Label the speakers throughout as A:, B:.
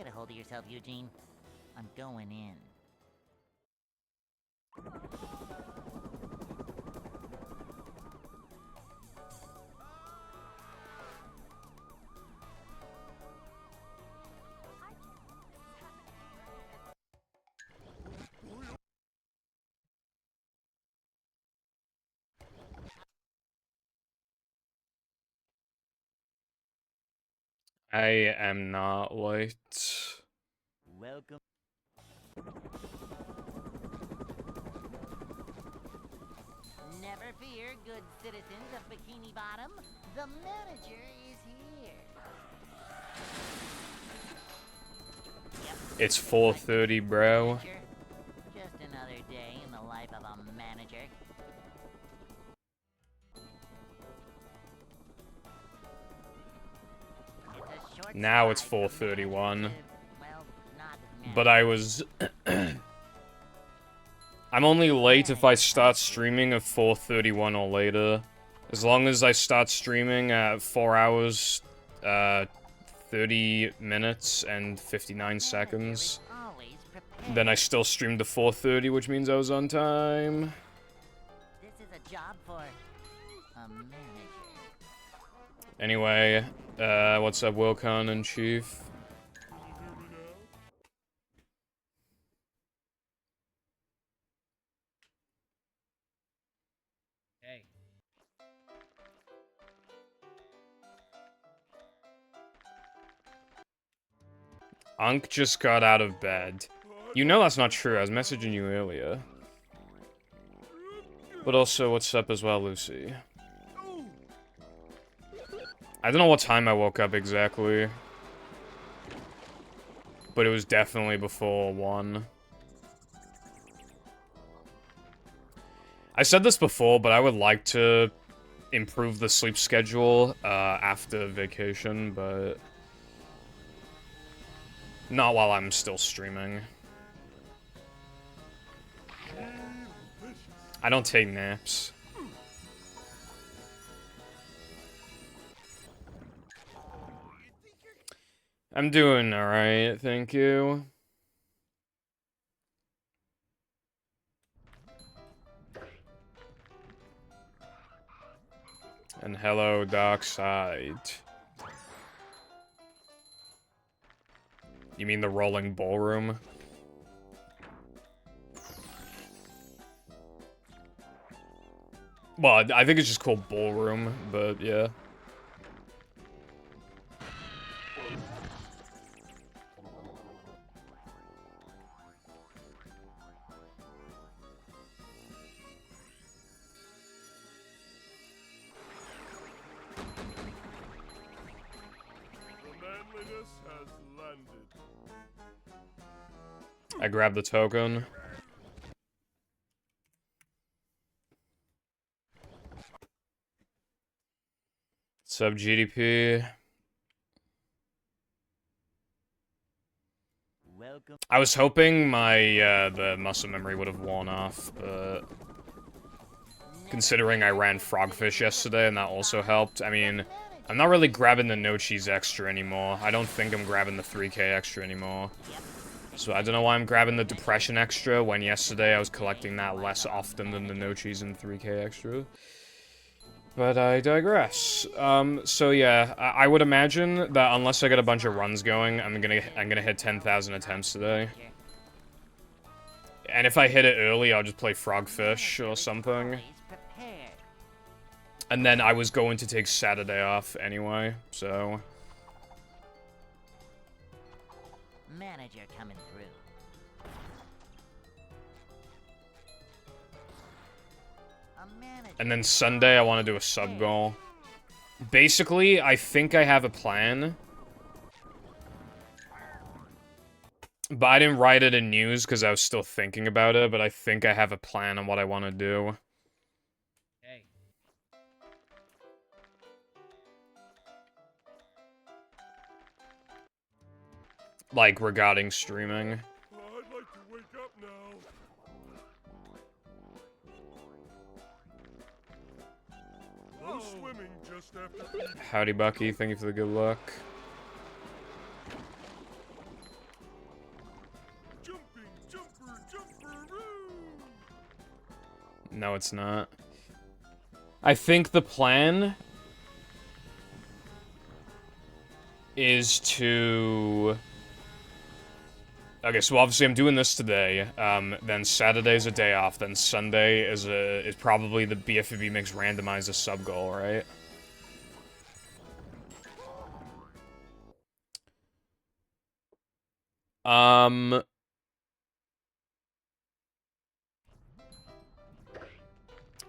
A: Get a hold of yourself, Eugene. I'm going in.
B: I am not late.
A: Welcome. Never fear, good citizens of Bikini Bottom. The manager is here. Yep.
B: It's 4:30, bro.
A: Just another day in the life of a manager.
B: Now it's 4:31.
A: Well,
B: but I was... I'm only late if I start streaming at 4:31 or later. As long as I start streaming at 4 hours, 30 minutes and 59 seconds, then I still streamed to 4:30, which means I was on time.
A: This is a job for a manager.
B: Anyway, what's up, Wilcon and Chief?
C: Hey.
B: Unk just got out of bed. You know that's not true, I was messaging you earlier. But also, what's up as well, Lucy? I don't know what time I woke up exactly. But it was definitely before 1. I said this before, but I would like to improve the sleep schedule after vacation, but not while I'm still streaming. I don't take naps. I'm doing alright, thank you. And hello, Darkside. You mean the rolling ballroom? Well, I think it's just called ballroom, but yeah. I grabbed the token. Sub GDP.
A: Welcome.
B: I was hoping my the muscle memory would have worn off, but considering I ran Frogfish yesterday and that also helped, I mean, I'm not really grabbing the no cheese extra anymore. I don't think I'm grabbing the 3k extra anymore. So I don't know why I'm grabbing the depression extra when yesterday I was collecting that less often than the no cheese and 3k extra. But I digress. So yeah, I would imagine that unless I get a bunch of runs going, I'm gonna hit 10,000 attempts today. And if I hit it early, I'll just play Frogfish or something. And then I was going to take Saturday off anyway, so...
A: Manager coming through.
B: And then Sunday, I want to do a sub goal. Basically, I think I have a plan. But I didn't write it in news because I was still thinking about it, but I think I have a plan on what I want to do.
C: Hey.
B: Like, regarding streaming.
D: I'd like to wake up now. No swimming just after.
B: Howdy, Bucky. Thank you for the good luck. No, it's not. I think the plan is to... Okay, so obviously I'm doing this today, then Saturday's a day off, then Sunday is probably the BFB Mix randomizer sub goal, right?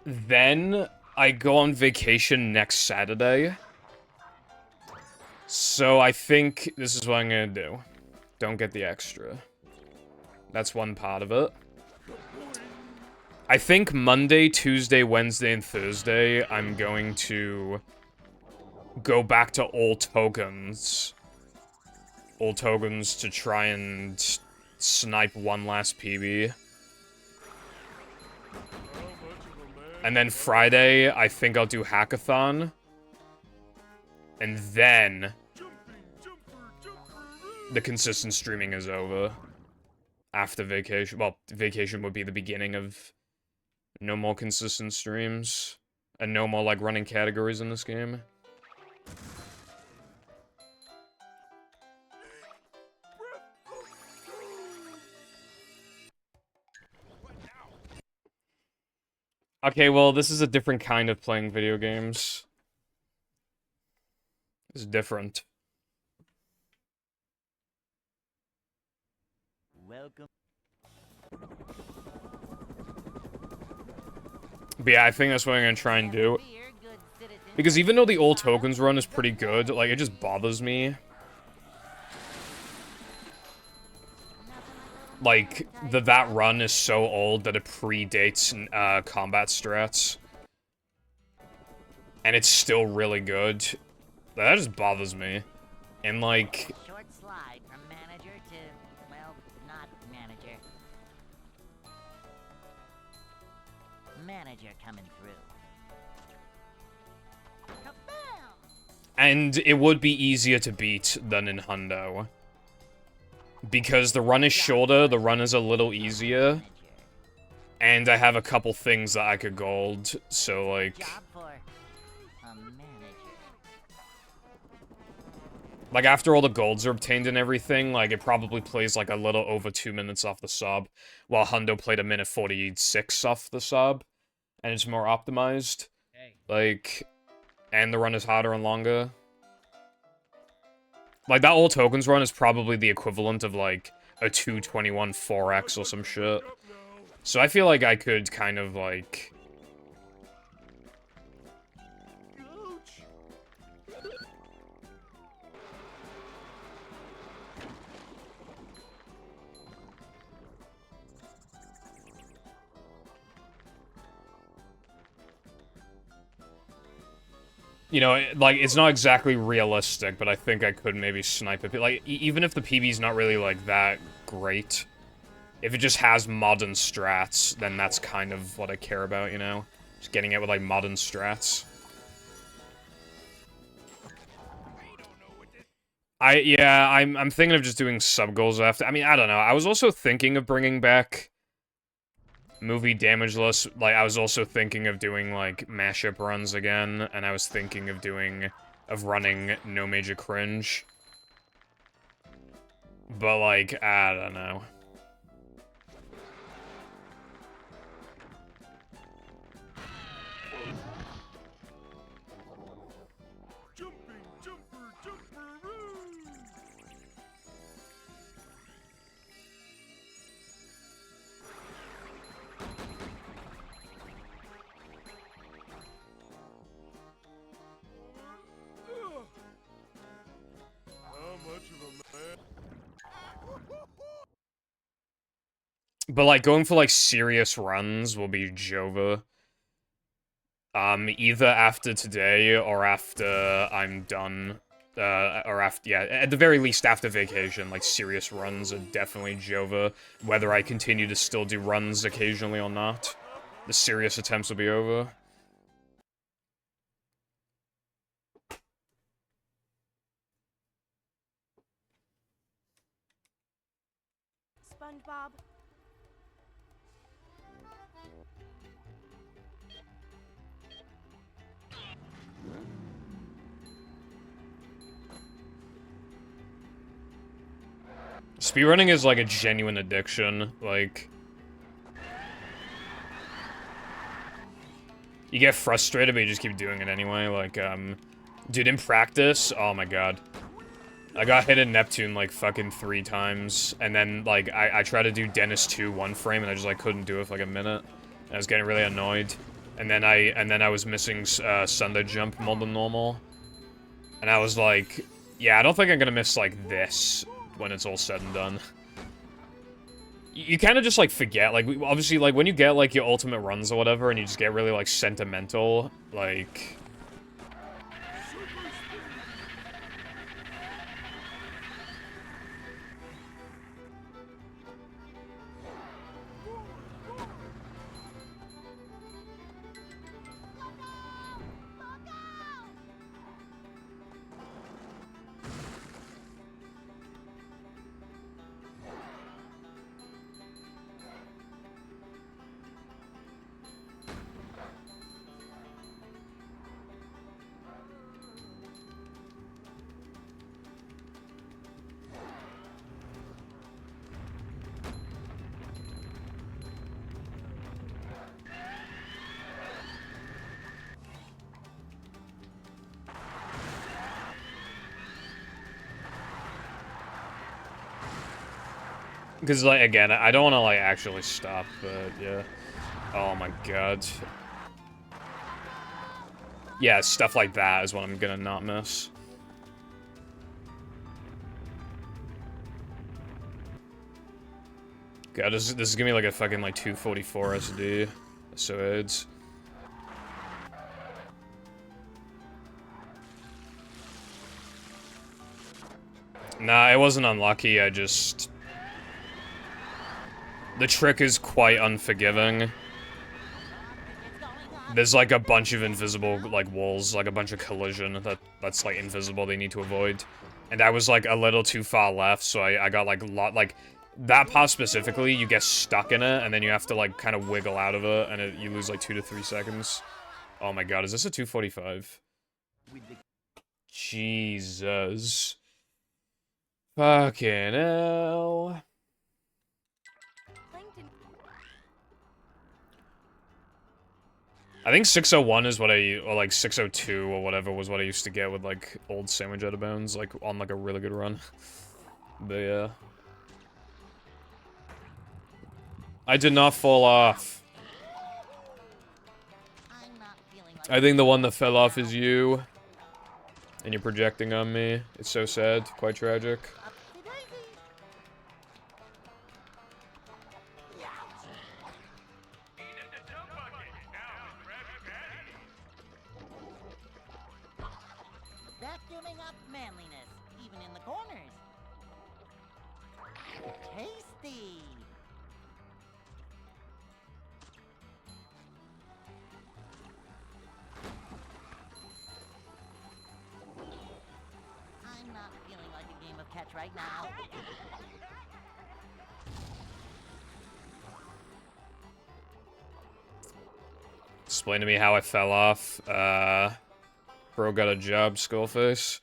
B: Then I go on vacation next Saturday. So I think this is what I'm gonna do. Don't get the extra. That's one part of it. I think Monday, Tuesday, Wednesday, and Thursday, I'm going to go back to all tokens. All tokens to try and snipe one last PB. And then Friday, I think I'll do Hackathon. And then the consistent streaming is over. After vacation. Well, vacation would be the beginning of no more consistent streams. And no more, like, running categories in this game. Okay, well, this is a different kind of playing video games. It's different.
A: Welcome.
B: But yeah, I think that's what I'm gonna try and do. Because even though the all tokens run is pretty good, like, it just bothers me. Like, that run is so old that it predates combat strats. And it's still really good. That just bothers me. And, like...
A: Short slide from manager to, well, not manager. Manager coming through. Kabam!
B: And it would be easier to beat than in Hundo. Because the run is shorter, the run is a little easier. And I have a couple things that I could gold, so like...
A: Job for a manager.
B: Like, after all the golds are obtained and everything, like, it probably plays, like, a little over 2 minutes off the sub, while Hundo played a minute 46 off the sub, and it's more optimized.
C: Hey.
B: Like, and the run is harder and longer. Like, that all tokens run is probably the equivalent of, like, a 221 4x or some shit. So I feel like I could kind of, like... You know, like, it's not exactly realistic, but I think I could maybe snipe it. Like, even if the PB's not really, like, that great, if it just has modern strats, then that's kind of what I care about, you know? Just getting it with, like, modern strats. Yeah, I'm thinking of just doing sub-goals after. I mean, I don't know. I was also thinking of bringing back movie Damageless. Like, I was also thinking of doing, like, mashup runs again, and I was thinking of running No Major Cringe. But, like, I don't know. But, like, going for, like, serious runs will be Jova. Either after today or after I'm done. Or after, yeah, at the very least after vacation. Like, serious runs are definitely Jova. Whether I continue to still do runs occasionally or not, the serious attempts will be over.
E: SpongeBob.
B: Speedrunning is like a genuine addiction. Like, you get frustrated, but you just keep doing it anyway. Like, dude, in practice, oh my god. I got hit in Neptune like fucking 3 times, and then like I tried to do Dennis 2 one frame, and I just like couldn't do it for like a minute. I was getting really annoyed, and then I was missing Sunday jump more than normal, and I was like, yeah, I don't think I'm gonna miss like this when it's all said and done. You kind of just like forget, like obviously like when you get like your ultimate runs or whatever, and you just get really like sentimental, like. Because, like, again, I don't want to, like, actually stop, but, yeah. Oh my god. Yeah, stuff like that is what I'm gonna not miss. God, this is gonna be, like, a fucking, like, 244 SD. So it's... Nah, it wasn't unlucky, I just... The trick is quite unforgiving. There's like a bunch of invisible like walls, like a bunch of collision that's like invisible they need to avoid. And I was like a little too far left, so I got like like that part specifically, you get stuck in it and then you have to like kind of wiggle out of it and you lose like 2 to 3 seconds. Oh my god, is this a 245? Jesus. Fucking hell. I think 601 is what or like 602 or whatever was what I used to get with like old sandwich out of bounds, like on like a really good run. But yeah. I did not fall off. I think the one that fell off is you. And you're projecting on me. It's so sad, quite tragic.
A: Vacuuming up manliness, even in the corners. Tasty. I'm not feeling like a game of catch right now.
B: Explain to me how I fell off. Bro got a job, Skullface.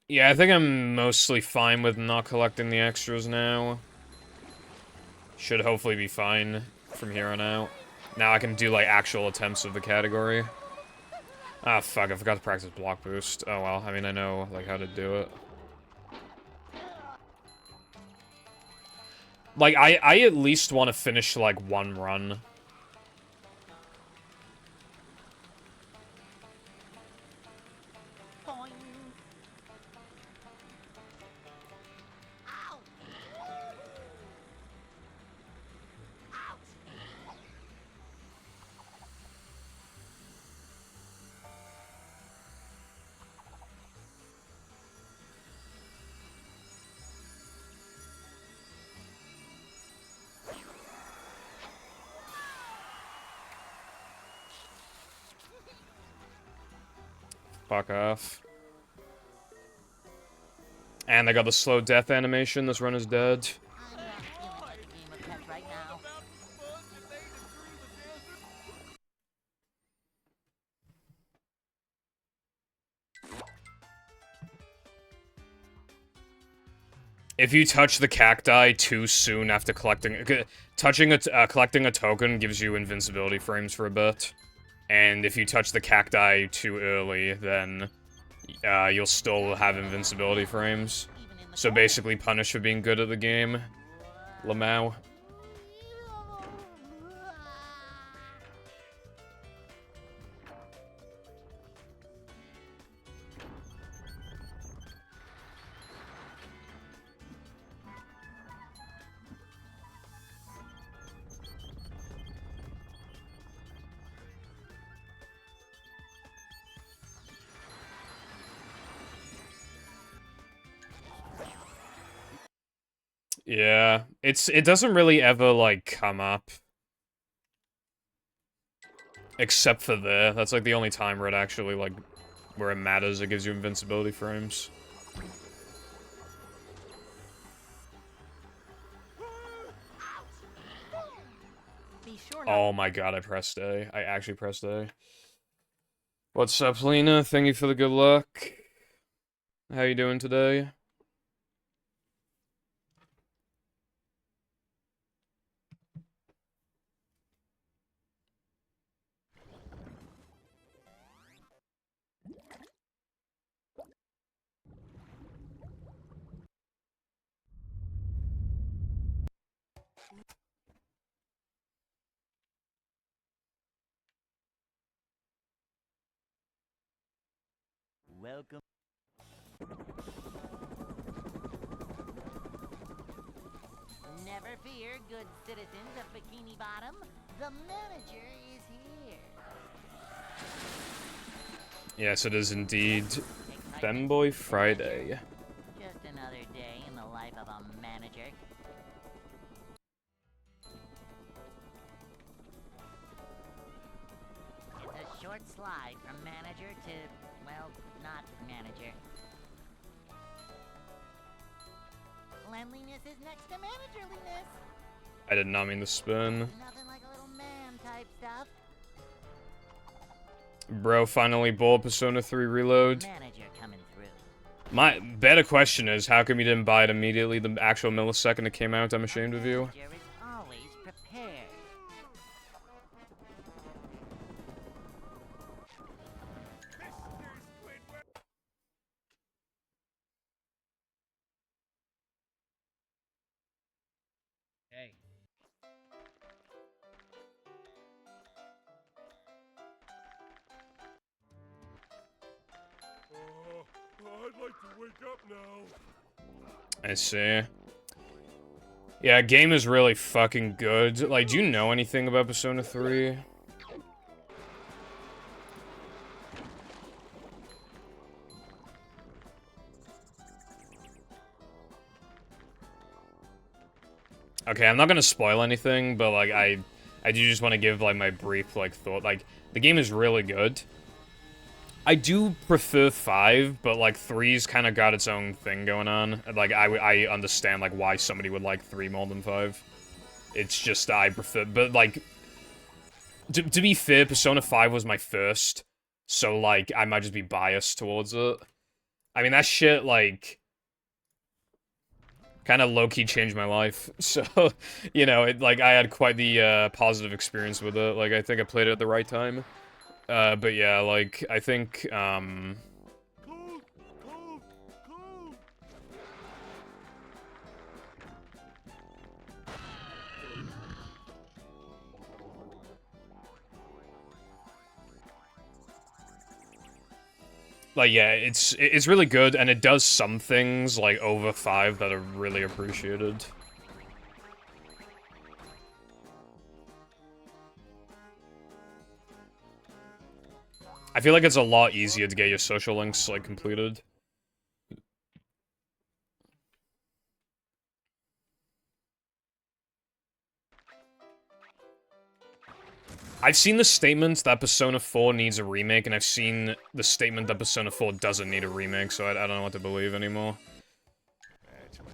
B: Yeah, I think I'm mostly fine with not collecting the extras now. Should hopefully be fine from here on out. Now I can do, like, actual attempts of the category. Ah, fuck, I forgot to practice block boost. Oh well, I mean, I know, like, how to do it. Like, I at least want to finish, like, 1 run.
A: Boing. Ow. Ouch.
B: Fuck off. And I got the slow death animation. This run is dead.
A: I'm not feeling like a game of catch right now.
B: If you touch the cacti too soon after collecting a token gives you invincibility frames for a bit. And if you touch the cacti too early, then you'll still have invincibility frames. So basically punish for being good at the game, Lamau. Yeah, it doesn't really ever, like, come up. Except for there. That's, like, the only time where it actually, like, where it matters, it gives you invincibility frames. Oh my god, I pressed A. I actually pressed A. What's up, Lena? Thank you for the good luck. How you doing today?
A: Welcome. Never fear, good citizens of Bikini Bottom. The manager is here.
B: Yes, it is indeed Femboy Friday.
A: Just another day in the life of a manager. It's a short slide from manager to, well, not manager. Cleanliness is next to managerliness.
B: I did not mean to spin.
A: Nothing like a little man type stuff.
B: Bro, finally bought Persona 3 Reload.
A: Manager coming through.
B: My better question is, how come you didn't buy it immediately the actual millisecond it came out? I'm ashamed of you.
A: Manager is always prepared.
C: Hey.
D: I'd like to wake up now.
B: I see. Yeah, game is really fucking good. Like, do you know anything about Persona 3? Okay, I'm not gonna spoil anything, but, like, I do just want to give, like, my brief, like, thought. Like, the game is really good. I do prefer 5, but, like, 3's kind of got its own thing going on. Like, I understand, like, why somebody would like 3 more than 5. It's just, I prefer, but, like, to be fair, Persona 5 was my first, so, like, I might just be biased towards it. I mean, that shit, like, kind of low-key changed my life, so, you know, like, I had quite the, positive experience with it. Like, I think I played it at the right time. But yeah, like, I think,
D: Cold, cold, cold.
B: like, yeah, it's really good, and it does some things, like, over 5 that are really appreciated. I feel like it's a lot easier to get your social links, like, completed. I've seen the statement that Persona 4 needs a remake, and I've seen the statement that Persona 4 doesn't need a remake, so I don't know what to believe anymore.
D: That's my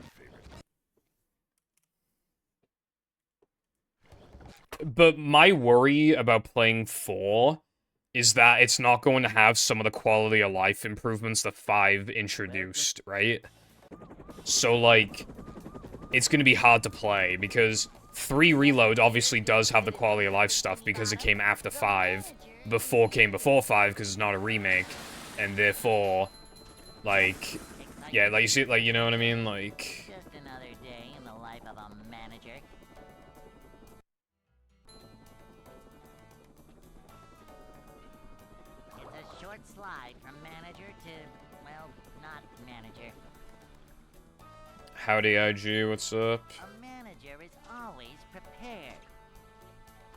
D: favorite.
B: But my worry about playing 4 is that it's not going to have some of the quality of life improvements that 5 introduced, right? So, like, it's gonna be hard to play, because 3 Reload obviously does have the quality of life stuff because it came after 5. Came before 5 because it's not a remake. And therefore, like, yeah, like, you see, like, you know what I mean? Like...
A: Just another day in the life of a manager. It's a short slide from manager to, well, not manager.
B: Howdy, IG, what's up?
A: A manager is always prepared.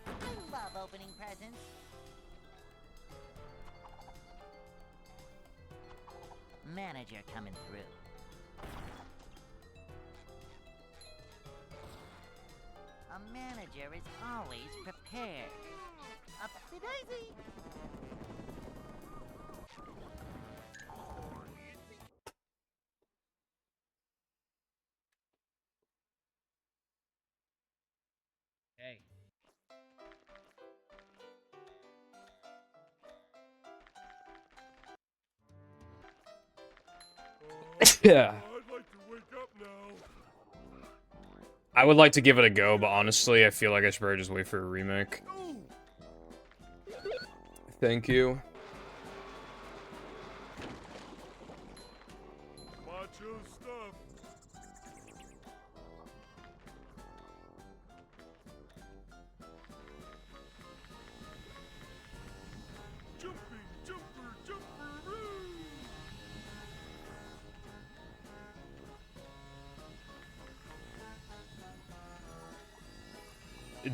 A: I love opening presents. Manager coming through. A manager is always prepared. Upsy daisy!
C: Hey.
B: Yeah.
D: I'd like to wake up now.
B: I would like to give it a go, but honestly, I feel like I should probably just wait for a remake. Thank you.
D: Macho stuff. Jumping, jumper, jumper,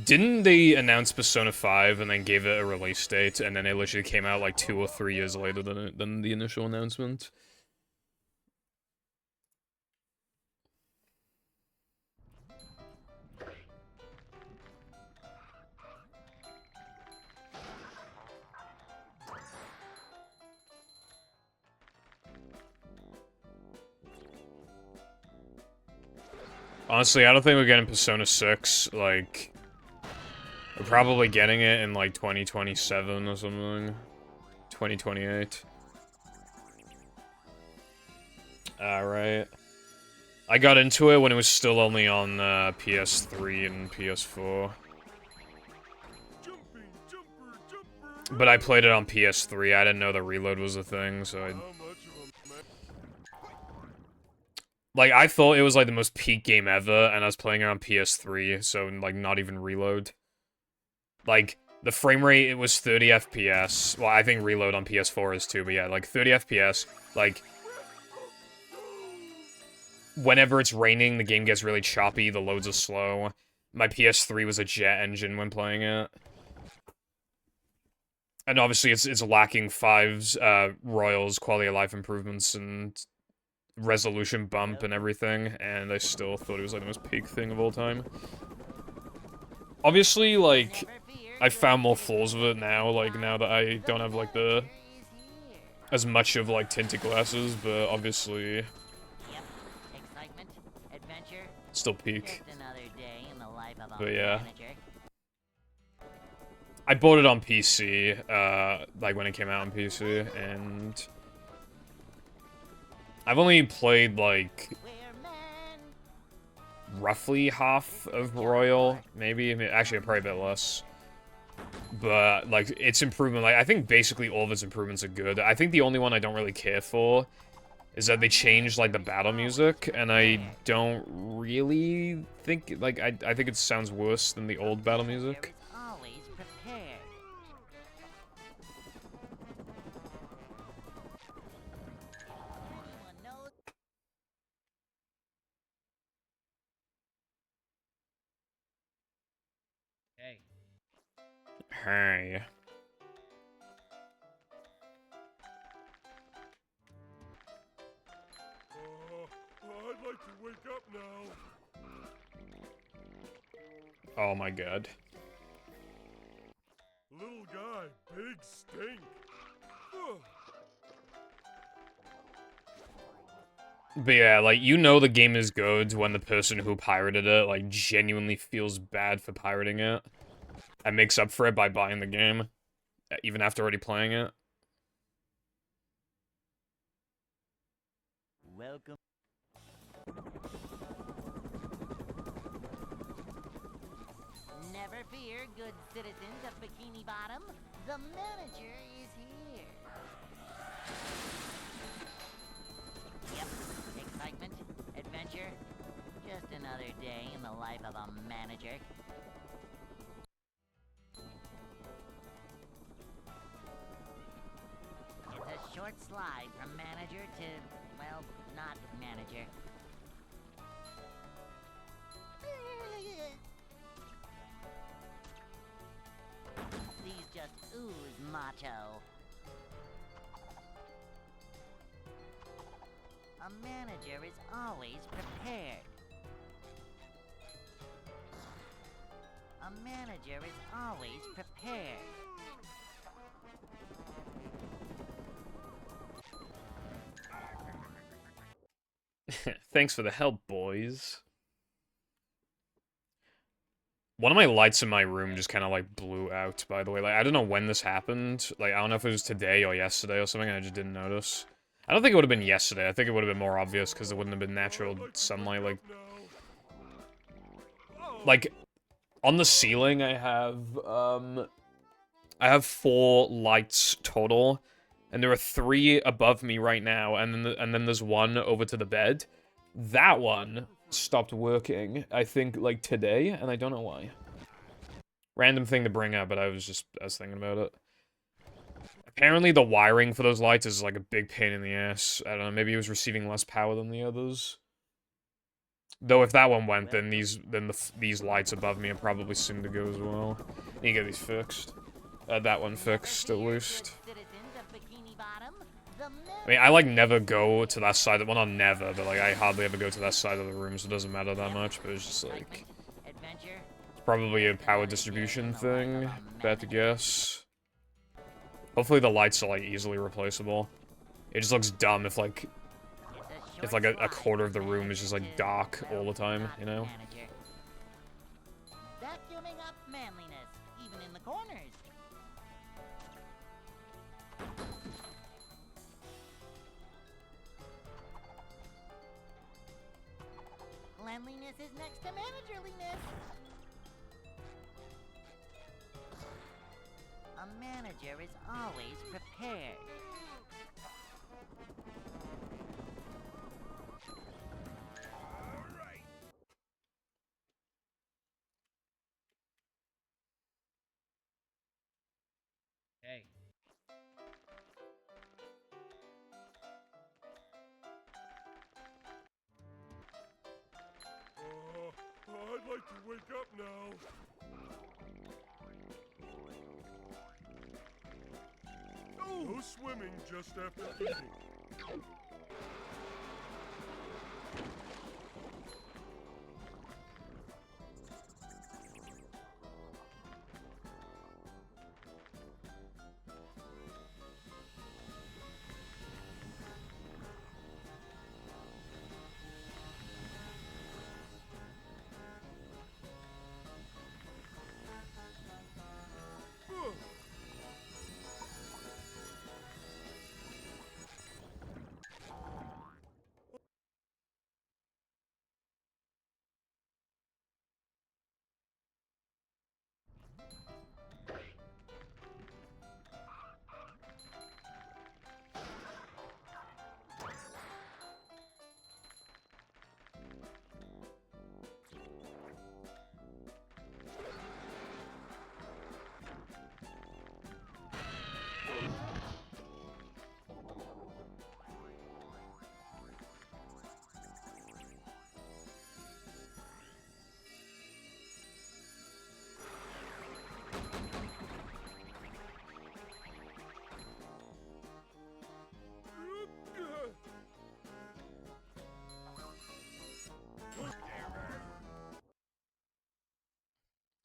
B: Didn't they announce Persona 5 and then gave it a release date, and then it literally came out like 2 or 3 years later than the initial announcement? Honestly, I don't think we're getting Persona 6, like... We're probably getting it in, like, 2027 or something. 2028. Alright. I got into it when it was still only on PS3 and PS4.
D: jumping, jumper, jumper.
B: But I played it on PS3, I didn't know the reload was a thing, so I...
D: How much of a man?
B: Like, I thought it was, like, the most peak game ever, and I was playing it on PS3, so, like, not even reload. Like, the frame rate, it was 30 FPS. Well, I think reload on PS4 is too, but yeah, like, 30 FPS. Like, whenever it's raining, the game gets really choppy, the loads are slow. My PS3 was a jet engine when playing it. And obviously, it's lacking 5's, Royals, quality of life improvements, and resolution bump and everything, and I still thought it was, like, the most peak thing of all time. Obviously, like, I found more flaws with it now, like, now that I don't have, like, the... as much of, like, tinted glasses, but obviously...
A: Yep. Excitement, adventure,
B: still peak.
A: just another day in the life of a
B: But yeah.
A: manager.
B: I bought it on PC, like, when it came out on PC, and... I've only played, like,
A: We're men.
B: roughly half of Royal, maybe. Actually, probably a bit less. But, like, its improvement, like, I think basically all of its improvements are good. I think the only one I don't really care for is that they changed, like, the battle music, and I don't really think, like, I think it sounds worse than the old battle music.
A: There is always prepared. Anyone knows?
C: Hey.
B: Hey.
D: I'd like to wake up now.
B: Oh my god.
D: Little guy, big stink. Ugh.
B: But yeah, like, you know the game is good when the person who pirated it, like, genuinely feels bad for pirating it. And makes up for it by buying the game, even after already playing it.
A: Welcome. Never fear, good citizens of Bikini Bottom. The manager is here. Yep, excitement, adventure. Just another day in the life of a manager. It's a short slide from manager to, well, not manager. These just ooze macho. A manager is always prepared. A manager is always prepared.
B: Thanks for the help, boys. One of my lights in my room just kind of, like, blew out, by the way. Like, I don't know when this happened. Like, I don't know if it was today or yesterday or something, and I just didn't notice. I don't think it would have been yesterday. I think it would have been more obvious, because there wouldn't have been natural sunlight, like, on the ceiling, I have 4 lights total, and there are 3 above me right now, and then there's one over to the bed. That one stopped working, I think, like, today, and I don't know why. Random thing to bring up, but I was thinking about it. Apparently the wiring for those lights is, like, a big pain in the ass. I don't know, maybe it was receiving less power than the others. Though if that one went, then these lights above me are probably soon to go as well. Need to get these fixed. That one fixed, at least. I mean, I, like, never go to that side. Well, not never, but, like, I hardly ever go to that side of the room, so it doesn't matter that much, but it's just, like... It's probably a power distribution thing, bet to guess. Hopefully the lights are, like, easily replaceable. It just looks dumb if, like, a quarter of the room is just, like, dark all the time, you know?
A: Vacuuming up manliness, even in the corners. Cleanliness is next to managerliness. A manager is always prepared.
C: Hey.
D: I'd like to wake up now. No swimming just after eating.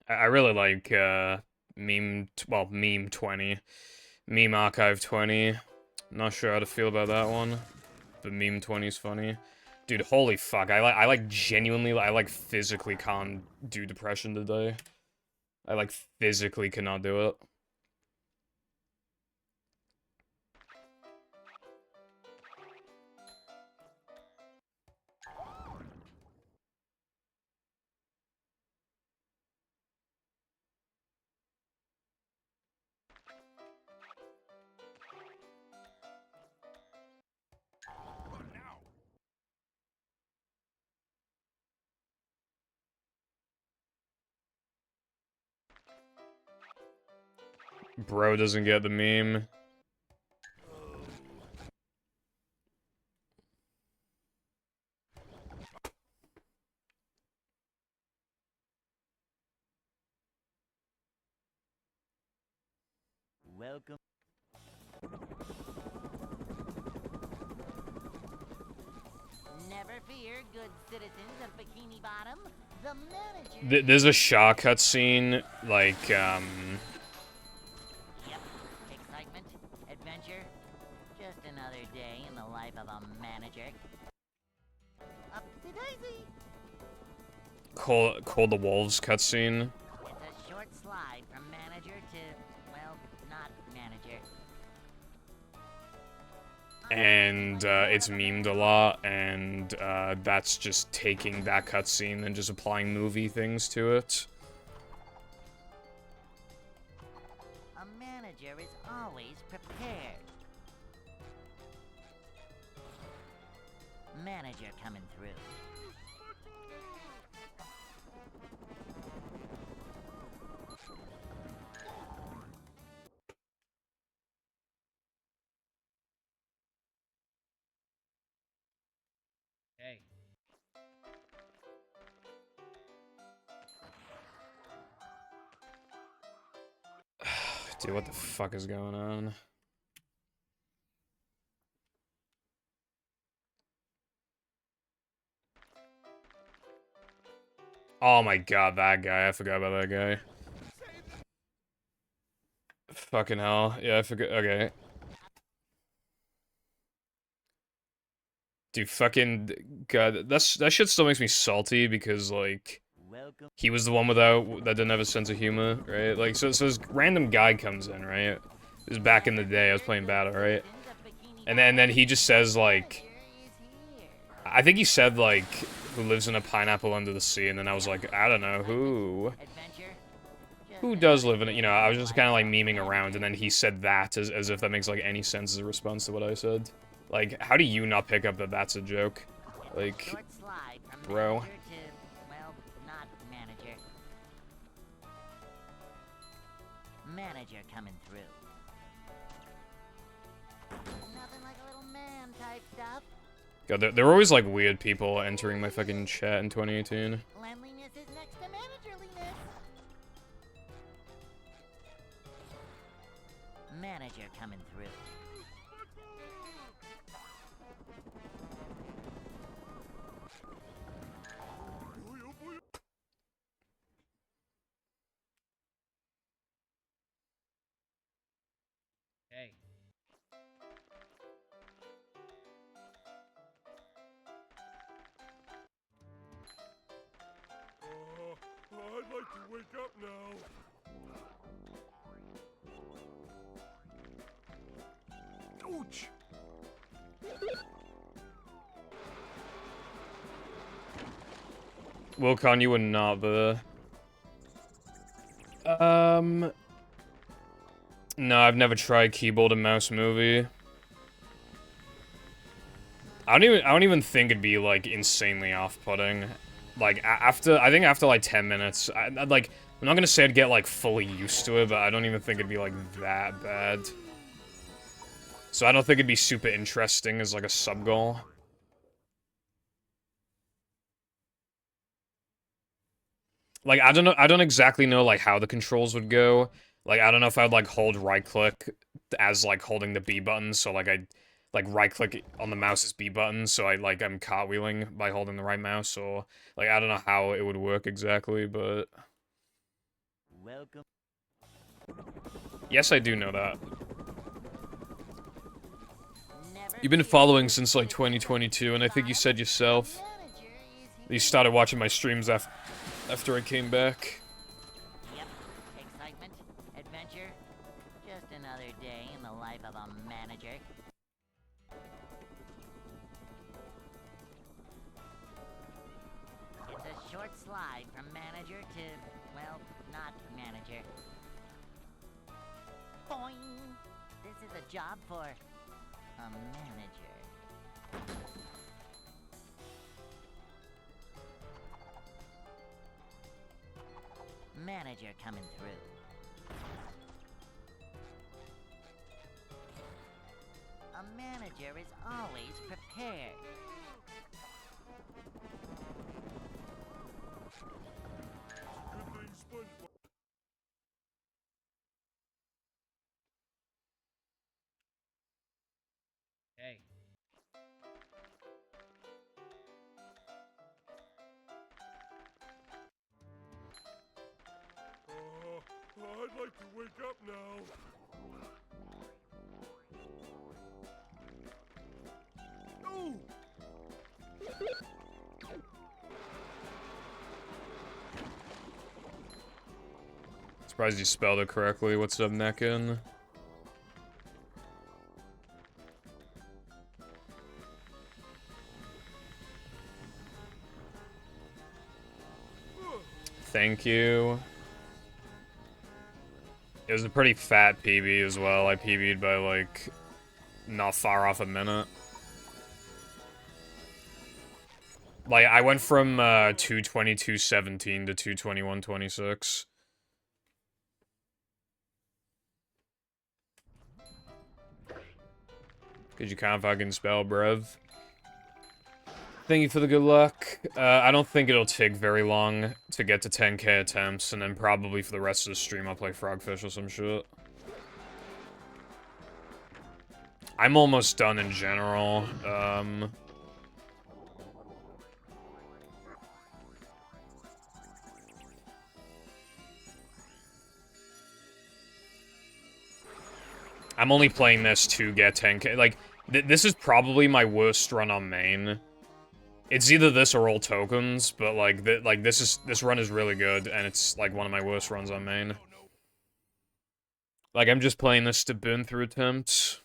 B: I really like, Meme 20. Meme Archive 20. Not sure how to feel about that one. But Meme 20 is funny. Dude, holy fuck, I like genuinely, I like physically can't do depression today. I like physically cannot do it. Bro doesn't get the meme.
A: Welcome. Never fear, good citizens of Bikini Bottom. The manager.
B: There's a Shaw cutscene, like,
A: Yep. Excitement, adventure. Just another day in the life of a manager. Upsy daisy.
B: Call the Wolves cutscene.
A: It's a short slide from manager to, well, not manager.
B: And it's memed a lot, and that's just taking that cutscene and just applying movie things to it.
A: A manager is always prepared. Manager coming through.
C: Hey.
B: Dude, what the fuck is going on? Oh my god, that guy. I forgot about that guy. Fucking hell. Yeah, I forgot. Okay. Dude, fucking god, that shit still makes me salty because like
A: Welcome.
B: he was the one that didn't have a sense of humor, right? Like so this random guy comes in, right? This is back in the day. I was playing battle, right? And then he just says like, I think he said like, who lives in a pineapple under the sea, and then I was like, I don't know who does live in it. You know, I was just kind of like memeing around, and then he said that as if that makes like any sense as a response to what I said. Like, how do you not pick up that that's a joke? Like, bro.
A: To, well, not manager. Manager coming through. Nothing like a little man type stuff.
B: God, there were always like weird people entering my fucking chat in 2018.
A: Cleanliness is next to managerliness. Manager coming through.
C: Hey.
D: I'd like to wake up now. Ouch!
B: Wilcon, you were not there. No, I've never tried keyboard and mouse movie. I don't even think it'd be like insanely off-putting. Like I think after like 10 minutes, I'd like, I'm not gonna say I'd get like fully used to it, but I don't even think it'd be like that bad. So I don't think it'd be super interesting as like a sub-goal. Like, I don't exactly know, like, how the controls would go. Like, I don't know if I'd, like, hold right-click as, like, holding the B button, so, like, I like, right-click on the mouse's B button, so I'm cartwheeling by holding the right mouse, or, like, I don't know how it would work exactly, but...
A: Welcome.
B: Yes, I do know that. You've been following since, like, 2022, and I think you said yourself you started watching my streams after I came back.
A: Yep. Excitement, adventure. Just another day in the life of a manager. It's a short slide from manager to, well, not manager. Boing! This is a job for a manager. Manager coming through. a manager is always prepared.
D: Good thing SpongeBob.
C: Hey.
D: I'd like to wake up now. No!
B: Surprised you spelled it correctly. What's up, Neckin? Thank you. It was a pretty fat PB as well. I PB'd by, like, not far off a minute. Like, I went from 222.17 to 221.26. Cause you can't fucking spell, bruv. Thank you for the good luck. I don't think it'll take very long to get to 10k attempts, and then probably for the rest of the stream I'll play Frogfish or some shit. I'm almost done in general. I'm only playing this to get 10k. Like, this is probably my worst run on main. It's either this or all tokens, but like, this run is really good, and it's like one of my worst runs on main. Like, I'm just playing this to burn through attempts.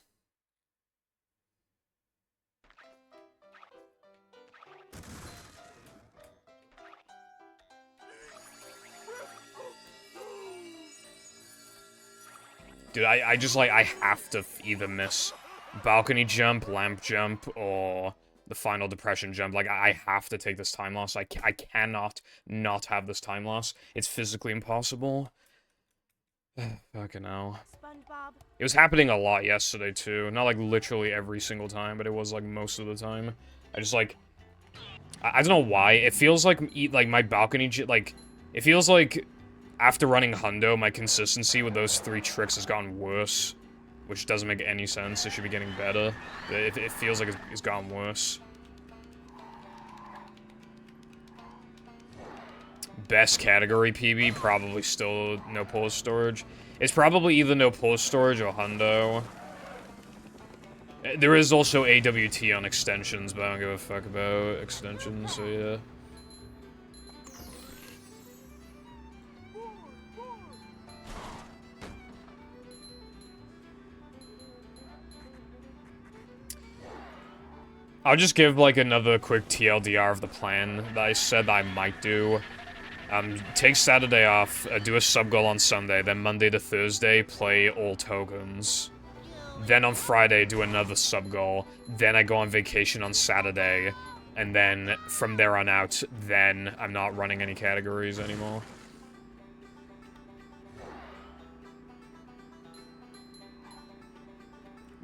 B: Dude, I just, like, I have to either miss balcony jump, lamp jump, or the final depression jump. Like, I have to take this time loss. I cannot not have this time loss. It's physically impossible. Fucking hell.
E: SpongeBob.
B: It was happening a lot yesterday, too. Not, like, literally every single time, but it was, like, most of the time. I just, like... I don't know why. It feels like, my balcony... Like, it feels like... After running Hundo, my consistency with those 3 tricks has gotten worse. Which doesn't make any sense. It should be getting better. It feels like it's gotten worse. Best category PB, probably still no pause storage. It's probably either no pause storage or Hundo. There is also AWT on extensions, but I don't give a fuck about extensions, so yeah. I'll just give, like, another quick TLDR of the plan that I said I might do. Take Saturday off, do a sub-goal on Sunday, then Monday to Thursday, play all tokens. Then on Friday, do another sub-goal. Then I go on vacation on Saturday. And then, from there on out, then I'm not running any categories anymore.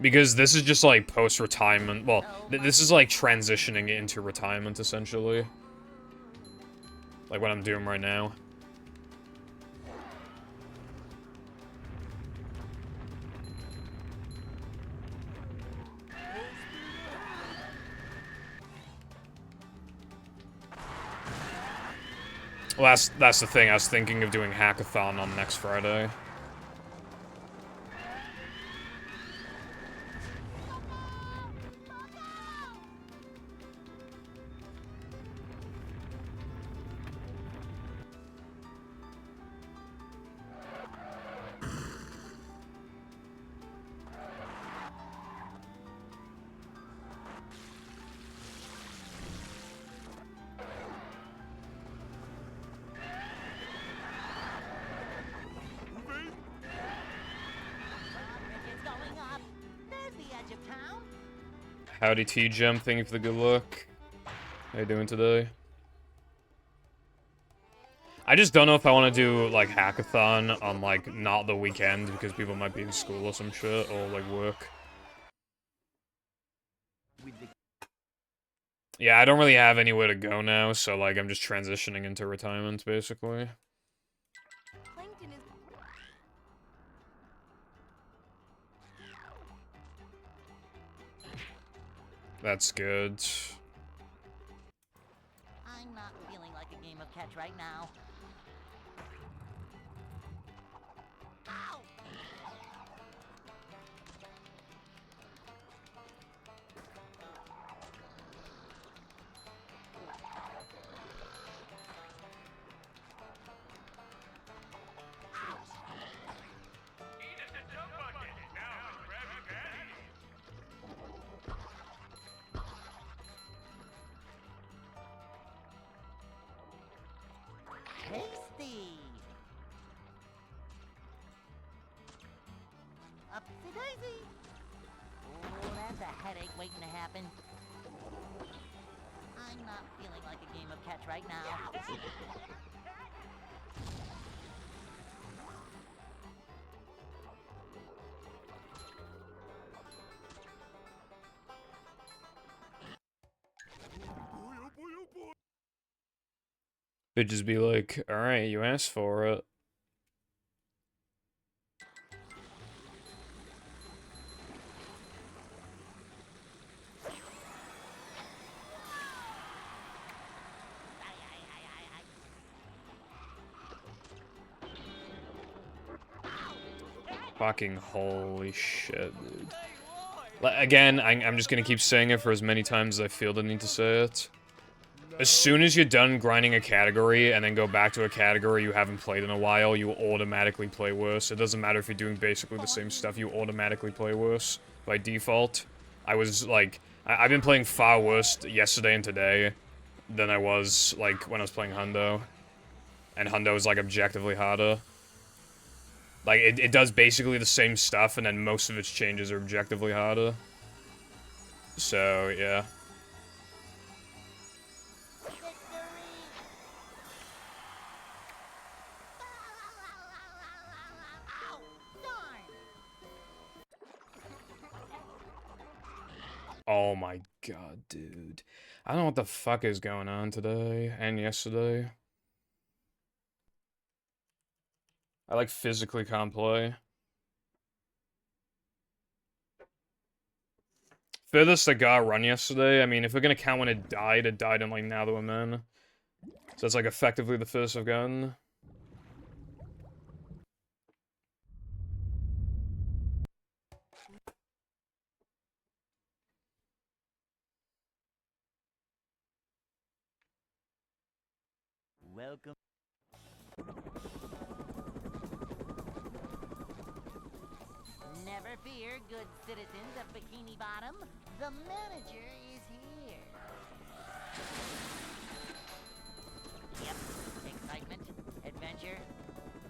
B: Because this is just, like, post-retirement. Well, this is, like, transitioning into retirement, essentially. Like what I'm doing right now. Well, that's the thing. I was thinking of doing Hackathon on next Friday. Howdy T-Gem, thank you for the good luck. How you doing today? I just don't know if I want to do, like, Hackathon on, like, not the weekend, because people might be in school or some shit, or, like, work. Yeah, I don't really have anywhere to go now, so, like, I'm just transitioning into retirement, basically.
E: Plankton is
B: That's good.
A: I'm not feeling like a game of catch right now. Ow! Tasty! Upsy daisy! Oh, that's a headache waiting to happen. I'm not feeling like a game of catch right now.
D: Boy, oh boy, oh boy.
B: They'd just be like, alright, you asked for it. Fucking holy shit, dude. Again, I'm just gonna keep saying it for as many times as I feel the need to say it. As soon as you're done grinding a category and then go back to a category you haven't played in a while, you automatically play worse. It doesn't matter if you're doing basically the same stuff, you automatically play worse by default. I was like, I've been playing far worse yesterday and today than I was like when I was playing Hundo. And Hundo is like objectively harder. Like, it does basically the same stuff, and then most of its changes are objectively harder. So, yeah.
A: Ow! Darn!
B: Oh my god, dude. I don't know what the fuck is going on today, and yesterday. I, like, physically can't play. Furthest I got run yesterday, I mean, if we're gonna count when it died in, like, Now That We're Men. So that's, like, effectively the first I've gotten.
A: Welcome. Never fear, good citizens of Bikini Bottom. The manager is here. Yep, excitement, adventure.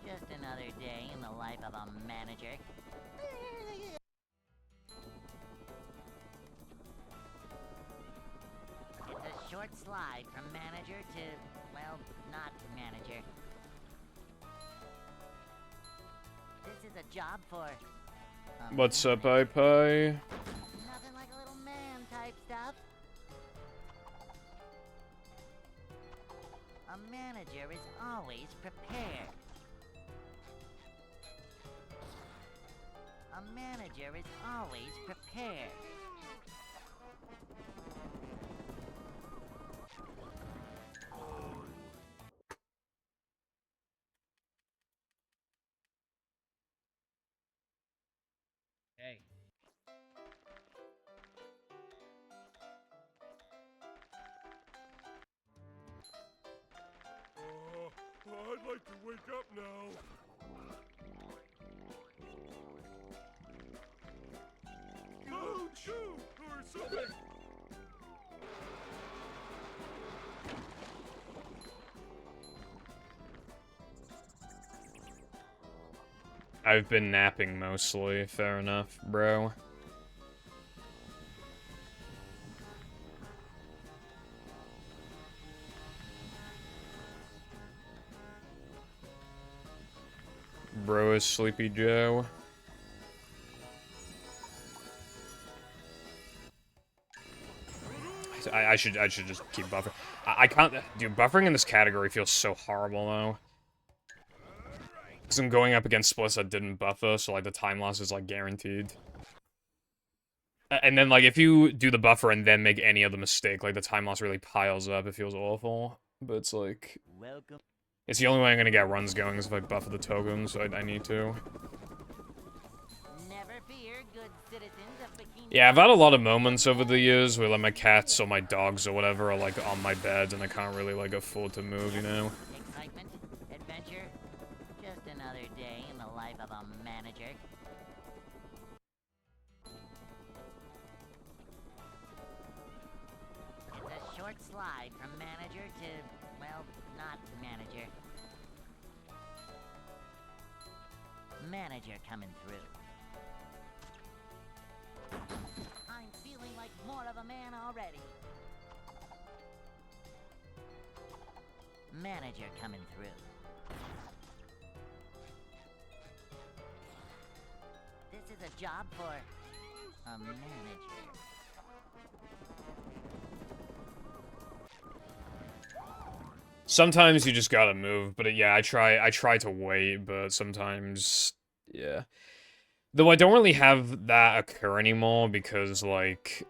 A: Just another day in the life of a manager. It's a short slide from manager to, well, not manager. This is a job for...
B: What's up, iPie?
A: Nothing like a little man type stuff. A manager is always prepared. A manager is always prepared.
C: Hey.
D: I'd like to wake up now. Oh, shoo! Or something.
B: I've been napping mostly, fair enough, bro. Bro is Sleepy Joe. I should just keep buffering. I can't, dude, buffering in this category feels so horrible, though. Because I'm going up against splits that didn't buffer, so, like, the time loss is, like, guaranteed. And then, like, if you do the buffer and then make any other mistake, like, the time loss really piles up. It feels awful. But it's, like...
A: Welcome.
B: It's the only way I'm gonna get runs going is if I buffer the tokens, so I need to.
A: Never fear, good citizens of Bikini.
B: Yeah, I've had a lot of moments over the years where, like, my cats or my dogs or whatever are, like, on my bed and I can't really, like, afford to move, you know?
A: Excitement, adventure, just another day in the life of a manager. It's a short slide from manager to, well, not manager. Manager coming through. I'm feeling like more of a man already. Manager coming through. This is a job for a manager.
B: Sometimes you just gotta move, but yeah, I try to wait, but sometimes, yeah. Though I don't really have that occur anymore because, like,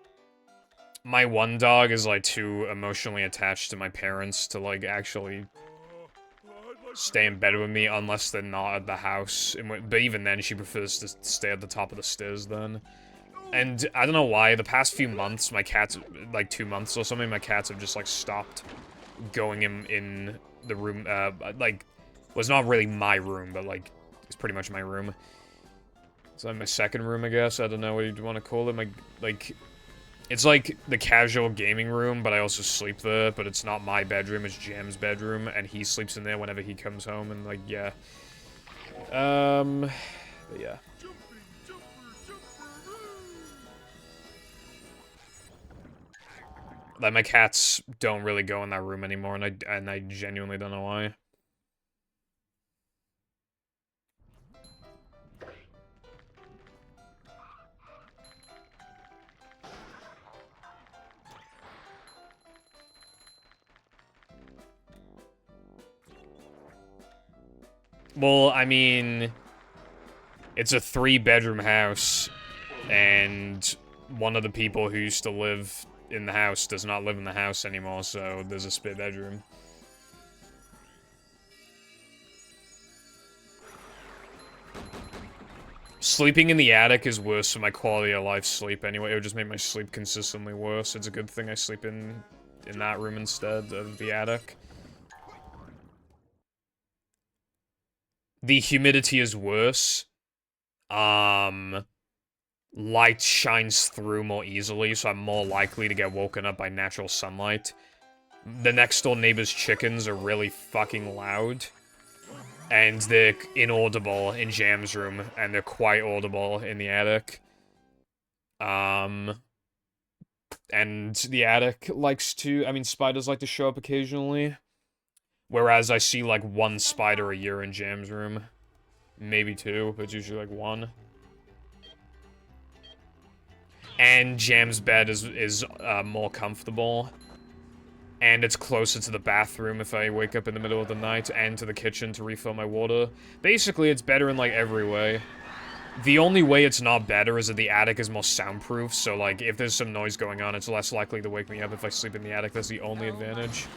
B: my one dog is, like, too emotionally attached to my parents to, like, actually stay in bed with me unless they're not at the house. But even then, she prefers to stay at the top of the stairs then. And I don't know why, the past few months, my cats, like 2 months or something, my cats have just, like, stopped going in the room, like, was not really my room, but, like, it's pretty much my room. It's like my second room, I guess. I don't know what you'd want to call it. Like, it's like the casual gaming room, but I also sleep there, but it's not my bedroom, it's Jam's bedroom, and he sleeps in there whenever he comes home, and, like, yeah. But yeah. Like, my cats don't really go in that room anymore, and I genuinely don't know why. Well, I mean, it's a 3-bedroom house, and one of the people who used to live in the house does not live in the house anymore, so there's a spare bedroom. Sleeping in the attic is worse for my quality of life sleep anyway. It would just make my sleep consistently worse. It's a good thing I sleep in that room instead of the attic. The humidity is worse. Light shines through more easily, so I'm more likely to get woken up by natural sunlight. The next door neighbor's chickens are really fucking loud. And they're inaudible in Jam's room, and they're quite audible in the attic. And the attic likes to, I mean, spiders like to show up occasionally. Whereas I see, like, 1 spider a year in Jam's room. Maybe 2, but it's usually, like, 1. And Jam's bed is more comfortable. And it's closer to the bathroom if I wake up in the middle of the night, and to the kitchen to refill my water. Basically, it's better in, like, every way. The only way it's not better is that the attic is more soundproof, so, like, if there's some noise going on, it's less likely to wake me up if I sleep in the attic. That's the only advantage.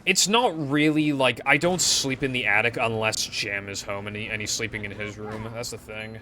B: It's not really, like, I don't sleep in the attic unless Jam is home and he's sleeping in his room. That's the thing.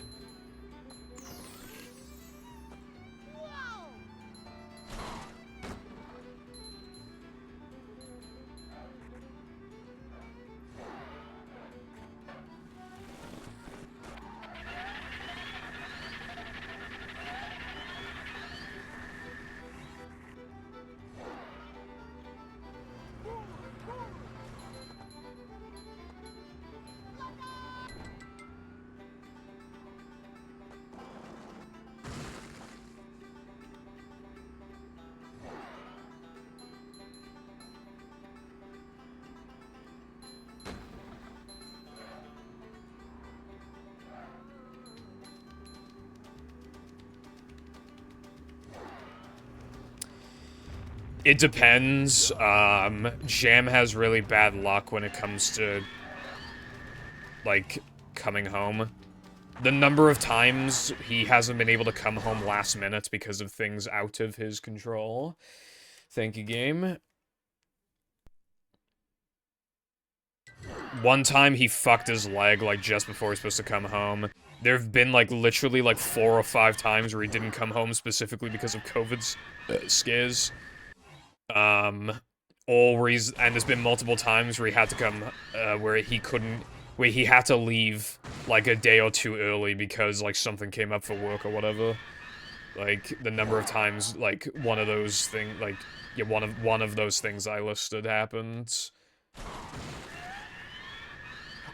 B: It depends. Jam has really bad luck when it comes to, like, coming home. The number of times he hasn't been able to come home last minute because of things out of his control. Thank you, game. One time he fucked his leg, like, just before he was supposed to come home. There have been, like, literally, like, 4 or 5 times where he didn't come home specifically because of COVID's scares. Or where and there's been multiple times where he had to come, where he had to leave, like, a day or 2 early because, like, something came up for work or whatever. Like, the number of times, like, one of those things, like, yeah, one of those things I listed happened.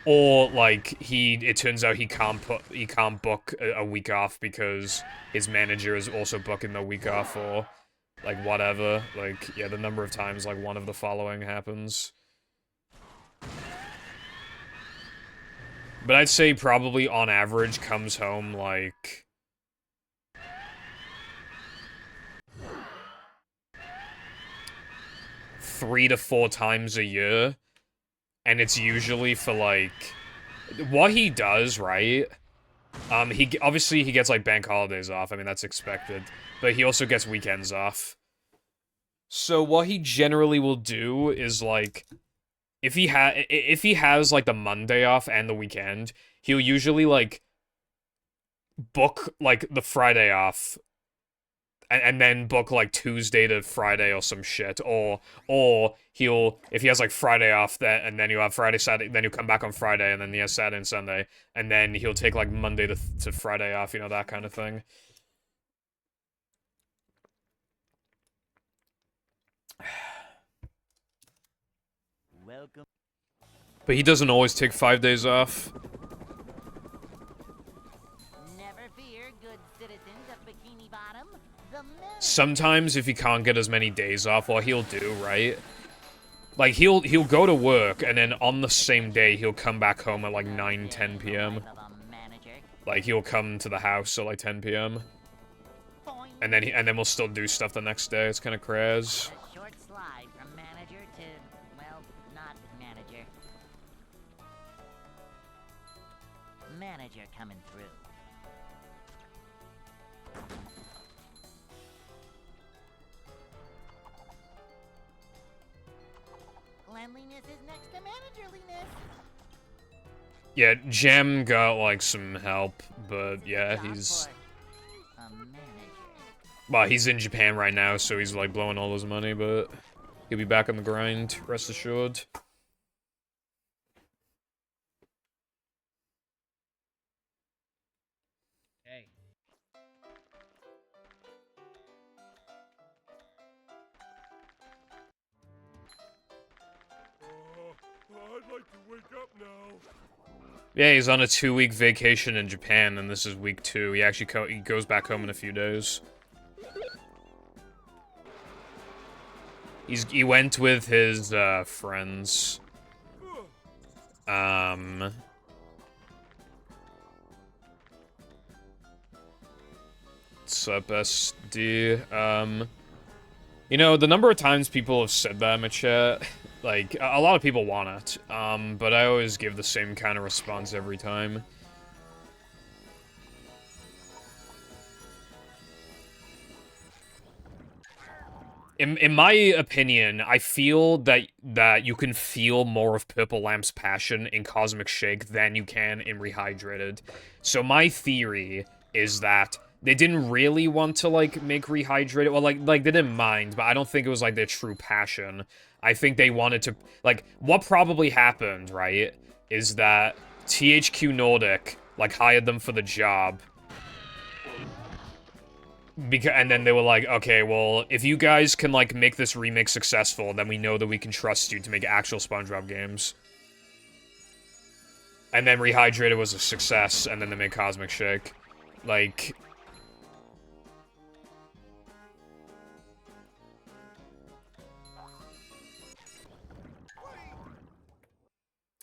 B: Or, like, it turns out he can't book a week off because his manager is also booking the week off, or, like, whatever. Like, yeah, the number of times, like, one of the following happens. But I'd say probably, on average, comes home, like... three to 4 times a year. And it's usually for, like... What he does, right? Obviously he gets, like, bank holidays off. I mean, that's expected. But he also gets weekends off. So what he generally will do is, like... If he has, like, the Monday off and the weekend, he'll usually, like... book, like, the Friday off... And then book, like, Tuesday to Friday or some shit. Or he'll, if he has, like, Friday off, and then he'll have Friday, Saturday, then he'll come back on Friday, and then he has Saturday and Sunday. And then he'll take, like, Monday to Friday off, you know, that kind of thing.
A: Welcome.
B: But he doesn't always take 5 days off.
A: Never fear, good citizens of Bikini Bottom.
B: Sometimes if he can't get as many days off, what he'll do, right? Like, he'll go to work, and then on the same day, he'll come back home at, like, 9, 10 p.m. Like, he'll come to the house at, like, 10 p.m. And then we'll still do stuff the next day. It's kind of craz.
A: A short slide from manager to, well, not manager. Manager coming through. Cleanliness is next to managerliness.
B: Yeah, Jem got, like, some help, but yeah, he's... Well, he's in Japan right now, so he's, like, blowing all his money, but he'll be back on the grind, rest assured.
C: Hey.
D: I'd like to wake up now.
B: Yeah, he's on a 2-week vacation in Japan, and this is week 2. He actually he goes back home in a few days. He went with his, friends. What's up, SD? You know, the number of times people have said that in my chat, like, a lot of people want it, but I always give the same kind of response every time. In my opinion, I feel that you can feel more of Purple Lamp's passion in Cosmic Shake than you can in Rehydrated. So my theory is that they didn't really want to, like, make Rehydrated, well, like, they didn't mind, but I don't think it was, like, their true passion. I think they wanted to, like, what probably happened, right, is that THQ Nordic, like, hired them for the job. And then they were like, okay, well, if you guys can, like, make this remake successful, then we know that we can trust you to make actual SpongeBob games. And then Rehydrated was a success, and then they made Cosmic Shake. Like...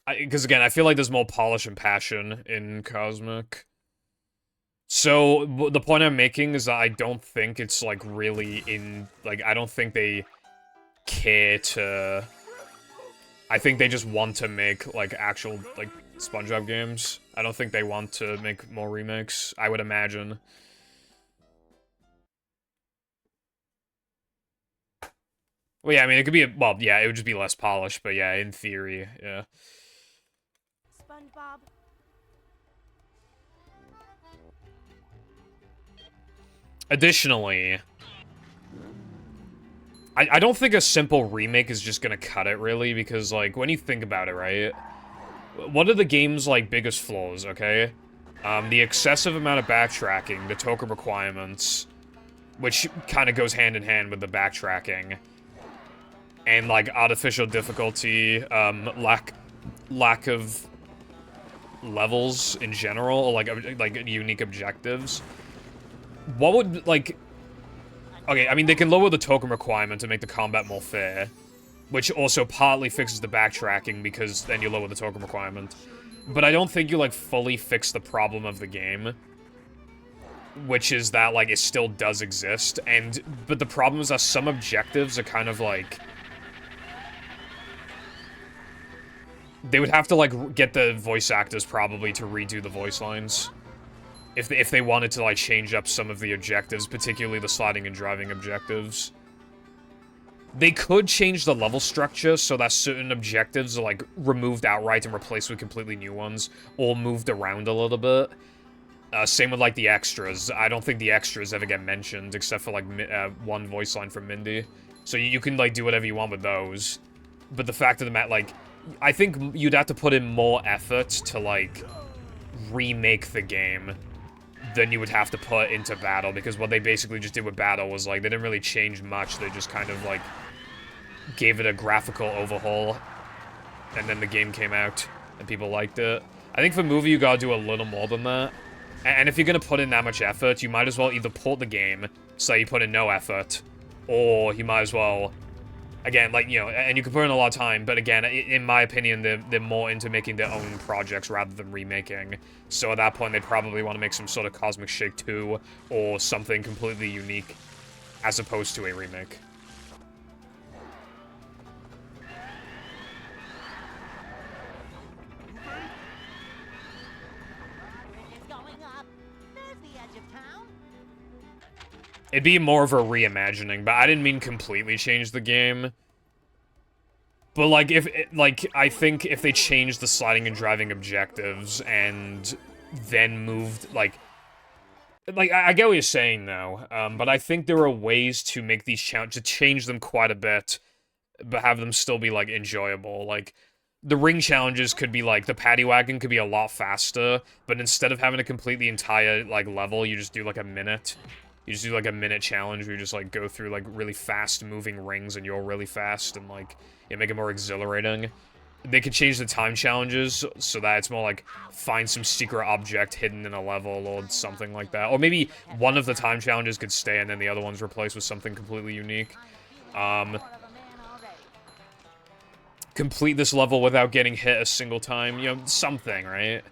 B: Because, again, I feel like there's more polish and passion in Cosmic. So, the point I'm making is that I don't think it's, like, really in... Like, I don't think they care to... I think they just want to make, like, actual, like, SpongeBob games. I don't think they want to make more remakes, I would imagine. Well, yeah, I mean, it could be, well, yeah, it would just be less polished, but yeah, in theory, yeah.
E: SpongeBob.
B: Additionally, I don't think a simple remake is just gonna cut it, really, because, like, when you think about it, right? What are the game's, like, biggest flaws, okay? The excessive amount of backtracking, the token requirements, which kind of goes hand in hand with the backtracking, and, like, artificial difficulty, lack of levels in general, or, like, unique objectives. What would, like... Okay, I mean, they can lower the token requirement to make the combat more fair, which also partly fixes the backtracking, because then you lower the token requirement. But I don't think you, like, fully fix the problem of the game, which is that, like, it still does exist, but the problem is that some objectives are kind of, like... They would have to, like, get the voice actors, probably, to redo the voice lines. If they wanted to, like, change up some of the objectives, particularly the sliding and driving objectives. They could change the level structure so that certain objectives are, like, removed outright and replaced with completely new ones, or moved around a little bit. Same with, like, the extras. I don't think the extras ever get mentioned, except for, like, one voice line from Mindy. So you can, like, do whatever you want with those. But the fact of the matter, like, I think you'd have to put in more effort to, like, remake the game than you would have to put into Battle, because what they basically just did with Battle was, like, they didn't really change much, they just kind of, like, gave it a graphical overhaul, and then the game came out, and people liked it. I think for movie, you gotta do a little more than that, and if you're gonna put in that much effort, you might as well either port the game, so you put in no effort, or you might as well, again, like, you know, and you can put in a lot of time, but again, in my opinion, they're more into making their own projects rather than remaking. So at that point, they'd probably want to make some sort of Cosmic Shake 2 or something completely unique as opposed to a remake.
A: Bridge is going up. There's the edge of town.
B: It'd be more of a reimagining, but I didn't mean completely change the game. But, like, I think if they changed the sliding and driving objectives and then moved, like, I get what you're saying, though, but I think there are ways to make these challenges, to change them quite a bit, but have them still be, like, enjoyable. Like, the ring challenges could be, like, the paddy wagon could be a lot faster, but instead of having to complete the entire, like, level, you just do, like, a minute. You just do, like, a minute challenge where you just, like, go through, like, really fast-moving rings and you're really fast and, like, you make it more exhilarating. They could change the time challenges so that it's more, like, find some secret object hidden in a level or something like that. Or maybe one of the time challenges could stay and then the other one's replaced with something completely unique. Complete this level without getting hit a single time. You know, something, right?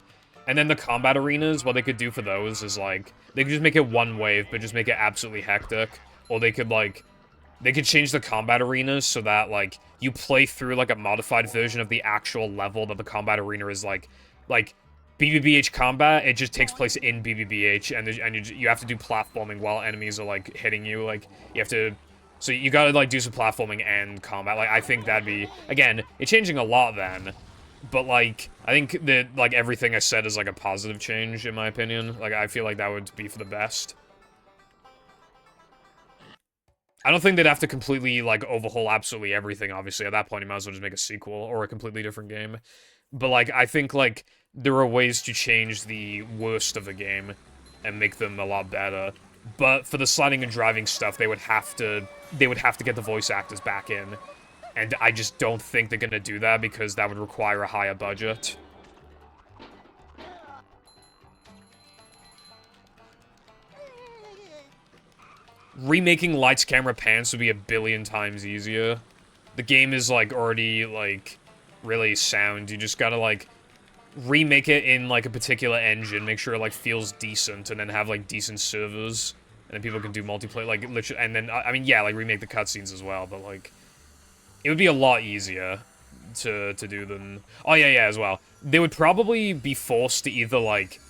B: And then the combat arenas, what they could do for those is, like, they could just make it one wave, but just make it absolutely hectic. Or they could, like, they could change the combat arenas so that, like, you play through, like, a modified version of the actual level that the combat arena is, like, BBBH combat, it just takes place in BBBH, and you have to do platforming while enemies are, like, hitting you. Like, you have to... So you gotta, like, do some platforming and combat. Like, I think that'd be... Again, it's changing a lot then. But, like, I think that, like, everything I said is, like, a positive change, in my opinion. Like, I feel like that would be for the best. I don't think they'd have to completely, like, overhaul absolutely everything, obviously. At that point, you might as well just make a sequel or a completely different game. But, like, I think, like, there are ways to change the worst of the game and make them a lot better. But for the sliding and driving stuff, they would have to get the voice actors back in. And I just don't think they're gonna do that because that would require a higher budget. Remaking lights, camera, pans would be a billion times easier. The game is, like, already, like, really sound. You just gotta, like, remake it in, like, a particular engine, make sure it, like, feels decent, and then have, like, decent servers. And then people can do multiplayer, like, literally, and then, I mean, yeah, like, remake the cutscenes as well, but, like... it would be a lot easier to do than... Oh, yeah, as well. They would probably be forced to either, like...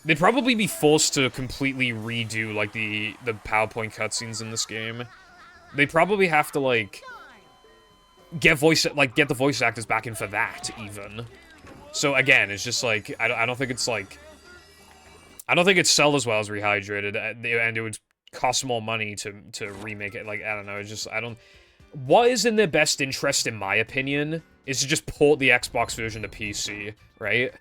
B: They'd probably be forced to completely redo, like, the PowerPoint cutscenes in this game. They'd probably have to, like... Get the voice actors back in for that, even. So, again, it's just, like, I don't think it's, like... I don't think it's sell as well as Rehydrated, and it would cost more money to remake it. Like, I don't know, it's just, I don't... What is in their best interest, in my opinion, is to just port the Xbox version to PC, right?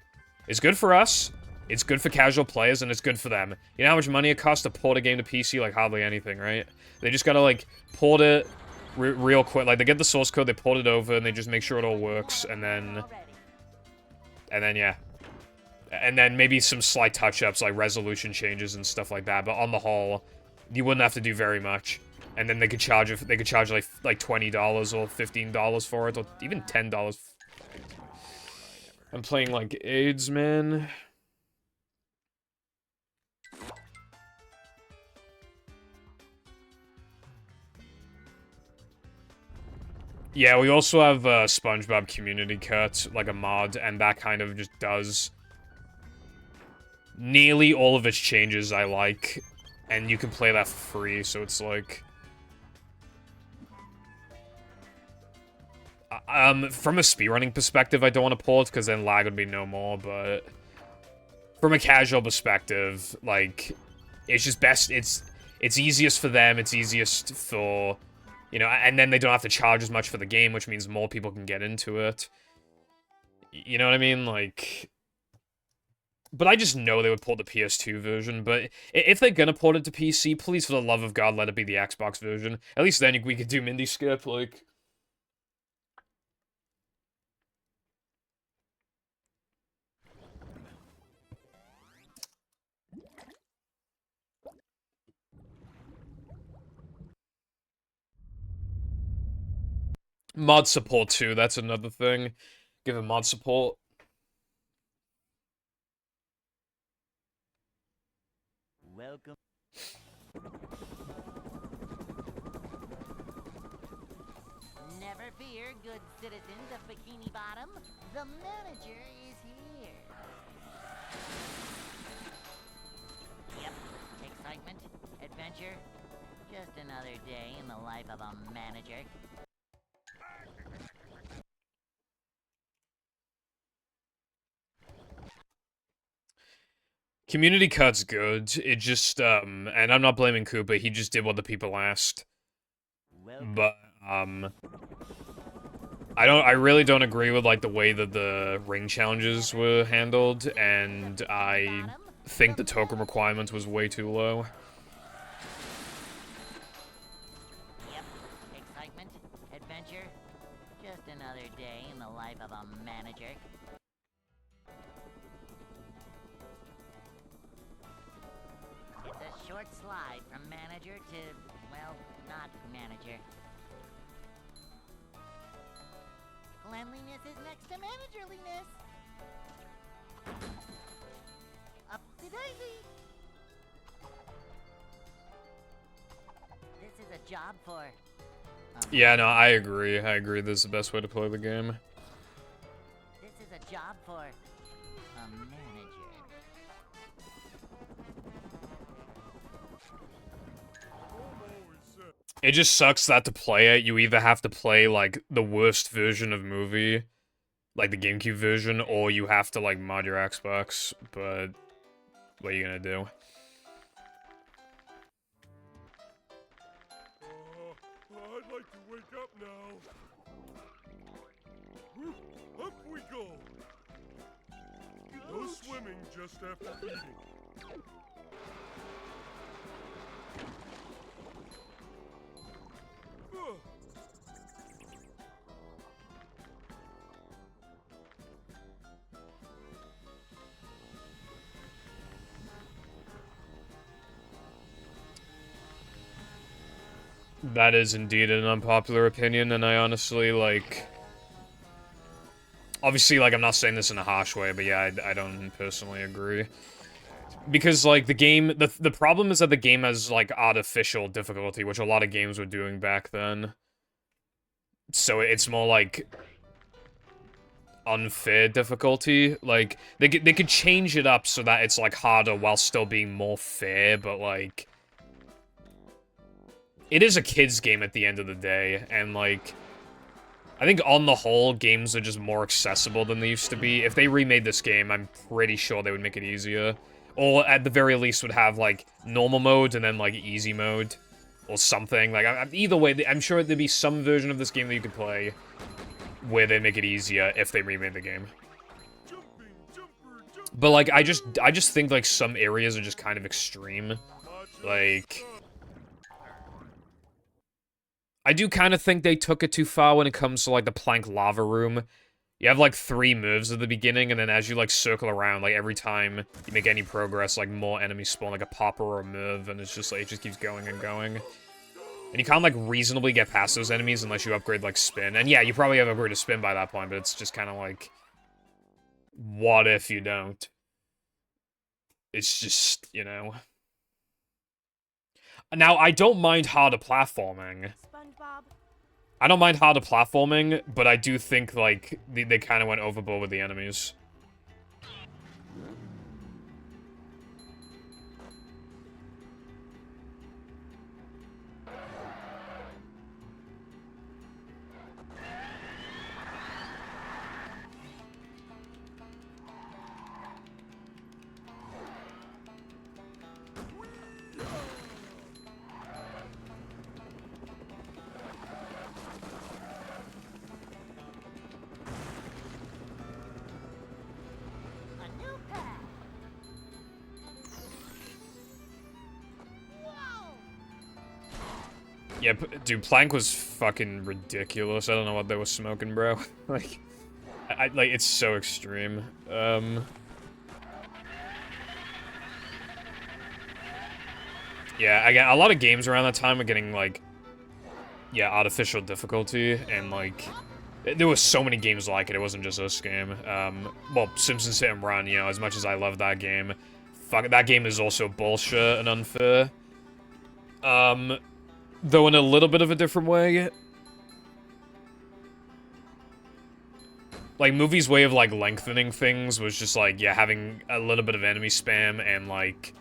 B: It's good for us, it's good for casual players, and it's good for them. You know how much money it costs to port a game to PC? Like, hardly anything, right? They just gotta, like, port it real quick. Like, they get the source code, they port it over, and they just make sure it all works, and then, yeah. And then maybe some slight touch-ups, like resolution changes and stuff like that. But on the whole, you wouldn't have to do very much. And then they could charge like $20 or $15 for it, or even $10. I'm playing like AIDS, man. Yeah, we also have SpongeBob Community Cut, like a mod, and that kind of just does nearly all of its changes I like, and you can play that for free, so it's like... from a speedrunning perspective, I don't want to pull it, because then lag would be no more, but... From a casual perspective, like, it's just best, it's easiest for them, it's easiest for... You know, and then they don't have to charge as much for the game, which means more people can get into it. You know what I mean? Like... But I just know they would port the PS2 version, but if they're gonna port it to PC, please, for the love of God, let it be the Xbox version. At least then we could do Mindy Skip, like... Mod support, too, that's another thing. Give it mod support.
A: Welcome. Never fear, good citizens of Bikini Bottom. The manager is here. Yep. Excitement, adventure. Just another day in the life of a manager.
B: Community Cut's good. It just, and I'm not blaming Koopa, he just did what the people asked. But, I really don't agree with, like, the way that the ring challenges were handled, and I think the token requirement was way too low.
A: Yep. Excitement, adventure, just another day in the life of a manager. It's a short slide from manager to, well, not manager. Cleanliness is next to managerliness. Up to daisy. This is a job for...
B: Yeah, no, I agree. I agree this is the best way to play the game.
A: This is a job for a manager.
B: It just sucks that to play it, you either have to play, like, the worst version of movie, like the GameCube version, or you have to, like, mod your Xbox, but what are you gonna do?
D: I'd like to wake up now. Up we go. No swimming just after eating.
B: That is indeed an unpopular opinion, and I honestly, like... Obviously, like, I'm not saying this in a harsh way, but yeah, I don't personally agree. Because, like, the game... The problem is that the game has, like, artificial difficulty, which a lot of games were doing back then. So it's more, like... unfair difficulty. Like, they could change it up so that it's, like, harder while still being more fair, but, like... It is a kid's game at the end of the day, and, like... I think on the whole, games are just more accessible than they used to be. If they remade this game, I'm pretty sure they would make it easier. Or, at the very least, would have, like, normal mode and then, like, easy mode. Or something. Like, either way, I'm sure there'd be some version of this game that you could play where they make it easier if they remade the game. But, like, I just think, like, some areas are just kind of extreme. Like... I do kind of think they took it too far when it comes to, like, the plank lava room. You have, like, 3 moves at the beginning, and then as you, like, circle around, like, every time you make any progress, like, more enemies spawn, like a popper or a move, and it's just, like, it just keeps going and going. And you can't, like, reasonably get past those enemies unless you upgrade, like, spin. And yeah, you probably have upgraded spin by that point, but it's just kind of like... What if you don't? It's just, you know... Now, I don't mind harder platforming.
E: SpongeBob.
B: I don't mind harder platforming, but I do think, like, they kind of went overboard with the enemies.
A: A new path. Whoa!
B: Yeah, dude, Plank was fucking ridiculous. I don't know what they were smoking, bro. Like, like, it's so extreme. Yeah, again, a lot of games around that time were getting, like, yeah, artificial difficulty, and, like, there were so many games like it. It wasn't just this game. Well, Simpsons Hit and Run, you know, as much as I love that game, fuck, that game is also bullshit and unfair. Though in a little bit of a different way. Like, Movie's way of, like, lengthening things was just, like, yeah, having a little bit of enemy spam and, like...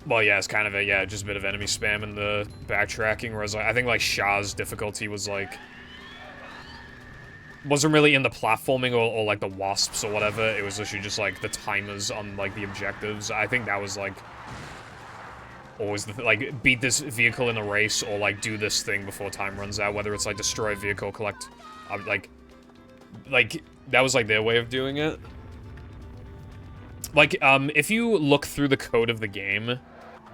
B: Well, yeah, it's kind of a, yeah, just a bit of enemy spam in the backtracking, whereas, like, I think, like, Shah's difficulty was, like... Wasn't really in the platforming or, like, the wasps or whatever. It was literally just, like, the timers on, like, the objectives. I think that was, like... Always, like, beat this vehicle in a race, or, like, do this thing before time runs out, whether it's, like, destroy a vehicle, collect... like, that was, like, their way of doing it. Like, if you look through the code of the game...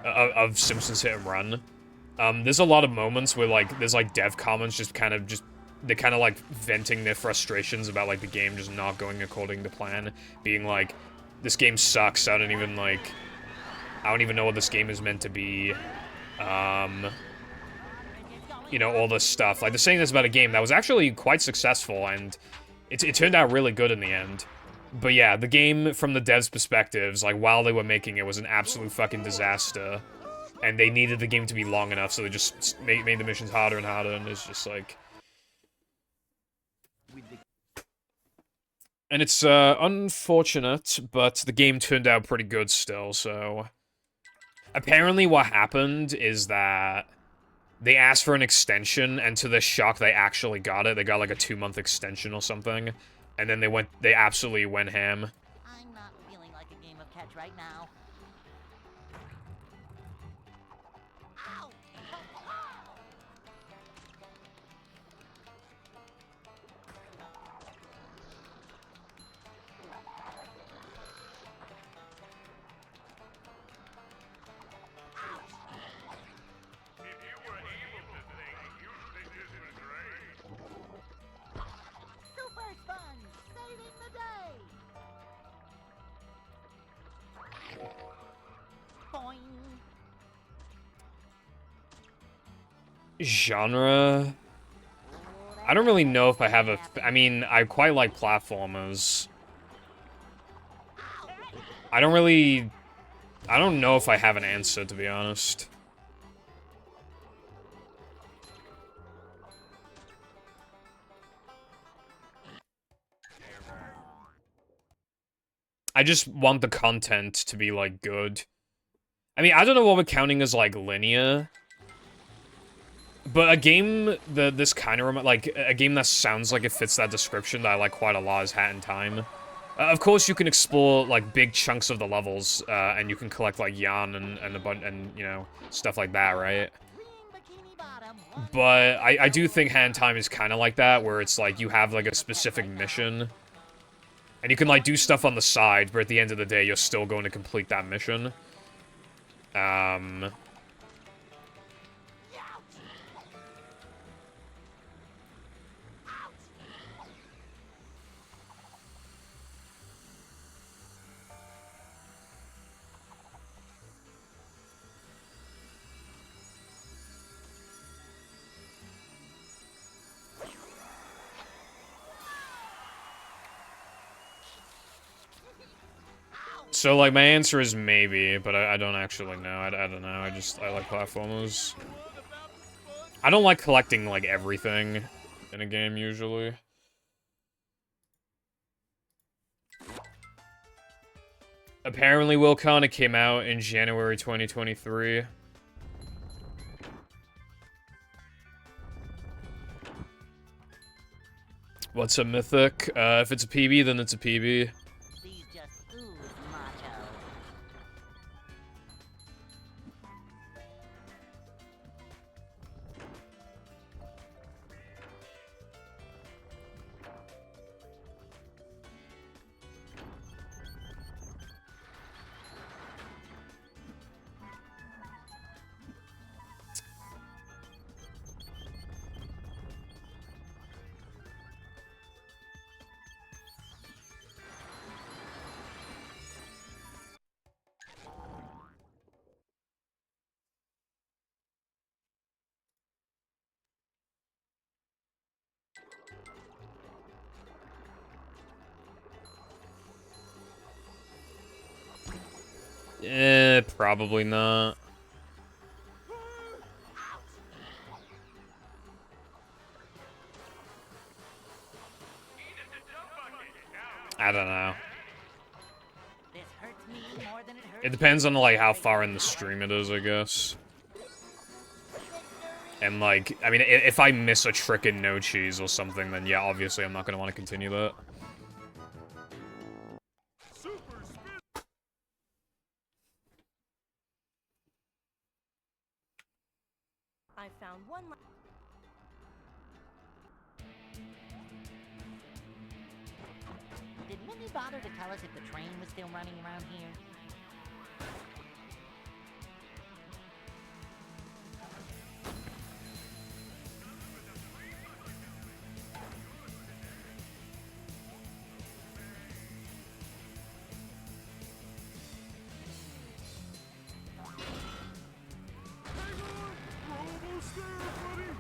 B: of Simpsons Hit and Run, there's a lot of moments where, like, there's, like, dev comments they're kind of, like, venting their frustrations about, like, the game just not going according to plan, being like, this game sucks, I don't even know what this game is meant to be, you know, all this stuff. Like, they're saying this about a game that was actually quite successful, and it turned out really good in the end. But yeah, the game, from the devs' perspectives, like, while they were making it, was an absolute fucking disaster. And they needed the game to be long enough, so they just made the missions harder and harder, and it's just like... And it's, unfortunate, but the game turned out pretty good still, so... Apparently what happened is that they asked for an extension, and to their shock, they actually got it. They got, like, a 2-month extension or something. And then they absolutely went ham.
A: I'm not feeling like a game of catch right now. Ow!
D: If you were able to think, you'd think this was great.
A: Super Sponge, saving the day! Boing!
B: Genre? I don't really know if I have a... I mean, I quite like platformers. I don't know if I have an answer, to be honest. I just want the content to be, like, good. I mean, I don't know what we're counting as, like, linear. But a game that this kind of, like, a game that sounds like it fits that description that I like quite a lot is Hat in Time. Of course, you can explore, like, big chunks of the levels, and you can collect, like, yarn and you know, stuff like that, right? But I do think Hat in Time is kind of like that, where it's, like, you have, like, a specific mission. And you can, like, do stuff on the side, but at the end of the day, you're still going to complete that mission. So, like, my answer is maybe, but I don't actually know. I don't know. I like platformers. I don't like collecting, like, everything in a game, usually. Apparently, Wilcon, it came out in January 2023. What's a mythic? If it's a PB, then it's a PB.
A: These just ooze macho.
B: Probably not. I don't know.
A: This hurts me more than it hurts.
B: It depends on, like, how far in the stream it is, I guess. And, like, I mean, if I miss a trick in No Cheese or something, then yeah, obviously I'm not gonna want to continue that.
E: I found one.
A: Did Minnie bother to tell us if the train was still running around here?
D: We're almost there, buddy.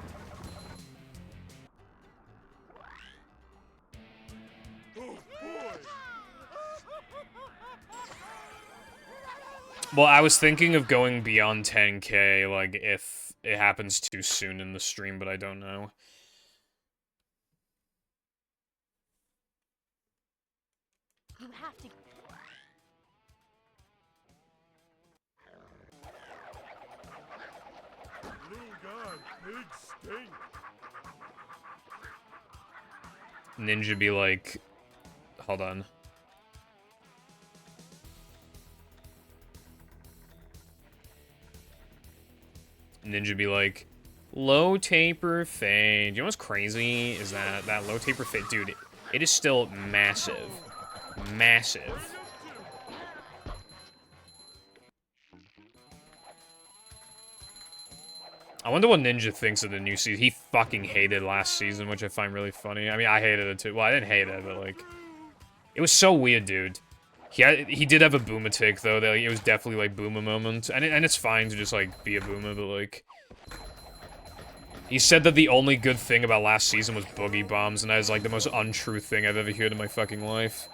D: Oh boy.
B: Well, I was thinking of going beyond 10K, like, if it happens too soon in the stream, but I don't know.
E: You have to.
D: Little guy, big stink.
B: Ninja be like... Hold on. Ninja be like, low taper fade. You know what's crazy is that low taper fade, dude, it is still massive. Massive. I wonder what Ninja thinks of the new season. He fucking hated last season, which I find really funny. I mean, I hated it too. Well, I didn't hate it, but like... It was so weird, dude. He did have a boomer take, though. That, like, it was definitely, like, boomer moment. And it's fine to just, like, be a boomer, but, like... He said that the only good thing about last season was boogie bombs, and that is, like, the most untrue thing I've ever heard in my fucking life.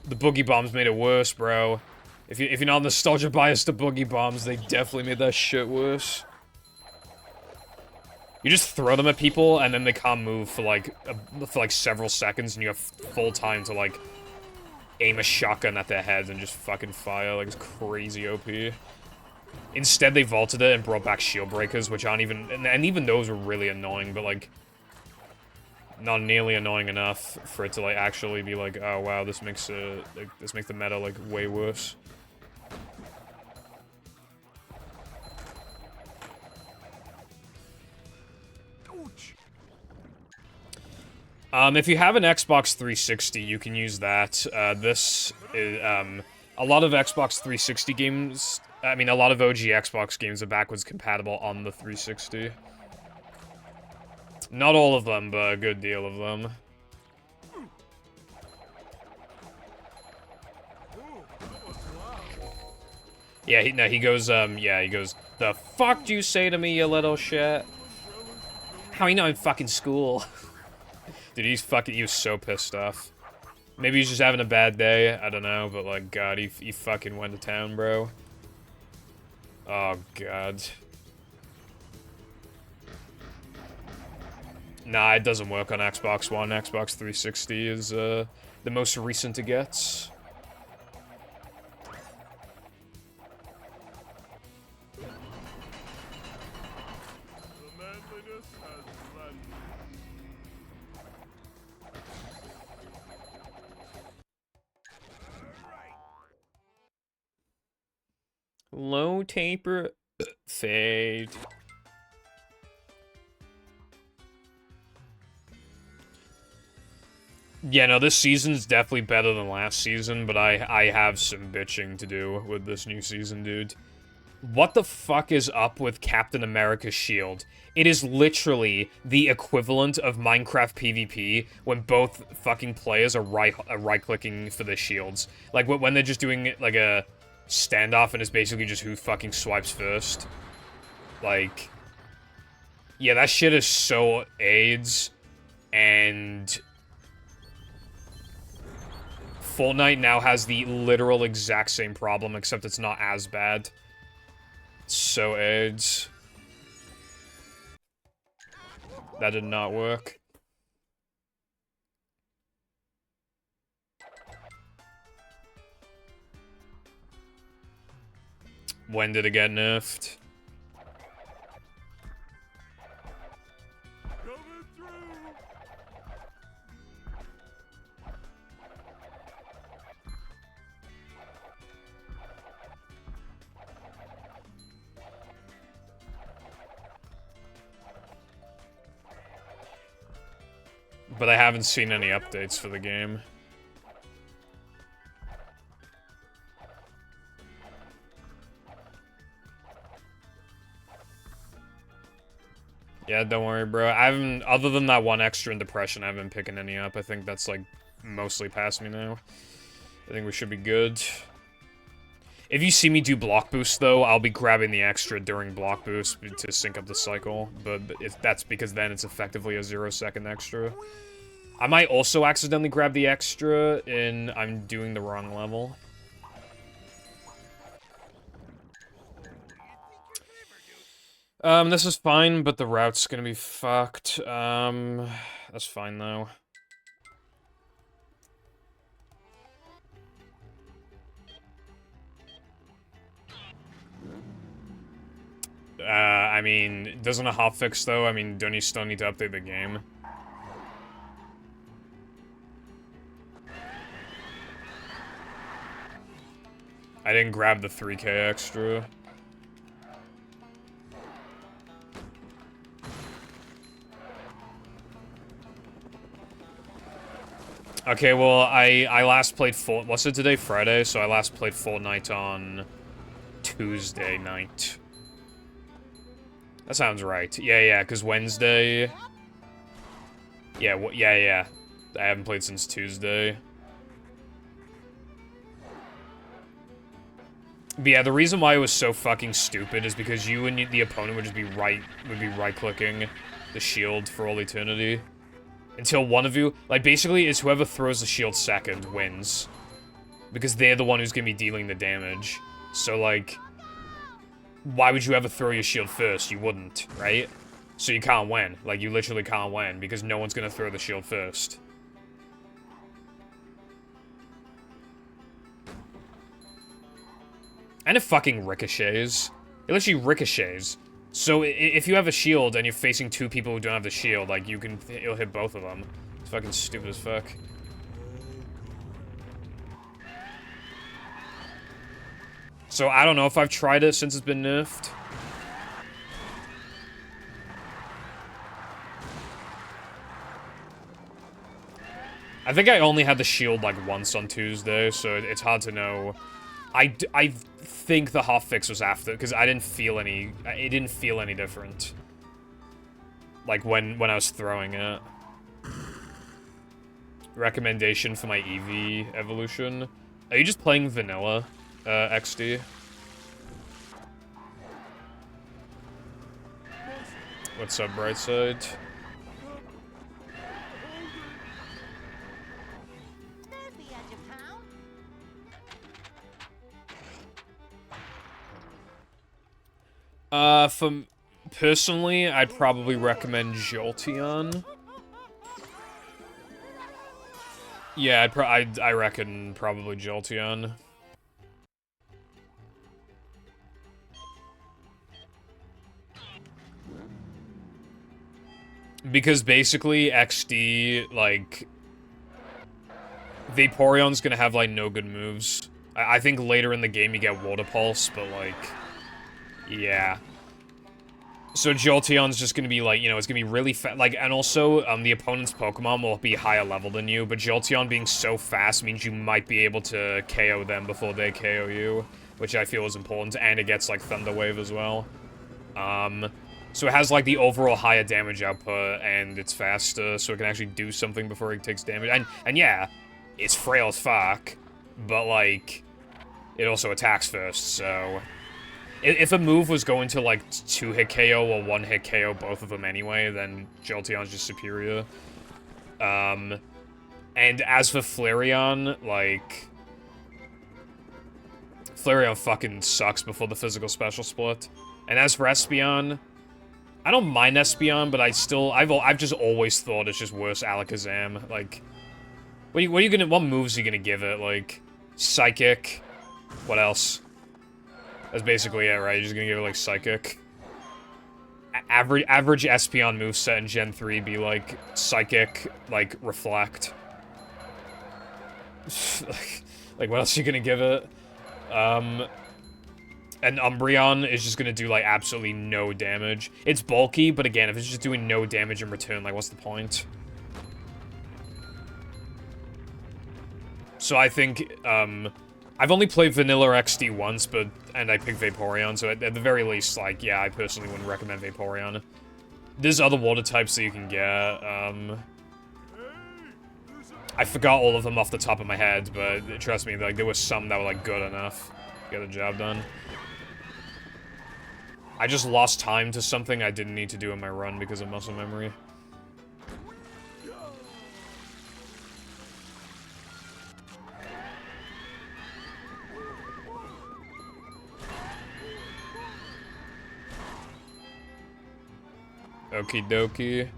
B: The boogie bombs made it worse, bro. If you're not nostalgia biased to boogie bombs, they definitely made that shit worse. You just throw them at people, and then they can't move for like several seconds, and you have full time to like aim a shotgun at their heads and just fucking fire. Like, it's crazy OP. Instead, they vaulted it and brought back shield breakers, which aren't even, and even those were really annoying, but like not nearly annoying enough for it to like actually be like, oh wow, this makes the meta like way worse. If you have an Xbox 360, you can use that. This is, a lot of Xbox 360 games, I mean, a lot of OG Xbox games are backwards compatible on the 360. Not all of them, but a good deal of them. Yeah, he goes, the fuck do you say to me, you little shit? How you know in fucking school? Dude, he was so pissed off. Maybe he's just having a bad day, I don't know, but like, God, he fucking went to town, bro. Oh, God. Nah, it doesn't work on Xbox One. Xbox 360 is, the most recent it gets. Low taper fade. Yeah, no, this season's definitely better than last season, but I have some bitching to do with this new season, dude. What the fuck is up with Captain America's shield? It is literally the equivalent of Minecraft PvP when both fucking players are right-clicking for the shields. Like, when they're just doing, like, a standoff and it's basically just who fucking swipes first. Like, yeah, that shit is so AIDS, and Fortnite now has the literal exact same problem, except it's not as bad. So AIDS. That did not work. When did it get nerfed?
D: Coming through.
B: But I haven't seen any updates for the game. Yeah, don't worry, bro. I haven't, other than that one extra in Depression, I haven't been picking any up. I think that's, like, mostly past me now. I think we should be good. If you see me do Block Boost, though, I'll be grabbing the extra during Block Boost to sync up the cycle. But that's because then it's effectively a 0-second extra. I might also accidentally grab the extra and I'm doing the wrong level. This is fine, but the route's gonna be fucked. That's fine, though. I mean, doesn't a hotfix, though? I mean, don't you still need to update the game? I didn't grab the 3K extra. Okay, well, I last played what's it today? Friday? So I last played Fortnite on Tuesday night. That sounds right. Yeah, because Wednesday... Yeah. I haven't played since Tuesday. But yeah, the reason why it was so fucking stupid is because you and the opponent would just be right-clicking the shield for all eternity. Until one of you, like, basically, it's whoever throws the shield second wins. because they're the one who's gonna be dealing the damage. So, like, why would you ever throw your shield first? You wouldn't, right? So you can't win. Like, you literally can't win, because no one's gonna throw the shield first. And it fucking ricochets. It literally ricochets. So if you have a shield and you're facing two people who don't have the shield, like, it'll hit both of them. It's fucking stupid as fuck. So I don't know if I've tried it since it's been nerfed. I think I only had the shield, like, once on Tuesday, so it's hard to know. I think the hotfix was after, because it didn't feel any different. Like, when I was throwing it. Recommendation for my EV evolution. Are you just playing vanilla, XD? What's up, Brightside? Personally, I'd probably recommend Jolteon. Yeah, I reckon probably Jolteon. Because basically, XD, like, Vaporeon's gonna have, like, no good moves. I think later in the game you get Water Pulse, but, like, yeah. So Jolteon's just gonna be, like, you know, it's gonna be really fast, like, and also, the opponent's Pokemon will be higher level than you, but Jolteon being so fast means you might be able to KO them before they KO you, which I feel is important, and it gets, like, Thunder Wave as well. So it has, like, the overall higher damage output, and it's faster, so it can actually do something before it takes damage, and yeah, it's frail as fuck, but, like, it also attacks first, so... If a move was going to, like, 2-hit KO or 1-hit KO both of them anyway, then Jolteon's just superior. And as for Flareon, like... Flareon fucking sucks before the physical special split. And as for Espeon, I don't mind Espeon, but I've just always thought it's just worse Alakazam. Like, what moves are you gonna give it? Like, Psychic? What else? That's basically it, right? You're just gonna give it, like, Psychic. Average Espeon moveset in Gen 3 be, like, Psychic, like, Reflect. Like, what else are you gonna give it? And Umbreon is just gonna do, like, absolutely no damage. It's bulky, but again, if it's just doing no damage in return, like, what's the point? So I think, I've only played Vanilla XD once, and I picked Vaporeon, so at the very least, like, yeah, I personally wouldn't recommend Vaporeon. There's other water types that you can get, I forgot all of them off the top of my head, but trust me, like, there were some that were, like, good enough to get the job done. I just lost time to something I didn't need to do in my run because of muscle memory. Okie dokie.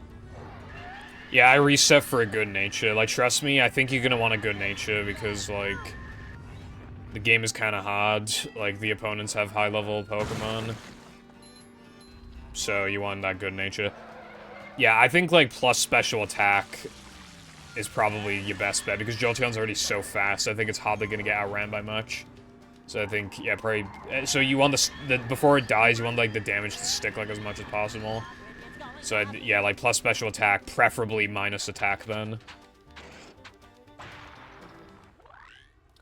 B: Yeah, I reset for a good nature. Like, trust me, I think you're gonna want a good nature because, like, the game is kind of hard. Like, the opponents have high-level Pokemon. So, you want that good nature. Yeah, I think, like, plus special attack is probably your best bet because Jolteon's already so fast. I think it's hardly gonna get outran by much. So I think, yeah, probably... So you want before it dies, you want, like, the damage to stick, like, as much as possible. So, yeah, like, plus special attack, preferably minus attack, then.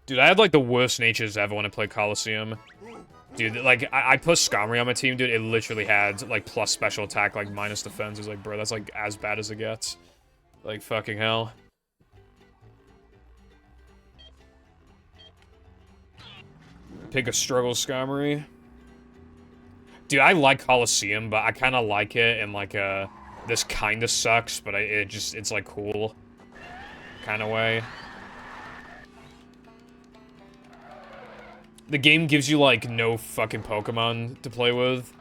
B: Dude, I had, like, the worst natures ever when I played Coliseum. Dude, like, I put Skarmory on my team, dude, it literally had, like, plus special attack, like, minus defense. It's like, bro, that's, like, as bad as it gets. Like, fucking hell. Pick a struggle Skarmory. Dude, I like Coliseum, but I kind of like it in, like, this kind of sucks, but it's, like, cool kind of way. the game gives you, like, no fucking Pokemon to play with.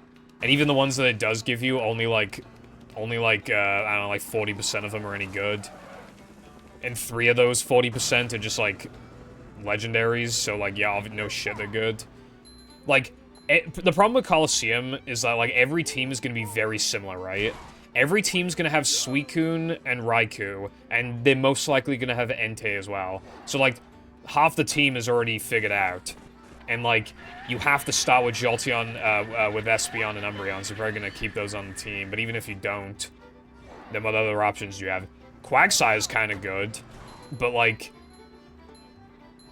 B: And even the ones that it does give you, only, like, I don't know, like 40% of them are any good. And 3 of those 40% are just, like, legendaries, so, like, yeah, no shit, they're good. Like, the problem with Colosseum is that, like, every team is gonna be very similar, right? Every team's gonna have Suicune and Raikou, and they're most likely gonna have Entei as well. So, like, half the team is already figured out. And, like, you have to start with Jolteon, with Espeon and Umbreon, so you're probably gonna keep those on the team. But even if you don't, then what other options do you have? Quagsire is kind of good, but, like,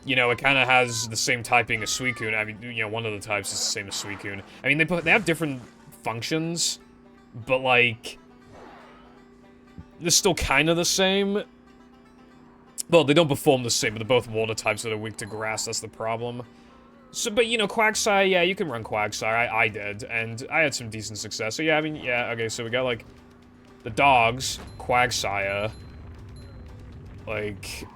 B: you know, it kind of has the same typing as Suicune. I mean, you know, one of the types is the same as Suicune. I mean, they have different functions, but, like, they're still kind of the same. Well, they don't perform the same, but they're both water types that are weak to grass, that's the problem. So, but, you know, Quagsire, yeah, you can run Quagsire. I did, and I had some decent success. So, yeah, I mean, yeah, okay, so we got, like, the dogs, Quagsire, like...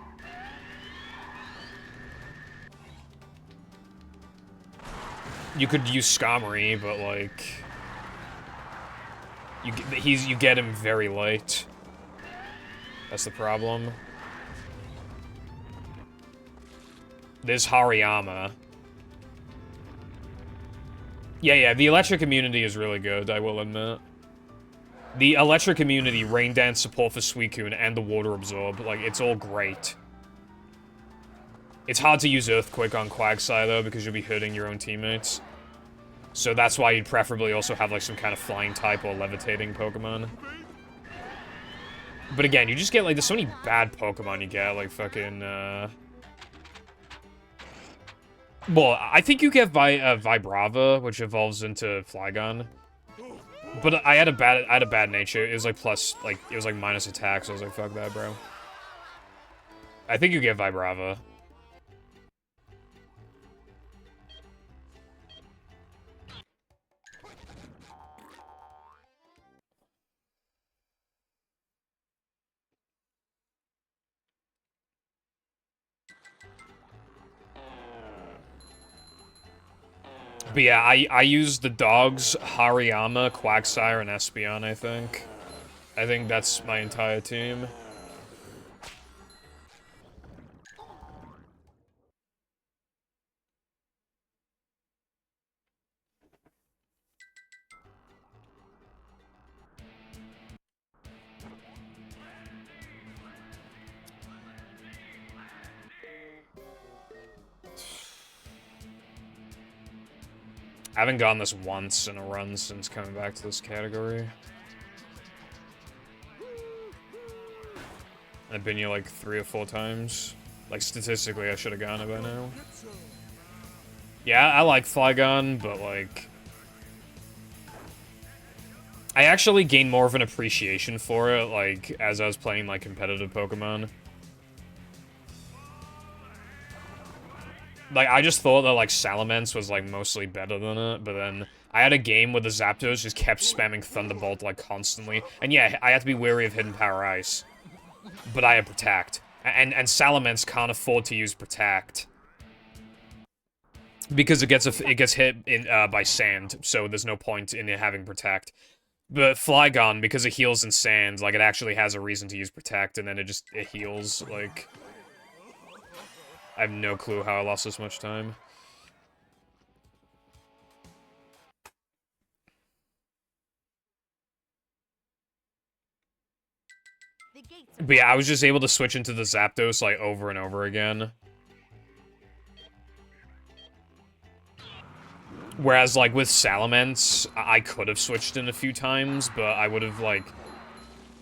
B: You could use Skarmory, but, like... You get him very late. That's the problem. There's Hariyama. Yeah, the electric immunity is really good, I will admit. The electric immunity, Rain Dance support for Suicune, and the water absorb, like, it's all great. It's hard to use Earthquake on Quagsire, though, because you'll be hurting your own teammates. So that's why you'd preferably also have, like, some kind of flying type or levitating Pokemon. But again, you just get, like, there's so many bad Pokemon you get, like, fucking, Well, I think you get Vibrava, which evolves into Flygon. But I had a bad nature. It was like it was like minus attack, so I was like, fuck that, bro. I think you get Vibrava. But yeah, I used the dogs, Hariyama, Quagsire, and Espeon, I think. I think that's my entire team. I haven't gotten this once in a run since coming back to this category. I've been here like 3 or 4 times. Like, statistically, I should have gotten it by now. Yeah, I like Flygon, but like... I actually gained more of an appreciation for it, like, as I was playing, like, competitive Pokemon. Like, I just thought that, like, Salamence was, like, mostly better than it, but then I had a game where the Zapdos just kept spamming Thunderbolt, like, constantly. And yeah, I had to be wary of Hidden Power Ice. But I had Protect. And Salamence can't afford to use Protect. Because it gets hit in, by Sand, so there's no point in it having Protect. But Flygon, because it heals in Sand, like, it actually has a reason to use Protect, and then it heals, like... I have no clue how I lost this much time. But yeah, I was just able to switch into the Zapdos, like, over and over again. Whereas, like, with Salamence, I could have switched in a few times, but I would have, like...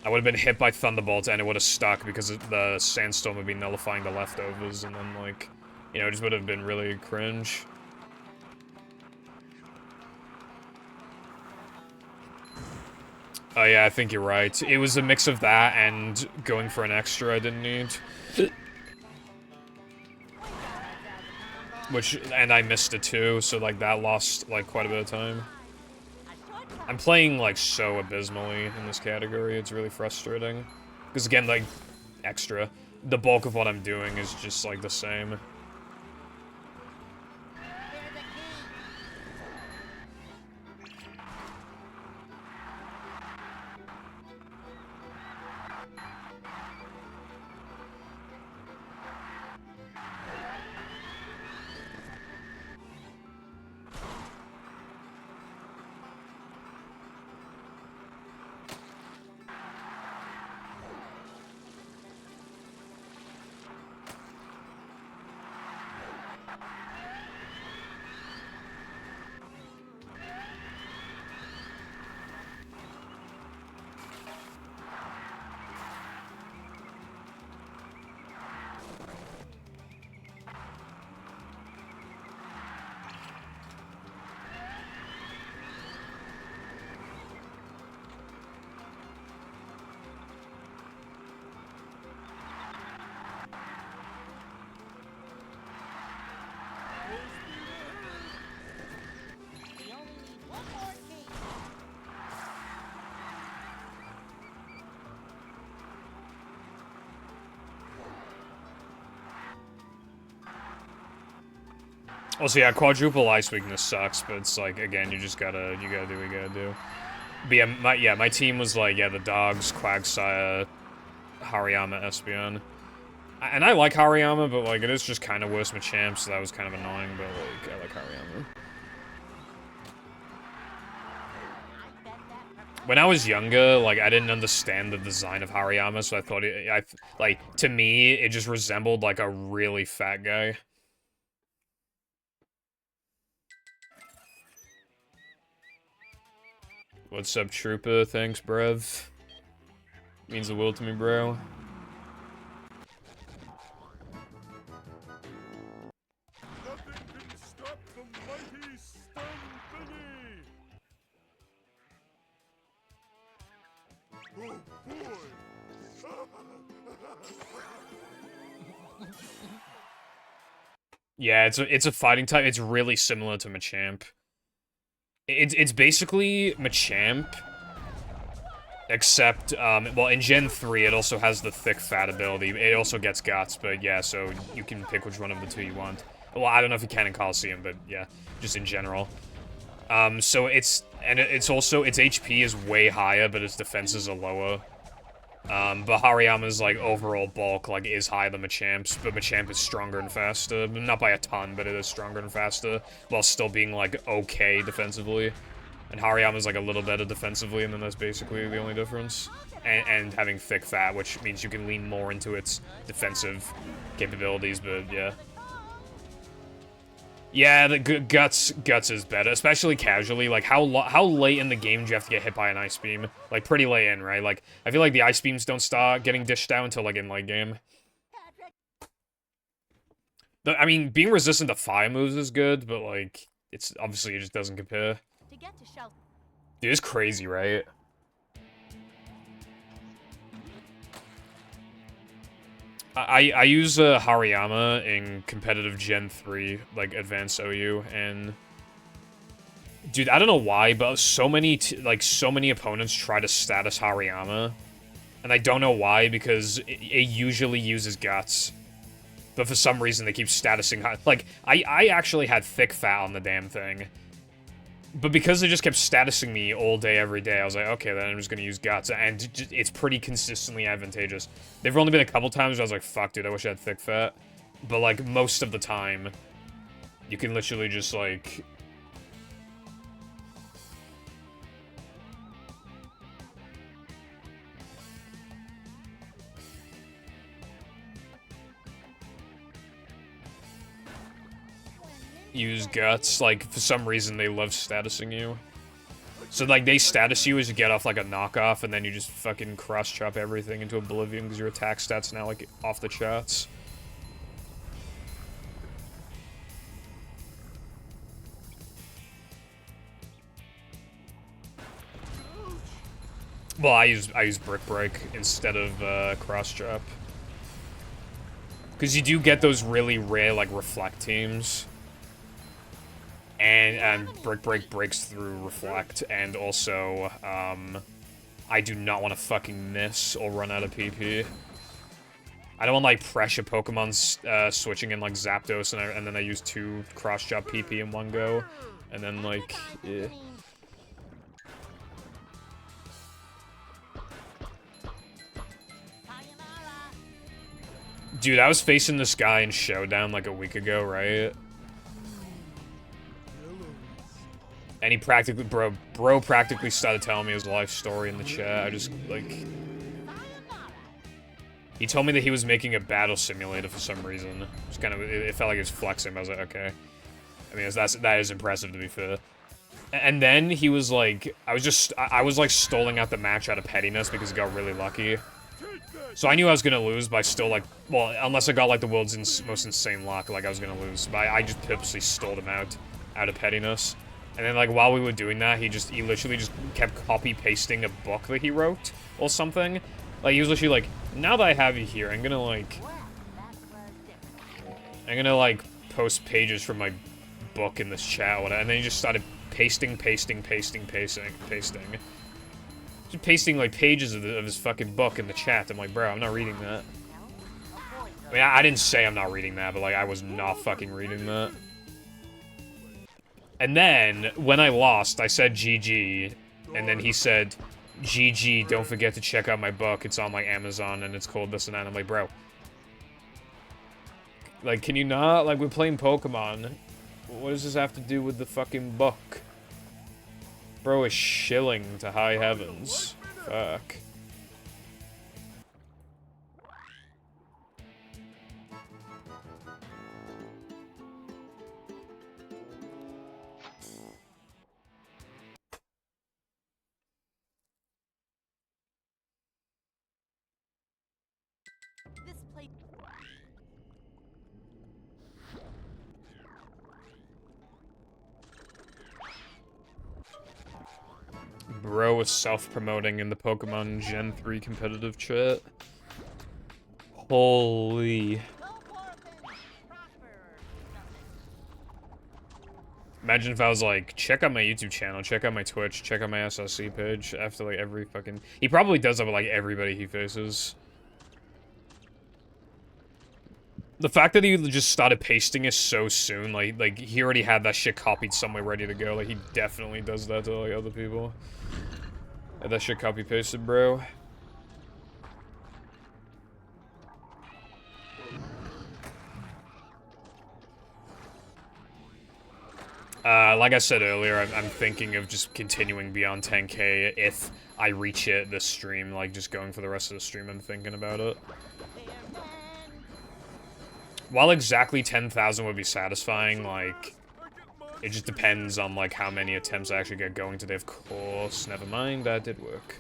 B: I would have been hit by Thunderbolt and it would have stuck because the Sandstorm would be nullifying the leftovers, and then, like, you know, it just would have been really cringe. Oh yeah, I think you're right. It was a mix of that and going for an extra I didn't need. And I missed it too, so, like, that lost, like, quite a bit of time. I'm playing, like, so abysmally in this category, it's really frustrating. Because, again, like, extra. The bulk of what I'm doing is just, like, the same. Also, yeah, quadruple ice weakness sucks, but it's like, again, you gotta do what you gotta do. But yeah, my team was like, yeah, the dogs, Quagsire, Hariyama, Espeon. And I like Hariyama, but like, it is just kind of worse Machamp, so that was kind of annoying, but like, I like Hariyama. When I was younger, like, I didn't understand the design of Hariyama, so I thought like, to me, it just resembled, like, a really fat guy. What's up, Trooper? Thanks, bruv. Means the world to me, bro.
D: Nothing can stop the mighty stun thingy! Oh boy!
B: Yeah, it's a fighting type. It's really similar to Machamp. It's basically Machamp, except, well, in Gen 3, it also has the thick fat ability. It also gets Guts, but yeah, so you can pick which one of the two you want. Well, I don't know if you can in Coliseum, but yeah, just in general. So its HP is way higher, but its defenses are lower. But Hariyama's, like, overall bulk, like, is higher than Machamp's, but Machamp is stronger and faster. Not by a ton, but it is stronger and faster, while still being, like, okay defensively. And Hariyama's, like, a little better defensively, and then that's basically the only difference. And having thick fat, which means you can lean more into its defensive capabilities, but yeah. Yeah, the Guts is better, especially casually. Like, how late in the game do you have to get hit by an Ice Beam? Like, pretty late in, right? Like, I feel like the Ice Beams don't start getting dished out until, like, in late game. I mean, being resistant to fire moves is good, but, like, it's obviously it just doesn't compare.
E: To get to shelter.
B: Dude, it's crazy, right? I use Hariyama in competitive Gen 3, like, Advanced OU, and... Dude, I don't know why, but so many opponents try to status Hariyama, and I don't know why, because it usually uses Guts. But for some reason, they keep statusing... Like, I actually had thick fat on the damn thing. But because they just kept statusing me all day, every day, I was like, okay, then I'm just gonna use Guts, and it's pretty consistently advantageous. There've only been a couple times where I was like, fuck, dude, I wish I had thick fat. But, like, most of the time, you can literally just, like... use Guts. Like, for some reason, they love statusing you. So, like, they status you as you get off, like, a knockoff, and then you just fucking cross-chop everything into oblivion because your attack stats now, like, off the charts. Well, I use Brick Break instead of cross-chop. Because you do get those really rare, like, reflect teams. And Brick Break breaks through Reflect, and also, I do not want to fucking miss or run out of PP. I don't want, like, pressure Pokemon switching in, like, Zapdos, and then I use 2 cross-chop PP in one go, and then, like, yeah. Dude, I was facing this guy in Showdown, like, a week ago, right? And he practically, bro practically started telling me his life story in the chat. I just, like... He told me that he was making a battle simulator for some reason. It was kind of, it felt like he was flexing, I was like, okay. I mean, that is impressive, to be fair. And then he was like, I was like stalling out the match out of pettiness because he got really lucky. So I knew I was gonna lose, but I still, like, well, unless I got, like, the world's most insane luck, like, I was gonna lose. But I just purposely stalled him out of pettiness. And then, like, while we were doing that, he literally just kept copy-pasting a book that he wrote, or something. Like, he was literally like, now that I have you here, I'm gonna, like, post pages from my book in this chat, or whatever. And then he just started pasting. Just pasting, like, pages of his fucking book in the chat. I'm like, bro, I'm not reading that. I mean, I didn't say I'm not reading that, but, like, I was not fucking reading that. And then, when I lost, I said GG, and then he said, GG, don't forget to check out my book, it's on, like, Amazon, and it's called this and that. I'm like, bro. Like, can you not? Like, we're playing Pokemon. What does this have to do with the fucking book? Bro is shilling to high heavens. Fuck.
E: This place.
B: Bro is self-promoting in the Pokemon Gen 3 competitive chat. Holy. Imagine if I was like, check out my YouTube channel, check out my Twitch, check out my SSC page after like every fucking... He probably does that with like everybody he faces. The fact that he just started pasting it so soon, like he already had that shit copied somewhere ready to go. Like he definitely does that to like other people. Had that shit copy pasted, bro. Like I said earlier, I'm thinking of just continuing beyond 10K if I reach it this stream, like just going for the rest of the stream. I'm thinking about it. While exactly 10,000 would be satisfying, like, it just depends on, like, how many attempts I actually get going today, of course. Never mind, that did work.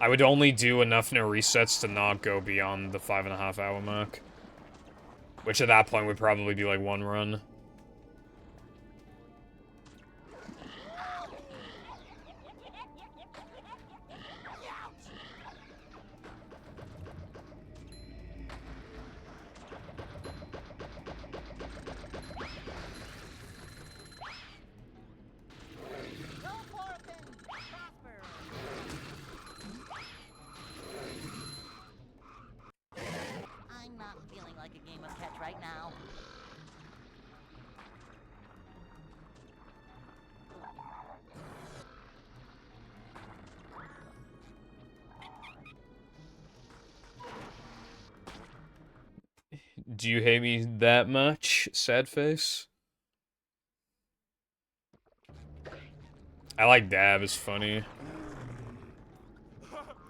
B: I would only do enough no resets to not go beyond the 5.5 hour mark. Which at that point would probably be, like, one run.
A: I'm not feeling like a game of catch right now.
B: Do you hate me that much, sad face? I like dab, it's funny.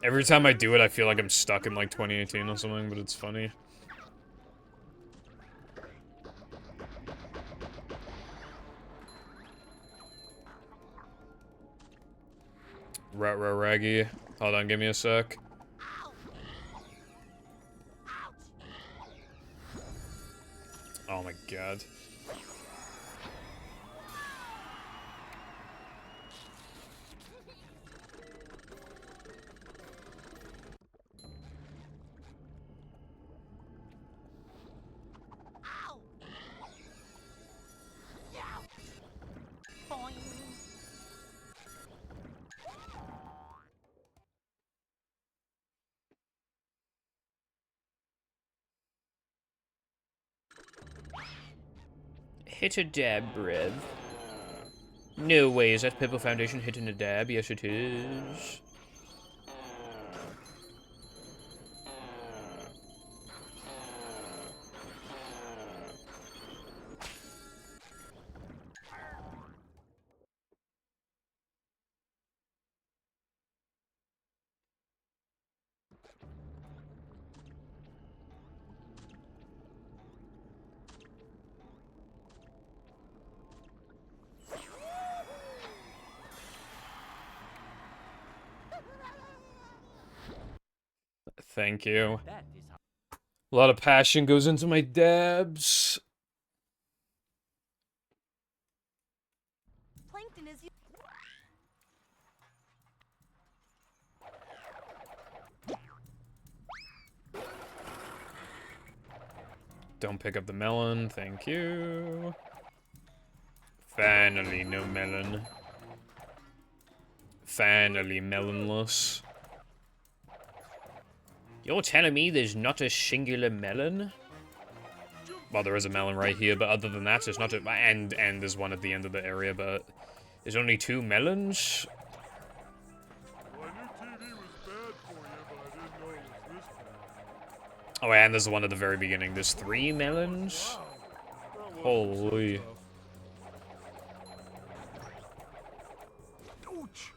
B: Every time I do it, I feel like I'm stuck in like 2018 or something, but it's funny. Raggy. Hold on, give me a sec. Oh my god. Hit a dab, Brev. No way, is that Pipple Foundation hitting a dab? Yes, it is. Thank you. A lot of passion goes into my dabs.
E: Plankton is.
B: Don't pick up the melon, thank you. Finally, no melon. Finally, melonless. You're telling me there's not a singular melon? Well, there is a melon right here, but other than that, there's not a... And there's one at the end of the area, but... There's only 2 melons?
D: Well, I knew TV was bad for you, but I didn't know it was this bad.
B: Oh, and there's the one at the very beginning. There's 3 melons?
D: Wow. That wasn't
B: Holy...
D: so tough. Ouch!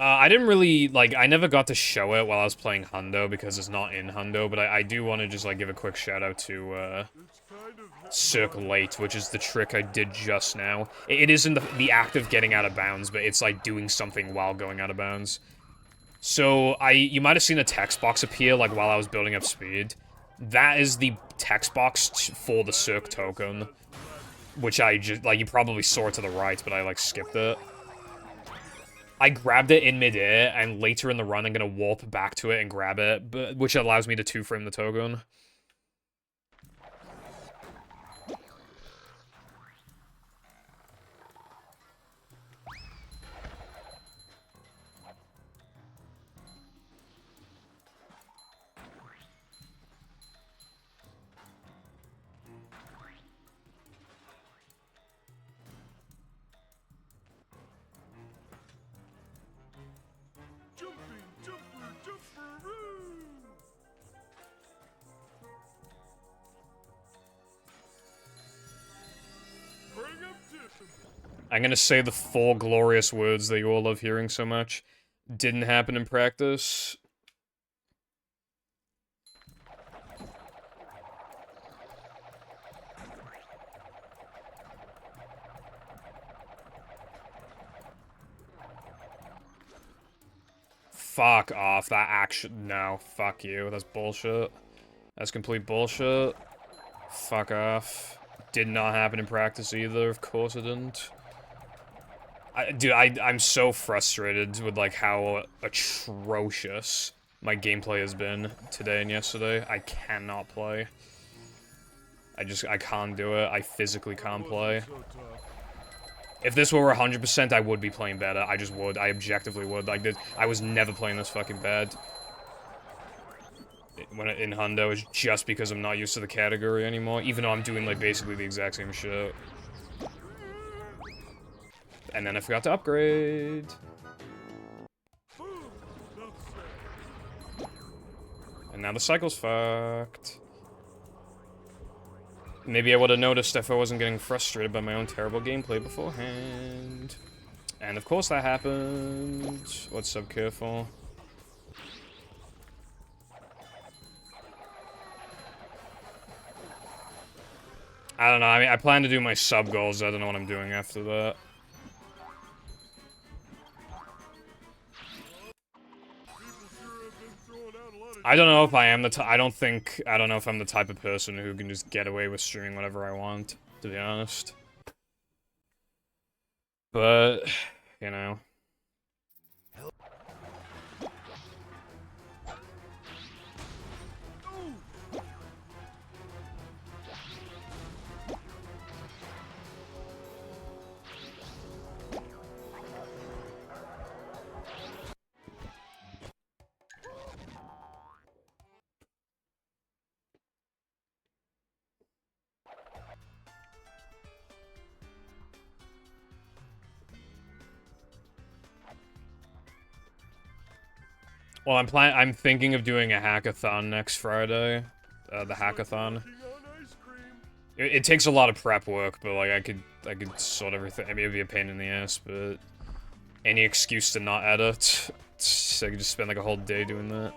B: I didn't really, like, I never got to show it while I was playing Hundo because it's not in Hundo, but I do want to just, like, give a quick shout out to,
D: It's kind of
B: Circulate, which is the trick I did just now. It isn't the act of getting out of bounds, but it's, like, doing something while going out of bounds. So, you might have seen a text box appear, like, while I was building up speed. That is the text box for the Circ token, which I just, like, you probably saw it to the right, but I, like, skipped it. I grabbed it in midair, and later in the run, I'm gonna warp back to it and grab it, which allows me to 2-frame the token.
D: jumping, jumperoo! Bring 'em to
B: I'm gonna say the 4 glorious words that you all love hearing so much. Didn't happen in practice. Fuck off, that action- no, fuck you, that's bullshit. That's complete bullshit. Fuck off. Did not happen in practice either, of course it didn't. Dude, I'm so frustrated with, like, how atrocious my gameplay has been today and yesterday. I cannot play. I can't do it. I physically can't play.
D: so tough.
B: If this were 100%, I would be playing better. I just would. I objectively would. Like, I was never playing this fucking bad. In Hundo, it's just because I'm not used to the category anymore, even though I'm doing, like, basically the exact same shit. And then I forgot to upgrade. And now the cycle's fucked. Maybe I would have noticed if I wasn't getting frustrated by my own terrible gameplay beforehand. And of course that happened. What's up, careful? I don't know, I mean, I plan to do my sub goals, I don't know what I'm doing after that. I don't know if I am the I don't know if I'm the type of person who can just get away with streaming whatever I want, to be honest. But, you know. Well, I'm thinking of doing a hackathon next Friday. The hackathon. It takes a lot of prep work, but like I could sort everything. I mean, it'd be a pain in the ass, but any excuse to not edit, I could just spend like a whole day doing that.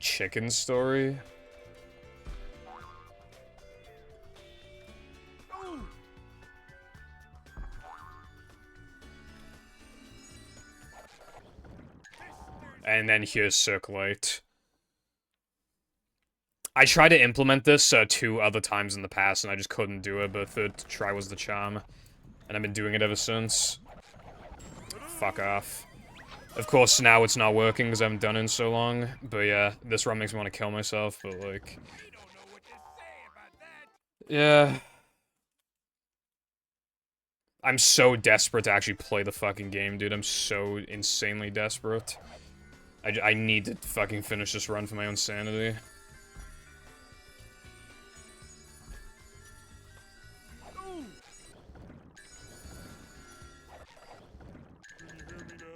B: chicken story? And then here's Circulate. I tried to implement this 2 other times in the past, and I just couldn't do it, but third try was the charm. And I've been doing it ever since. Fuck off. Of course, now it's not working because I haven't done it in so long. But yeah, this run makes me want to kill myself, but like... Yeah... I'm so desperate to actually play the fucking game, dude. I'm so insanely desperate. I need to fucking finish this run for my own sanity.
D: Can you hear me now?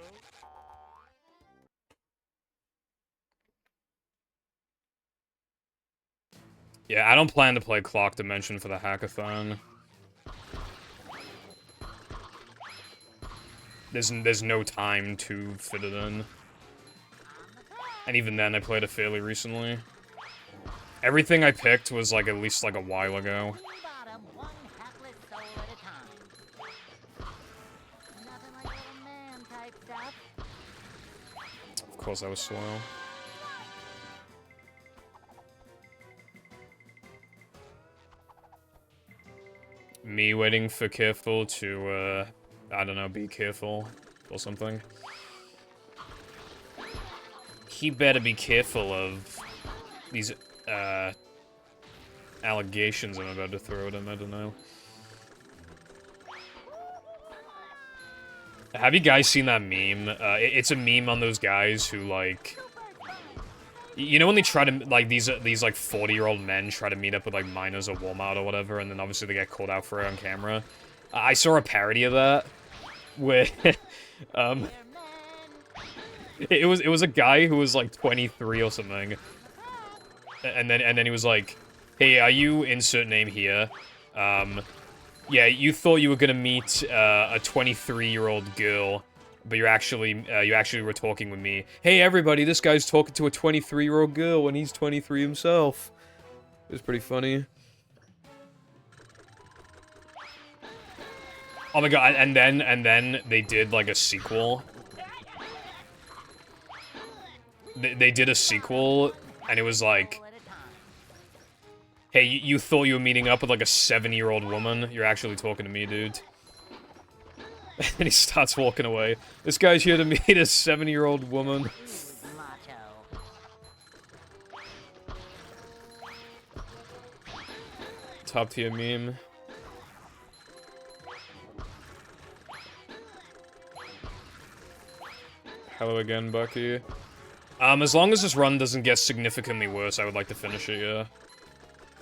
B: Yeah, I don't plan to play Clock Dimension for the hackathon. There's no time to fit it in. And even then, I played it fairly recently. Everything I picked was like at least like a while ago.
A: Bottom, one hapless soul at a time. Nothing like little man type stuff.
B: Of course, I was slow. Me waiting for Careful to, I don't know, be careful or something. He better be careful of these, allegations I'm about to throw at him, I don't know. Have you guys seen that meme? It's a meme on those guys who, like... You know when they try to, like, these like, 40-year-old men try to meet up with, like, minors at Walmart or whatever, and then obviously they get called out for it on camera? I saw a parody of that, where, It was a guy who was, like, 23 or something, and then he was like, hey, are you insert name here? Yeah, you thought you were gonna meet, a 23-year-old girl, but you actually were talking with me. Hey, everybody, this guy's talking to a 23-year-old girl when he's 23 himself. It was pretty funny. Oh my god, and then they did, like, a sequel. They did a sequel, and it was like... Hey, you thought you were meeting up with, like, a 7-year-old woman? You're actually talking to me, dude. And he starts walking away. This guy's here to meet a 7-year-old woman.
A: Macho.
B: Top tier meme. Hello again, Bucky. As long as this run doesn't get significantly worse, I would like to finish it, yeah.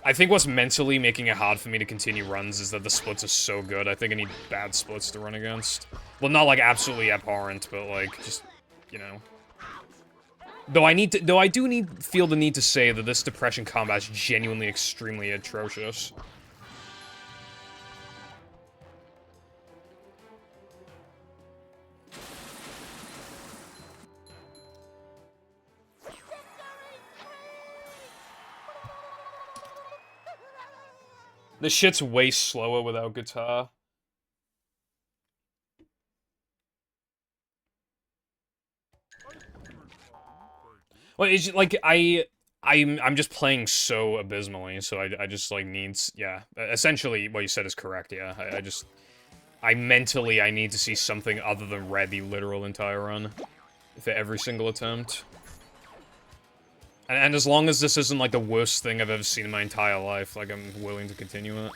B: I think what's mentally making it hard for me to continue runs is that the splits are so good. I think I need bad splits to run against. Well, not like absolutely abhorrent, but like just, you know. Though I do feel the need to say that this depression combat is genuinely extremely atrocious. This shit's way slower without guitar. Well, it's like I'm just playing so abysmally, so I just like needs, yeah. Essentially, what you said is correct. Yeah, I mentally need to see something other than red the literal entire run for every single attempt. And as long as this isn't, like, the worst thing I've ever seen in my entire life, like, I'm willing to continue it.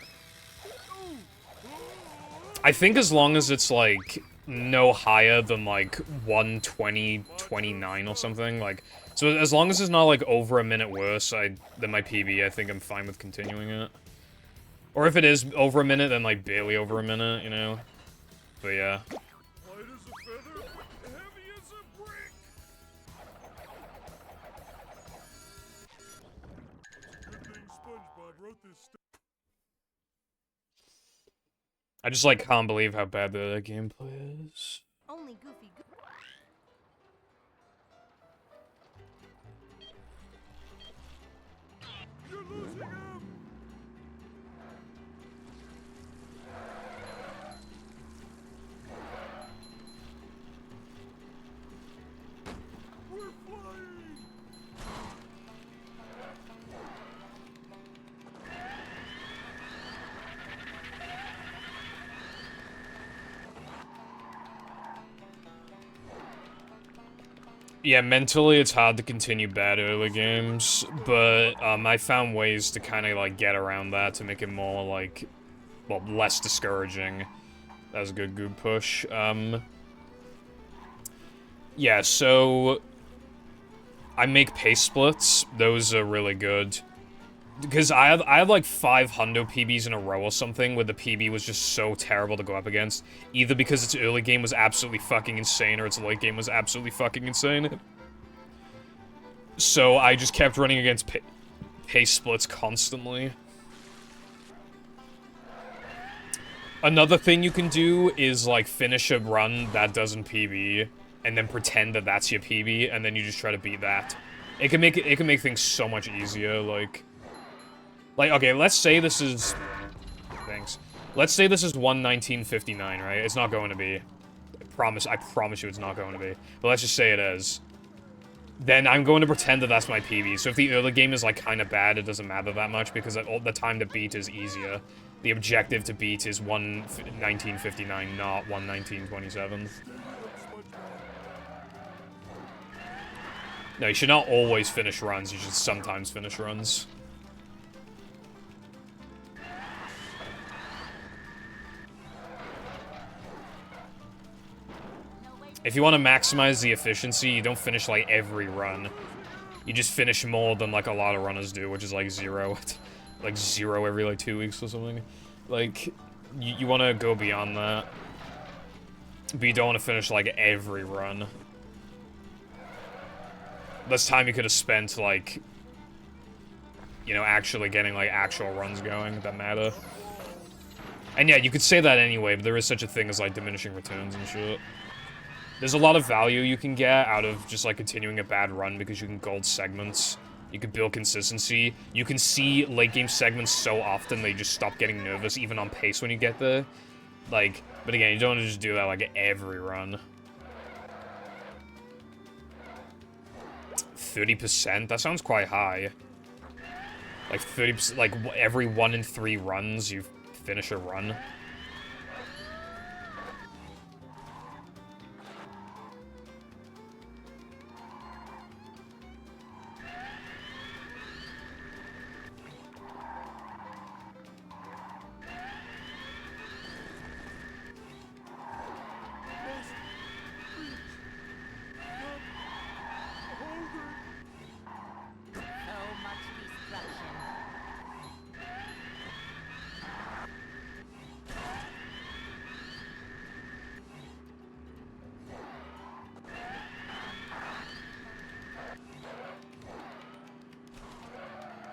B: I think as long as it's, like, no higher than, like, 1:20:29 or something, like... So as long as it's not, like, over a minute worse than my PB, I think I'm fine with continuing it. Or if it is over a minute, then, like, barely over a minute, you know? But, yeah.
D: Light as a feather, heavy as a brick. Good thing SpongeBob wrote this stuff.
B: I just, like, can't believe how bad the gameplay is.
E: Only Goofy.
B: Yeah, mentally it's hard to continue bad early games, but I found ways to kind of like get around that to make it more like, well, less discouraging. That was a good Goop push. Yeah, so I make pace splits. Those are really good. Because I had like 5 hundo PBs in a row or something where the PB was just so terrible to go up against. Either because its early game was absolutely fucking insane or its late game was absolutely fucking insane. So I just kept running against pace splits constantly. Another thing you can do is like finish a run that doesn't PB and then pretend that that's your PB and then you just try to beat that. It can make things so much easier, like okay, let's say this is thanks. Let's say this is 1:19:59, right? It's not going to be. I promise you it's not going to be. But let's just say it is. Then I'm going to pretend that that's my PB. So if the early game is like kind of bad, it doesn't matter that much because the time to beat is easier. The objective to beat is 1:19:59, not 1:19:27. No, you should not always finish runs. You should sometimes finish runs. If you want to maximize the efficiency, you don't finish, like, every run. You just finish more than, like, a lot of runners do, which is, like, 0. Like, 0 every, like, 2 weeks or something. Like, you want to go beyond that. But you don't want to finish, like, every run. Less time you could have spent, like, you know, actually getting, like, actual runs going that matter. And yeah, you could say that anyway, but there is such a thing as, like, diminishing returns and shit. There's a lot of value you can get out of just, like, continuing a bad run because you can gold segments. You can build consistency. You can see late-game segments so often they just stop getting nervous, even on pace when you get there. Like, but again, you don't want to just do that, like, every run. 30%? That sounds quite high. Like, 30%, like, every 1 in 3 runs, you finish a run.
A: So much destruction.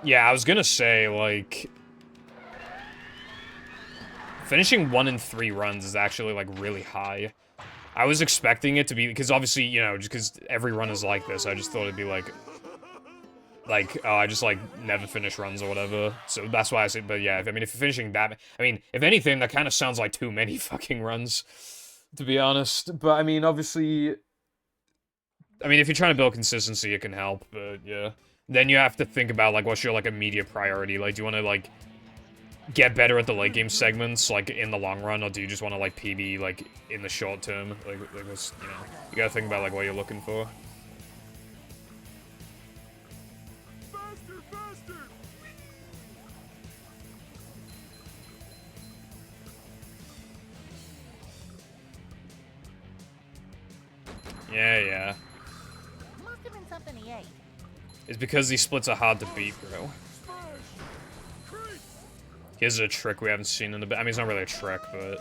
B: Yeah, I was gonna say, like... finishing 1 in 3 runs is actually, like, really high. I was expecting it to be... because obviously, you know, just because every run is like this, I just thought it'd be, like... oh, I just, like, never finish runs or whatever. So that's why I said, but yeah, I mean, if you're finishing that... I mean, if anything, that kind of sounds like too many fucking runs, to be honest. But, I mean, obviously... I mean, if you're trying to build consistency, it can help, but yeah. Then you have to think about, like, what's your, like, immediate priority? Like, do you want to, like, get better at the late game segments, like, in the long run, or do you just want to, like, PB, like, in the short term? Like this, you know, you gotta think about, like, what you're looking for.
D: Faster, faster!
B: Yeah.
A: Must have been something he ate.
B: It's because these splits are hard to beat, bro. Here's a trick we haven't seen in a bit. I mean, it's not really a trick, but...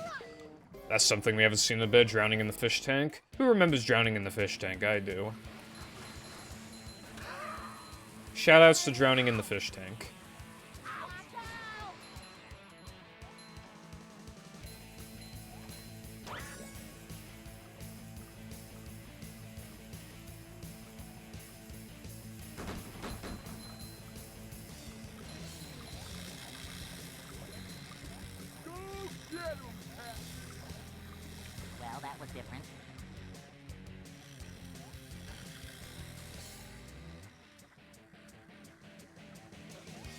B: that's something we haven't seen in a bit, drowning in the fish tank. Who remembers drowning in the fish tank? I do. Shoutouts to drowning in the fish tank.
D: Go get 'em, Pat!
A: Well, that was different.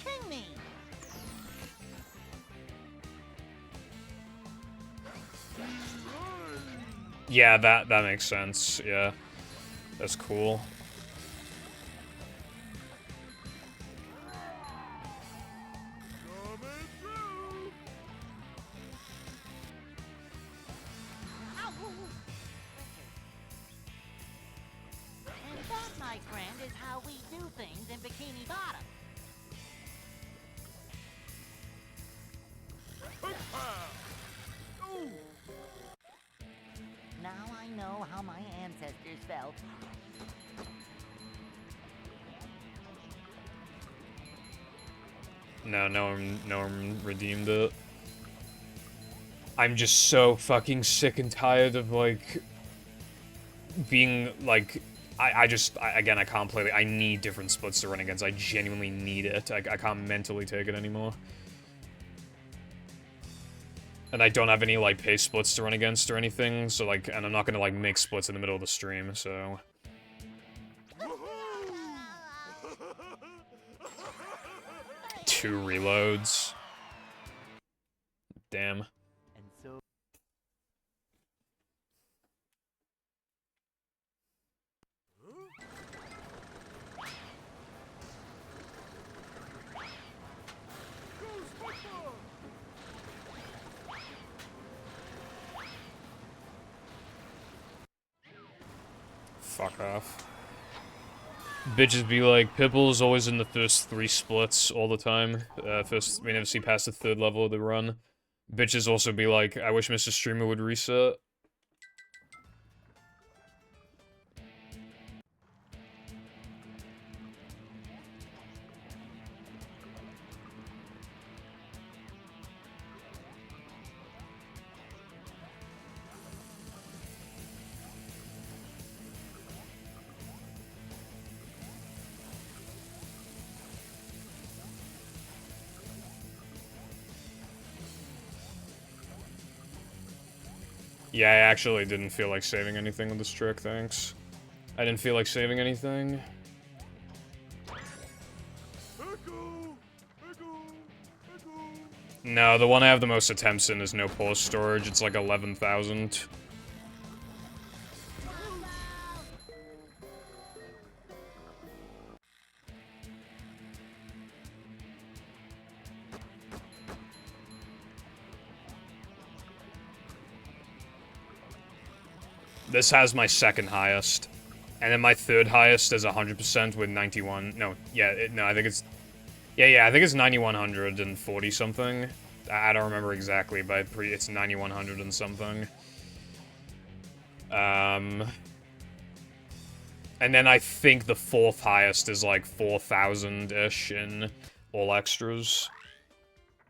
A: King me!
B: Yeah, that makes sense, yeah. That's cool.
D: Coming through.
A: And that, my friend, is how we do things in Bikini Bottom.
D: Ooh.
A: Now I know how my ancestors felt.
B: No one redeemed it. I'm just so fucking sick and tired of, like, being, like, again, I can't play it. I need different splits to run against. I genuinely need it. I can't mentally take it anymore. And I don't have any, like, pace splits to run against or anything, so, like, and I'm not gonna, like, make splits in the middle of the stream, so... 2 reloads. Damn.
A: And so...
B: Fuck off. Bitches be like, Pipple's always in the first 3 splits all the time. We never see past the 3rd level of the run. Bitches also be like, I wish Mr. Streamer would reset. Yeah, I actually didn't feel like saving anything with this trick, thanks. I didn't feel like saving anything. No, the one I have the most attempts in is no pause storage. It's like 11,000. This has my 2nd highest. And then my 3rd highest is 100% with 91. No, yeah, no, I think it's... Yeah, I think it's 9140 something. I don't remember exactly, but it's 9100 and something. And then I think the 4th highest is like 4,000-ish in all extras.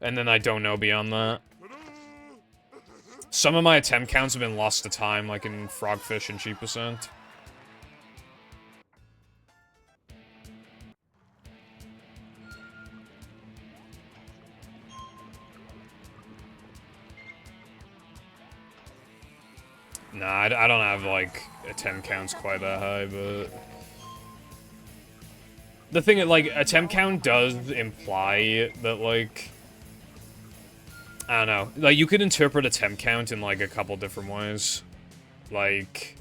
B: And then I don't know beyond that. Some of my attempt counts have been lost to time, like in Frogfish and Cheap%. Nah, I don't have, like, attempt counts quite that high, but... The thing is, like, attempt count does imply that, like... I don't know. Like, you could interpret attempt count in, like, a couple different ways. Like...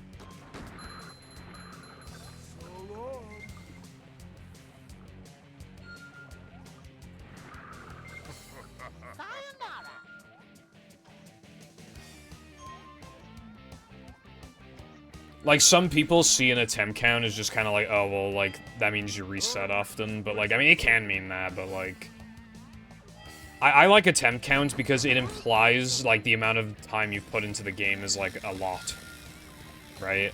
B: Like, some people see an attempt count as just kind of like, oh, well, like, that means you reset often. But, like, I mean, it can mean that, but, like... I like attempt counts because it implies, like, the amount of time you've put into the game is, like, a lot. Right?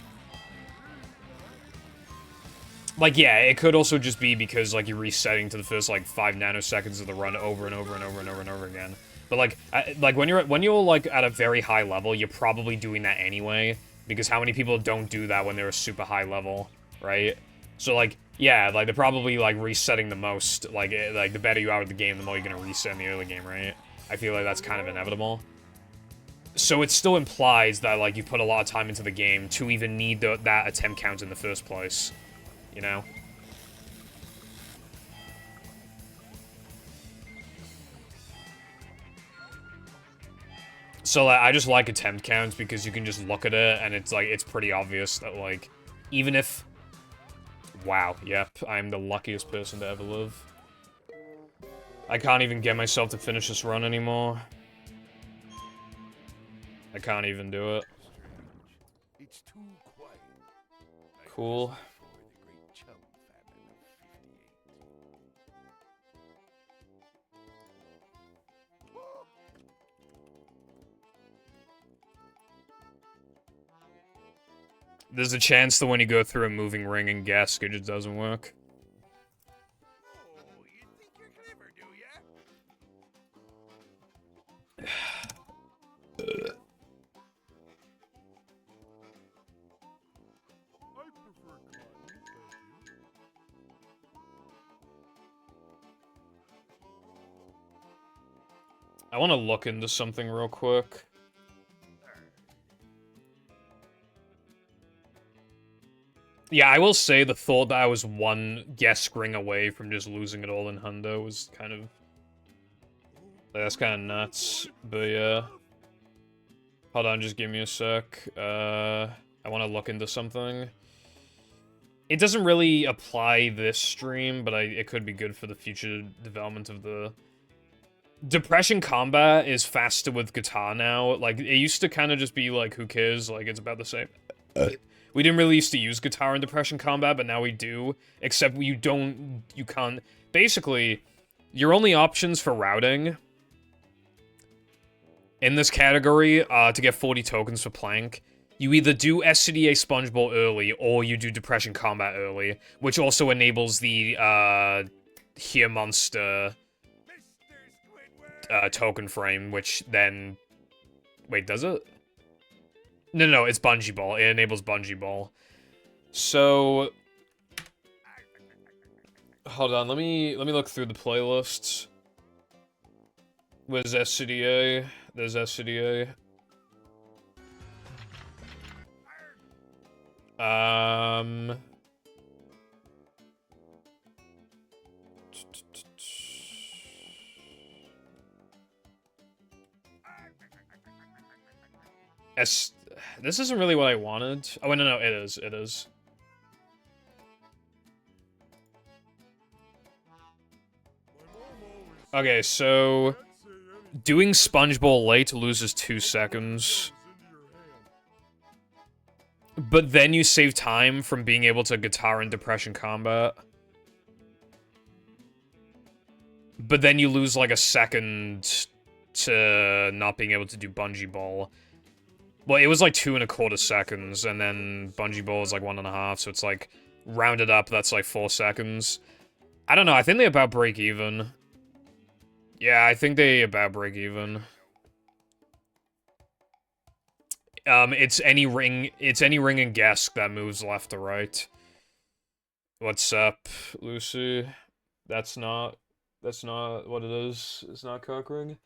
B: Like, yeah, it could also just be because, like, you're resetting to the first, like, 5 nanoseconds of the run over and over and over and over and over again. But, like, when you're, like, at a very high level, you're probably doing that anyway. Because how many people don't do that when they're a super high level, right? So, like, yeah, like, they're probably, like, resetting the most. Like, the better you are at the game, the more you're gonna reset in the early game, right? I feel like that's kind of inevitable. So it still implies that, like, you put a lot of time into the game to even need that attempt count in the first place. You know? So, like, I just like attempt counts because you can just look at it and it's, like, it's pretty obvious that, like, Even if... Wow, yep, I'm the luckiest person to ever live. I can't even get myself to finish this run anymore. I can't even do it.
D: It's too quiet.
B: Cool. There's a chance that when you go through a moving ring and gasket, it just doesn't work.
D: Oh, you think you're clever, do ya? I prefer cotton, thank you.
B: I want to look into something real quick. Yeah, I will say the thought that I was one guess ring away from just losing it all in Hundo was kind of... That's kind of nuts, but yeah. Hold on, just give me a sec. I want to look into something. It doesn't really apply this stream, but it could be good for the future development of the... Depression combat is faster with guitar now. Like, it used to kind of just be like, who cares? Like, it's about the same. We didn't really used to use guitar in Depression combat, but now we do. Except you can't... Basically, your only options for routing in this category to get 40 tokens for Plank, you either do SCDA Sponge Bowl early, or you do Depression combat early, which also enables the, Here Monster token frame, which then... Wait, does it? No, it's Bungee Ball. It enables Bungee Ball. So... Hold on, let me look through the playlists. Where's SCDA? There's SCDA. This isn't really what I wanted. Oh, no, it is. It is. Okay, so... Doing Sponge Bowl late loses 2 seconds. But then you save time from being able to guitar in Depression combat. But then you lose like a second to not being able to do Bungee Ball. Well, it was like 2.25 seconds, and then Bungee Ball is like 1.5, so it's like, rounded up, that's like 4 seconds. I don't know, I think they about break even. Yeah, I think they about break even. It's any ring and Gesk that moves left to right. What's up, Lucy? That's not what it is. It's not cock ring.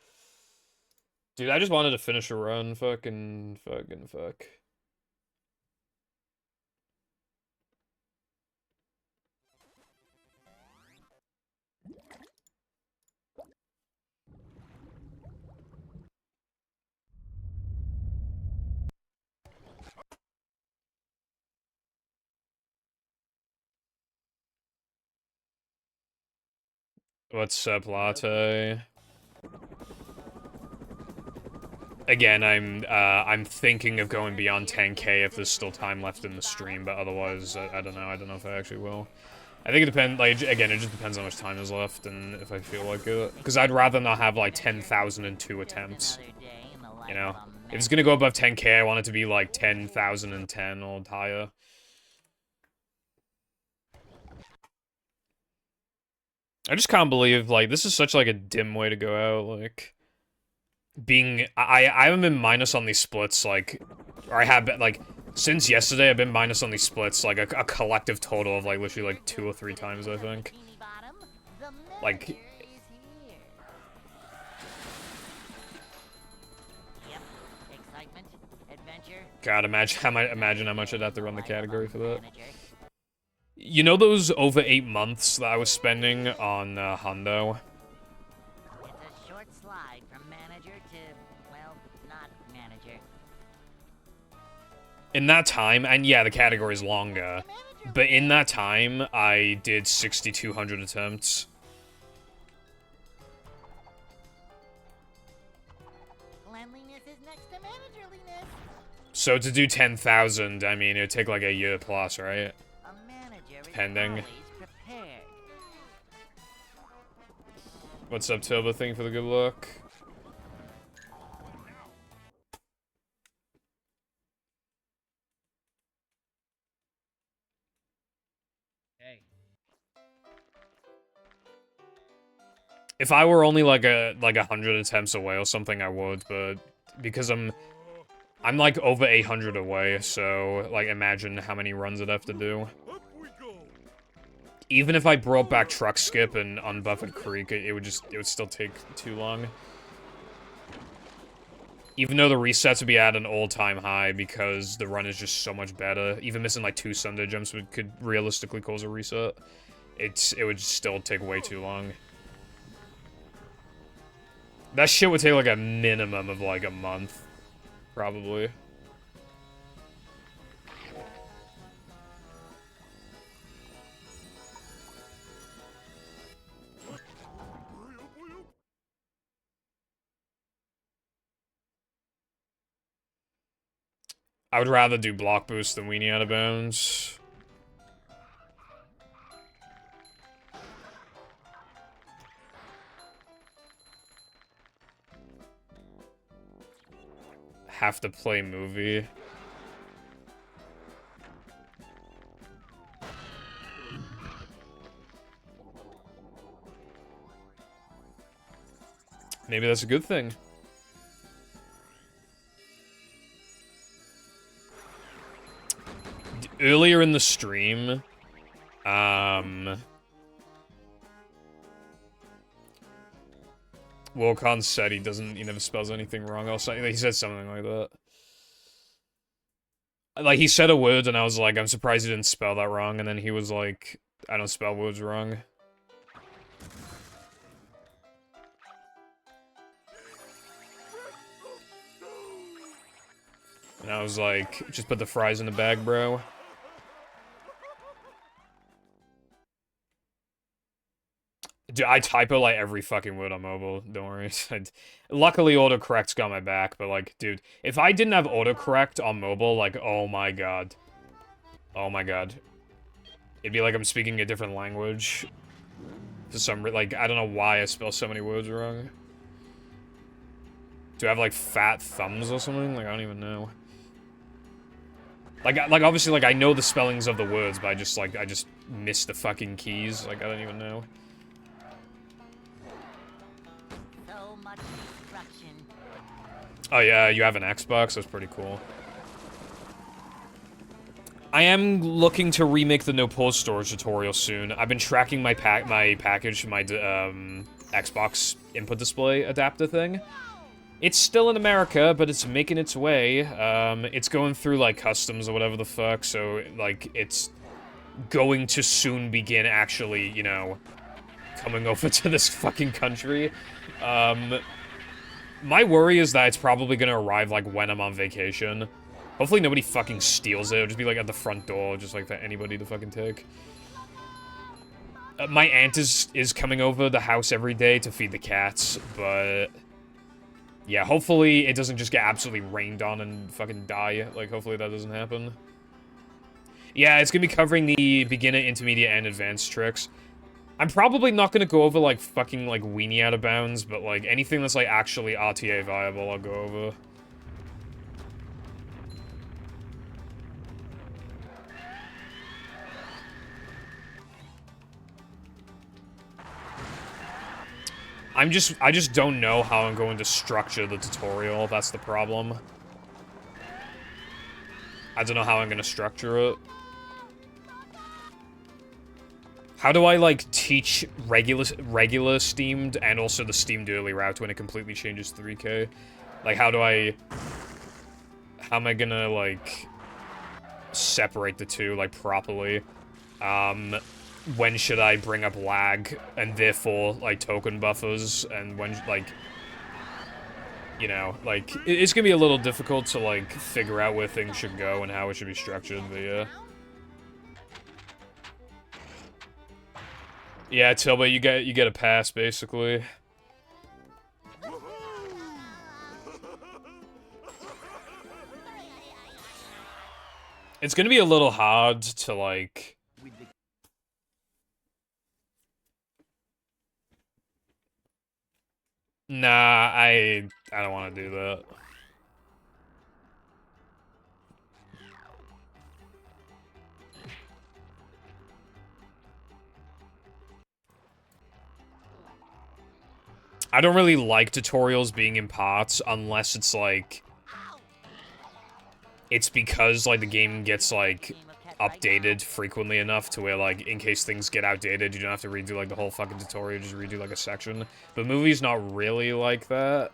B: Dude, I just wanted to finish a run. Fucking fuck. What's up, Latte? Again, I'm thinking of going beyond 10k if there's still time left in the stream, but otherwise, I don't know. I don't know if I actually will. I think it depends, like, again, it just depends how much time is left and if I feel like it. Because I'd rather not have, like, 10,002 attempts. You know? If it's gonna go above 10k, I want it to be, like, 10,010 or higher. I just can't believe, like, this is such, like, a dim way to go out, like... I haven't been minus on these splits, like... Or I have been, like... Since yesterday, I've been minus on these splits, like, a collective total of, like, literally, like, 2 or 3 times, I think. Like... God, imagine how much I'd have to run the category for that. You know those over 8 months that I was spending on, Hundo?
A: It's a short slide from manager to, well, not manager.
B: In that time, and yeah, the category's longer, but in that time, I did 6,200 attempts.
A: Cleanliness is next to managerliness.
B: So to do 10,000, I mean, it'd take like a year plus, right?
A: A manager is
B: Pending.
A: always prepared.
B: What's up, Tilba? Thank you for the good luck.
C: Hey.
B: If I were only like 100 attempts away or something, I would, but because I'm like over 800 away, so like imagine how many runs I'd have to do.
D: Up we go.
B: Even if I brought back Truck Skip and Unbuffered Creek, it would still take too long. Even though the resets would be at an all-time high because the run is just so much better. Even missing like 2 Sunday jumps could realistically cause a reset. It would still take way too long. That shit would take like a minimum of like a month, probably. I would rather do Block Boost than Weenie Out of Bounds. Have to play movie. Maybe that's a good thing. Earlier in the stream, Wilcon said he never spells anything wrong or something. He said something like that. Like, he said a word and I was like, I'm surprised he didn't spell that wrong, and then he was like, I don't spell words wrong. And I was like, just put the fries in the bag, bro. Dude, I typo like every fucking word on mobile, don't worry. Luckily, autocorrect's got my back, but like, dude, if I didn't have autocorrect on mobile, like, oh my god. Oh my god. It'd be like I'm speaking a different language. For some like, I don't know why I spell so many words wrong. Do I have like fat thumbs or something? Like, I don't even know. Like obviously, like, I know the spellings of the words, but I just miss the fucking keys. Like, I don't even know.
A: So much destruction.
B: Oh yeah, you have an Xbox? That's pretty cool. I am looking to remake the no pause storage tutorial soon. I've been tracking my package, my Xbox input display adapter thing. It's still in America, but it's making its way. It's going through like customs or whatever the fuck, so like it's going to soon begin actually, you know, coming over to this fucking country. My worry is that it's probably gonna arrive like when I'm on vacation. Hopefully nobody fucking steals it. It'll just be like at the front door, just like for anybody to fucking take. My aunt is coming over the house every day to feed the cats, but yeah, hopefully it doesn't just get absolutely rained on and fucking die. Like, hopefully that doesn't happen. Yeah, it's gonna be covering the beginner, intermediate, and advanced tricks. I'm probably not gonna go over, like, fucking, like, Weenie Out of Bounds, but, like, anything that's, like, actually RTA viable, I'll go over. I just don't know how I'm going to structure the tutorial, that's the problem. I don't know how I'm gonna structure it. How do I, like, teach regular Steamed and also the Steamed early route when it completely changes 3K? Like, how am I gonna, like, separate the two, like, properly? When should I bring up lag, and therefore, like, token buffers, and when, like... you know, like, it's gonna be a little difficult to, like, figure out where things should go and how it should be structured, but yeah. Yeah, Tilba, you get a pass, basically. It's gonna be a little hard to, like... Nah, I don't want to do that. I don't really like tutorials being in parts unless it's, like... It's because, like, the game gets, like, updated frequently enough to where, like, in case things get outdated, you don't have to redo, like, the whole fucking tutorial, just redo, like, a section. But movies not really like that.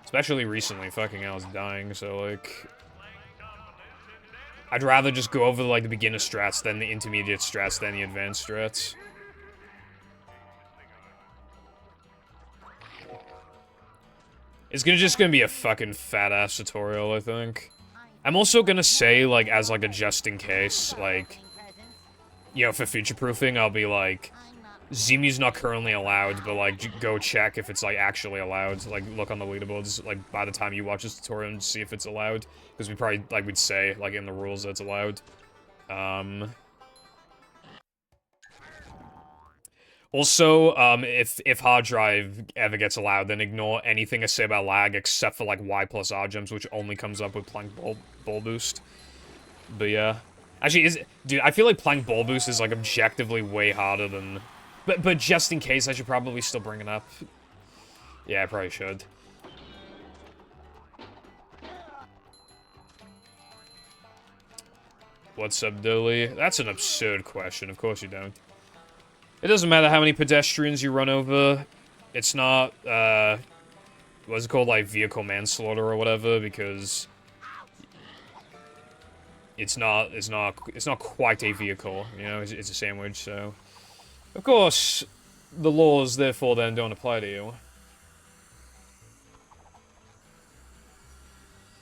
B: Especially recently, fucking hell, it's dying, so, like... I'd rather just go over, like, the beginner strats, then the intermediate strats, then the advanced strats. It's just gonna be a fucking fat-ass tutorial, I think. I'm also gonna say, like, as, like, a just-in-case, like... You know, for future-proofing, I'll be like... Zemu's not currently allowed, but, like, go check if it's, like, actually allowed. Like, look on the leaderboards, like, by the time you watch this tutorial and see if it's allowed. Because we probably, like, we'd say, like, in the rules that it's allowed. Also, if hard drive ever gets allowed, then ignore anything I say about lag except for, like, Y plus R gems, which only comes up with Plank Ball Boost. But, yeah. Actually, dude, I feel like Plank Ball Boost is, like, objectively way harder than... But just in case, I should probably still bring it up. Yeah, I probably should. What's up, Dilly? That's an absurd question. Of course you don't. It doesn't matter how many pedestrians you run over. It's not, what's it called, like, vehicle manslaughter or whatever, because... It's not quite a vehicle, you know? It's a sandwich, so... Of course, the laws, therefore, then, don't apply to you.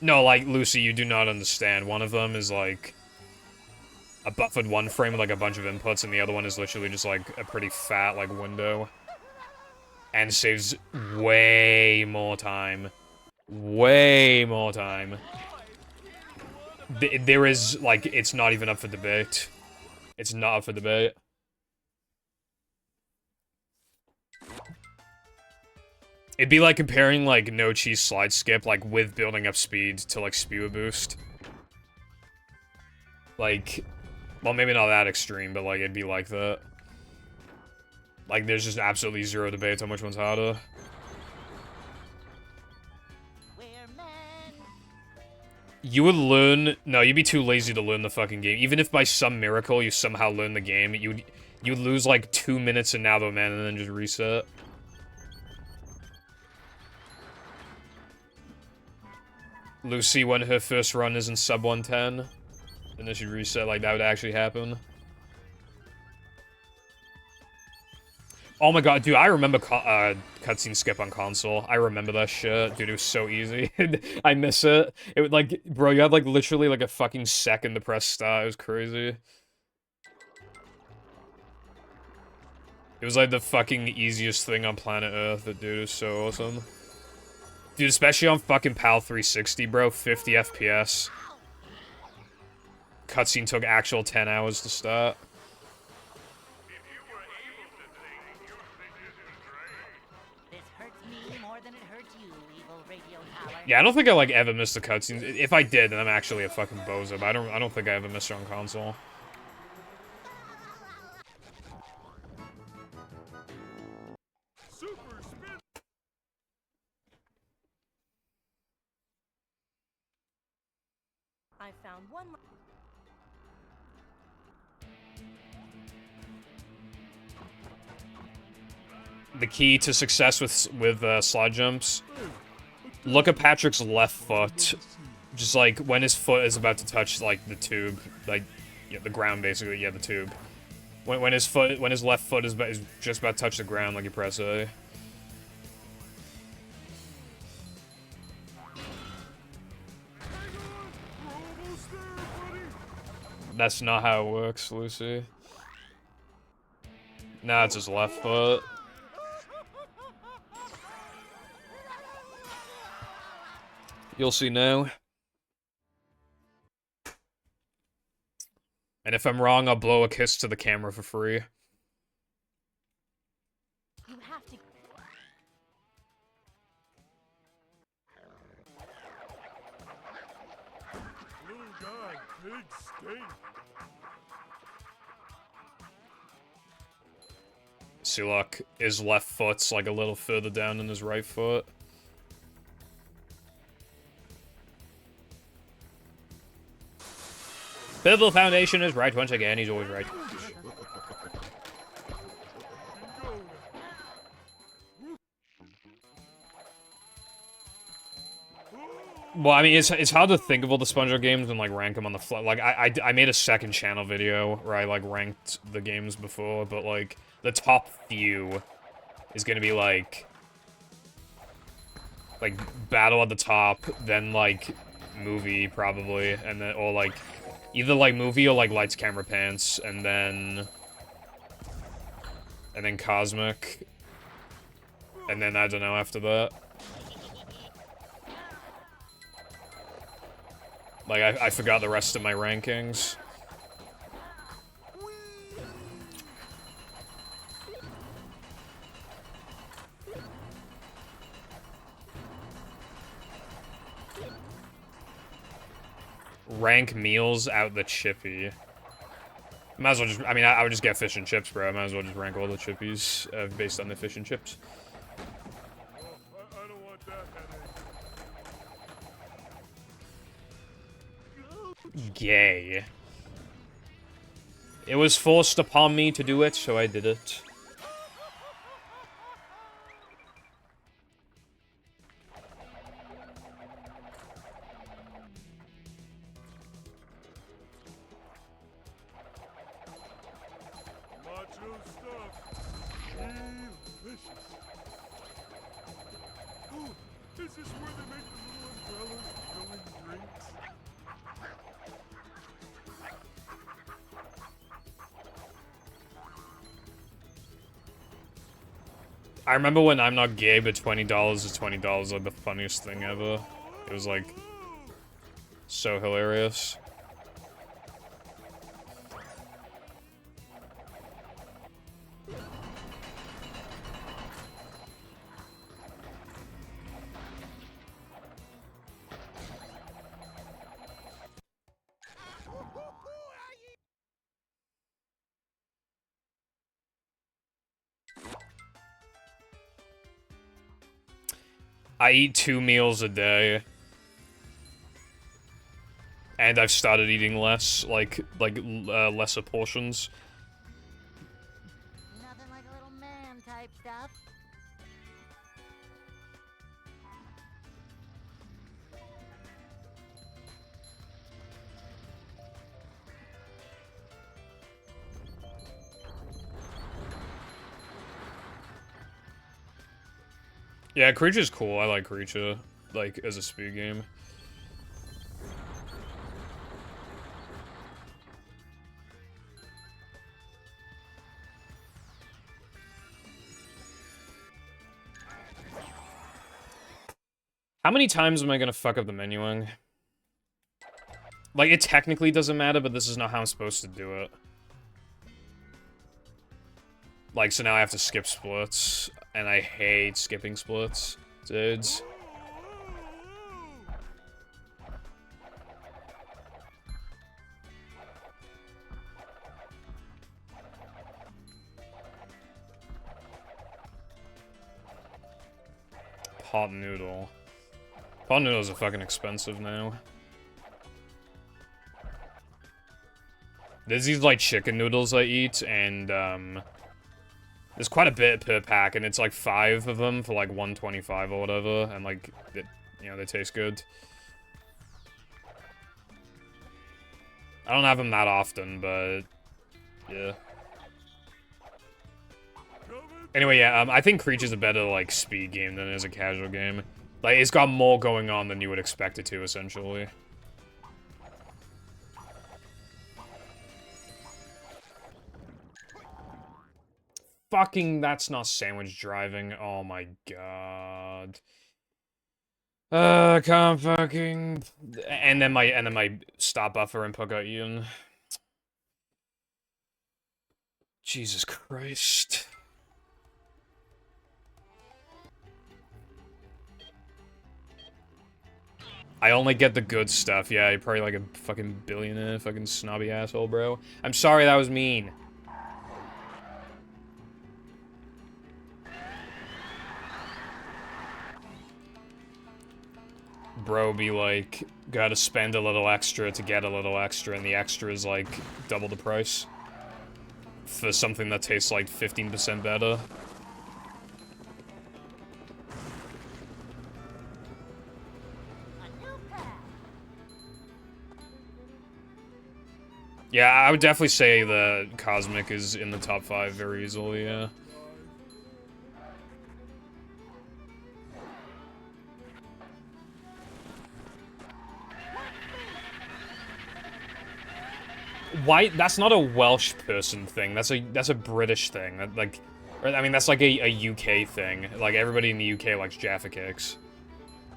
B: No, like, Lucy, you do not understand. One of them is, like, a buffered one frame with, like, a bunch of inputs, and the other one is literally just, like, a pretty fat, like, window. And saves way more time. Way more time. There is, like, it's not even up for debate. It's not up for debate. It'd be like comparing, like, no cheese slide skip, like, with building up speed to, like, spewer boost. Like, well, maybe not that extreme, but, like, it'd be like that. Like, there's just absolutely zero debate on which one's harder. You would learn... No, you'd be too lazy to learn the fucking game. Even if by some miracle you somehow learn the game, you'd lose, like, 2 minutes in Navo Man and then just reset. Lucy, when her first run is in sub 110, and then she'd reset, like, that would actually happen. Oh my god, dude, I remember cutscene skip on console. I remember that shit. Dude, it was so easy. I miss it. It would, like, bro, you had, like, literally, like, a fucking second to press start. It was crazy. It was, like, the fucking easiest thing on planet Earth. Dude, it was so awesome. Dude, especially on fucking PAL 360, bro. 50 FPS. Cutscene took actual 10 hours to start. Yeah, I don't think I, like, ever missed a cutscene. If I did, then I'm actually a fucking bozo, but I don't think I ever missed it on console.
E: I found one.
B: The key to success with slide jumps. Look at Patrick's left foot. Just, like, when his foot is about to touch, like, the tube. Like, yeah, the ground, basically. Yeah, the tube. When his left foot is just about to touch the ground, like, you press A. That's not how it works, Lucy. Nah, it's his left foot. You'll see now. And if I'm wrong, I'll blow a kiss to the camera for free.
E: You have to.
D: Little guy, big stink.
B: See, look, his left foot's like a little further down than his right foot. Purple Foundation is right once again. He's always right. Well, I mean, it's hard to think of all the SpongeBob games and, like, rank them on the fly. Like, I made a second channel video where I, like, ranked the games before, but, like, the top few is gonna be, like, Battle at the top, then, like, Movie, probably, and then, or, like, either, like, Movie or, like, Lights, Camera, Pants, and then Cosmic, and then, I don't know, after that. Like, I forgot the rest of my rankings. Rank meals out the chippy. Might as well just, I mean, I would just get fish and chips, bro. I might as well just rank all the chippies based on the fish and chips.
D: I don't want that headache.
B: Gay. It was forced upon me to do it, so I did it.
D: Macho stuff. Delicious. Ooh, is this where they make the little umbrellas for filling drinks?
B: I remember when I'm Not Gay, but $20 is $20, like the funniest thing ever. It was like so hilarious. I eat 2 meals a day. And I've started eating less, lesser portions.
A: Nothing like a little man type stuff.
B: Yeah, Creature's cool. I like Creature, like, as a speed game. How many times am I gonna fuck up the menuing? Like, it technically doesn't matter, but this is not how I'm supposed to do it. Like, so now I have to skip splits, and I hate skipping splits, dudes. Pot noodle. Pot noodles are fucking expensive now. There's these, like, chicken noodles I eat, and, there's quite a bit per pack, and it's, like, 5 of them for, like, $1.25 or whatever, and, like, you know, they taste good. I don't have them that often, but, yeah. Anyway, yeah, I think Creature's a better, like, speed game than it is a casual game. Like, it's got more going on than you would expect it to, essentially. fucking... That's not sandwich driving. Oh my god. I can't fucking... And then my stop buffer input got eaten. Jesus Christ. I only get the good stuff. Yeah, you're probably like a fucking billionaire, fucking snobby asshole, bro. I'm sorry that was mean. Bro be like, gotta spend a little extra to get a little extra, and the extra is like double the price. For something that tastes like 15% better. Yeah, I would definitely say the Cosmic is in the top 5 very easily, yeah. Why? That's not a Welsh person thing. That's a British thing. That, like, I mean, that's like a UK thing. Like, everybody in the UK likes Jaffa Cakes.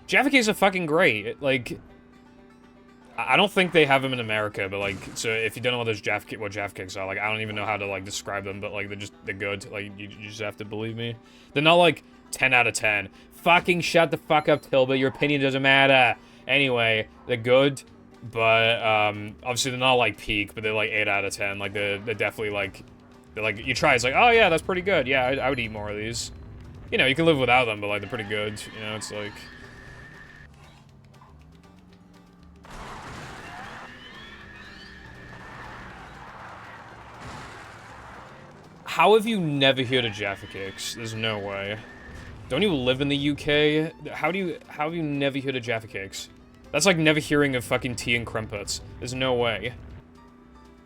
B: Jaffa Cakes are fucking great. Like, I don't think they have them in America, but like, so if you don't know what Jaffa Cakes are, like, I don't even know how to like describe them, but like, they're good. Like, you just have to believe me. They're not like 10 out of 10. Fucking shut the fuck up, Tilbert. Your opinion doesn't matter. Anyway, they're good. But, obviously they're not, like, peak, but they're, like, 8 out of 10. Like, they're definitely, like, you try, it's like, oh, yeah, that's pretty good. Yeah, I would eat more of these. You know, you can live without them, but, like, they're pretty good. You know, it's like... How have you never heard of Jaffa Cakes? There's no way. Don't you live in the UK? How have you never heard of Jaffa Cakes? That's like never hearing of fucking tea and crumpets. There's no way.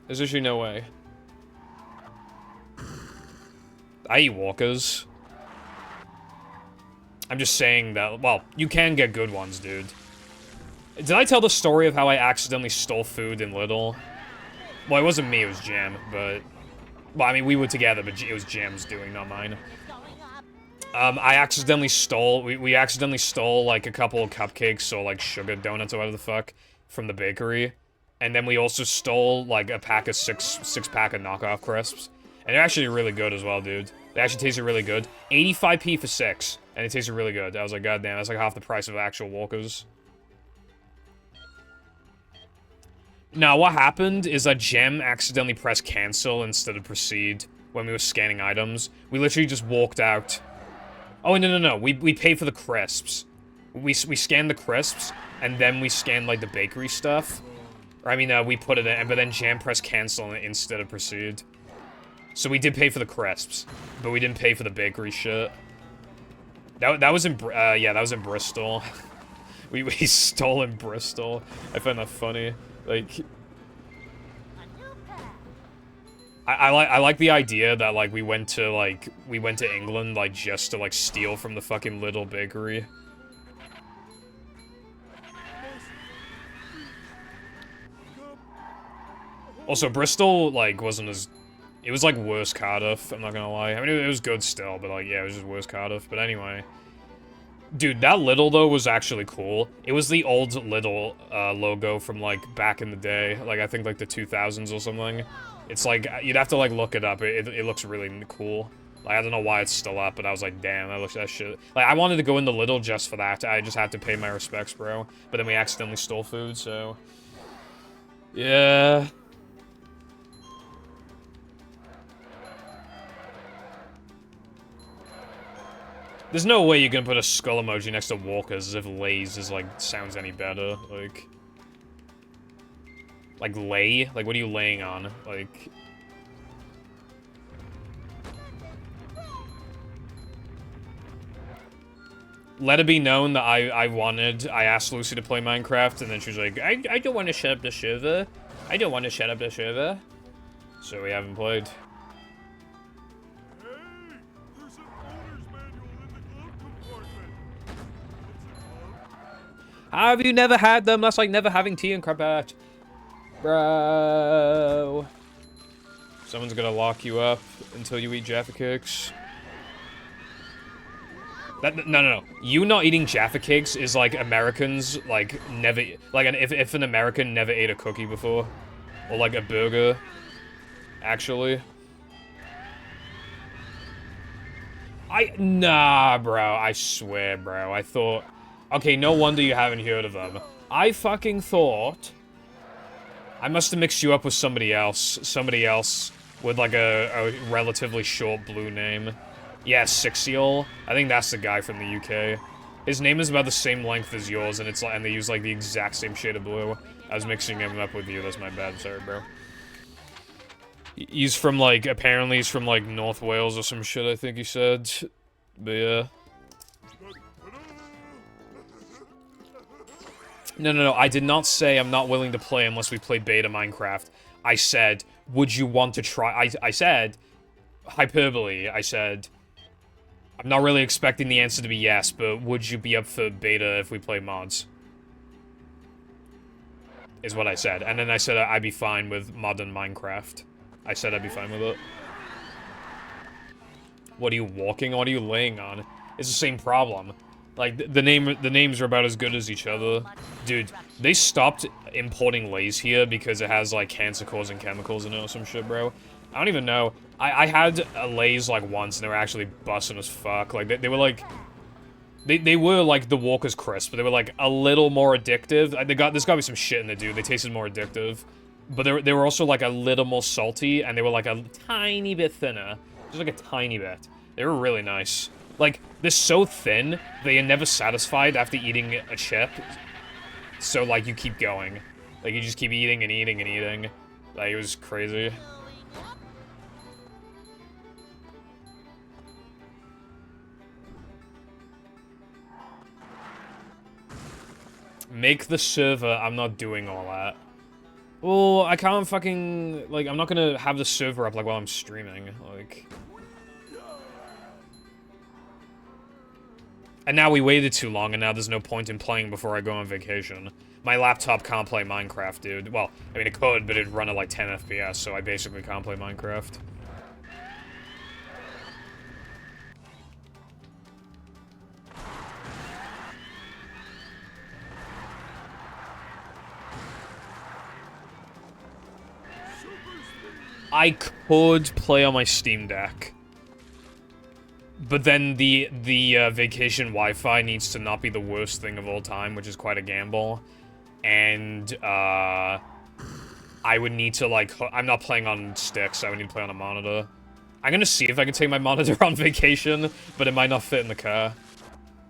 B: There's actually no way. I eat Walkers. I'm just saying that, well, you can get good ones, dude. Did I tell the story of how I accidentally stole food in Lidl? Well, it wasn't me, it was Jam, but... Well, I mean, we were together, but it was Jam's doing, not mine. I accidentally stole, we accidentally stole, like, a couple of cupcakes or, like, sugar donuts or whatever the fuck from the bakery. And then we also stole, like, a pack of six-pack of knockoff crisps. And they're actually really good as well, dude. They actually tasted really good. 85p for 6, and it tasted really good. I was like, god damn, that's like half the price of actual Walkers. Now, what happened is that Gem accidentally pressed cancel instead of proceed when we were scanning items. We literally just walked out. Oh, no. We paid for the crisps. We scanned the crisps, and then we scanned, like, the bakery stuff. Or, I mean, we put it in, but then Jam pressed cancel instead of proceed. So we did pay for the crisps, but we didn't pay for the bakery shit. That was in, yeah, that was in Bristol. we stole in Bristol. I find that funny. Like... I like the idea that, like, we went to England, like, just to, like, steal from the fucking little bakery. Also, Bristol, like, wasn't as... It was, like, worse Cardiff, I'm not gonna lie. I mean, it was good still, but, like, yeah, it was just worse Cardiff. But anyway. Dude, that Lidl, though, was actually cool. It was the old Lidl, logo from, like, back in the day. Like, I think, like, the 2000s or something. It's like, you'd have to, like, look it up. It looks really cool. Like, I don't know why it's still up, but I was like, damn, that shit. Like, I wanted to go into Lidl just for that. I just had to pay my respects, bro. But then we accidentally stole food, so... Yeah... There's no way you're gonna put a skull emoji next to Walkers as if Lay's is, like, sounds any better, like... Like, lay? Like, what are you laying on? Like... Let it be known that I asked Lucy to play Minecraft, and then she was like, I don't want to shut up the server. I don't want to shut up the server. So we haven't played. How have you never had them? That's like never having tea and crumpet. Bro. Someone's gonna lock you up until you eat Jaffa Cakes. No. You not eating Jaffa Cakes is like Americans, like, never... Like, if an American never ate a cookie before. Or, like, a burger. Actually. Nah, bro. I swear, bro. I thought... Okay, no wonder you haven't heard of them. I fucking thought... I must have mixed you up with somebody else. Somebody else with, like, a relatively short blue name. Yeah, Sixiel. I think that's the guy from the UK. His name is about the same length as yours, and it's like, and they use, like, the exact same shade of blue. I was mixing him up with you. That's my bad. Sorry, bro. He's from, like, apparently he's from, like, North Wales or some shit, I think he said. But, yeah. No, I did not say I'm not willing to play unless we play beta Minecraft. I said, would you want to try... I said, hyperbole, I said, I'm not really expecting the answer to be yes, but would you be up for beta if we play mods? Is what I said. And then I said I'd be fine with modern Minecraft. I said I'd be fine with it. What are you walking on? What are you laying on? It's the same problem. Like, the names are about as good as each other. Dude, they stopped importing Lay's here because it has, like, cancer-causing chemicals in it or some shit, bro. I don't even know. I had a Lay's, like, once, and they were actually busting as fuck. Like, they were, like... They were, like, the Walker's Crisp, but they were, like, a little more addictive. There's gotta be some shit in the dude. They tasted more addictive. But they were also, like, a little more salty, and they were, like, a tiny bit thinner. Just, like, a tiny bit. They were really nice. Like, they're so thin, they are never satisfied after eating a chip. So, like, you keep going. Like, you just keep eating and eating and eating. Like, it was crazy. Make the server, I'm not doing all that. Well, I can't fucking... Like, I'm not gonna have the server up, like, while I'm streaming. Like... And now we waited too long, and now there's no point in playing before I go on vacation. My laptop can't play Minecraft, dude. Well, I mean, it could, but it'd run at like 10 FPS, so I basically can't play Minecraft. I could play on my Steam Deck. But then the vacation Wi-Fi needs to not be the worst thing of all time, which is quite a gamble. And, I would need to, like, I'm not playing on sticks, so I would need to play on a monitor. I'm gonna see if I can take my monitor on vacation, but it might not fit in the car.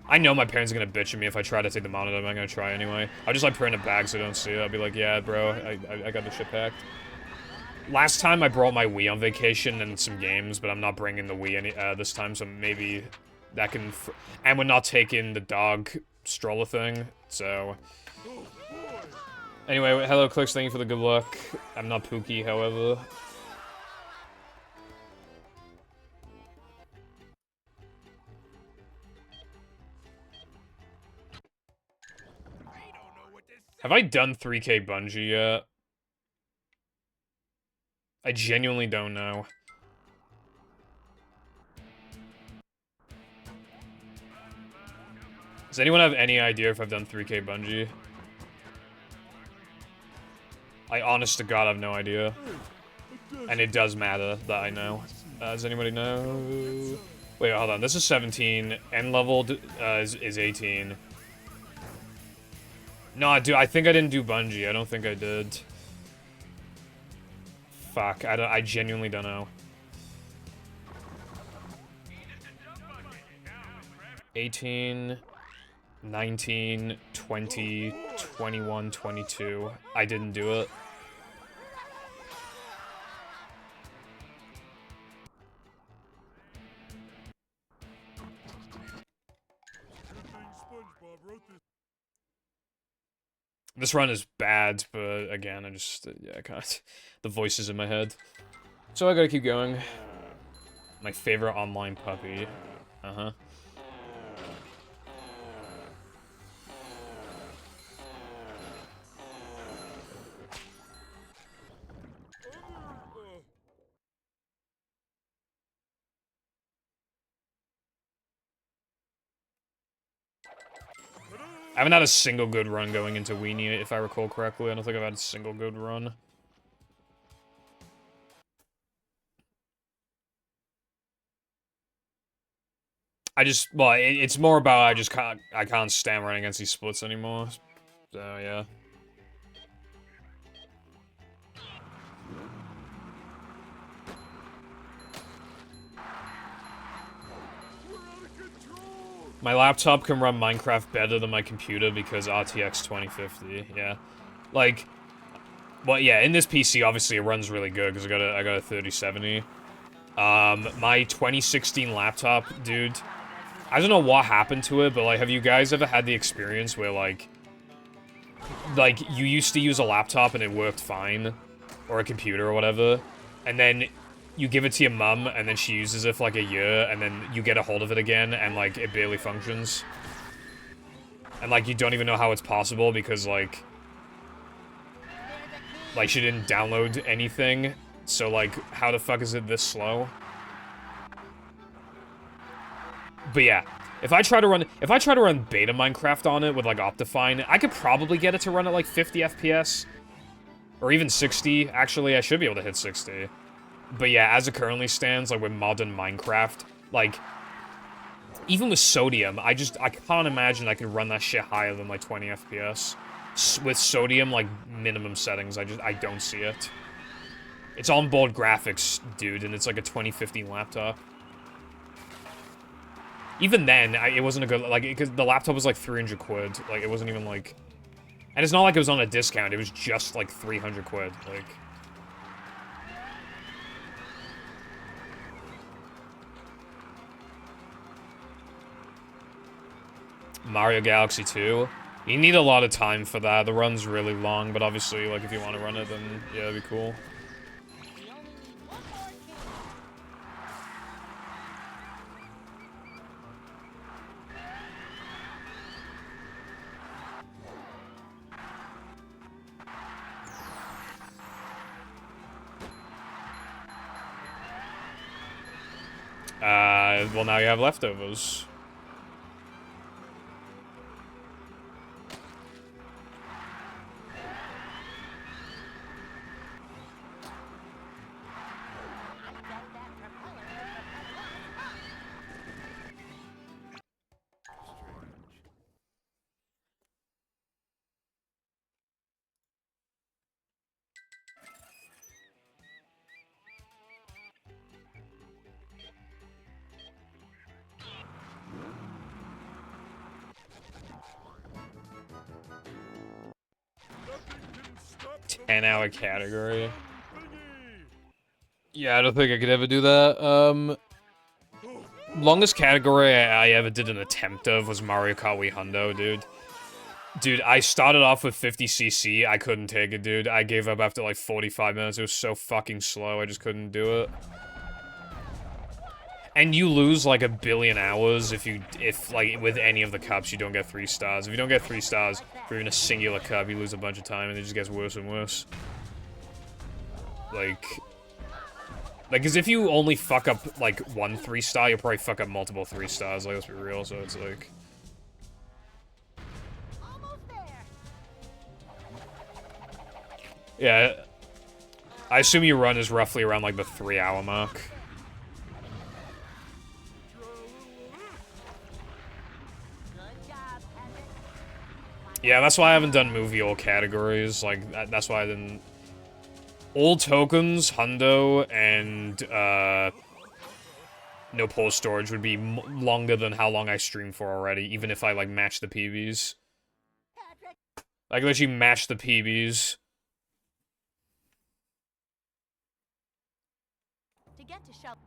B: I know my parents are gonna bitch at me if I try to take the monitor, but I'm gonna try anyway. I'll just, like, put it in a bag so I don't see it. I'll be like, yeah, bro, I got the shit packed. Last time I brought my Wii on vacation and some games, but I'm not bringing the Wii this time, so maybe that can... And we're not taking the dog stroller thing, so... Anyway, hello, Clicks, thank you for the good luck. I'm not Pookie, however. Have I done 3K Bungie yet? I genuinely don't know. Does anyone have any idea if I've done 3K Bungie? I honest to God have no idea. And it does matter that I know. Does anybody know? Wait, hold on. This is 17. End level is 18. No, dude, I think I didn't do Bungie. I don't think I did. Fuck, I genuinely don't know. 18, 19, 20, 21, 22. I didn't do it. This run is bad, but again, I just, yeah, I can't. The voices in my head. So I gotta keep going. My favorite online puppy. Uh-huh. I haven't had a single good run going into Weenie, if I recall correctly. I don't think I've had a single good run. Well, it's more about I can't stand running against these splits anymore. So, yeah. My laptop can run Minecraft better than my computer because RTX 2050, yeah. Like, well, yeah, in this PC, obviously, it runs really good because I got a 3070. My 2016 laptop, dude, I don't know what happened to it, but, like, have you guys ever had the experience where, like, you used to use a laptop and it worked fine, or a computer or whatever, and then you give it to your mum, and then she uses it for, like, a year, and then you get a hold of it again, and, like, it barely functions. And, like, you don't even know how it's possible, because, like, she didn't download anything, so, like, how the fuck is it this slow? But yeah, if I try to run beta Minecraft on it with, like, Optifine, I could probably get it to run at, like, 50 FPS. Or even 60. Actually, I should be able to hit 60. But yeah, as it currently stands, like, with modern Minecraft, like, even with Sodium, I can't imagine I could run that shit higher than, like, 20 FPS. With Sodium, like, minimum settings, I don't see it. It's onboard graphics, dude, and it's, like, a 2015 laptop. Even then, it wasn't a good, like, because the laptop was, like, 300 quid. Like, it wasn't even, like... And it's not like it was on a discount, it was just, like, 300 quid, like... Mario Galaxy 2. You need a lot of time for that. The run's really long, but obviously, like, if you want to run it, then, yeah, it'd be cool. Well, now you have leftovers.
D: Nothing can stop the
B: 10-hour category. Yeah, I don't think I could ever do that. Longest category I ever did an attempt of was Mario Kart Wii Hundo, dude. Dude, I started off with 50cc, I couldn't take it, dude. I gave up after, like, 45 minutes. It was so fucking slow, I just couldn't do it. And you lose, like, 1 billion hours if, like, with any of the cups, you don't get 3 stars. If you don't get 3 stars for even a singular cup, you lose a bunch of time, and it just gets worse and worse. Like, because if you only fuck up, like, 1 3-star, you'll probably fuck up multiple 3 stars, like, let's be real, so it's like... Yeah, I assume your run is roughly around, like, the 3-hour mark. Yeah, that's why I haven't done movie or categories, like, that's why I didn't... All tokens, Hundo, and, no pull storage would be longer than how long I stream for already, even if I, like, match the PBs. Like, literally match the PBs.
E: To get to Shell.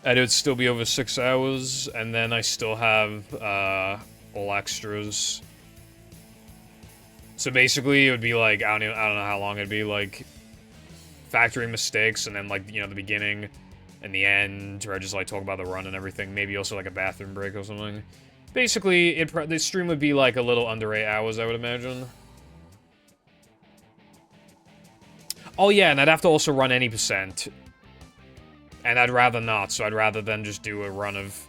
B: And it would still be over 6 hours, and then I still have, all extras. So basically, it would be like, I don't know how long it'd be, like, factory mistakes, and then, like, you know, the beginning and the end, or I just, like, talk about the run and everything. Maybe also, like, a bathroom break or something. Basically, the stream would be, like, a little under 8 hours, I would imagine. Oh yeah, and I'd have to also run any percent. And I'd rather not, so I'd rather then just do a run of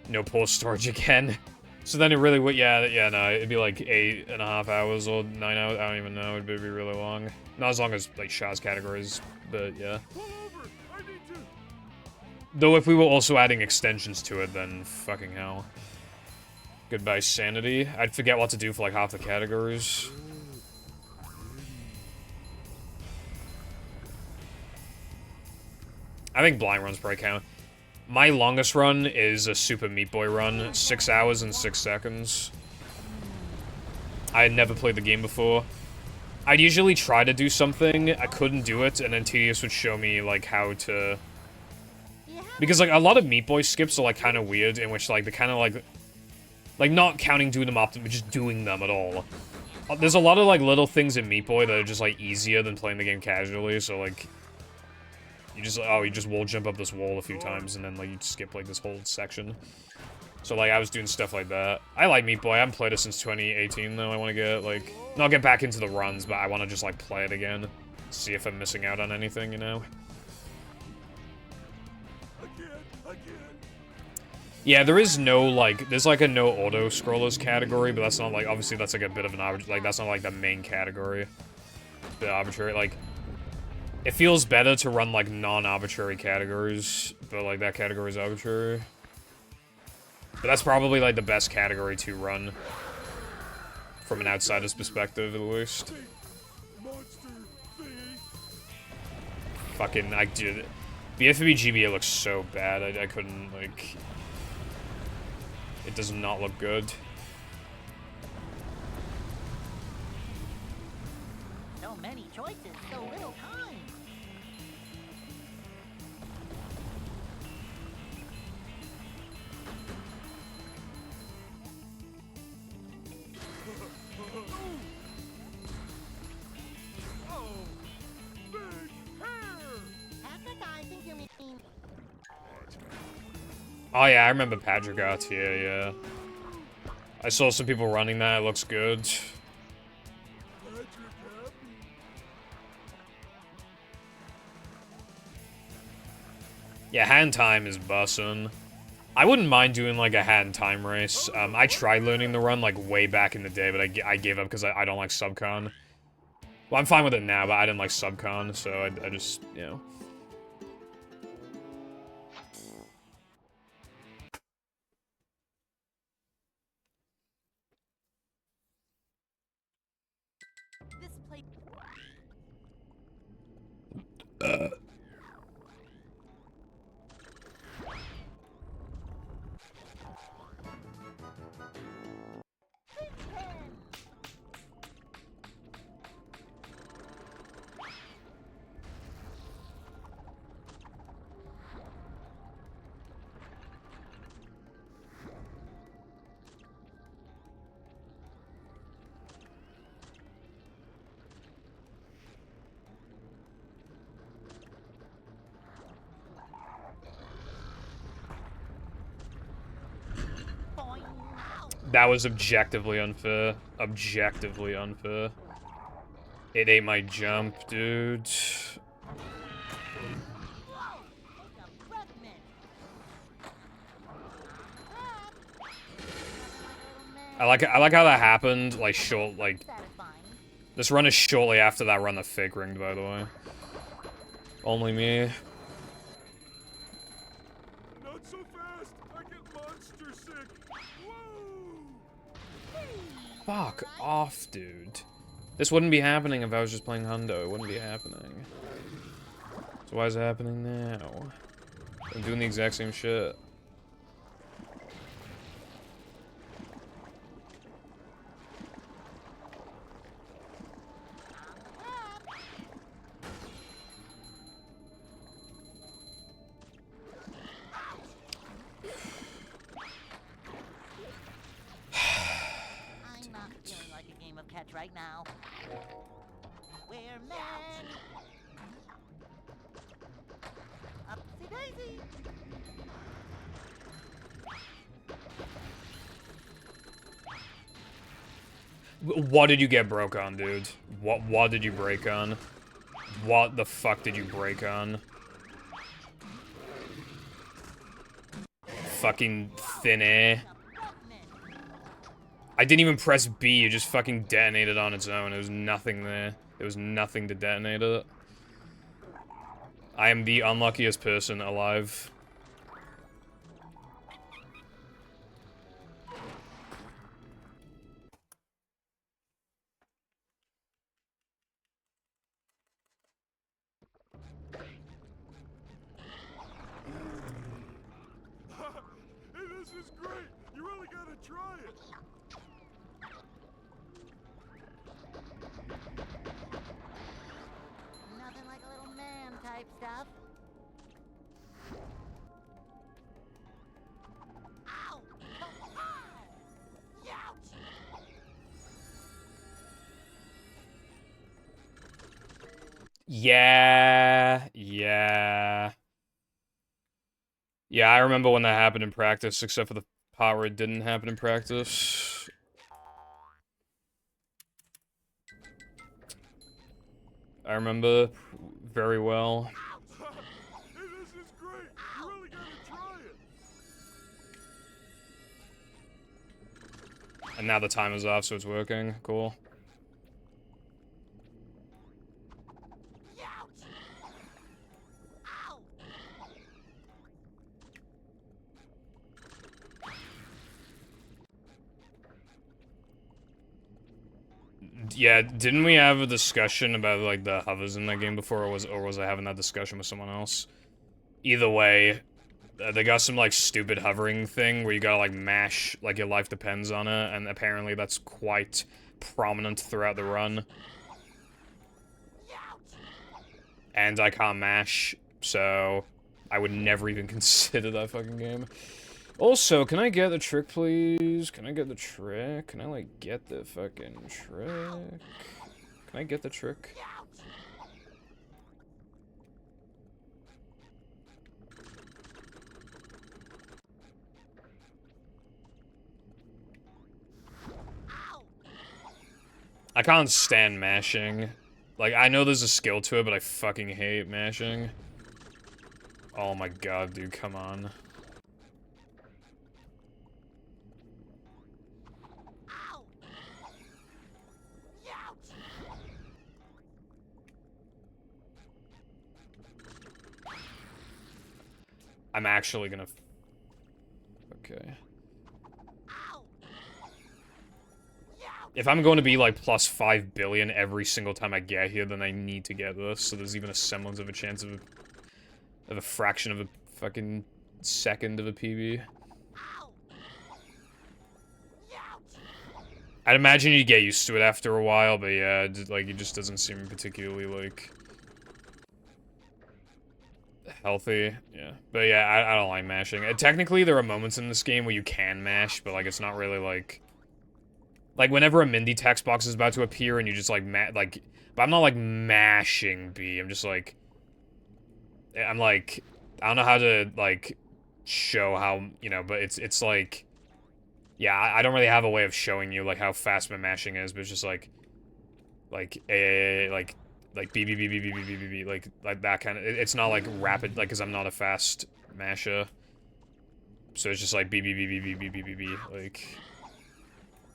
B: no port storage again. So then it really would, yeah, no, it'd be like 8.5 hours or 9 hours, I don't even know, it'd be really long. Not as long as, like, Shah's categories, but yeah.
D: Pull over! I need to...
B: Though if we were also adding extensions to it, then fucking hell. Goodbye, sanity. I'd forget what to do for, like, half the categories. I think blind runs probably count. My longest run is a Super Meat Boy run, 6 hours and 6 seconds. I had never played the game before. I'd usually try to do something, I couldn't do it, and then Tedious would show me, like, how to... Because, like, a lot of Meat Boy skips are, like, kind of weird, in which, like, they're kind of, like, not counting doing them often, but just doing them at all. There's a lot of, like, little things in Meat Boy that are just, like, easier than playing the game casually, so, like... You just wall jump up this wall a few times, and then, like, you skip, like, this whole section. So, like, I was doing stuff like that. I like Meat Boy. I haven't played it since 2018, though. I want to get, like... Not get back into the runs, but I want to just, like, play it again. See if I'm missing out on anything, you know? Yeah, there is no, like... There's, like, a no auto-scrollers category, but that's not, like... Obviously, that's, like, a bit of an average... Like, that's not, like, the main category. It's a bit arbitrary. Like... It feels better to run, like, non-arbitrary categories, but, like, that category is arbitrary. But that's probably, like, the best category to run. From an outsider's perspective, at least. Fucking, I did... The FME GBA looks so bad, I couldn't, like... It does not look good.
A: So many choices, so little time.
B: Oh yeah, I remember Padrigot, yeah. I saw some people running that, it looks good. Yeah, hand time is bussin'. I wouldn't mind doing, like, a hand time race. I tried learning the run, like, way back in the day, but I gave up because I don't like subcon. Well, I'm fine with it now, but I didn't like subcon, so I just, you know.
E: This place.
B: That was objectively unfair. Objectively unfair. It ate my jump, dude. I like how that happened, like, this run is shortly after that run that fake ringed, by the way. Only me.
D: Not so fast! I get monster sick! Whoa!
B: Fuck off, dude. This wouldn't be happening if I was just playing Hundo. It wouldn't be happening. So why is it happening now? I'm doing the exact same shit.
A: I'm not feeling like a game of catch right now. We're men. Upsy daisy.
B: What did you get broke on, dude? What did you break on? What the fuck did you break on? Fucking thin air. I didn't even press B, it just fucking detonated on its own. There was nothing there. There was nothing to detonate it. I am the unluckiest person alive.
D: Hey, this is great! You really gotta try it!
A: Nothing like a little man type stuff. Ow! Ow! Ouch!
B: Yeah. Yeah, I remember when that happened in practice, except for the part where it didn't happen in practice. I remember very well.
D: Hey, this is great! You really gotta try it!
B: And now the timer's off, so it's working. Cool.
A: Ouch! Ow!
B: Yeah, didn't we have a discussion about, like, the hovers in that game before, or was I having that discussion with someone else? Either way, they got some, like, stupid hovering thing where you gotta, like, mash, like, your life depends on it, and apparently that's quite prominent throughout the run. And I can't mash, so I would never even consider that fucking game. Also, can I get the trick, please? Can I get the trick? Can I, like, get the fucking trick? Can I get the trick? I can't stand mashing. Like, I know there's a skill to it, but I fucking hate mashing. Oh my god, dude, come on. I'm actually gonna... Okay. If I'm going to be, like, plus 5 billion every single time I get here, then I need to get this, so there's even a semblance of a chance of a fraction of a fucking second of a PB. I'd imagine you'd get used to it after a while, but yeah, like, it just doesn't seem particularly, like... healthy, yeah. But yeah, I don't like mashing. Technically, there are moments in this game where you can mash, but, like, it's not really, like... Like, whenever a Mindy text box is about to appear and you just, like, but I'm not, like, mashing B. I'm just, like... I'm, like... I don't know how to, like, show how, you know, but it's, like... Yeah, I don't really have a way of showing you, like, how fast my mashing is, but it's just, like... Like, A, like, B, B, B, B, B, B, B, B, B, like that kind of... It's not, like, rapid, like, because I'm not a fast masher. So it's just, like, B, B, B, B, B, B, B, B, B, like...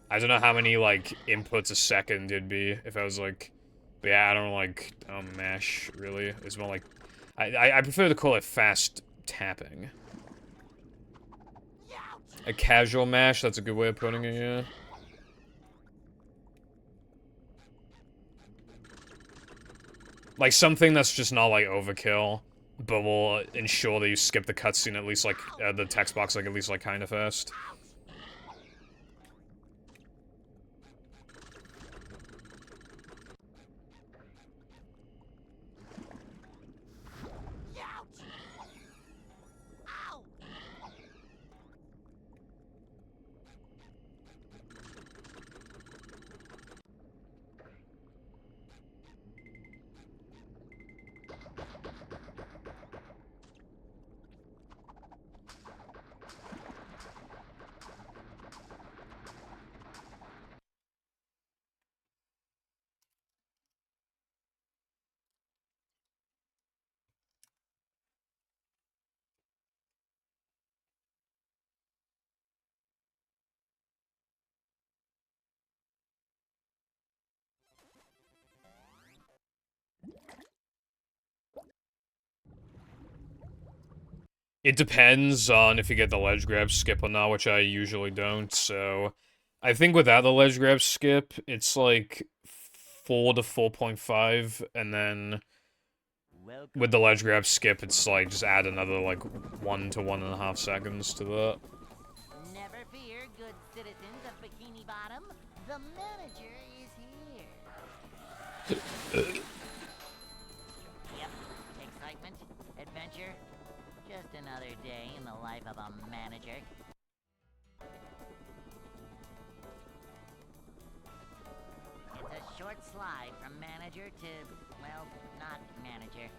B: I don't know how many, like, inputs a second it'd be if I was, like... But yeah, I don't, like, mash, really. It's more like... I prefer to call it fast tapping. A casual mash, that's a good way of putting it, yeah. Like, something that's just not, like, overkill, but will ensure that you skip the cutscene at least, like, the text box, like, at least, like, kinda fast. It depends on if you get the ledge grab skip or not, which I usually don't, so... I think without the ledge grab skip, it's like 4 to 4.5, and then
A: Welcome.
B: with the ledge grab skip, it's like just add another like 1 to 1.5 seconds to that.
A: Never fear, good citizens of Bikini Bottom. The manager is here. Yep. Excitement, adventure. Just another day in the life of a manager. It's a short slide from manager to, well, not manager.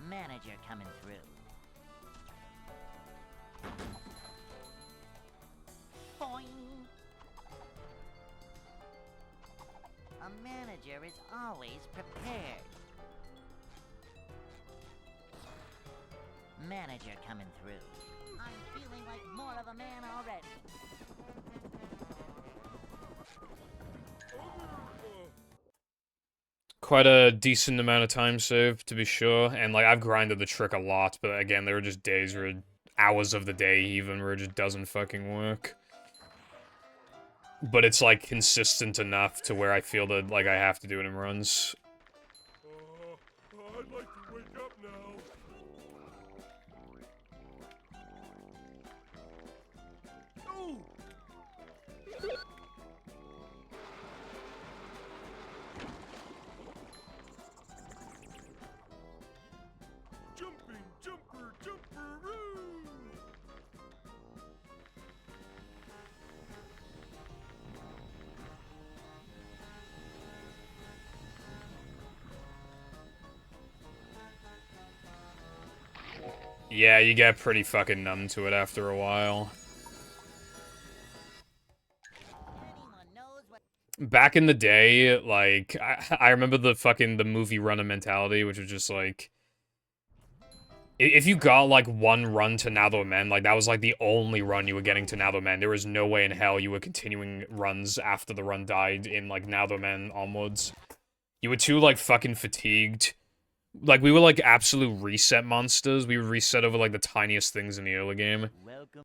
A: Manager coming through. Boing! A manager is always prepared. Manager coming through. I'm feeling like more of a man already.
B: Quite a decent amount of time saved, to be sure, and like I've grinded the trick a lot, but again, there were just days where hours of the day even where it just doesn't fucking work. But it's like consistent enough to where I feel that like I have to do it in runs.
D: I'd like to wake up now. Oh! Jumping, jumper, jumperoo!
B: Yeah, you get pretty fucking numb to it after a while.
A: Anyone knows what
B: Back in the day, like, I remember the movie runner mentality, which was just like... If you got, like, one run to Now Men, like, that was, like, the only run you were getting to Now Men. There was no way in hell you were continuing runs after the run died in, like, Now Men onwards. You were too, like, fucking fatigued. Like, we were, like, absolute reset monsters. We would reset over, like, the tiniest things in the early game.
A: welcome.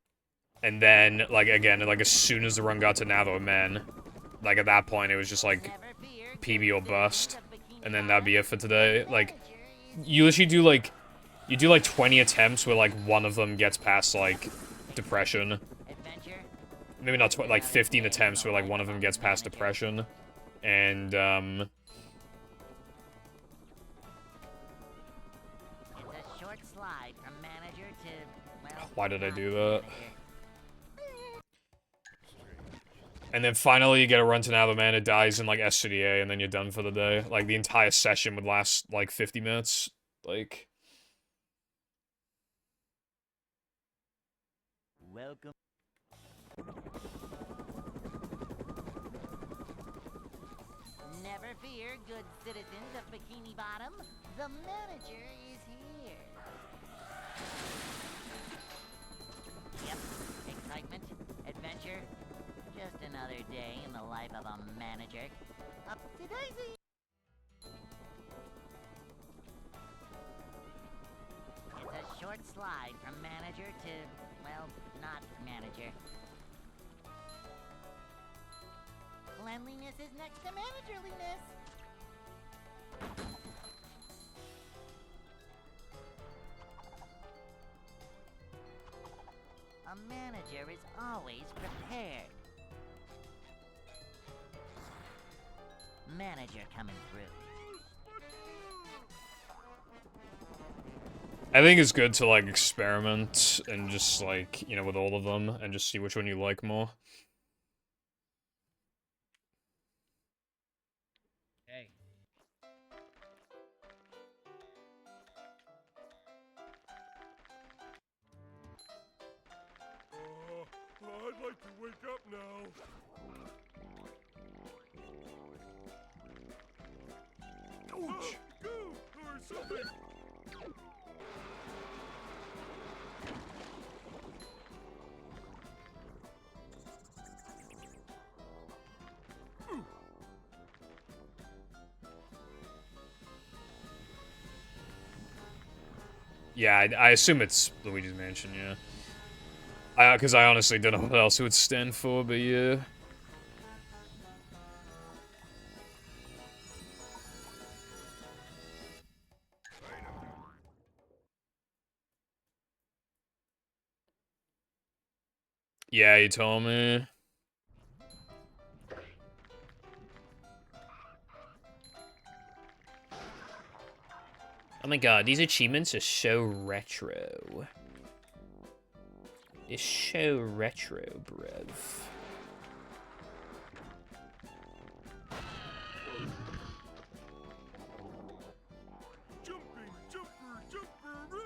B: And then, like, again, like, as soon as the run got to Now Men, like, at that point, it was just, like,
A: Never fear,
B: PB or
A: good
B: bust.
A: citizens of Bikini
B: And then that'd be it for
A: Bottom.
B: today.
A: The
B: Like,
A: manager is
B: you literally do, like... You do, like, 20 attempts where, like, one of them gets past, like, depression.
A: adventure.
B: Maybe not, like, 15 attempts where, like, one of them gets past depression. And,
A: It's a short slide from manager to, well,
B: Why did I
A: not
B: do that?
A: manager.
B: And then finally you get a run to Now Man, it dies in, like, SCDA, and then you're done for the day. Like, the entire session would last, like, 50 minutes. Like...
A: Welcome. Never fear, good citizens of Bikini Bottom. The manager is here. Yep, excitement, adventure. Just another day in the life of a manager. Up to Daisy! It's a short slide from manager to, well, not manager. Cleanliness is next to managerliness. A manager is always prepared. Manager coming through.
B: I think it's good to, like, experiment and just, like, you know, with all of them, and just see which one you like more.
C: Hey.
D: I'd like to wake up now. Ouch! Go! Or something!
B: Yeah, I assume it's Luigi's Mansion, yeah. Because I honestly don't know what else it would stand for, but yeah. Yeah, you told me. Oh my god, these achievements are so retro. It's so retro, bruv.
D: Jumping, jumper, jumperoo!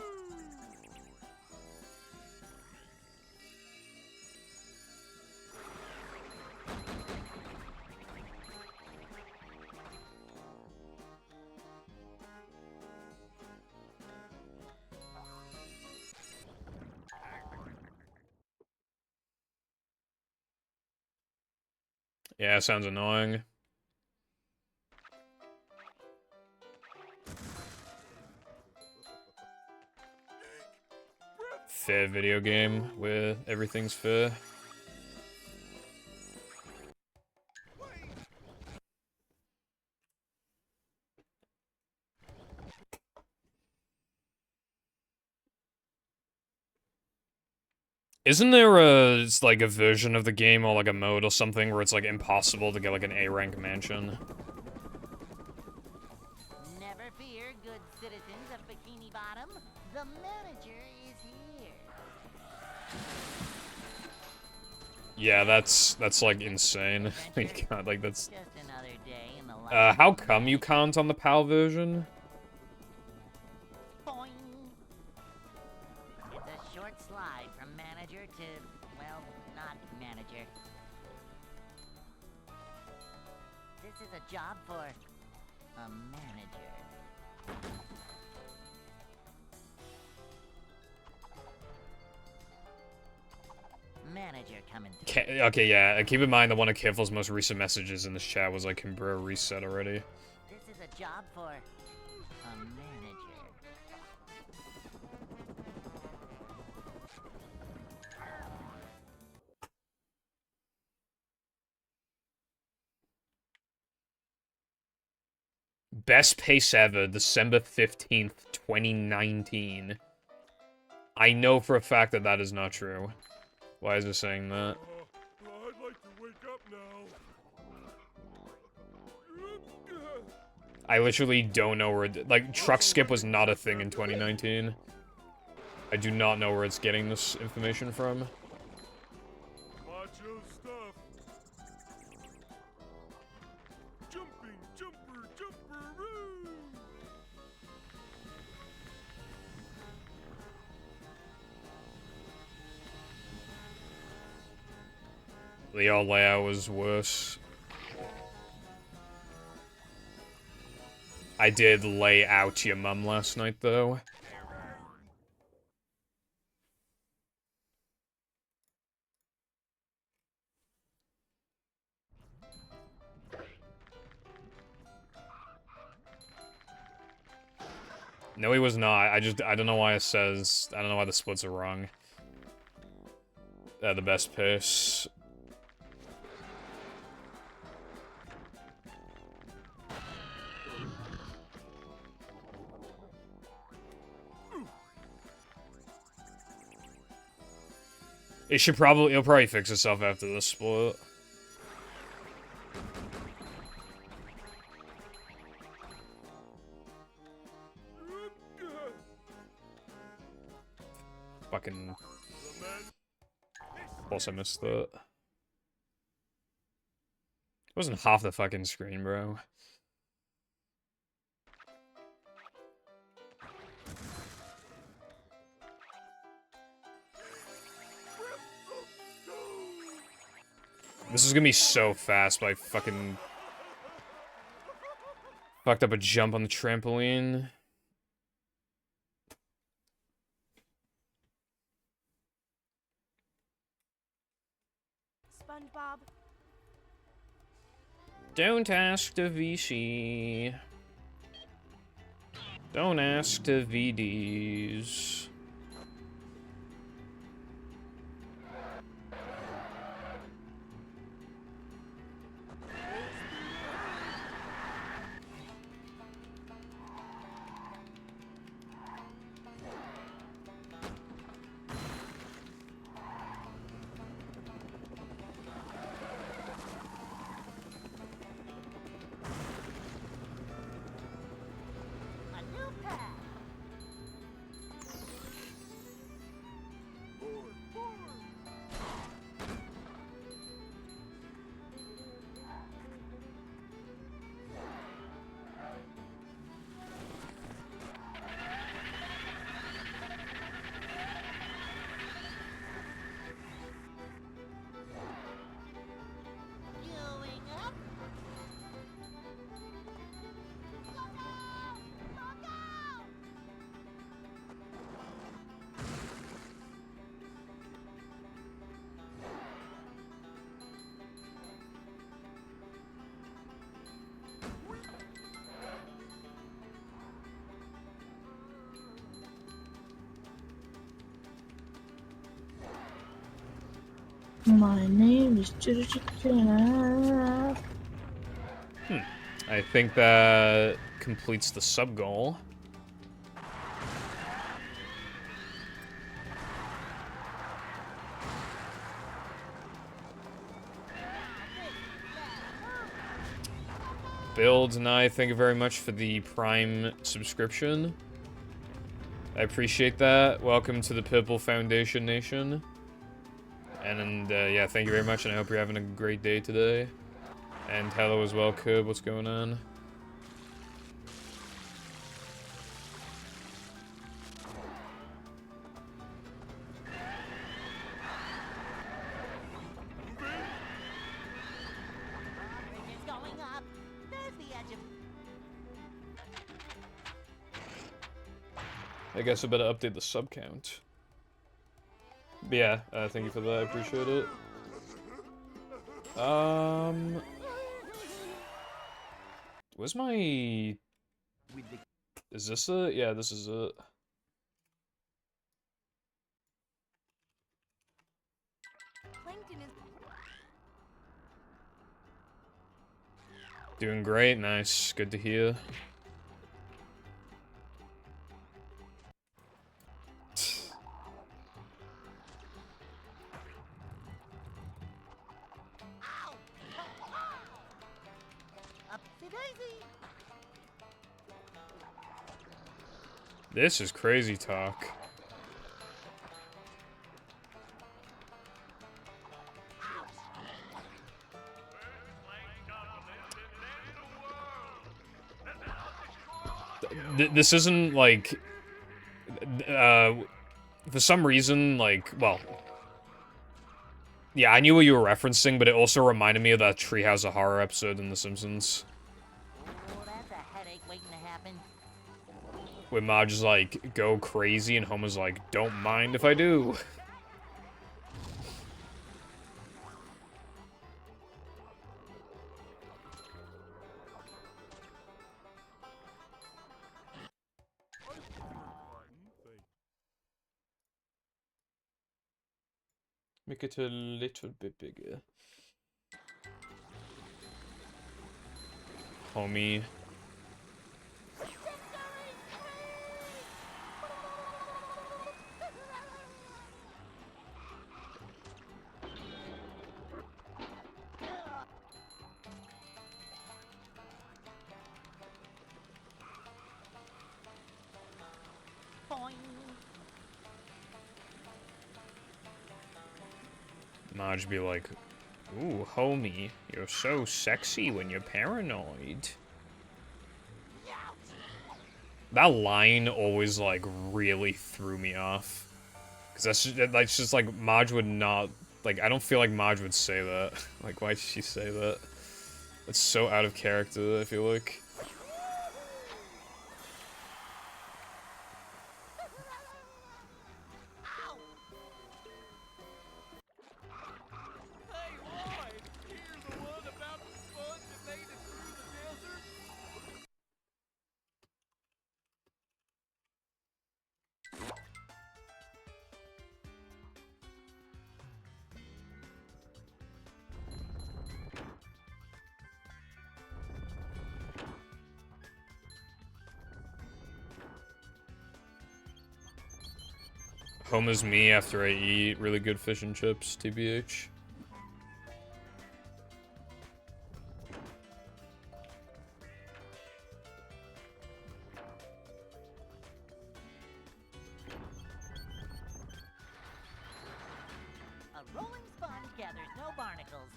B: Yeah, sounds annoying. Fair video game where everything's fair. Isn't there it's like a version of the game or like a mode or something where it's like impossible to get like an A rank mansion?
A: Never fear, good citizens of Bikini Bottom. The manager is here.
B: Yeah, that's like insane. God, like that's.
A: Just another day in the life.
B: How come you can't on the PAL version?
A: Boing. It's a short slide from manager to, well, not manager. This is a job for a manager. Manager coming through.
B: Okay, yeah. Keep in mind that one of Kiffel's most recent messages in this chat was like, "Can bro reset already?"
A: This is a job for a manager.
B: Best pace ever, December 15th, 2019. I know for a fact that that is not true. Why is it saying that?
D: I'd like to wake up now.
B: I literally don't know where like, truck skip was not a thing in 2019. I do not know where it's getting this information from.
D: Macho stuff. Jumping, jumper, jumperoo!
B: The old layout was worse. I did lay out your mum last night, though. No, he was not. I don't know why it says... I don't know why the splits are wrong. The best pace. It'll probably fix itself after this split. Fucking... Plus I missed that. It wasn't half the fucking screen, bro. This is gonna be so fast, but I fucking... fucked up a jump on the trampoline.
E: SpongeBob.
B: Don't ask the VC. Don't ask to VDs.
A: A new path.
D: Forward, forward!
A: Going up.
F: My name is Chichikina.
B: I think that completes the sub goal. Build and I thank you very much for the Prime subscription. I appreciate that. Welcome to the Pipple Foundation Nation. And yeah, thank you very much, and I hope you're having a great day today. And hello as well, Kib. What's going on?
A: Bridge is going up. There's the edge of.
B: I guess I better update the sub count. But yeah, thank you for that. I appreciate it. Where's my... Is this it? Yeah, this is it.
E: Plankton is
B: Doing great, nice. Good to hear.
A: Upsy daisy.
B: This is crazy talk. This isn't like... for some reason, like, well... Yeah, I knew what you were referencing, but it also reminded me of that Treehouse of Horror episode in The Simpsons.
A: Oh, that's a headache waiting to happen.
B: Where Marge's like, go crazy, and Homer's like, don't mind if I do. Make it a little bit bigger. Homie.
A: Boing.
B: Marge be like, ooh, homie, you're so sexy when you're paranoid. That line always, like, really threw me off. Because that's just, like, Marge would not... Like, I don't feel like Marge would say that. Like, why did she say that? It's so out of character, I feel like.
D: Hey, Lloyd! Here's the one about the sponge that made it through the desert?
B: Home is me after I eat really good fish and chips, TBH.
A: A rolling sponge gathers no barnacles.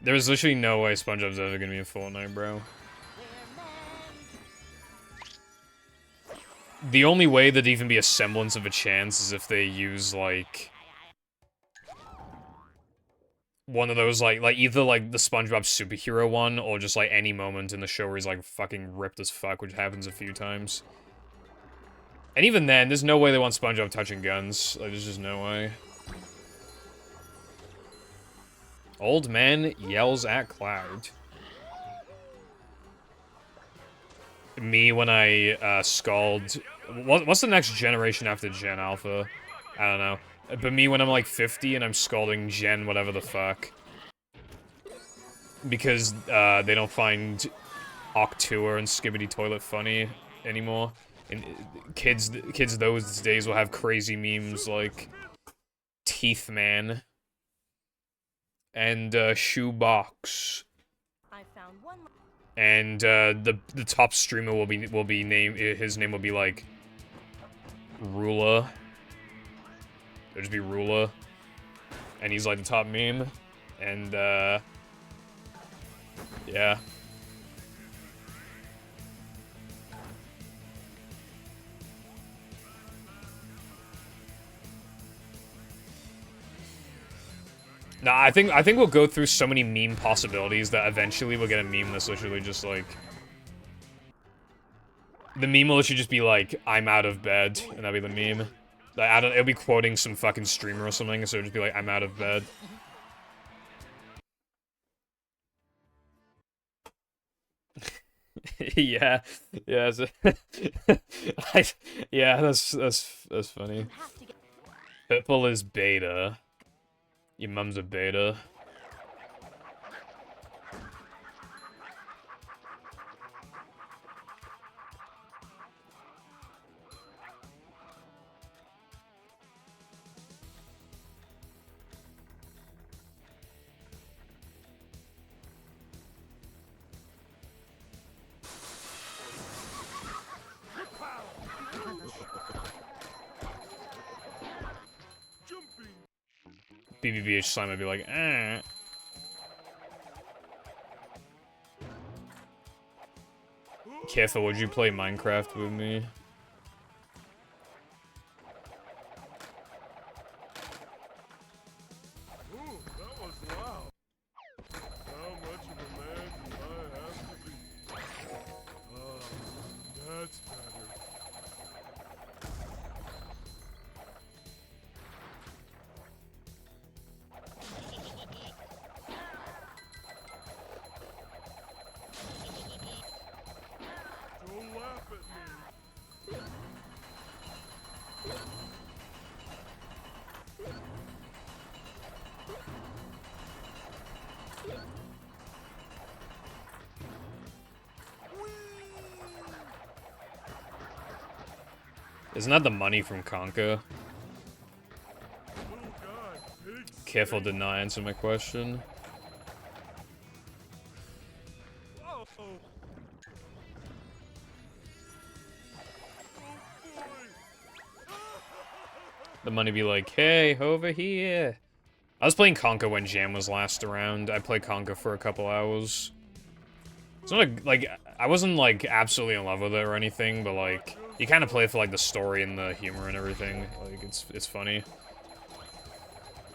B: There's literally no way SpongeBob's ever gonna be in Fortnite, bro.
A: We're men.
B: The only way there'd even be a semblance of a chance is if they use, like... one of those, like either, like, the SpongeBob superhero one, or just, like, any moment in the show where he's, like, fucking ripped as fuck, which happens a few times. And even then, there's no way they want SpongeBob touching guns. Like, there's just no way. Old man yells at Cloud. Me when I, scald... What's the next generation after Gen Alpha? I don't know. But me when I'm like 50 and I'm scalding Gen whatever the fuck. Because, they don't find Octua and Skibidi Toilet funny anymore. And kids those days will have crazy memes like... Teeth Man. And, Shoebox.
E: I found one.
B: And the top streamer will be named, his name will be like Rula. It'll just be Rula. And he's like the top meme. And yeah. Nah, I think we'll go through so many meme possibilities that eventually we'll get a meme that's literally just like... The meme will literally just be like, I'm out of bed, and that'll be the meme. Like, it'll be quoting some fucking streamer or something, so it'll just be like, I'm out of bed. Yeah, yeah, yeah, that's funny. Purple is beta. Your mum's a beta. BBBH slime would be like, eh. Careful, would you play Minecraft with me?
D: Ooh, that was loud. How much of a man do I have to be? That's better. Don't laugh at me.
B: Isn't that the money from Conker?
D: Little guy, big
B: Careful, did not answer my question.
D: Whoa. Oh boy.
B: The money be like, hey, over here. I was playing Conker when Jam was last around. I played Conker for a couple hours. It's not like, I wasn't like absolutely in love with it or anything, but like, you kind of play it for like the story and the humor and everything. Like, it's funny.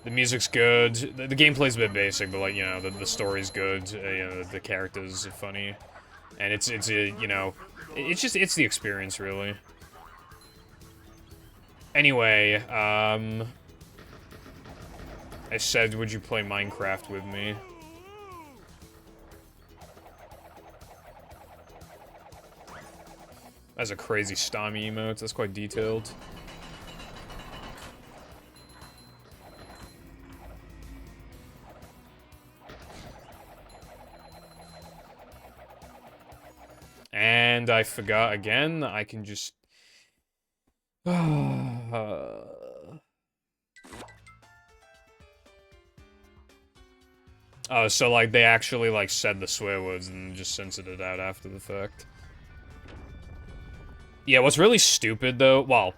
B: The music's good. The gameplay's a bit basic, but like, you know, the story's good. You know, the characters are funny. And it's you know, it's the experience, really. Anyway, I said, would you play Minecraft with me? That's a crazy Stami emote. That's quite detailed. And And I forgot again, I can just... Oh, so, like, they actually, like, said the swear words and just censored it out after the fact. Yeah, what's really stupid, though... Well,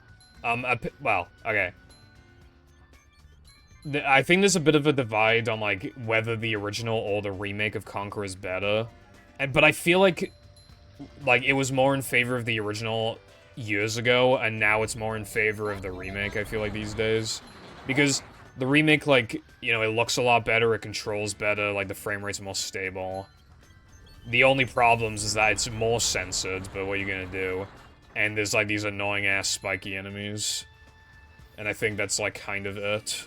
B: okay. I think there's a bit of a divide on, like, whether the original or the remake of Conquer is better. But I feel like, it was more in favor of the original years ago, and now it's more in favor of the remake, I feel like, these days. Because the remake, like, you know, it looks a lot better, it controls better, like, the frame rate's more stable. The only problems is that it's more censored, but what are you gonna do? And there's, like, these annoying-ass spiky enemies. And I think that's, like, kind of it.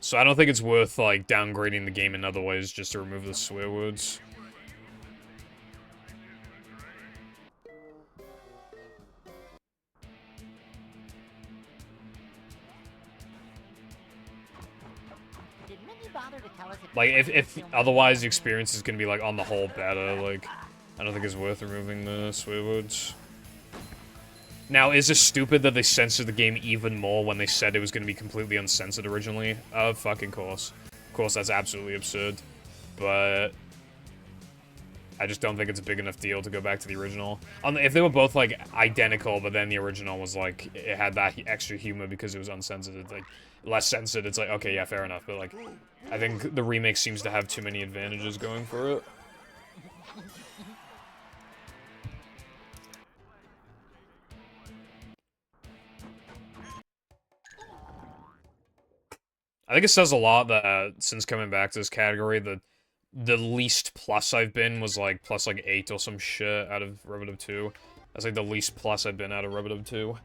B: So I don't think it's worth, like, downgrading the game in other ways just to remove the swear words.
A: Did Minnie bother to tell us
B: Like, if otherwise the experience is gonna be, like, on the whole better, like, I don't think it's worth removing the swear words. Now, is it stupid that they censored the game even more when they said it was gonna be completely uncensored originally? Of fucking course. Of course, that's absolutely absurd. But I just don't think it's a big enough deal to go back to the original. If they were both, like, identical, but then the original was, like, it had that extra humor because it was uncensored, it's, like, less censored, it's like, okay, yeah, fair enough, but, like, I think the remake seems to have too many advantages going for it. I think it says a lot that, since coming back to this category, the least plus I've been was, like, plus, like, 8 or some shit out of Rub-a-Dub 2. That's, like, the least plus I've been out of Rub-a-Dub 2.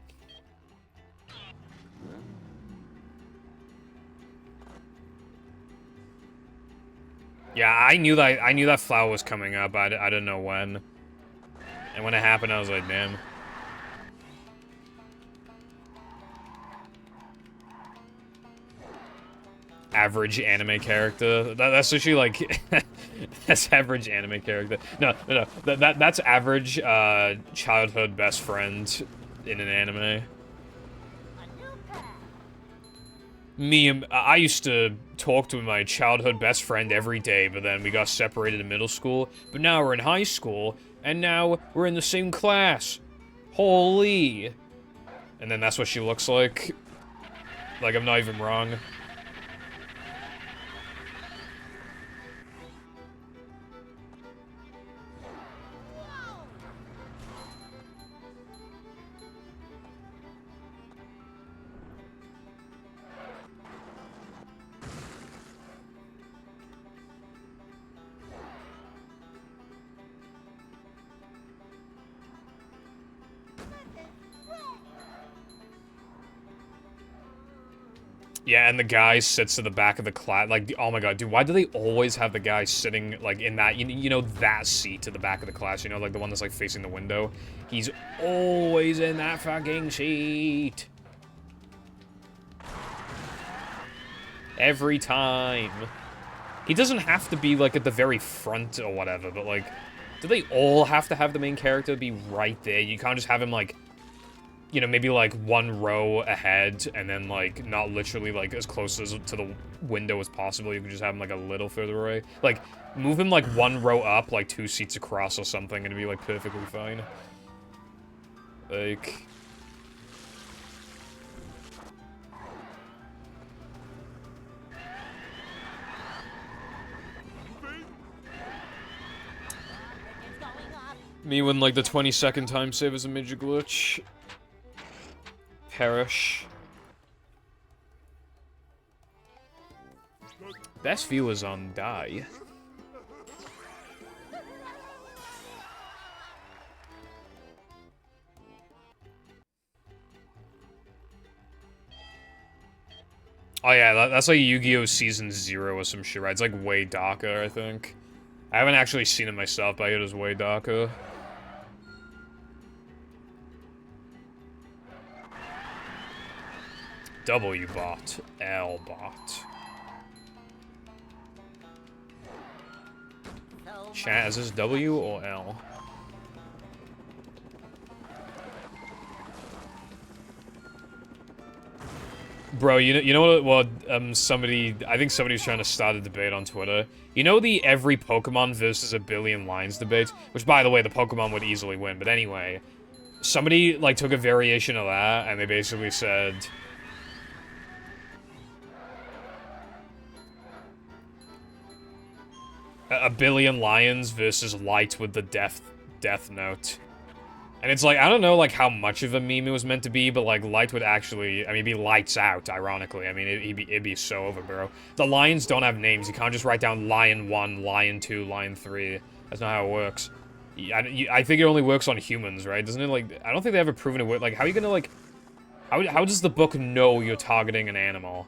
B: Yeah, I knew that flower was coming up, I didn't know when. And when it happened, I was like, damn. Average anime character. That's actually like that's average anime character. No. That's average childhood best friend in an anime. I used to talk to my childhood best friend every day, but then we got separated in middle school. But now we're in high school, and now we're in the same class. Holy. And then that's what she looks like. Like, I'm not even wrong. Yeah, and the guy sits to the back of the class. Like, oh my god, dude, why do they always have the guy sitting, like, in that, you know, that seat to the back of the class? You know, like, the one that's, like, facing the window? He's always in that fucking seat. Every time. He doesn't have to be, like, at the very front or whatever, but, like, do they all have to have the main character be right there? You can't just have him, like, you know, maybe, like, one row ahead, and then, like, not literally, like, as close as to the window as possible. You can just have him, like, a little further away. Like, move him, like, one row up, like, 2 seats across or something, and it'd be, like, perfectly fine. Like... Me when, like, the 20-second time save is a major glitch. Perish. Best viewers on Die. Oh yeah, that's like Yu-Gi-Oh! Season 0 or some shit, right? It's like way darker, I think. I haven't actually seen it myself, but I hear it is way darker. W bot. L bot.
A: So
B: Chat, is this W or L? Bro, you know what, somebody, I think somebody's trying to start a debate on Twitter. You know the every Pokemon versus a billion lines debate? Which, by the way, the Pokemon would easily win, but anyway. Somebody, like, took a variation of that, and they basically said... A billion lions versus Light with the Death Note. And it's like, I don't know, like, how much of a meme it was meant to be, but, like, Light would actually, I mean, be lights out, ironically. I mean, it'd be so over, bro. The lions don't have names. You can't just write down Lion 1, Lion 2, Lion 3. That's not how it works. I think it only works on humans, right? Doesn't it, like, I don't think they ever proven it work. Like, how are you gonna, like, how does the book know you're targeting an animal?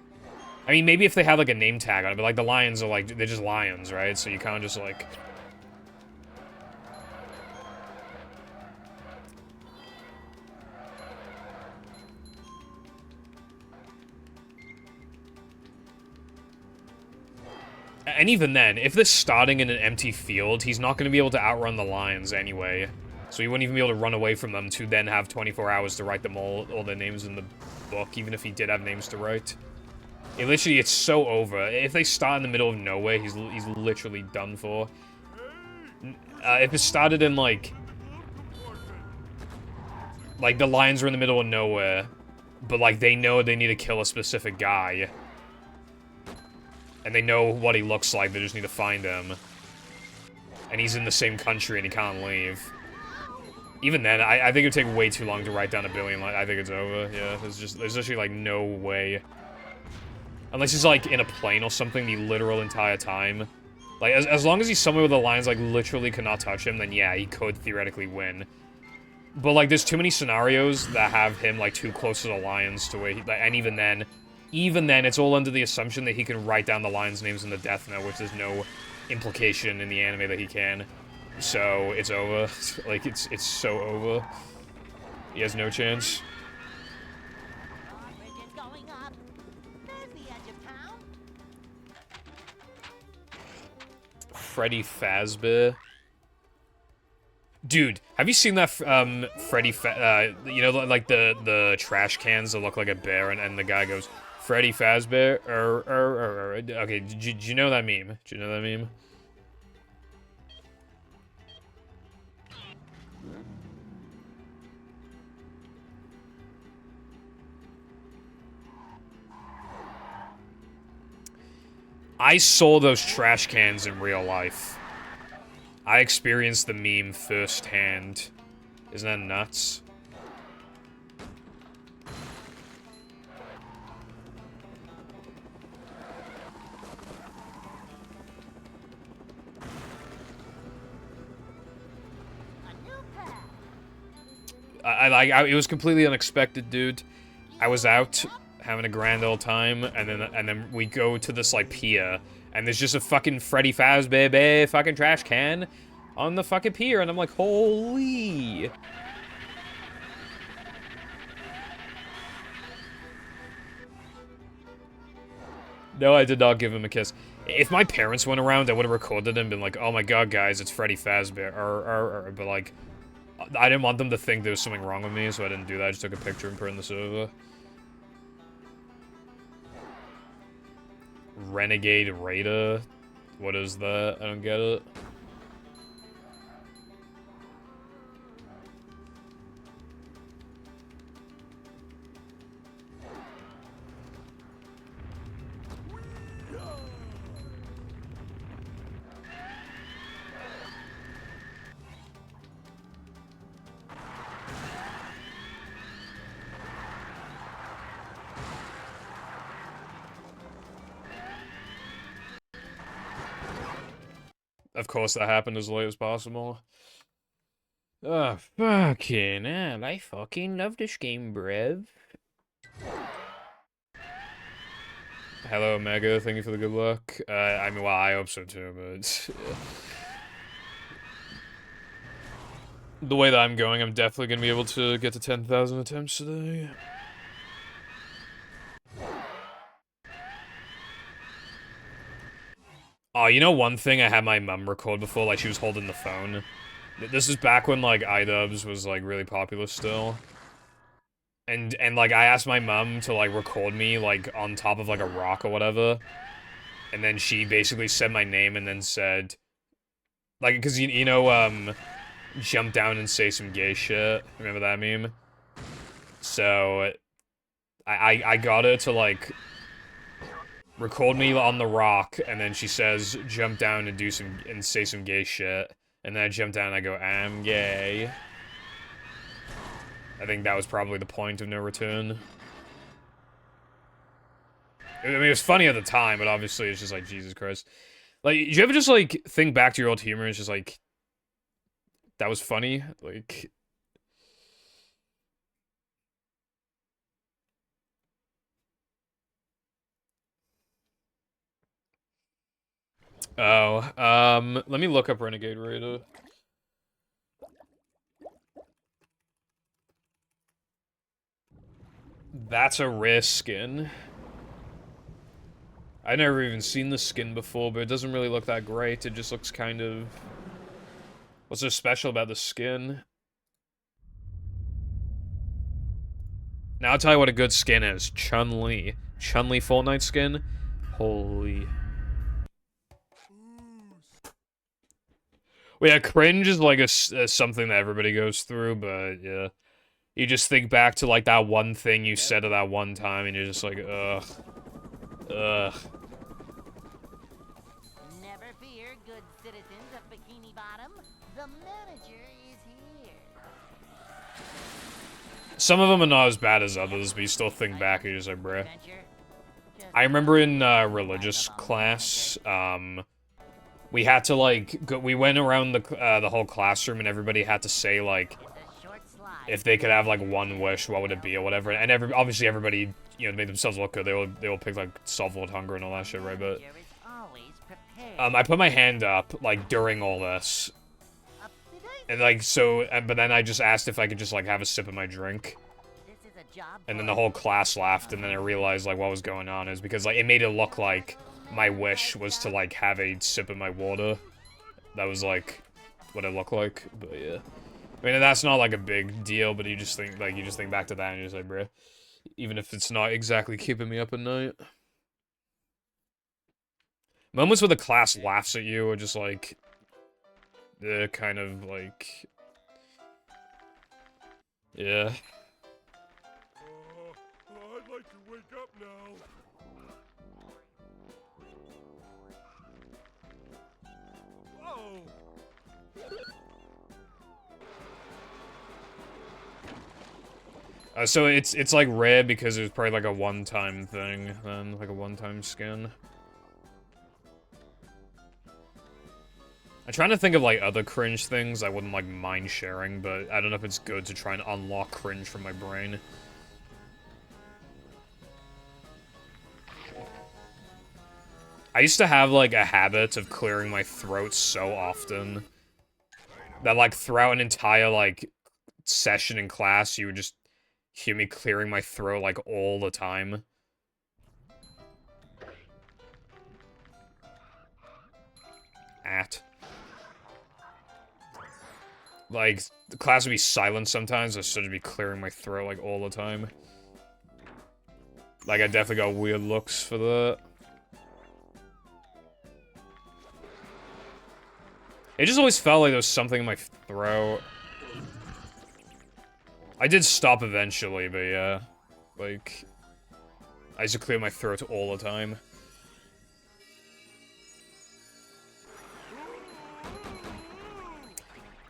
B: I mean, maybe if they had, like, a name tag on it, but, like, the lions are, like, they're just lions, right? So you can't just, like... And even then, if they're starting in an empty field, he's not going to be able to outrun the lions anyway. So he wouldn't even be able to run away from them to then have 24 hours to write them all their names in the book, even if he did have names to write. It literally, it's so over. If they start in the middle of nowhere, he's literally done for. If it started in, like, the lions are in the middle of nowhere, but, like, they know they need to kill a specific guy. And they know what he looks like, they just need to find him. And he's in the same country and he can't leave. Even then, I think it would take way too long to write down a billion, I think it's over, yeah. There's literally, like, no way. Unless he's, like, in a plane or something the literal entire time. Like, as long as he's somewhere where the lions, like, literally cannot touch him, then yeah, he could theoretically win. But, like, there's too many scenarios that have him, like, too close to the lions to where he, like, and even then, it's all under the assumption that he can write down the lions' names in the Death Note, which there's no implication in the anime that he can. So, it's over. Like, it's so over. He has no chance.
A: Bridge is going up. There's the edge of town.
B: Freddy Fazbear. Dude, have you seen that, you know, like the trash cans that look like a bear, and the guy goes, Freddy Fazbear, okay, do you know that meme? Do you know that meme? I saw those trash cans in real life. I experienced the meme firsthand. Isn't that nuts? It was completely unexpected, dude. I was out having a grand old time, and then we go to this, like, pier, and there's just a fucking Freddy Fazbear fucking trash can on the fucking pier, and I'm like, holy. No, I did not give him a kiss. If my parents went around, I would have recorded and been like, oh my god, guys, it's Freddy Fazbear, but, like, I didn't want them to think there was something wrong with me, so I didn't do that. I just took a picture and put it in the server. Renegade Raider? What is that? I don't get it. Of course, that happened as late as possible. Oh, fucking hell. I fucking love this game, bruv. Hello, Omega. Thank you for the good luck. I mean, well, I hope so too, but... the way that I'm going, I'm definitely gonna be able to get to 10,000 attempts today. You know one thing I had my mum record before, like she was holding the phone? This is back when, like, iDubbbz was, like, really popular still. And, like, I asked my mum to, like, record me, like, on top of, like, a rock or whatever. And then she basically said my name and then said... Like, because, you know, jump down and say some gay shit. Remember that meme? So... I got her to, like... record me on the rock, and then she says, jump down and and say some gay shit. And then I jump down and I go, I'm gay. I think that was probably the point of no return. I mean, it was funny at the time, but obviously it's just like, Jesus Christ. Like, did you ever just, like, think back to your old humor and it's just like, that was funny? Like... Oh, let me look up Renegade Raider. That's a rare skin. I never even seen the skin before, but it doesn't really look that great. It just looks kind of... What's so special about the skin? Now I'll tell you what a good skin is. Chun-Li. Chun-Li Fortnite skin? Holy... Well, yeah, cringe is like something that everybody goes through, but yeah. You just think back to like that one thing you said at that one time and you're just like, ugh. Ugh.
A: Never fear, good citizens of Bikini Bottom. The manager is here.
B: Some of them are not as bad as others, but you still think back and you're just like, bruh. I remember in religious class, we had to, like, we went around the whole classroom and everybody had to say, like, if they could have, like, one wish, what would it be or whatever. And obviously everybody, you know, made themselves look good. They all pick, like, solve world hunger and all that shit, right? But, I put my hand up, like, during all this. And, like, so, but then I just asked if I could just, like, have a sip of my drink. And then the whole class laughed, and then I realized, like, what was going on is because, like, it made it look like my wish was to, like, have a sip of my water. That was, like, what it looked like, but yeah. I mean, that's not, like, a big deal, but you just think back to that and you're just like, bruh. Even if it's not exactly keeping me up at night. Moments where the class laughs at you are just, like, kind of, like... Yeah.
D: I'd like to wake up now.
B: So it's like rare because it was probably like a one-time thing, then, like a one-time skin. I'm trying to think of like other cringe things I wouldn't like mind sharing, but I don't know if it's good to try and unlock cringe from my brain. I used to have like a habit of clearing my throat so often that like throughout an entire like session in class you would just hear me clearing my throat, like, all the time. Like, the class would be silent sometimes, I should be clearing my throat, like, all the time. Like, I definitely got weird looks for that. It just always felt like there was something in my throat. I did stop eventually, but yeah. Like, I used to clear my throat all the time.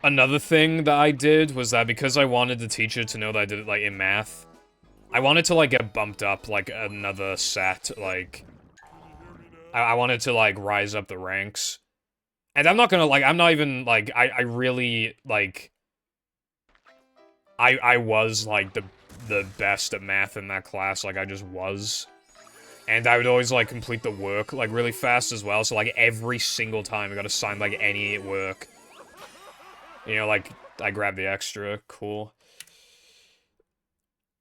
B: Another thing that I did was that because I wanted the teacher to know that I did it, like, in math, I wanted to, like, get bumped up, like, another set, like... I wanted to, like, rise up the ranks. And I'm not gonna, like, I'm not even, like, I really, like... I was, like, the best at math in that class, like, I just was. And I would always, like, complete the work, like, really fast as well, so, like, every single time I got assigned, like, any work. You know, like, I grabbed the extra, cool.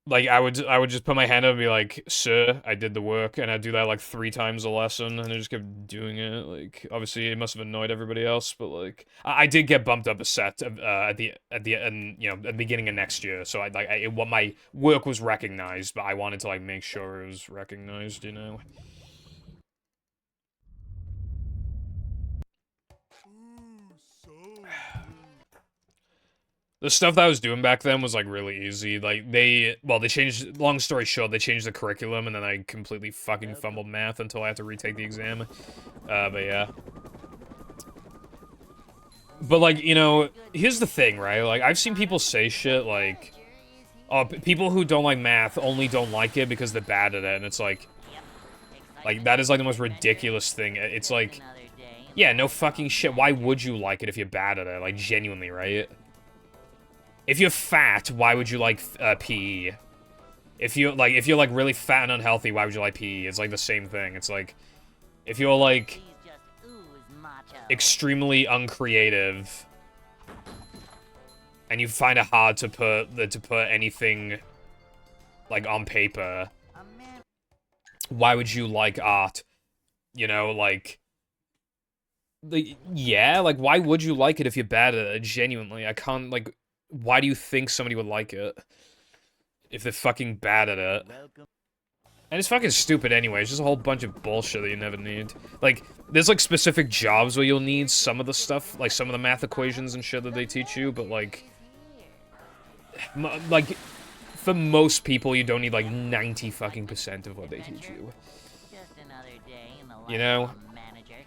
B: like, I would just put my hand up and be like, "Sir, I did the work," and I'd do that like 3 times a lesson, and I just kept doing it. Like, obviously, it must have annoyed everybody else, but like, I did get bumped up a set at the end, you know, at the beginning of next year. So what my work was recognized, but I wanted to like make sure it was recognized, you know.
D: Ooh, so good.
B: The stuff that I was doing back then was, like, really easy. Like, they changed, long story short, they changed the curriculum, and then I completely fucking fumbled math until I had to retake the exam. But yeah. But, like, you know, here's the thing, right? Like, I've seen people say shit like, oh, people who don't like math only don't like it because they're bad at it, and it's like, that is, like, the most ridiculous thing. It's like, yeah, no fucking shit. Why would you like it if you're bad at it? Like, genuinely, right? If you're fat, why would you like PE? If you're like really fat and unhealthy, why would you like PE? It's like the same thing. It's like if you're like extremely uncreative and you find it hard to put anything like on paper, why would you like art? You know, like yeah, like why would you like it if you're bad at it? Genuinely, I can't like. Why do you think somebody would like it? If they're fucking bad at it. And it's fucking stupid anyway. It's just a whole bunch of bullshit that you never need. Like, there's like specific jobs where you'll need some of the stuff, like some of the math equations and shit that they teach you, but like... like, for most people, you don't need like 90 fucking % of what they teach you. You know?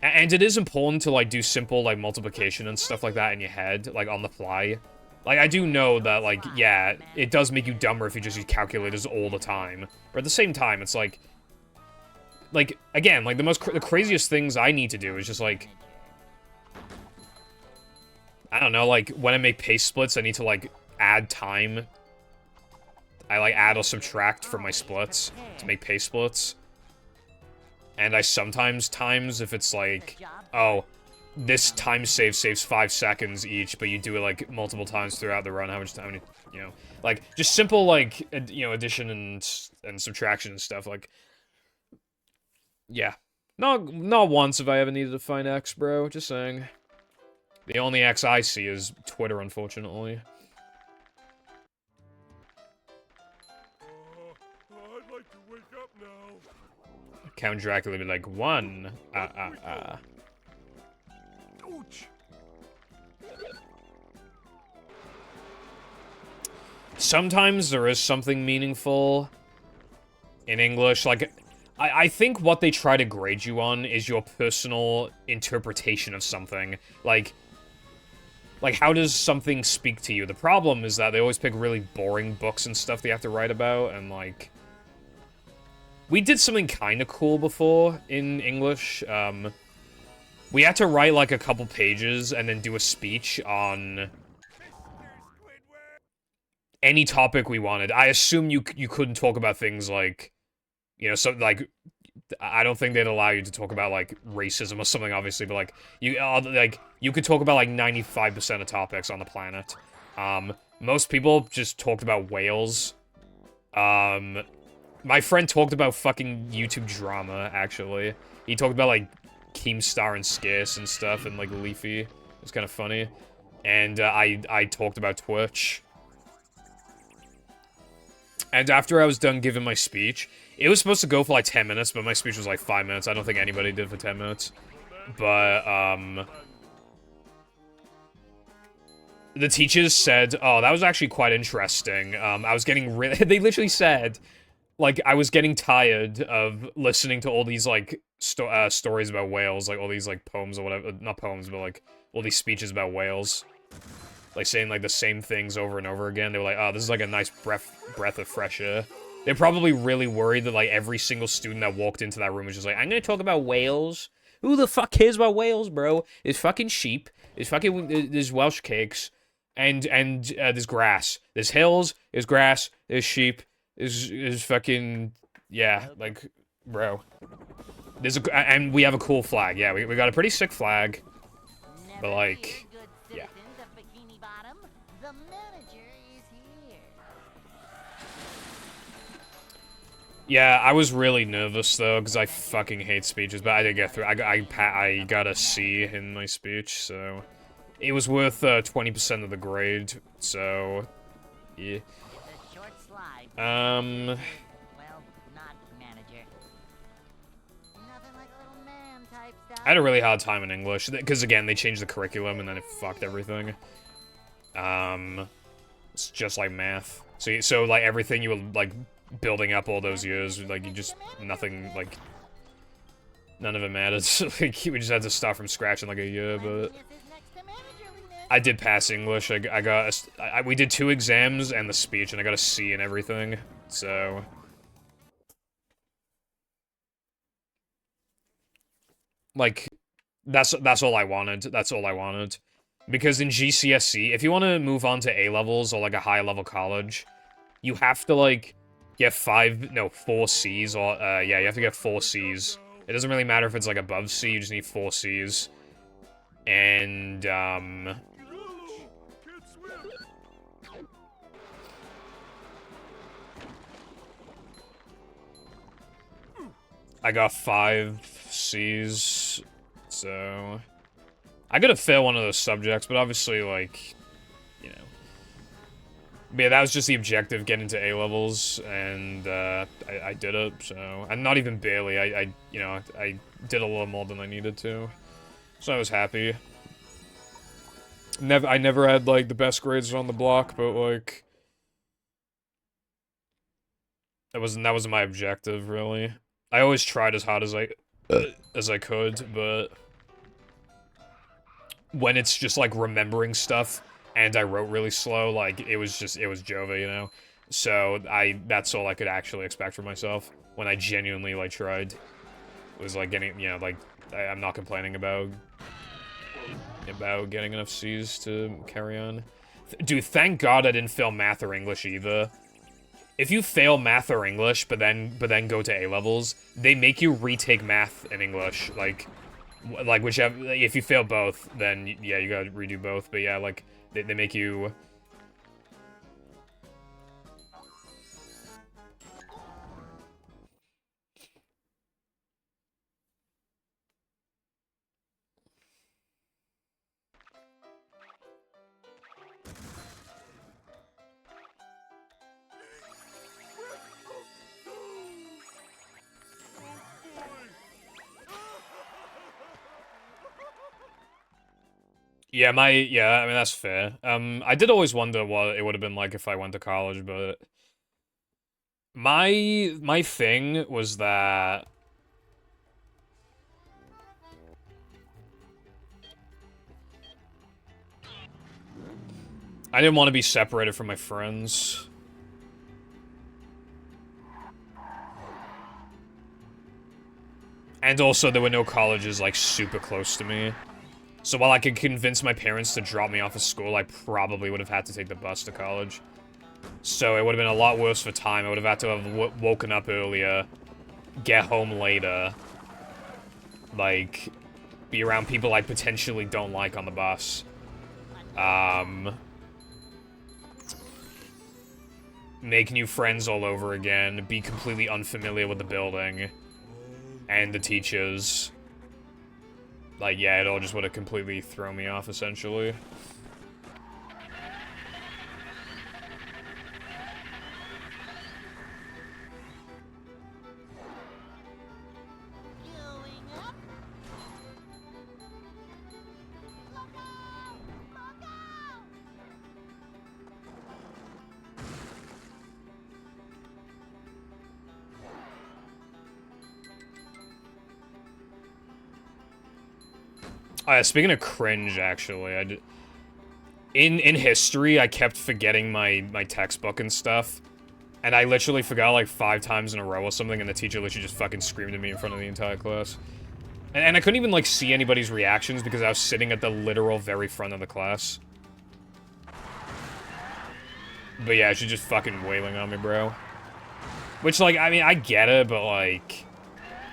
B: And it is important to like do simple like multiplication and stuff like that in your head, like on the fly. Like, I do know that, like, yeah, it does make you dumber if you just use calculators all the time. But at the same time, it's like... Like, again, like, the craziest things I need to do is just, like... I don't know, like, when I make paste splits, I need to, like, add time. I, like, add or subtract from my splits to make paste splits. And I sometimes times if it's, like, oh... This time save saves 5 seconds each, but you do it, like, multiple times throughout the run. How many, you know, like, just simple, like, you know, addition and subtraction and stuff, like, yeah. Not once have I ever needed to find X, bro, just saying. The only X I see is Twitter, unfortunately.
D: I'd like to wake up now.
B: Count Dracula would be like, 1,
D: Ouch.
B: Sometimes there is something meaningful in English. Like, I think what they try to grade you on is your personal interpretation of something. Like, how does something speak to you? The problem is that they always pick really boring books and stuff they have to write about, and, like... We did something kind of cool before in English. We had to write, like, a couple pages and then do a speech on any topic we wanted. I assume you couldn't talk about things like, you know, so, like, I don't think they'd allow you to talk about, like, racism or something, obviously, but, like, you could talk about, like, 95% of topics on the planet. Most people just talked about whales. My friend talked about fucking YouTube drama, actually. He talked about, like, Keemstar and Scarce and stuff, and, like, Leafy. It was kind of funny. And, I talked about Twitch. And after I was done giving my speech, it was supposed to go for, like, 10 minutes, but my speech was, like, 5 minutes. I don't think anybody did for 10 minutes. But, the teachers said, oh, that was actually quite interesting. I was getting really... They literally said... Like, I was getting tired of listening to all these, like, stories about whales, like, all these, like, poems or whatever, not poems, but, like, all these speeches about whales. Like, saying, like, the same things over and over again. They were like, oh, this is, like, a nice breath of fresh air. They're probably really worried that, like, every single student that walked into that room was just like, I'm gonna talk about whales? Who the fuck cares about whales, bro? There's fucking sheep, there's Welsh cakes, and there's grass. There's hills, there's grass, there's sheep, is fucking, yeah, like, bro. And we have a cool flag, yeah, we got a pretty sick flag, but, like, yeah. Yeah, I was really nervous though, because I fucking hate speeches, but I did get through. I got a C in my speech, so it was worth 20% of the grade. So, yeah.
A: It's a short slide.
B: Um,
A: Well, not manager. Nothing like a little man type stuff.
B: I had a really hard time in English, because again, they changed the curriculum and then it fucked everything. It's just like math. So like everything you were like building up all those years, like you just nothing like none of it matters. Like we just had to start from scratch in like a year, but I did pass English. I got we did 2 exams and the speech, and I got a C in everything. So like that's all I wanted. That's all I wanted. Because in GCSE, if you want to move on to A-levels or like a high level college, you have to like get 4 C's or yeah, you have to get 4 C's. It doesn't really matter if it's like above C, you just need 4 C's. And
D: Can't swim.
B: I got 5 C's, so I gotta fail one of those subjects, but obviously, like, you know. But yeah, that was just the objective, get into A-levels, and I did it, so. And not even barely, I did a little more than I needed to. So I was happy. I never had, like, the best grades on the block, but, like, that wasn't my objective, really. I always tried as hard as I could, but when it's just like remembering stuff and I wrote really slow, like it was Jova, you know? So that's all I could actually expect from myself when I genuinely like tried. It was like getting, you know, like I'm not complaining about getting enough C's to carry on. Dude, thank God I didn't fail math or English either. If you fail math or English, but then go to A-levels, they make you retake math and English, like whichever. If you fail both, then yeah, you gotta redo both. But yeah, like they make you. Yeah, I mean, that's fair. I did always wonder what it would have been like if I went to college, but my thing was that I didn't want to be separated from my friends. And also, there were no colleges, like, super close to me. So while I could convince my parents to drop me off of school, I probably would have had to take the bus to college. So it would have been a lot worse for time. I would have had to have woken up earlier, get home later, like, be around people I potentially don't like on the bus. Make new friends all over again, be completely unfamiliar with the building and the teachers. Like, yeah, it all just would have completely thrown me off, essentially. Speaking of cringe, actually, in history, I kept forgetting my textbook and stuff, and I literally forgot like 5 times in a row or something, and the teacher literally just fucking screamed at me in front of the entire class. And I couldn't even like see anybody's reactions because I was sitting at the literal very front of the class. But yeah, she's just fucking wailing on me, bro. Which, like, I mean, I get it, but like,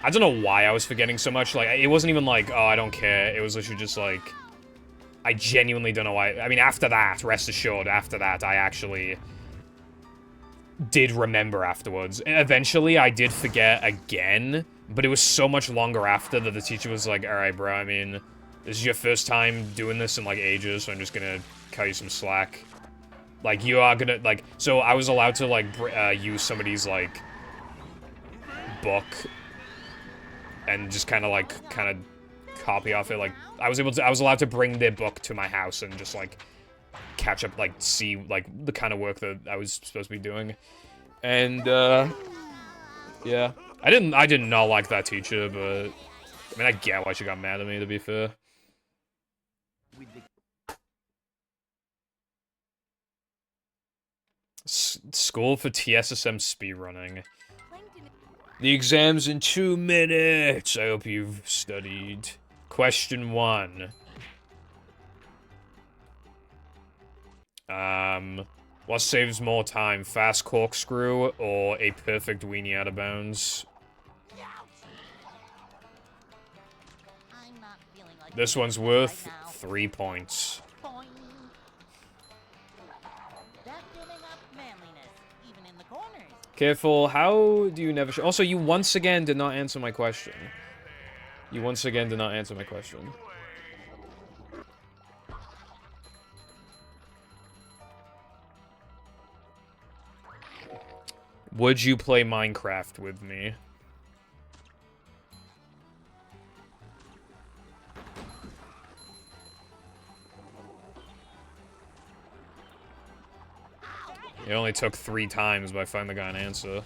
B: I don't know why I was forgetting so much. Like, it wasn't even like, oh, I don't care. It was literally just like, I genuinely don't know why. I mean, after that, rest assured, after that, I actually did remember afterwards. Eventually, I did forget again, but it was so much longer after that the teacher was like, alright, bro, I mean, this is your first time doing this in, like, ages, so I'm just gonna cut you some slack. Like, you are gonna, like, so I was allowed to, like, use somebody's, like, book and just kind of copy off it. Like, I was allowed to bring their book to my house and just, like, catch up, like, see, like, the kind of work that I was supposed to be doing. And, yeah. I did not like that teacher, but, I mean, I get why she got mad at me, to be fair. School for TSSM speedrunning. The exam's in 2 minutes. I hope you've studied. Question 1. What saves more time, fast corkscrew or a perfect weenie out of bounds?
A: I'm not feeling like
B: This one's
A: right
B: worth
A: now.
B: 3 points.
A: Boing. That's giving up manliness, even in the corners.
B: Careful, how do you never Also, you once again did not answer my question. You once again did not answer my question. Would you play Minecraft with me? It only took 3 times, but I finally got an answer.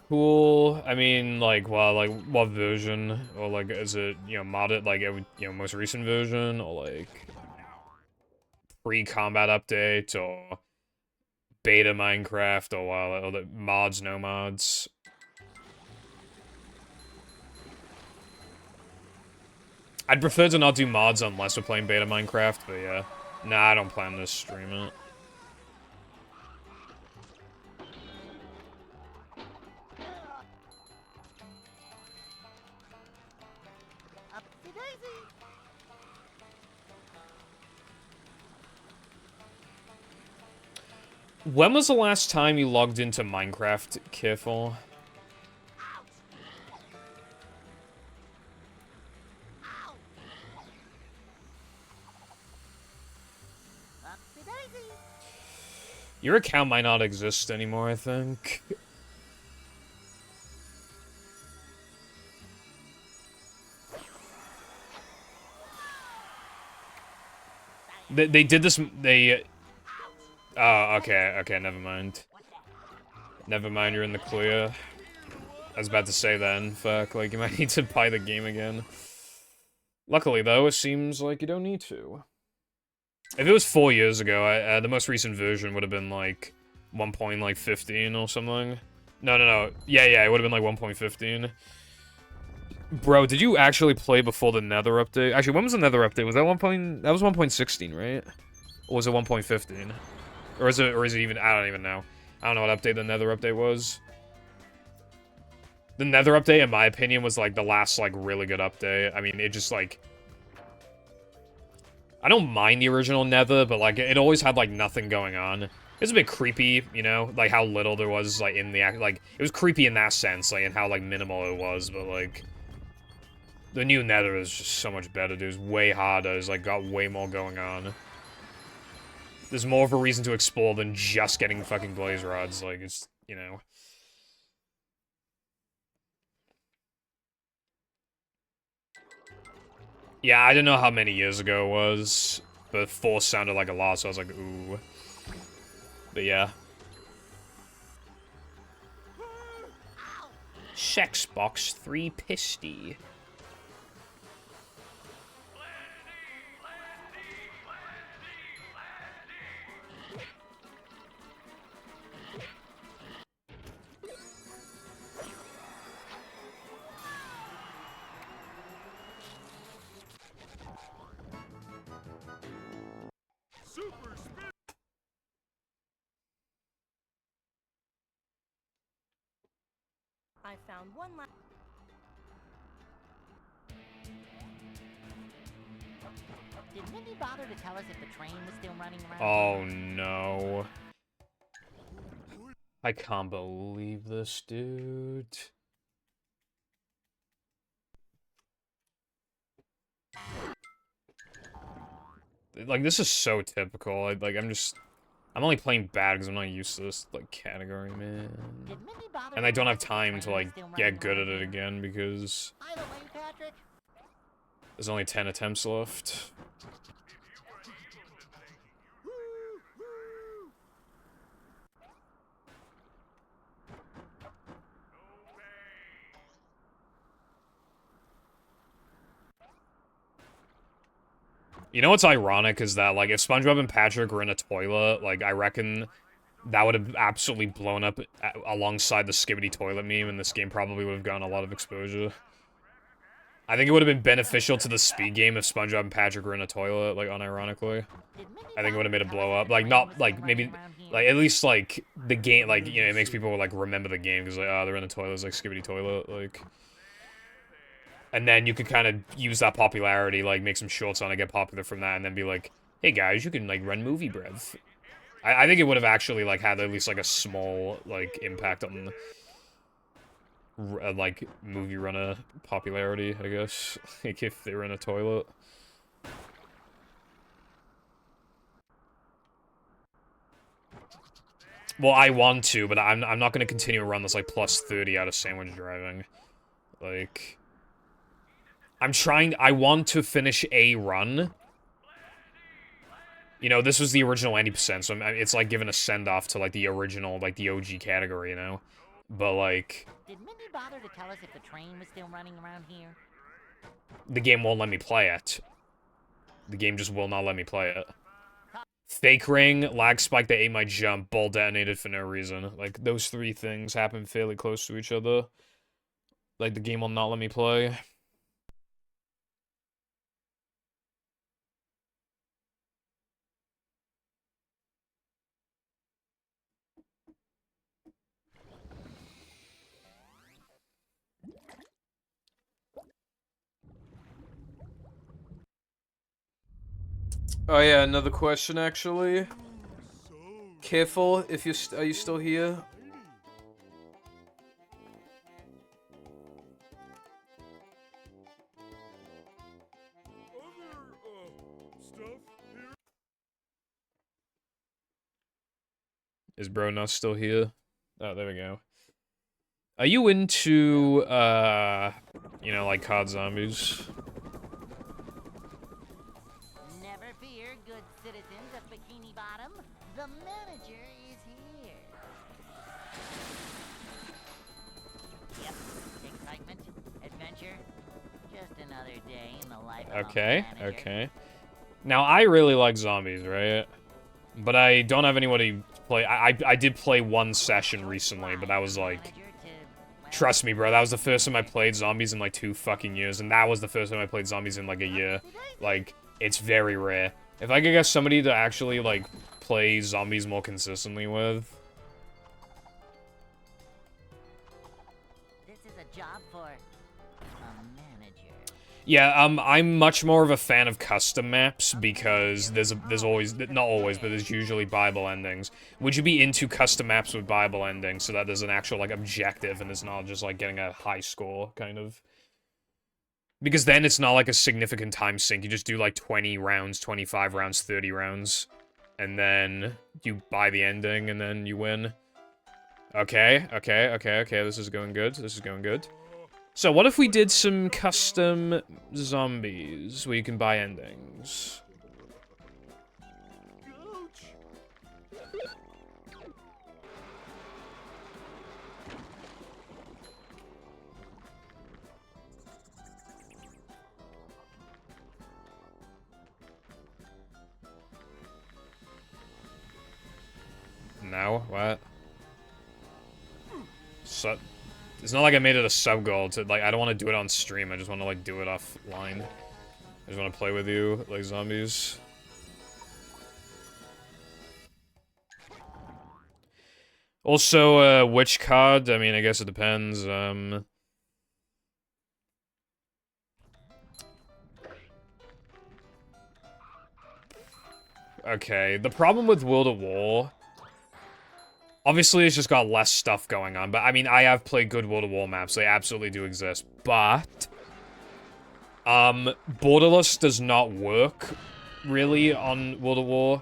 B: Cool. I mean, like, well, like, what version? Or, like, is it, you know, modded, like, most recent version? Or, like, pre-combat update? Or beta Minecraft? Or, well, or the mods, no mods? I'd prefer to not do mods unless we're playing beta Minecraft, but yeah. Nah, I don't plan to stream it.
A: Upsy-daisy.
B: When was the last time you logged into Minecraft, Careful?
A: Upsy-daisy.
B: Your account might not exist anymore, I think. They did this, oh, okay, never mind. Never mind, you're in the clear. I was about to say then, fuck, like, you might need to buy the game again. Luckily, though, it seems like you don't need to. If it was 4 years ago, the most recent version would have been, like, 1.15 or something. No. Yeah, it would have been, like, 1.15. Bro, did you actually play before the Nether update? Actually, when was the Nether update? Was that That was 1.16, right? Or was it 1.15? Or is it even... I don't even know. I don't know what update the Nether update was. The Nether update, in my opinion, was, like, the last, like, really good update. I mean, it just, like... I don't mind the original Nether, but, like, it always had, like, nothing going on. It was a bit creepy, you know? Like, how little there was, like, in the... Like, it was creepy in that sense, like, and how, like, minimal it was, but, like... The new Nether is just so much better, dude. It's way harder. It's, like, got way more going on. There's more of a reason to explore than just getting fucking blaze rods. Like, it's, you know... Yeah, I didn't know how many years ago it was, but 4 sounded like a lot, so I was like, ooh. But yeah. Sexbox 3 Pisty.
D: Super spin.
E: I found one last.
A: Did Mindy bother to tell us if the train was still running around?
B: Oh no. I can't believe this, dude. Like, this is so typical. I'm only playing bad because I'm not used to this, like, category, man.
A: Did Mindy bother
B: And
A: to
B: I don't
A: tell
B: have
A: us if the
B: time to,
A: train
B: like,
A: was still
B: get
A: running
B: good at
A: around
B: it
A: here?
B: again because
A: Either way, Patrick.
B: there's only 10 attempts left. You know what's ironic is that, like, if SpongeBob and Patrick were in a toilet, like, I reckon that would have absolutely blown up alongside the Skibidi toilet meme, and this game probably would have gotten a lot of exposure. I think it would have been beneficial to the speed game if SpongeBob and Patrick were in a toilet, like, unironically.
A: Did Mindy
B: I think it would have
A: bother
B: made
A: to
B: it
A: tell
B: blow
A: us
B: up.
A: if the
B: Like,
A: train
B: not,
A: was still
B: like,
A: running
B: maybe,
A: around here?
B: like, at least, like, the game, like, you know, it makes people, like, remember the game, because, like, oh, they're in a toilet, it's like Skibidi toilet, like... And then you could kind of use that popularity, like, make some shorts on it, get popular from that, and then be like, hey, guys, you can, like, run movie breath. I think it would have actually, like, had at least, like, a small, like, impact on, like, movie runner popularity, I guess. Like, if they were in a toilet. Well, I want to, but I'm not gonna continue to run this, like, plus 30 out of sandwich driving. Like... I want to finish a run. You know, this was the original 90%, so it's like giving a send-off to, like, the original, like, the OG category, you know? But, like...
A: Did Mindy bother to tell us if the train was still running around here?
B: The game won't let me play it. The game just will not let me play it. Fake ring, lag spike that ate my jump, ball detonated for no reason. Like, those three things happen fairly close to each other. Like, the game will not let me play. Oh yeah, another question actually.
D: So
B: Careful, if you are you still here?
D: other stuff here.
B: Is bro not still here? Oh, there we go. Are you into, you know, like COD Zombies?
A: Never fear, good citizens of Bikini Bottom. The manager is here. Yep, excitement, adventure. Just another day in the life of
B: Okay,
A: a manager.
B: okay. Now, I really like zombies, right? But I don't have anybody to play. I did play one session recently, but that was like...
A: Manager to, well,
B: Trust me, bro, that was the first time I played zombies in like 2 fucking years, and that was the first time I played zombies in like a year. Like, it's very rare. If I could get somebody to actually, like, play zombies more consistently with...
A: this is a job for a manager.
B: Yeah, I'm much more of a fan of custom maps because there's always, not always, but there's usually Bible endings. Would you be into custom maps with Bible endings so that there's an actual, like, objective and it's not just, like, getting a high score, kind of? Because then it's not, like, a significant time sink. You just do, like, 20 rounds, 25 rounds, 30 rounds. And then you buy the ending and then you win. Okay, this is going good. This is going good. So what if we did some custom zombies where you can buy endings?
D: Ouch!
B: No? What? So, it's not like I made it a sub goal to, like, I don't want to do it on stream, I just want to, like, do it offline. I just want to play with you, like, zombies. Also, which card? I mean, I guess it depends, Okay, the problem with World at War Obviously, it's just got less stuff going on, but I mean, I have played good World of War maps. They absolutely do exist, but Borderless does not work really on World of War.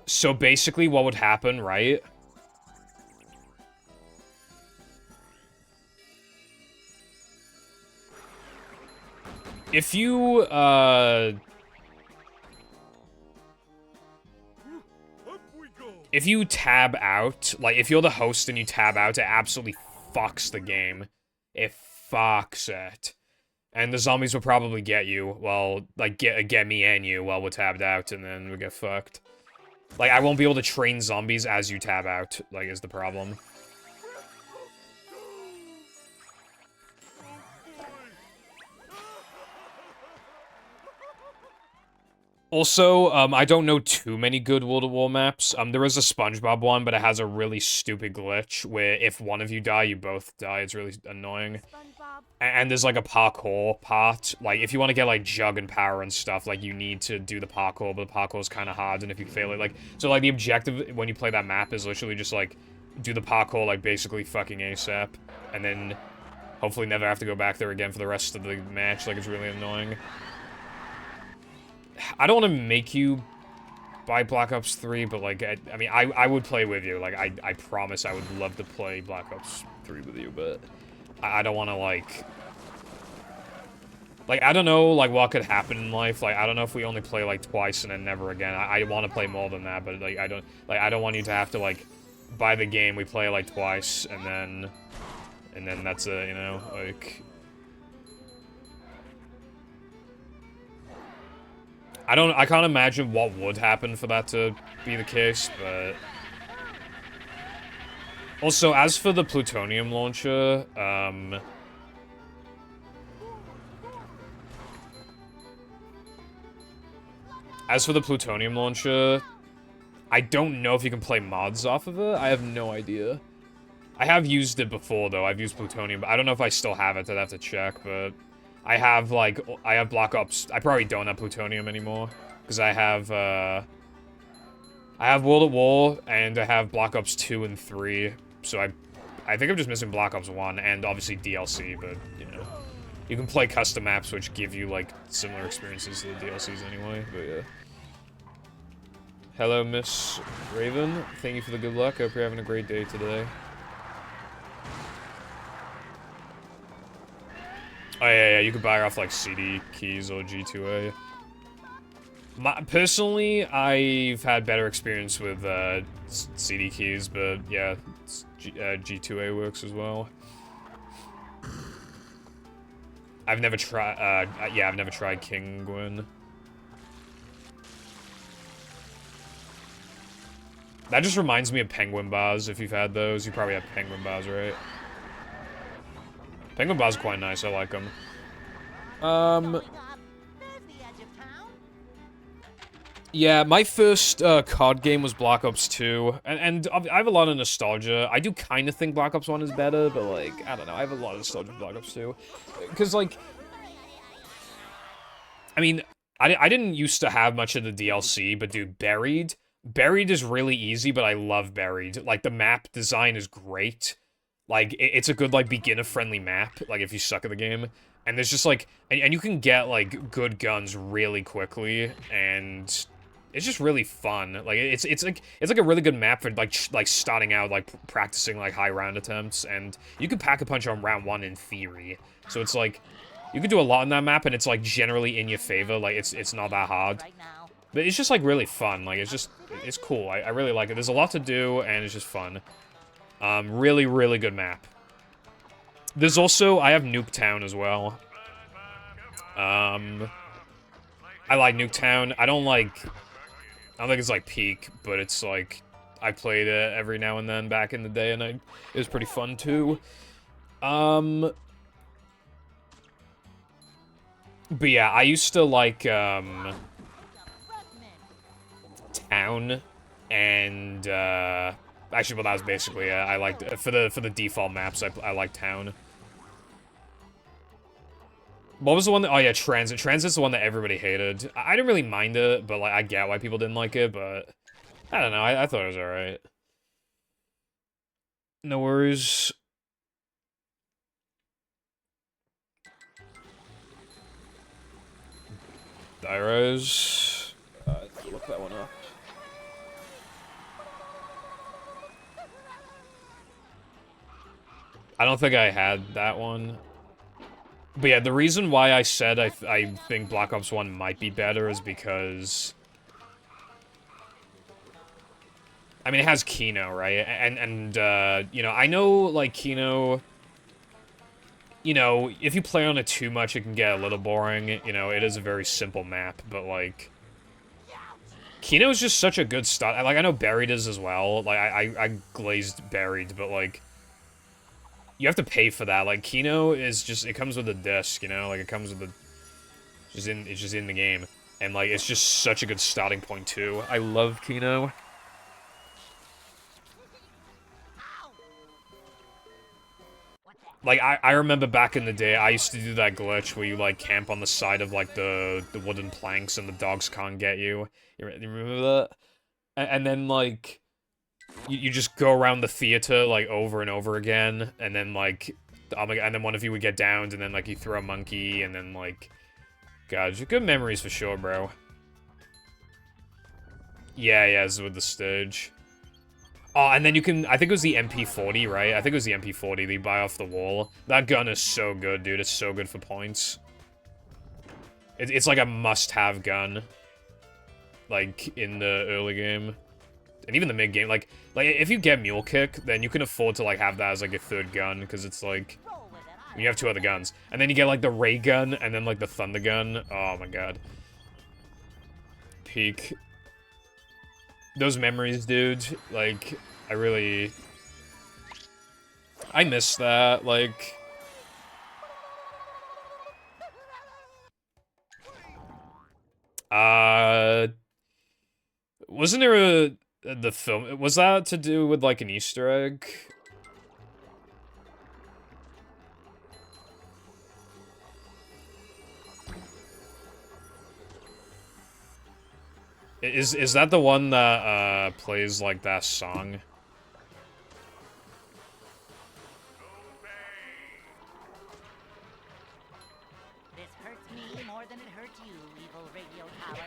B: So basically, what would happen, right? If you, if you tab out, like, if you're the host and you tab out, it absolutely fucks the game. It fucks it. And the zombies will probably get you, well, like, get me and you while we're tabbed out, and then we get fucked. Like, I won't be able to train zombies as you tab out, like, is the problem. Also, I don't know too many good World of War maps. There is a SpongeBob one, but it has a really stupid glitch where if one of you die, you both die. It's really annoying.
E: SpongeBob.
B: And there's, like, a parkour part. Like, if you want to get, like, Jug and Power and stuff, like, you need to do the parkour, but the parkour is kind of hard, and if you fail it, like... So, like, the objective when you play that map is literally just, like, do the parkour, like, basically fucking ASAP. And then hopefully never have to go back there again for the rest of the match. Like, it's really annoying. I don't want to make you buy Black Ops 3, but, like, I mean, I would play with you. Like, I promise I would love to play Black Ops 3 with you, but I don't want to, like, I don't know, like, what could happen in life. Like, I don't know if we only play, like, twice and then never again. I want to play more than that, but, like, I don't want you to have to, like, buy the game, we play, like, twice, and then that's it, you know? Like... I can't imagine what would happen for that to be the case, but... Also, as for the plutonium launcher, I don't know if you can play mods off of it. I have no idea. I have used it before, though. I've used plutonium, but I don't know if I still have it. I'd have to check, but... I have Black Ops... I probably don't have plutonium anymore. Because I have World at War, and I have Black Ops 2 and 3. So I think I'm just missing Black Ops 1, and obviously DLC, but, you know. You can play custom maps, which give you, like, similar experiences to the DLCs anyway, but yeah. Hello, Miss Raven. Thank you for the good luck. I hope you're having a great day today. Oh, yeah, you could buy her off, like, CD keys or G2A. Personally, I've had better experience with, CD keys, but, yeah, G2A works as well. I've never tried, yeah, I've never tried King Gwyn. That just reminds me of Penguin bars, if you've had those. You probably have Penguin bars, right? Penguin bars are quite nice, I like them. Yeah, my first COD game was Black Ops 2, and I have a lot of nostalgia. I do kind of think Black Ops 1 is better, but, like, I don't know, I have a lot of nostalgia for Black Ops 2. Because, like, I mean, I didn't used to have much of the DLC, but, dude, Buried is really easy, but I love Buried. Like, the map design is great. Like, it's a good, like, beginner-friendly map, like, if you suck at the game. And there's just, like... And you can get, like, good guns really quickly, and... It's just really fun. Like, it's like a really good map for, like starting out, like, practicing, like, high round attempts. And you can pack a punch on round 1 in theory. So it's, like... You can do a lot on that map, and it's, like, generally in your favor. Like, it's not that hard. But it's just, like, really fun. Like, it's cool. I really like it. There's a lot to do, and it's just fun. Really, really good map. There's also, I have Nuketown as well. I like Nuketown. I don't think it's, like, peak, but it's, like, I played it every now and then back in the day, and it was pretty fun, too. But yeah, I used to like, Town, and, actually, well, that was basically it. I liked, for the default maps, I like Town. What was the one that, oh yeah, Transit. Transit's the one that everybody hated. I didn't really mind it, but, like, I get why people didn't like it, but, I don't know, I thought it was alright. No worries. Dyros. Look that one up. I don't think I had that one. But yeah, the reason why I said I think Black Ops 1 might be better is because... I mean, it has Kino, right? And you know, I know, like, Kino... You know, if you play on it too much, it can get a little boring. You know, it is a very simple map, but, like... Kino is just such a good start. Like, I know Buried is as well. Like, I glazed Buried, but, like... You have to pay for that. Like, Kino is just... It comes with a disc, you know? Like, it comes with the... It's just in the game. And, like, it's just such a good starting point, too. I love Kino. Like, I remember back in the day, I used to do that glitch where you, like, camp on the side of, like, the wooden planks and the dogs can't get you. You remember that? And then, like, you just go around the theater, like, over and over again, and then, like, and then one of you would get downed, and then, like, you throw a monkey, and then, like... God, good memories for sure, bro. Yeah, it's with the stage. Oh, and then you can... I think it was the MP40, right? I think it was the MP40 that you buy off the wall. That gun is so good, dude. It's so good for points. It's like a must-have gun. Like, in the early game. And even the mid-game. Like, if you get Mule Kick, then you can afford to, like, have that as, like, a third gun. Because it's, like... You have two other guns. And then you get, like, the Ray Gun, and then, like, the Thunder Gun. Oh, my God. Peak. Those memories, dude, like, I really... I miss that, like... Wasn't there the film... Was that to do with, like, an Easter egg? Is that the one that, plays, like, that song?
A: This hurts me more than it hurts you, evil radio tower.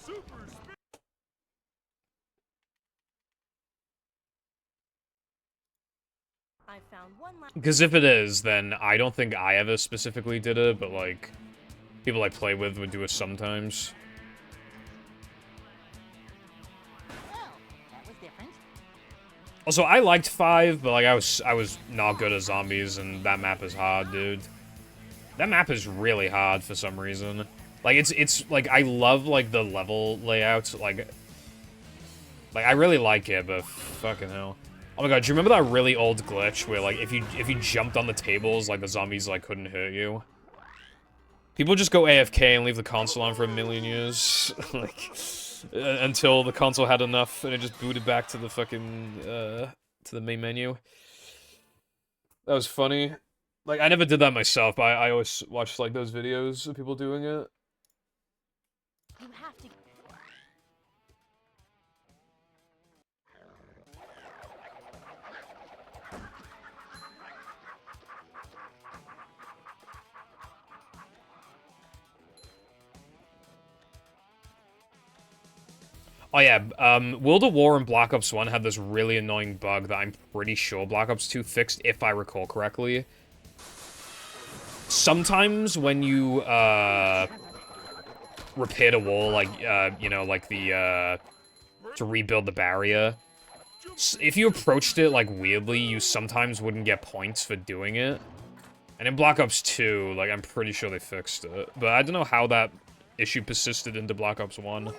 D: Super speed.
E: I found one last.
B: Because if it is, then I don't think I ever specifically did it, but, like, people I play with would do it sometimes.
A: Well, that was different.
B: Also, I liked 5, but, like, I was not good at zombies, and that map is hard, dude. That map is really hard for some reason. Like, it's like, I love, like, the level layout, like, I really like it, but fucking hell. Oh my god, do you remember that really old glitch where, like, if you jumped on the tables, like, the zombies, like, couldn't hurt you? People just go AFK and leave the console on for a million years. Like, until the console had enough and it just booted back to the fucking, to the main menu. That was funny. Like, I never did that myself, but I always watched, like, those videos of people doing it.
E: You have to.
B: Oh yeah, World of War and Black Ops 1 had this really annoying bug that I'm pretty sure Black Ops 2 fixed, if I recall correctly. Sometimes when you, repaired a wall, like, you know, like the, to rebuild the barrier, if you approached it, like, weirdly, you sometimes wouldn't get points for doing it. And in Black Ops 2, like, I'm pretty sure they fixed it. But I don't know how that issue persisted into Black Ops 1.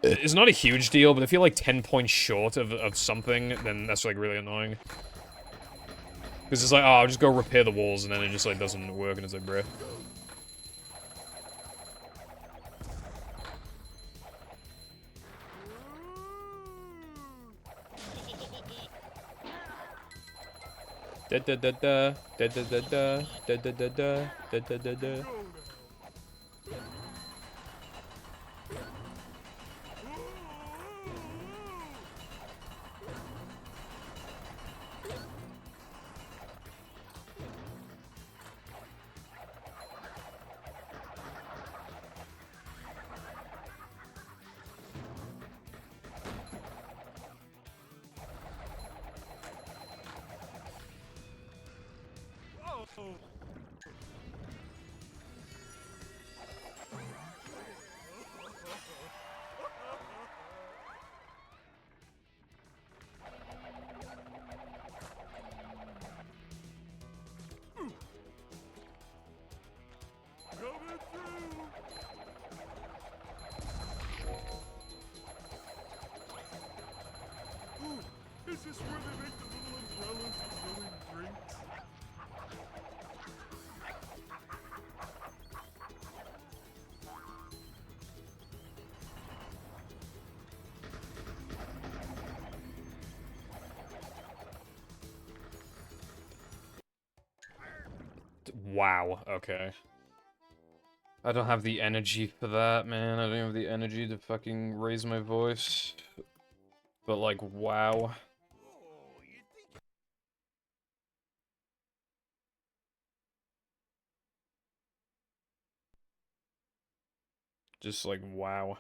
B: It's not a huge deal, but if you're, like, 10 points short of something, then that's, like, really annoying. Because it's like, oh, I'll just go repair the walls, and then it just, like, doesn't work, and it's like, bruh. Da da da da da da da da da da da da da da da.
D: Coming through! Ooh, is this where they make the little umbrellas for filling drinks?
B: Wow, okay. I don't have the energy for that, man. I don't have the energy to fucking raise my voice. But, like, wow. Just, like, wow.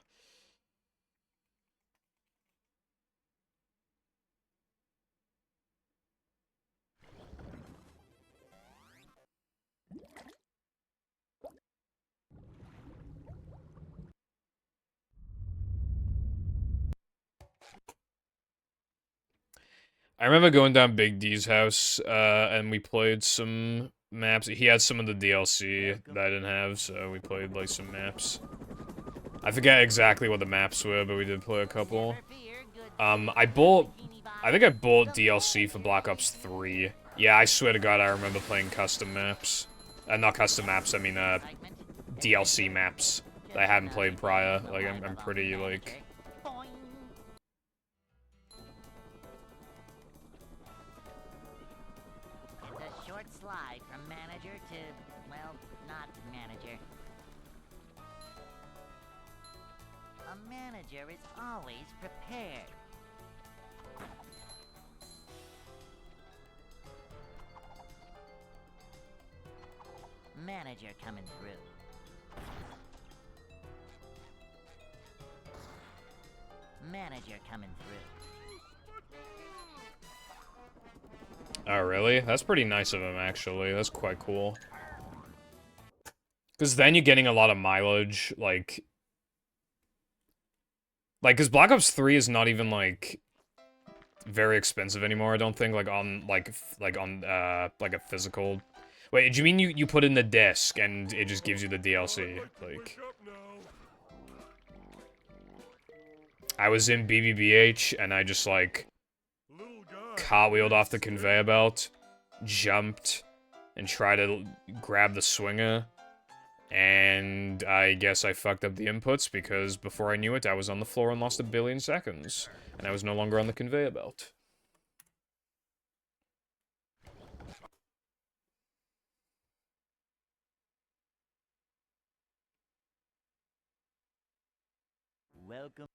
B: I remember going down Big D's house, and we played some maps. He had some of the DLC that I didn't have, so we played, like, some maps. I forget exactly what the maps were, but we did play a couple. I think I bought DLC for Black Ops 3. Yeah, I swear to God, I remember playing custom maps. Not custom maps, I mean, DLC maps that I hadn't played prior. Like, I'm pretty, like...
A: It's a short slide from manager to, well, not manager. A manager is always prepared. Manager coming through. Manager coming through.
B: Oh, really? That's pretty nice of him, actually. That's quite cool. Because then you're getting a lot of mileage, like... Like, because Black Ops 3 is not even, like... very expensive anymore, I don't think, like, on, like a physical... Wait, do you mean you put in the disc, and it just gives you the DLC? Like... I was in BBBH, and I just, like... cartwheeled off the conveyor belt, jumped, and tried to grab the swinger, and I guess I fucked up the inputs because before I knew it, I was on the floor and lost 1 billion seconds, and I was no longer on the conveyor belt.
A: Welcome.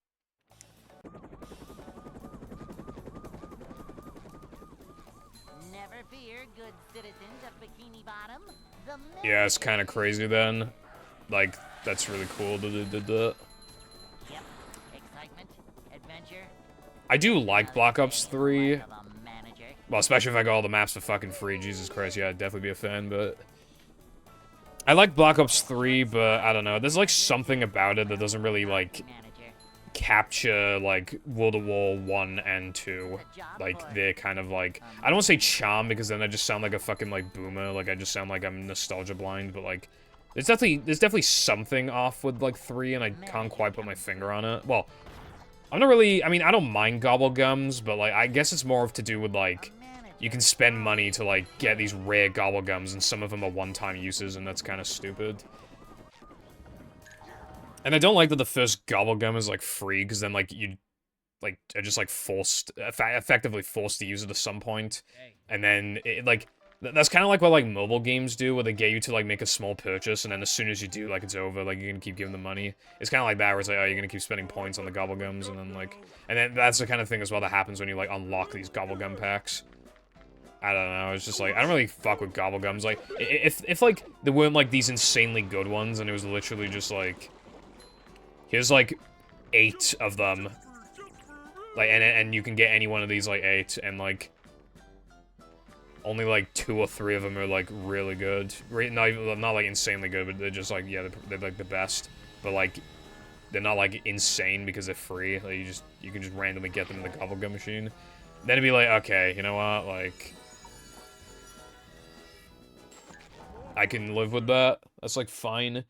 A: Never fear, good citizens of Bikini Bottom.
B: Yeah, it's kind of crazy then. Like, that's really cool that they did that.
A: Yep. Excitement, adventure.
B: I do like Black Ops 3. Well, especially if I got all the maps for fucking free. Jesus Christ, yeah, I'd definitely be a fan, but... I like Black Ops 3, but I don't know. There's, like, something about it that doesn't really, like... capture, like, World of War 1 and 2. Like, they're kind of, like... I don't want to say charm, because then I just sound like a fucking, like, boomer. Like, I just sound like I'm nostalgia blind, but, like... There's definitely something off with, like, 3, and I can't quite put my finger on it. Well, I'm not really... I mean, I don't mind gobblegums, but, like, I guess it's more to do with, like... You can spend money to, like, get these rare gobblegums, and some of them are one-time uses, and that's kind of stupid. And I don't like that the first gobblegum is, like, free, because then, like, you like are just like forced, effectively forced to use it at some point,
C: Hey.
B: and then it, like that's kind of like what like mobile games do, where they get you to like make a small purchase, and then as soon as you do, like it's over, like you're gonna keep giving them money. It's kind of like that, where it's like, oh, you're gonna keep spending points on the gobblegums, and then like, and then that's the kind of thing as well that happens when you like unlock these gobblegum packs. I don't know, it's just like, I don't really fuck with gobblegums. Like, if like, there weren't like these insanely good ones, and it was literally just like, here's like 8 of them, like, and you can get any one of these like 8, and like, only like 2 or 3 of them are like really good. Not like insanely good, but they're just like, yeah, they're like the best. But like, they're not like insane because they're free. Like you can just randomly get them in the gobblegum machine. Then it'd be like, okay, you know what, like, I can live with that. That's like fine.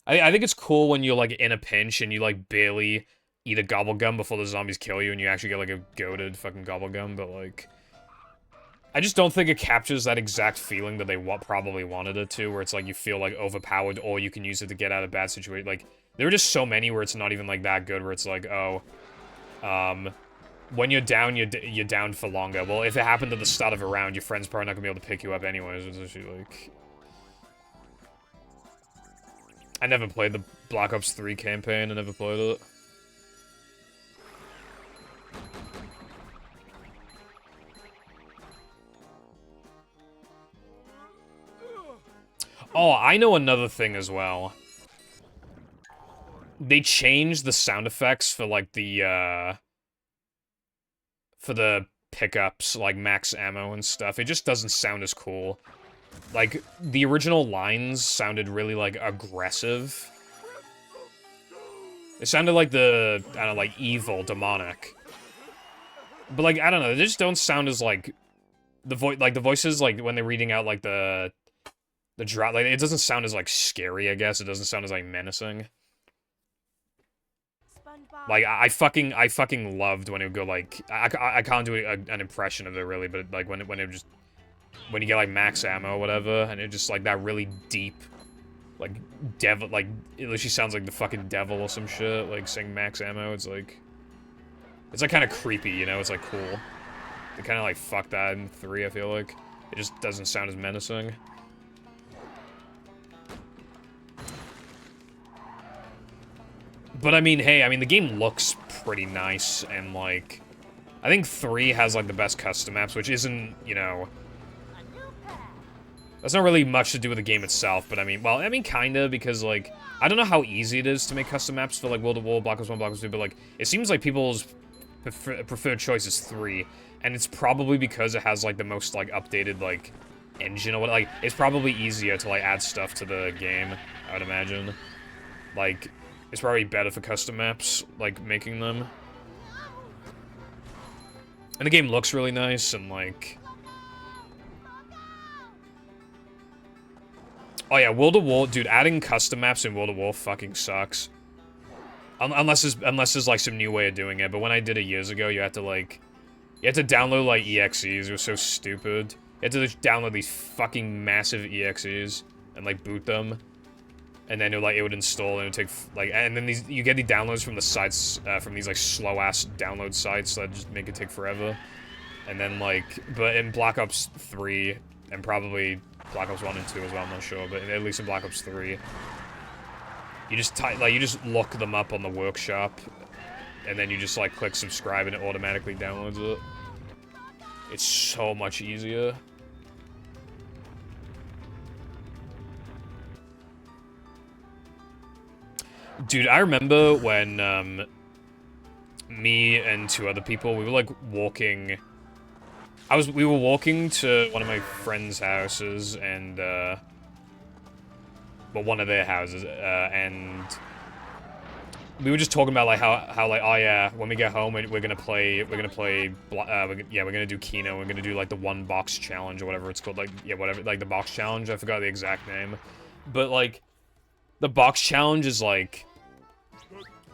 B: I think it's cool when you're like in a pinch and you like barely eat a gobblegum before the zombies kill you and you actually get like a goated fucking gobblegum, but like, I just don't think it captures that exact feeling that they probably wanted it to, where it's like you feel like overpowered, or you can use it to get out of bad situation. Like, there are just so many where it's not even like that good, where it's like, oh, when you're down, you're down for longer. Well, if it happened at the start of a round, your friend's probably not gonna be able to pick you up anyways. It's actually like, I never played the Black Ops 3 campaign. I never played it. Oh, I know another thing as well. They changed the sound effects for, like, the, for the pickups, like max ammo and stuff. It just doesn't sound as cool. Like, the original lines sounded really, like, aggressive. It sounded like the, I don't know, like, evil, demonic. But, like, I don't know, they just don't sound as, like, the voices, like, when they're reading out, like, the drop, like, it doesn't sound as, like, scary, I guess. It doesn't sound as, like, menacing.
E: SpongeBob.
B: Like, I fucking loved when it would go, like, I can't do an impression of it, really, but, like, when it just, when you get, like, max ammo or whatever, and it just, like, that really deep, like, devil, like, it literally sounds like the fucking devil or some shit, like, saying max ammo, it's, like, kind of creepy, you know, it's, like, cool. They kind of, like, fucked that in 3, I feel like. It just doesn't sound as menacing. But, I mean, hey, I mean, the game looks pretty nice, and, like, I think 3 has, like, the best custom maps, which isn't, you know, that's not really much to do with the game itself, but I mean, well, I mean, kinda, because, like, I don't know how easy it is to make custom maps for, like, World at War, Black Ops 1, Black Ops 2, but, like, it seems like people's preferred choice is 3, and it's probably because it has, like, the most, like, updated, like, engine or what, like, it's probably easier to, like, add stuff to the game, I would imagine. Like, it's probably better for custom maps, like, making them. And the game looks really nice, and, like... Oh yeah, World at War, dude, adding custom maps in World at War fucking sucks. Unless there's, like, some new way of doing it, but when I did it years ago, you had to, like... You had to download, like, EXEs, it was so stupid. You had to download these fucking massive EXEs, and, like, boot them. And then it would install, and it would take, like, and then you get the downloads from the sites, from these, like, slow-ass download sites that just make it take forever. And then, like, but in Black Ops 3, and probably Black Ops 1 and 2 as well, I'm not sure, but at least in Black Ops 3, you just you just look them up on the workshop, and then you just, like, click subscribe, and it automatically downloads it. It's so much easier. Dude, I remember when, me and 2 other people, we were, like, walking... We were walking to one of my friends' houses, and, well, one of their houses, and... We were just talking about, like, how, like, oh, yeah, when we get home, we're gonna do Kino, we're gonna do, like, the 1 box challenge, or whatever it's called, like, yeah, whatever, like, the box challenge, I forgot the exact name. But, like, the box challenge is, like...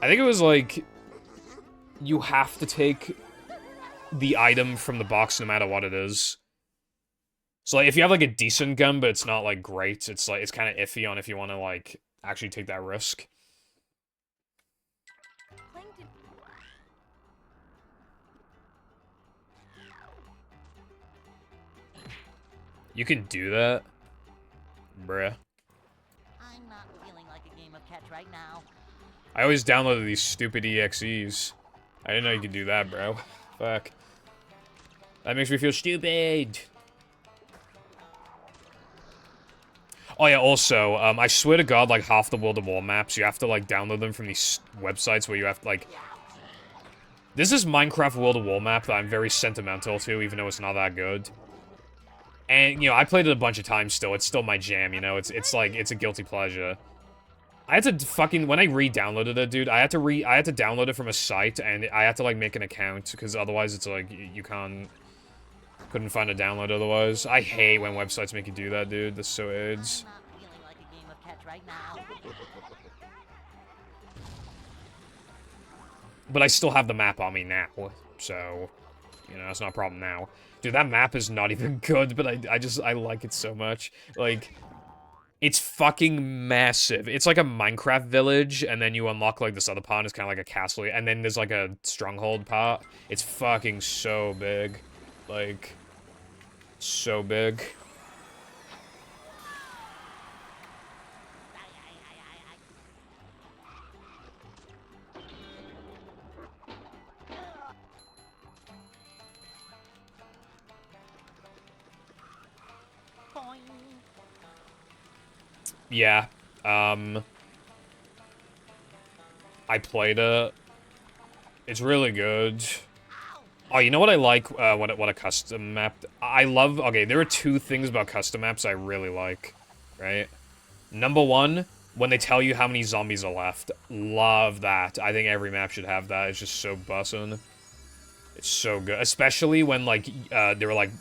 B: I think it was, like... You have to take the item from the box no matter what it is. So, like, if you have, like, a decent gun, but it's not, like, great, it's, like, it's kind of iffy on if you want to, like, actually take that risk. You can do that? Bruh.
A: I'm not feeling like a game of catch right now.
B: I always downloaded these stupid EXEs. I didn't know you could do that, bro. Fuck. That makes me feel stupid. Oh yeah, also, I swear to God, like, half the World of War maps, you have to, like, download them from these websites where you have to, like... This is Minecraft World of War map that I'm very sentimental to, even though it's not that good. And, you know, I played it a bunch of times still. It's still my jam, you know? It's like, it's a guilty pleasure. I had to fucking... When I re-downloaded it, dude, I had to download it from a site, and I had to, like, make an account, because otherwise it's like, you can't... Couldn't find a download otherwise. I hate when websites make you do that, dude. That's so AIDS.
A: I'm not feeling like a game of catch right now.
B: But I still have the map on me now, so... You know, that's not a problem now. Dude, that map is not even good, but I like it so much. Like... It's fucking massive. It's like a Minecraft village, and then you unlock, like, this other part, it's kind of like a castle, and then there's, like, a stronghold part. It's fucking so big. Like... So big.
A: Boing.
B: Yeah. I played it. It's really good. Oh, you know what I like, what a custom map... I love... Okay, there are two things about custom maps I really like, right? Number one, when they tell you how many zombies are left. Love that. I think every map should have that. It's just so bussin'. It's so good. Especially when, like, they were like...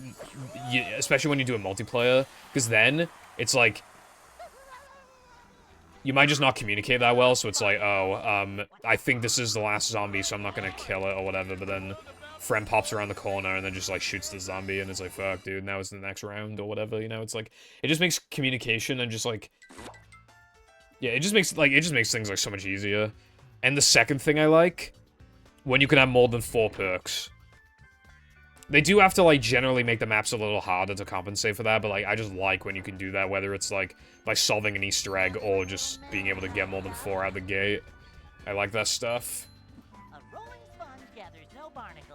B: especially when you do a multiplayer. Because then, it's like... You might just not communicate that well, so it's like, oh, I think this is the last zombie, so I'm not gonna kill it or whatever, but then... Friend pops around the corner and then just, like, shoots the zombie, and it's like, fuck, dude, now it's the next round, or whatever, you know? It's like, it just makes communication and just, like... Yeah, it just makes things, like, so much easier. And the second thing I like, when you can have more than 4 perks. They do have to, like, generally make the maps a little harder to compensate for that, but, like, I just like when you can do that, whether it's, like, by solving an Easter egg or just being able to get more than 4 out the gate. I like that stuff.
A: A rolling sponge gathers no barnacles.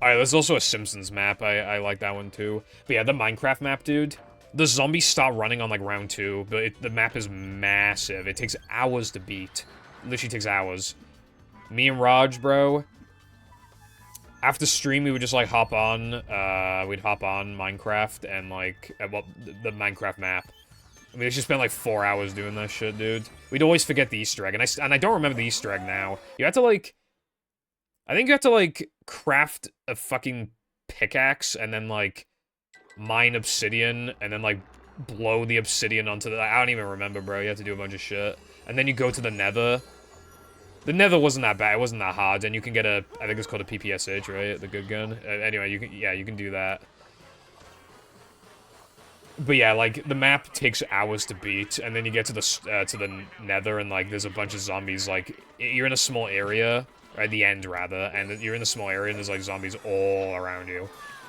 B: Alright, there's also a Simpsons map. I like that one, too. But yeah, the Minecraft map, dude. The zombies start running on, like, round 2, but the map is massive. It takes hours to beat. It literally takes hours. Me and Raj, bro. After stream, we would just, like, hop on. We'd hop on Minecraft and, like, well, the Minecraft map. I mean, we just spent, like, 4 hours doing that shit, dude. We'd always forget the Easter egg, and I don't remember the Easter egg now. You have to, like... I think you have to, like, craft a fucking pickaxe and then, like, mine obsidian and then, like, blow the obsidian onto the... I don't even remember, bro. You have to do a bunch of shit. And then you go to the nether. The nether wasn't that bad. It wasn't that hard. And you can get a... I think it's called a PPSH, right? The good gun. Anyway, you can... Yeah, you can do that. But yeah, like, the map takes hours to beat, and then you get to the nether, and, like, there's a bunch of zombies, like... You're in a small area... Or at the end, rather, and you're in a small area, and there's, like, zombies all around you.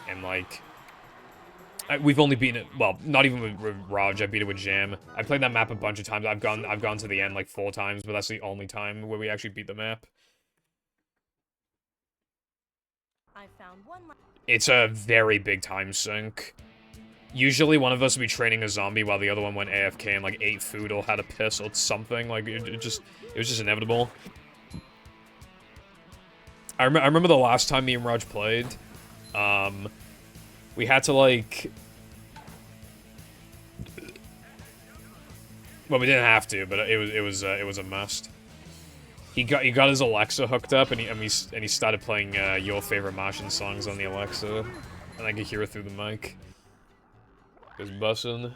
B: And, like... we've only beaten it... Well, not even with Raj, I beat it with Jam. I played that map a bunch of times. I've gone to the end, like, 4 times, but that's the only time where we actually beat the map.
E: I found one.
B: It's a very big time sink. Usually one of us would be training a zombie while the other one went AFK and, like, ate food or had a piss or something. Like, it was just inevitable. I remember the last time me and Raj played, we had to, like... Well, we didn't have to, but it was a must. He got his Alexa hooked up, and he started playing your favorite Martian songs on the Alexa, and I could hear it through the mic. It was bussin'.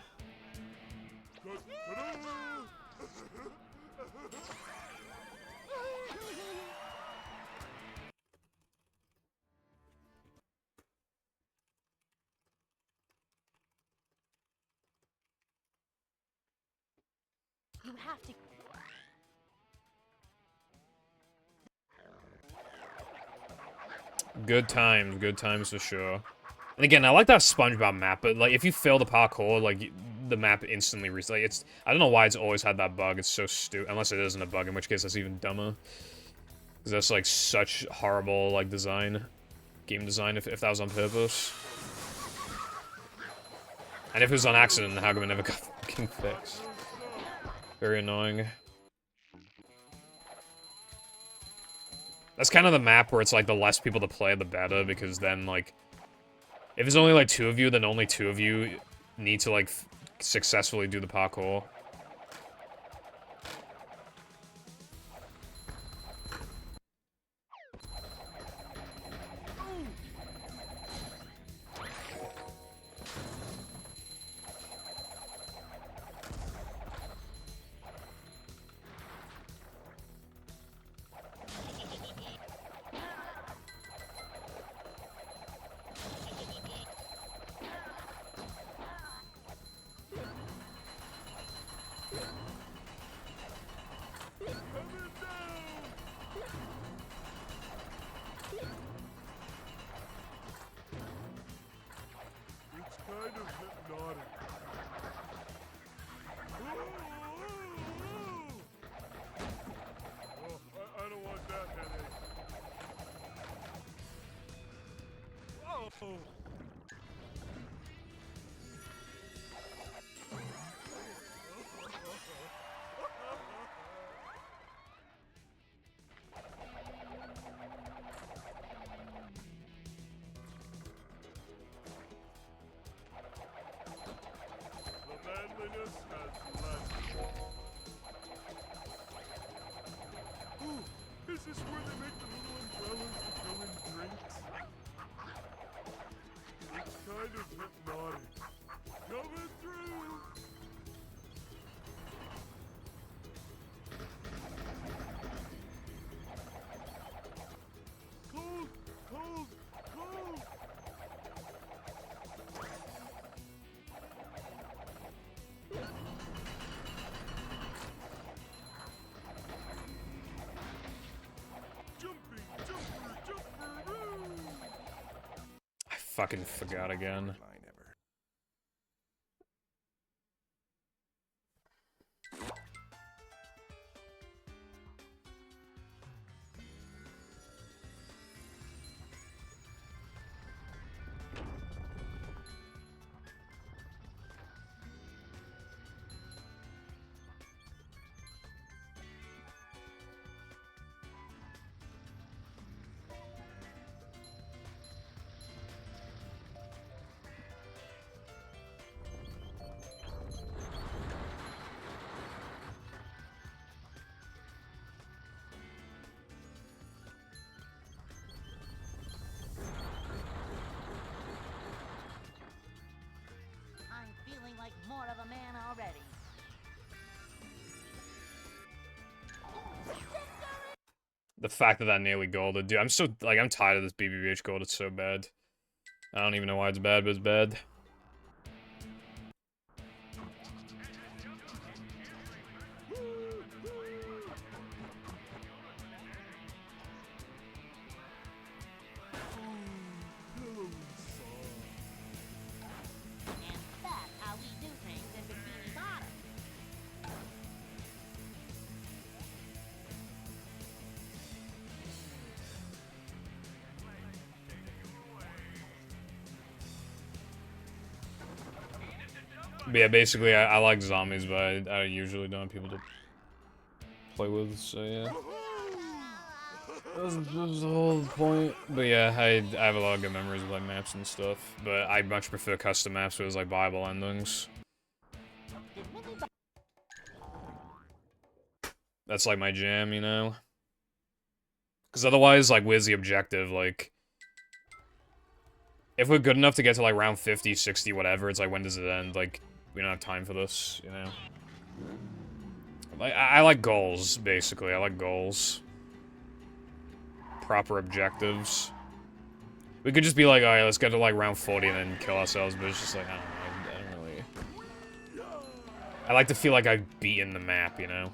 E: You have to.
B: Good times for sure. And again, I like that SpongeBob map, but like if you fail the parkour, like the map instantly resets. Like it's, I don't know why it's always had that bug. It's so stupid. Unless it isn't a bug, in which case that's even dumber. Because that's like such horrible like design, game design. If that was on purpose, and if it was on accident, how come it never got fucking fixed? Very annoying. That's kind of the map where it's like the less people to play, the better, because then like, if there's only like 2 of you, then only 2 of you need to like successfully do the parkour.
D: It's kind of hypnotic. Oh, I don't want that headache. Oh! The manliness has left. Ooh, is this where they make the little umbrellas to fill in drinks? It's kind of hypnotic. Coming through! Cold! Cold! Cold! Jumping! Jumper! Jumper!
B: I fucking forgot again.
A: I'm feeling like more of a man already.
B: The fact that that nearly golded, dude. I'm so like, I'm tired of this BBBH gold. It's so bad. I don't even know why it's bad, but it's bad.
A: And that's how we do things in Bikini Bottom.
B: But yeah, basically, I like zombies, but I usually don't have people to play with, so yeah. That's the whole point. But yeah, I have a lot of good memories of like maps and stuff, but I much prefer custom maps with like viable endings. That's like my jam, you know? Because otherwise, like, where's the objective? Like, if we're good enough to get to like round 50, 60, whatever, it's like, when does it end? Like, we don't have time for this, you know? Like, I like goals, basically. I like goals. Proper objectives. We could just be like, alright, let's get to like round 40 and then kill ourselves, but it's just like, I don't know, I don't really... I like to feel like I've beaten the map, you know?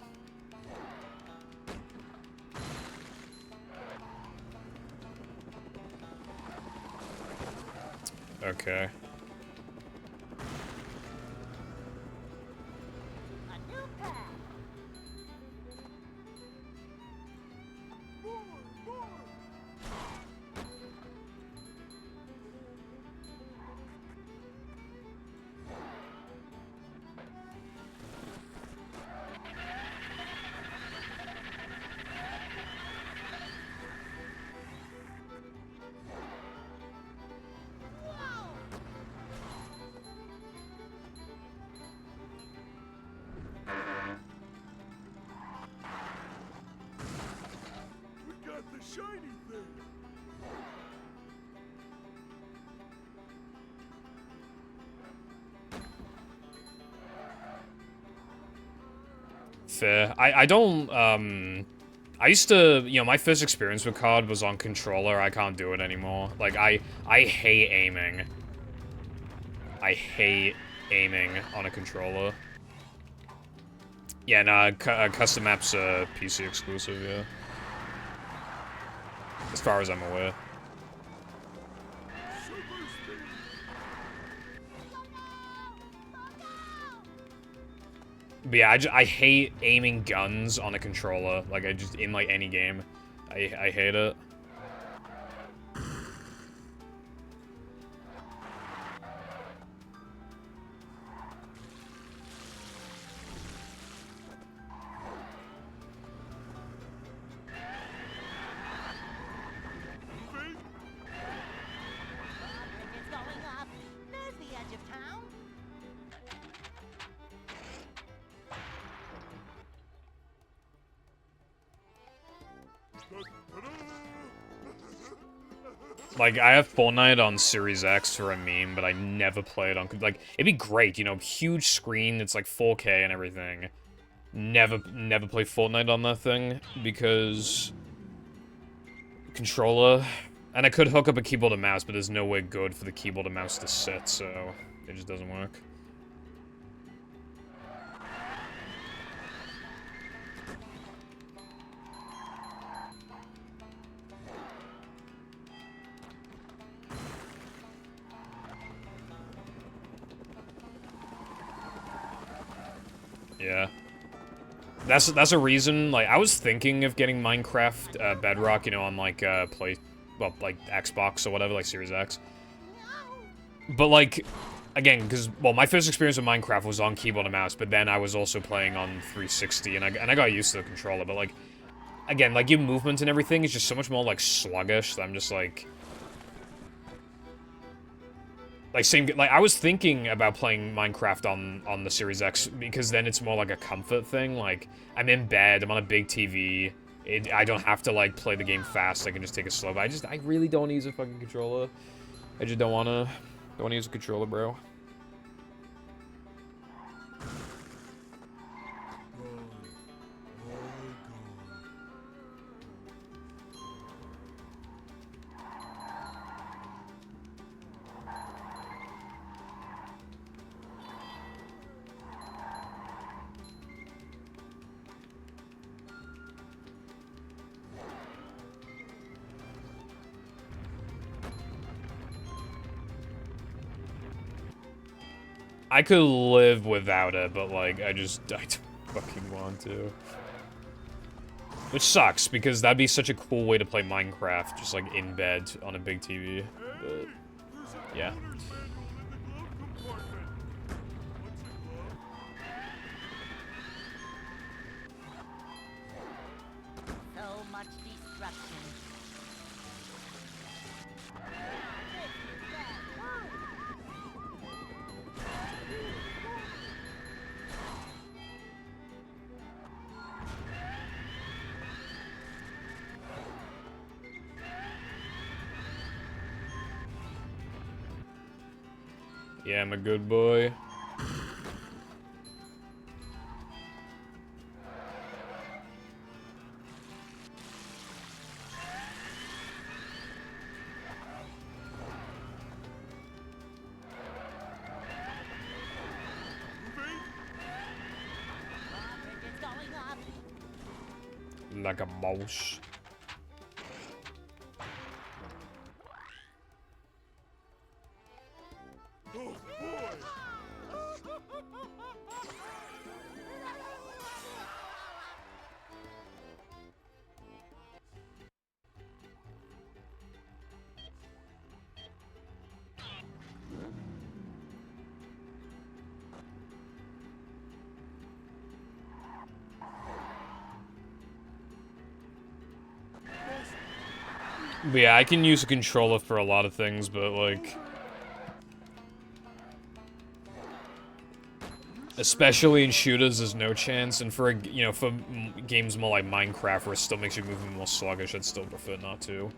B: Okay.
A: A new path.
D: We got the shiny thing.
B: Fair. I don't, I used to, you know, my first experience with COD was on controller. I can't do it anymore. Like, I hate aiming. I hate aiming on a controller. Yeah, nah, custom maps are PC exclusive, yeah. As far as I'm aware. But yeah, I hate aiming guns on a controller. Like, in, like, any game. I hate it.
A: It's going up. There's the edge of town.
B: Like, I have Fortnite on Series X for a meme, but I never play it on... Like, it'd be great, you know, huge screen, it's like 4K and everything. Never play Fortnite on that thing, because... Controller... And I could hook up a keyboard and mouse, but there's no way good for the keyboard and mouse to sit, so... It just doesn't work. Yeah. That's a reason, like, I was thinking of getting Minecraft Bedrock, you know, on, like, like, Xbox or whatever, like, Series X. But, like, again, because, well, my first experience with Minecraft was on keyboard and mouse, but then I was also playing on 360, and I got used to the controller, but, like, again, like, your movement and everything is just so much more, like, sluggish, that I'm just, like... Like, I was thinking about playing Minecraft on the Series X, because then it's more like a comfort thing, like, I'm in bed, I'm on a big TV, I don't have to, like, play the game fast, I can just take it slow, but I really don't use a fucking controller. I just don't wanna use a controller, bro. I could live without it, but, like, I don't fucking want to. Which sucks, because that'd be such a cool way to play Minecraft, just, like, in bed on a big TV. But, yeah.
A: So much destruction.
B: Yeah, I'm a good boy.
A: It's going up.
B: Like a mouse. But yeah, I can use a controller for a lot of things, but like... Especially in shooters, there's no chance, and for, you know, for games more like Minecraft, where it still makes your movement more sluggish, I'd still prefer not to.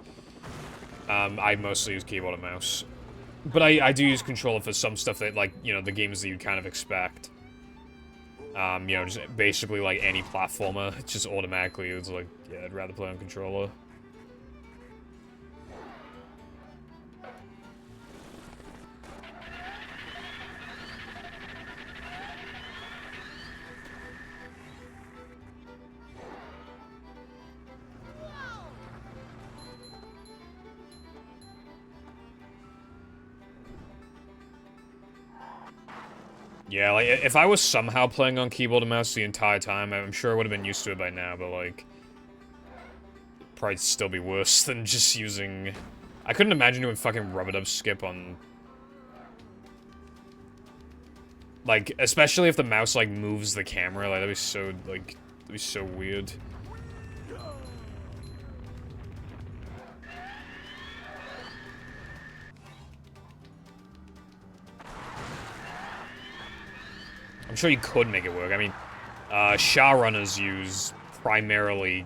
B: I mostly use keyboard and mouse. But I do use controller for some stuff that, like, you know, the games that you'd kind of expect. You know, just basically like any platformer, it's just automatically, it's like, yeah, I'd rather play on controller. Yeah, like, if I was somehow playing on keyboard and mouse the entire time, I'm sure I would have been used to it by now, but, like... Probably still be worse than just using... I couldn't imagine doing fucking rub-a-dub skip on... Like, especially if the mouse, like, moves the camera, like, that'd be so, like... That'd be so weird. I'm sure you could make it work. I mean, Shah runners use primarily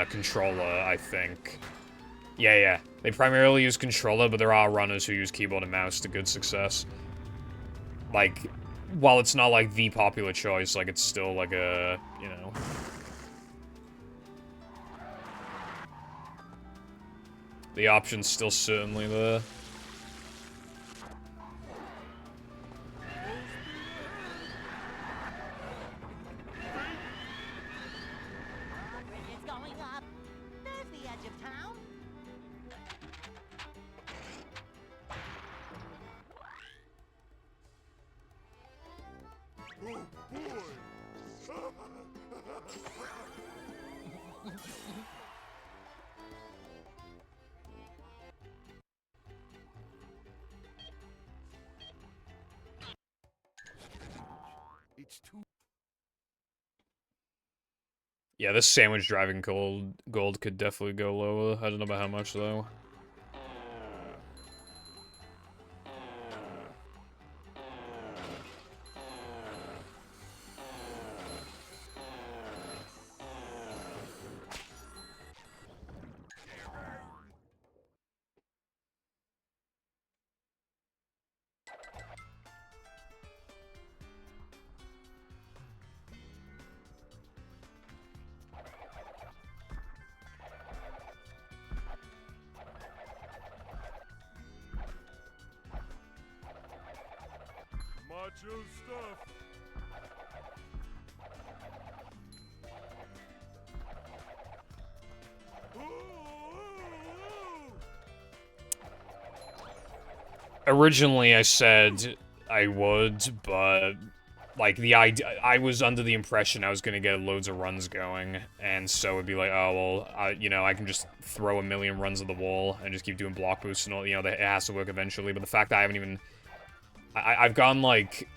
B: controller, I think. Yeah. They primarily use controller, but there are runners who use keyboard and mouse to good success. Like, while it's not, like, the popular choice, like, it's still, like, a, you know... The option's still certainly there.
A: Bridge is going up. There's the edge of town.
D: Oh boy! It's too.
B: Yeah, this sandwich driving gold could definitely go lower. I don't know about how much, though.
D: Macho stuff.
B: Originally, I said I would, but like I was under the impression I was gonna get loads of runs going, and so it'd be like, oh well, you know, I can just throw a million runs at the wall and just keep doing block boosts and all. You know, it has to work eventually. But the fact that I haven't even, I've gone like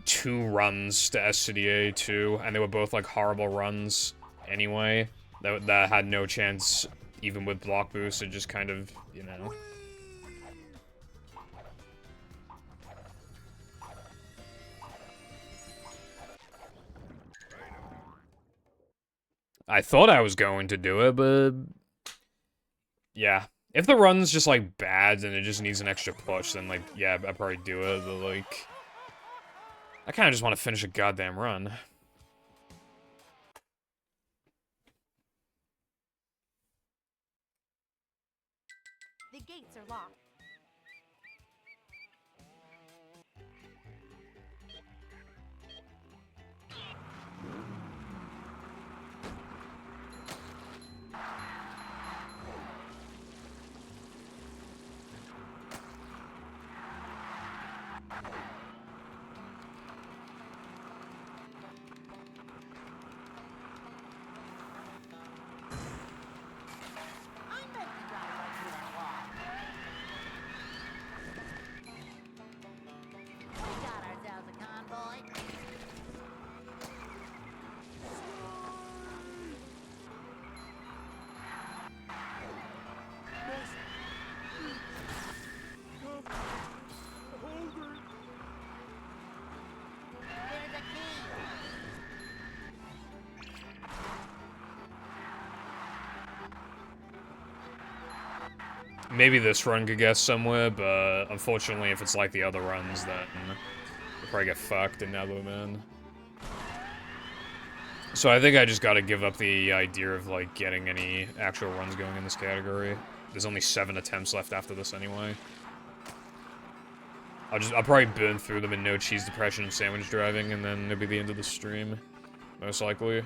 B: 2 runs to SCDA 2, and they were both like horrible runs anyway. That had no chance even with block boosts. It just kind of, you know. I thought I was going to do it, but... Yeah. If the run's just, like, bad and it just needs an extra push, then, like, yeah, I'd probably do it, but, like... I kinda just want to finish a goddamn run.
E: The gates are locked.
B: maybe this run could get somewhere, but unfortunately, if it's like the other runs, then we'll probably get fucked in Netherman. So I think I just gotta give up the idea of, like, getting any actual runs going in this category. There's only 7 attempts left after this anyway. I'll probably burn through them in No Cheese Depression and Sandwich Driving, and then it'll be the end of the stream. Most likely.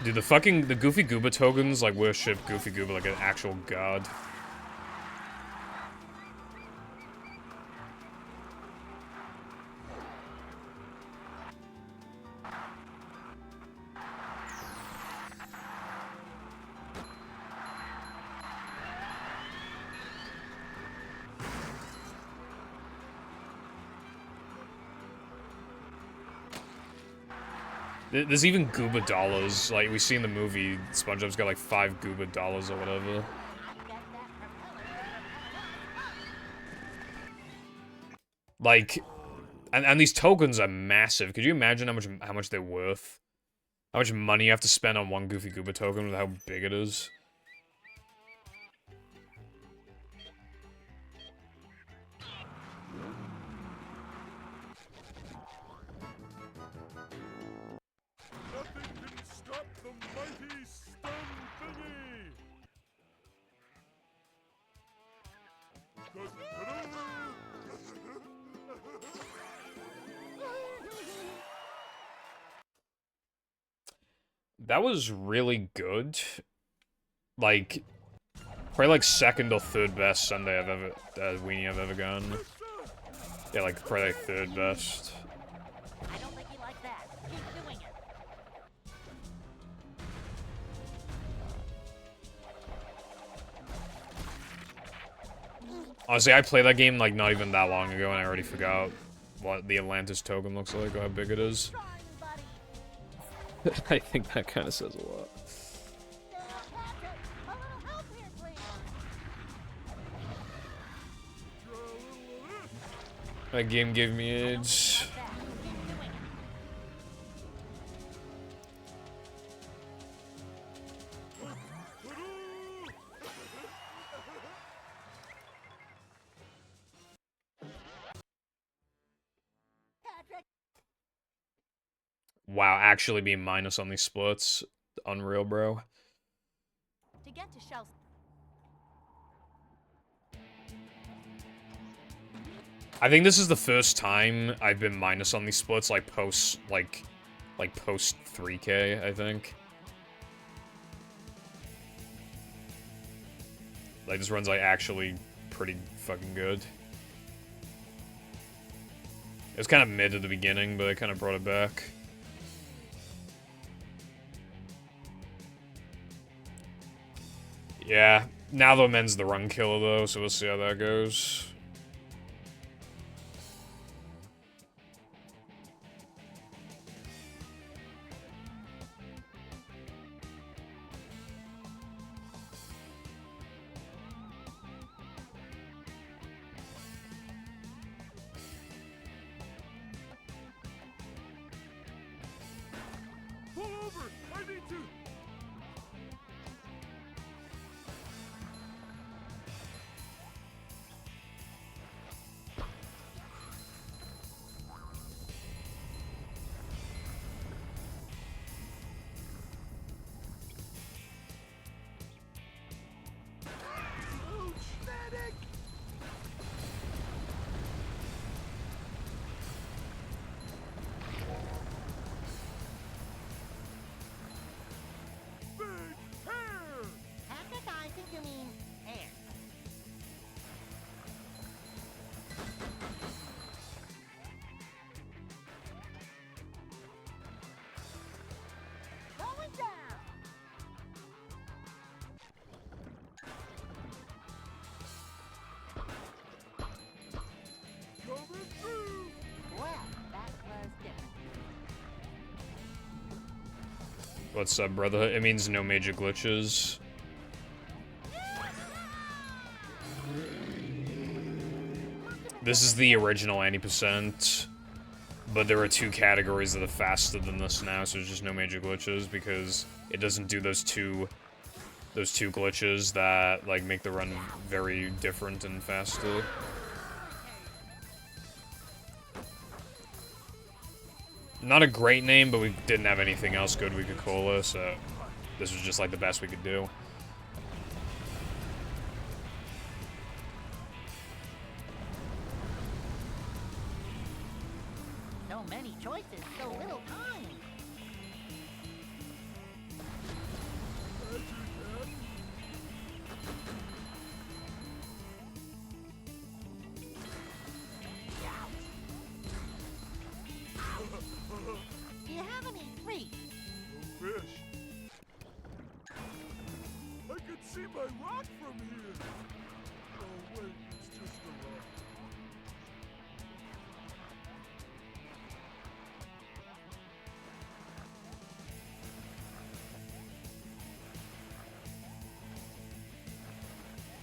B: Dude, the Goofy Gooba tokens, like, worship Goofy Gooba like an actual god. There's even Gooba dollars. Like, we see in the movie, SpongeBob's got like 5 Gooba dollars or whatever. Like, and these tokens are massive. Could you imagine how much they're worth? How much money you have to spend on one Goofy Gooba token with how big it is? That was really good. Like, probably like 2nd or 3rd best Sunday I've ever, weenie I've ever gone. Yeah, like probably like 3rd best.
A: I don't think you like that. Keep doing it.
B: Honestly, I played that game like not even that long ago and I already forgot what the Atlantis token looks like or how big it is. I think that kind of says a lot. That game gave me AIDS. Wow, actually being minus on these splits. Unreal, bro.
E: To get to Shell's
B: I think this is the first time I've been minus on these splits, like post 3K, I think. Like, this run's like actually pretty fucking good. It was kind of mid at the beginning, but I kind of brought it back. Yeah, now the men's the run killer though, so we'll see how that goes.
D: Pull over! I need to...
B: What's up, Brotherhood? It means no major glitches. This is the original 90%, but there are 2 categories that are faster than this now, so there's just no major glitches because it doesn't do those two glitches that like make the run very different and faster. Not a great name, but we didn't have anything else good we could call it, so this was just like the best we could do.
A: So many choices, so little time. Do you have any treats?
D: No fish. I can see my rock from here. Oh wait, it's just a rock.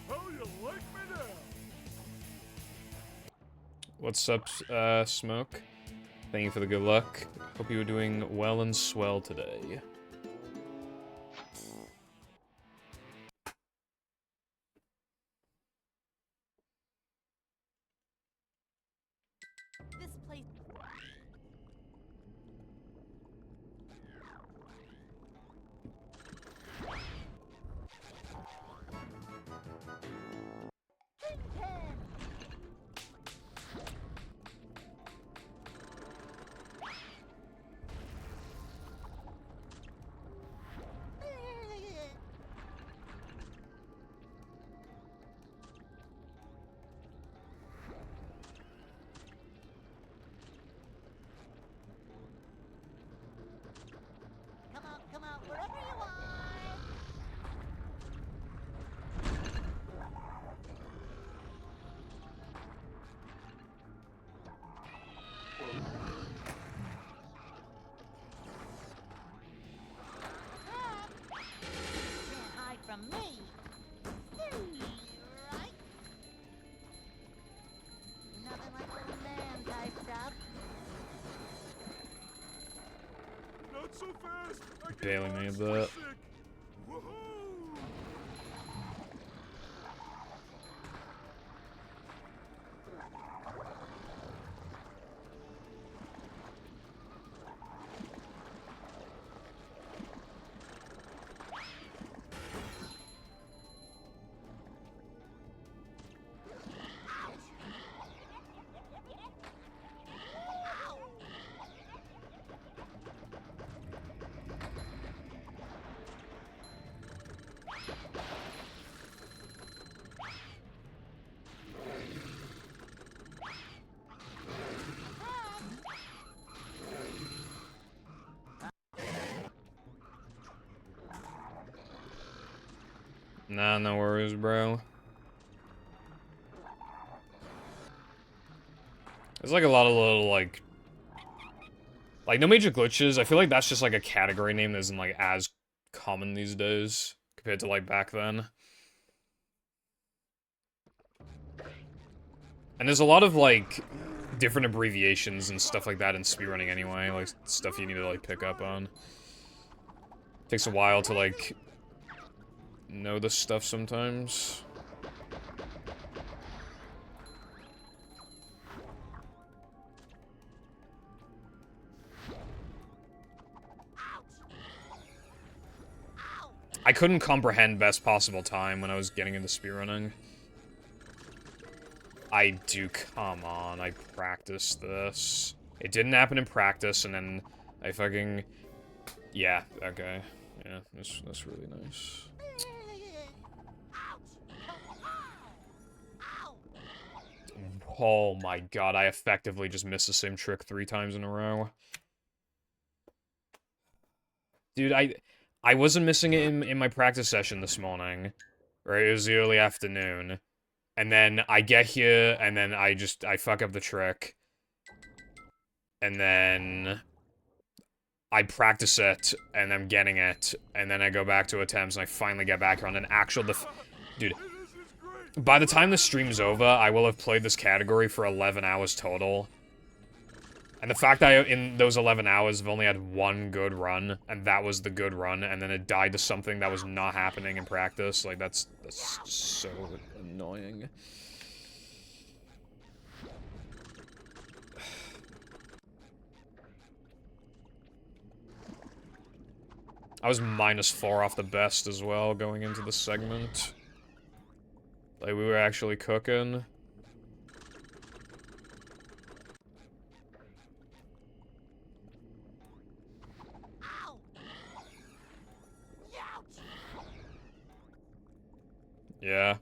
D: How you like me now?
B: What's up, Smoke? Thank you for the good luck. Hope you were doing well and swell today.
E: This place.
A: Come out, wherever you are. Can't hide from me. Right? Nothing like old man type stuff.
D: Not so fast. I get
B: Barely made
D: monster
B: that.
D: sick. Woohoo!
B: Nah, no worries, bro. There's like a lot of little like no major glitches. I feel like that's just like a category name that isn't like as common these days compared to like back then. And there's a lot of like different abbreviations and stuff like that in speedrunning anyway, like stuff you need to like pick up on. Takes a while to like know this stuff sometimes. I couldn't comprehend best possible time when I was getting into speedrunning. Come on, I practiced this. It didn't happen in practice, and then I fucking... Yeah, okay. Yeah, that's really nice. Oh my god, I effectively just missed the same trick 3 times in a row. Dude, I wasn't missing it in my practice session this morning. Right, it was the early afternoon. And then I get here, and then I fuck up the trick. And then I practice it, and I'm getting it, and then I go back to attempts, and I finally get back on an actual Dude, by the time the stream's over, I will have played this category for 11 hours total. And the fact that in those 11 hours, I've only had one good run, and that was the good run, and then it died to something that was not happening in practice, like, that's so annoying. I was -4 off the best as well going into the segment. Like, we were actually cooking. Yeah.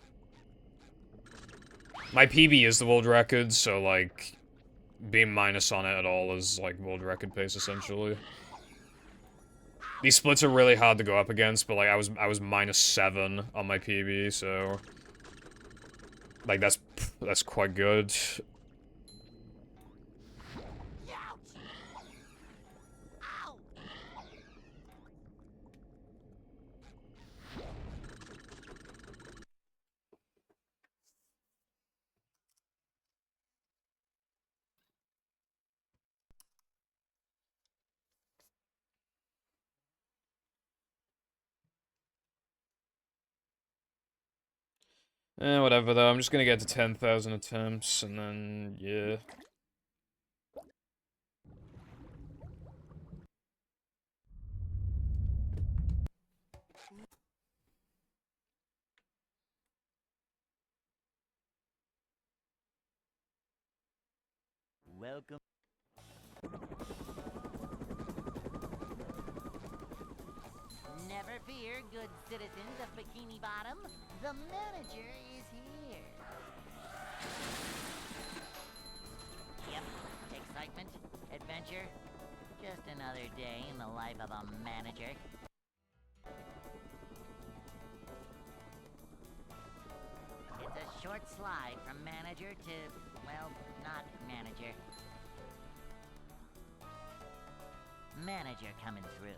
B: My PB is the world record, so, like, being minus on it at all is, like, world record pace, essentially. These splits are really hard to go up against, but, like, I was -7 on my PB, so... Like, that's quite good. Whatever, though. I'm just gonna get to 10,000 attempts, and then, yeah.
A: Welcome. Never fear, good citizens of Bikini Bottom. The manager is here. Yep, excitement, adventure. Just another day in the life of a manager. It's a short slide from manager to, well, not manager. Manager coming through.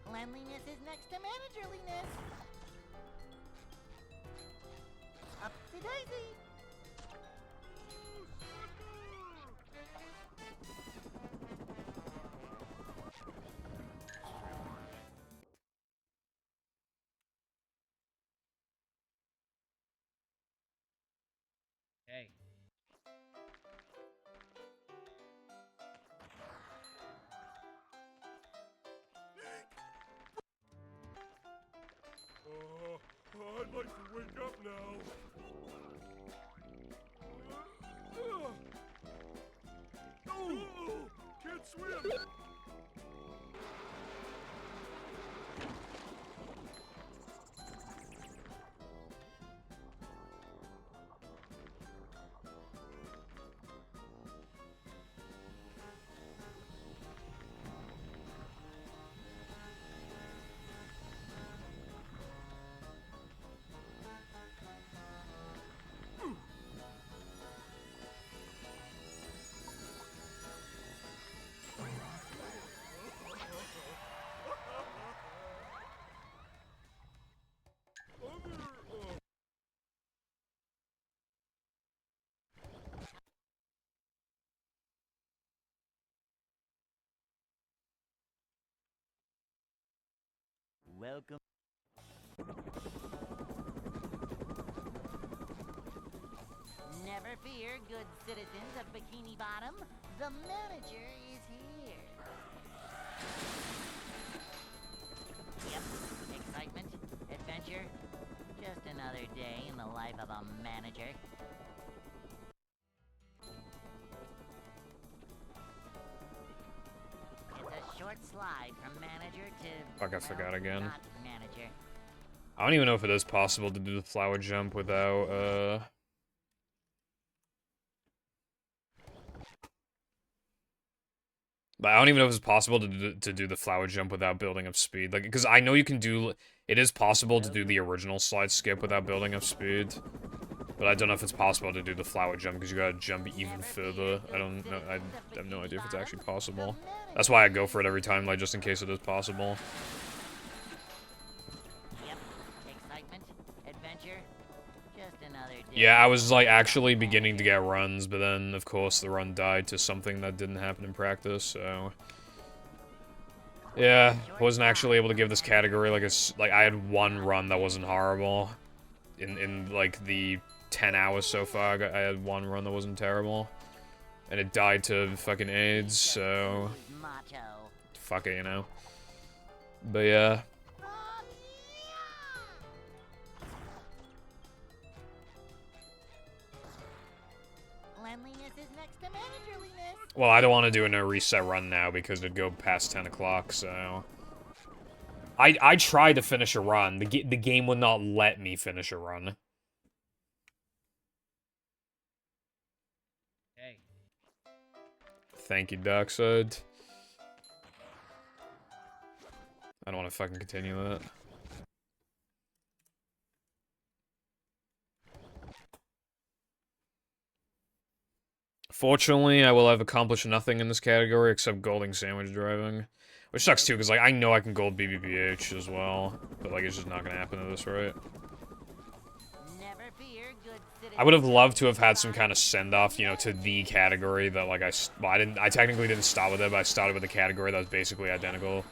A: Cleanliness is next to managerliness. Upsy daisy.
C: Hey.
D: I'd like to wake up now. Oh, can't swim.
A: Welcome. Never fear, good citizens of Bikini Bottom. The manager is here. Yep, excitement, adventure. Just another day in the life of a manager. It's a short slide from manager to...
B: Fuck, I forgot again.
A: Not manager.
B: I don't even know if it is possible to do the flower jump without, But I don't even know if it's possible to do the flower jump without building up speed. Like, because I know you can do... It is possible to do the original slide skip without building up speed. But I don't know if it's possible to do the flower jump because you gotta jump even further. I don't know. I have no idea if it's actually possible. That's why I go for it every time, like just in case it is possible.
A: Yep. Excitement, adventure, just another day.
B: Yeah, I was like actually beginning to get runs, but then of course the run died to something that didn't happen in practice. So yeah, wasn't actually able to give this category like like I had one run that wasn't horrible. In like the 10 hours so far, I had one run that wasn't terrible. And it died to fucking AIDS, so...
A: Motto.
B: Fuck it, you know. But yeah.
E: Cleanliness is next to managerliness.
B: Well, I don't want to do a no reset run now because it'd go past 10 o'clock, so... I tried to finish a run. The game would not let me finish a run.
C: Hey.
B: Thank you, Darkseid. I don't want to fucking continue that. Fortunately, I will have accomplished nothing in this category except golding sandwich driving. Which sucks too, because like I know I can gold BBBH as well, but like it's just not gonna happen at this rate.
A: Never fear, good citizen.
B: I would have loved to have had some kind of send-off, you know, to the category that like I technically didn't start with it, but I started with a category that was basically identical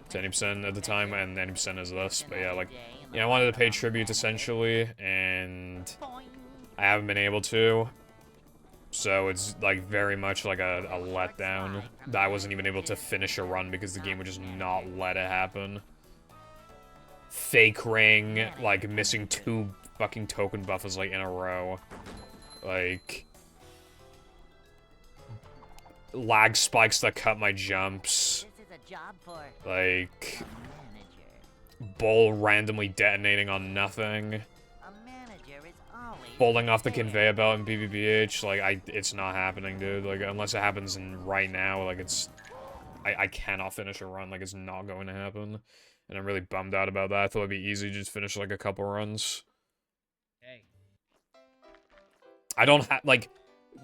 B: to 90% at the time, and 90% is this. But yeah, like, you know, I wanted to pay tribute essentially, and I haven't been able to. So it's like very much like a letdown that I wasn't even able to finish a run because the game would just not let it happen. Fake ring, like missing 2 fucking token buffers like in a row. Like lag spikes that cut my jumps.
A: This is a job for
B: Like
A: a manager.
B: bull randomly detonating on nothing.
A: A manager is always
B: Falling off the
A: fair.
B: conveyor belt in BBBH, like, it's not happening, dude. Like, unless it happens in right now, like, I cannot finish a run. Like, it's not going to happen. And I'm really bummed out about that. I thought it'd be easy to just finish, like, a couple runs.
C: Hey.
B: I don't have, like,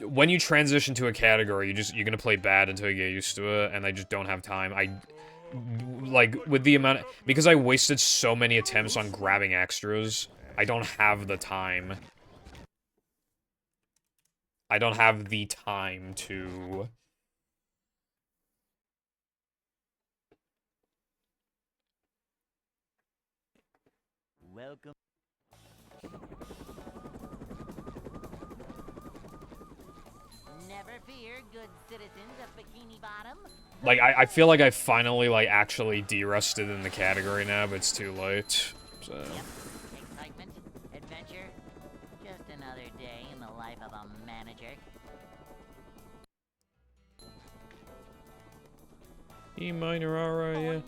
B: when you transition to a category, you're gonna play bad until you get used to it, and I just don't have time. Like, with the amount, because I wasted so many attempts on grabbing extras, I don't have the time. I don't have the time to...
A: Welcome. Never fear, good citizens of Bikini Bottom.
B: Like, I feel like I finally, like, actually de-rusted in the category now, but it's too late, so...
A: Yep. Excitement, adventure, just another day in the life of a manager.
B: E minor, alright, yeah.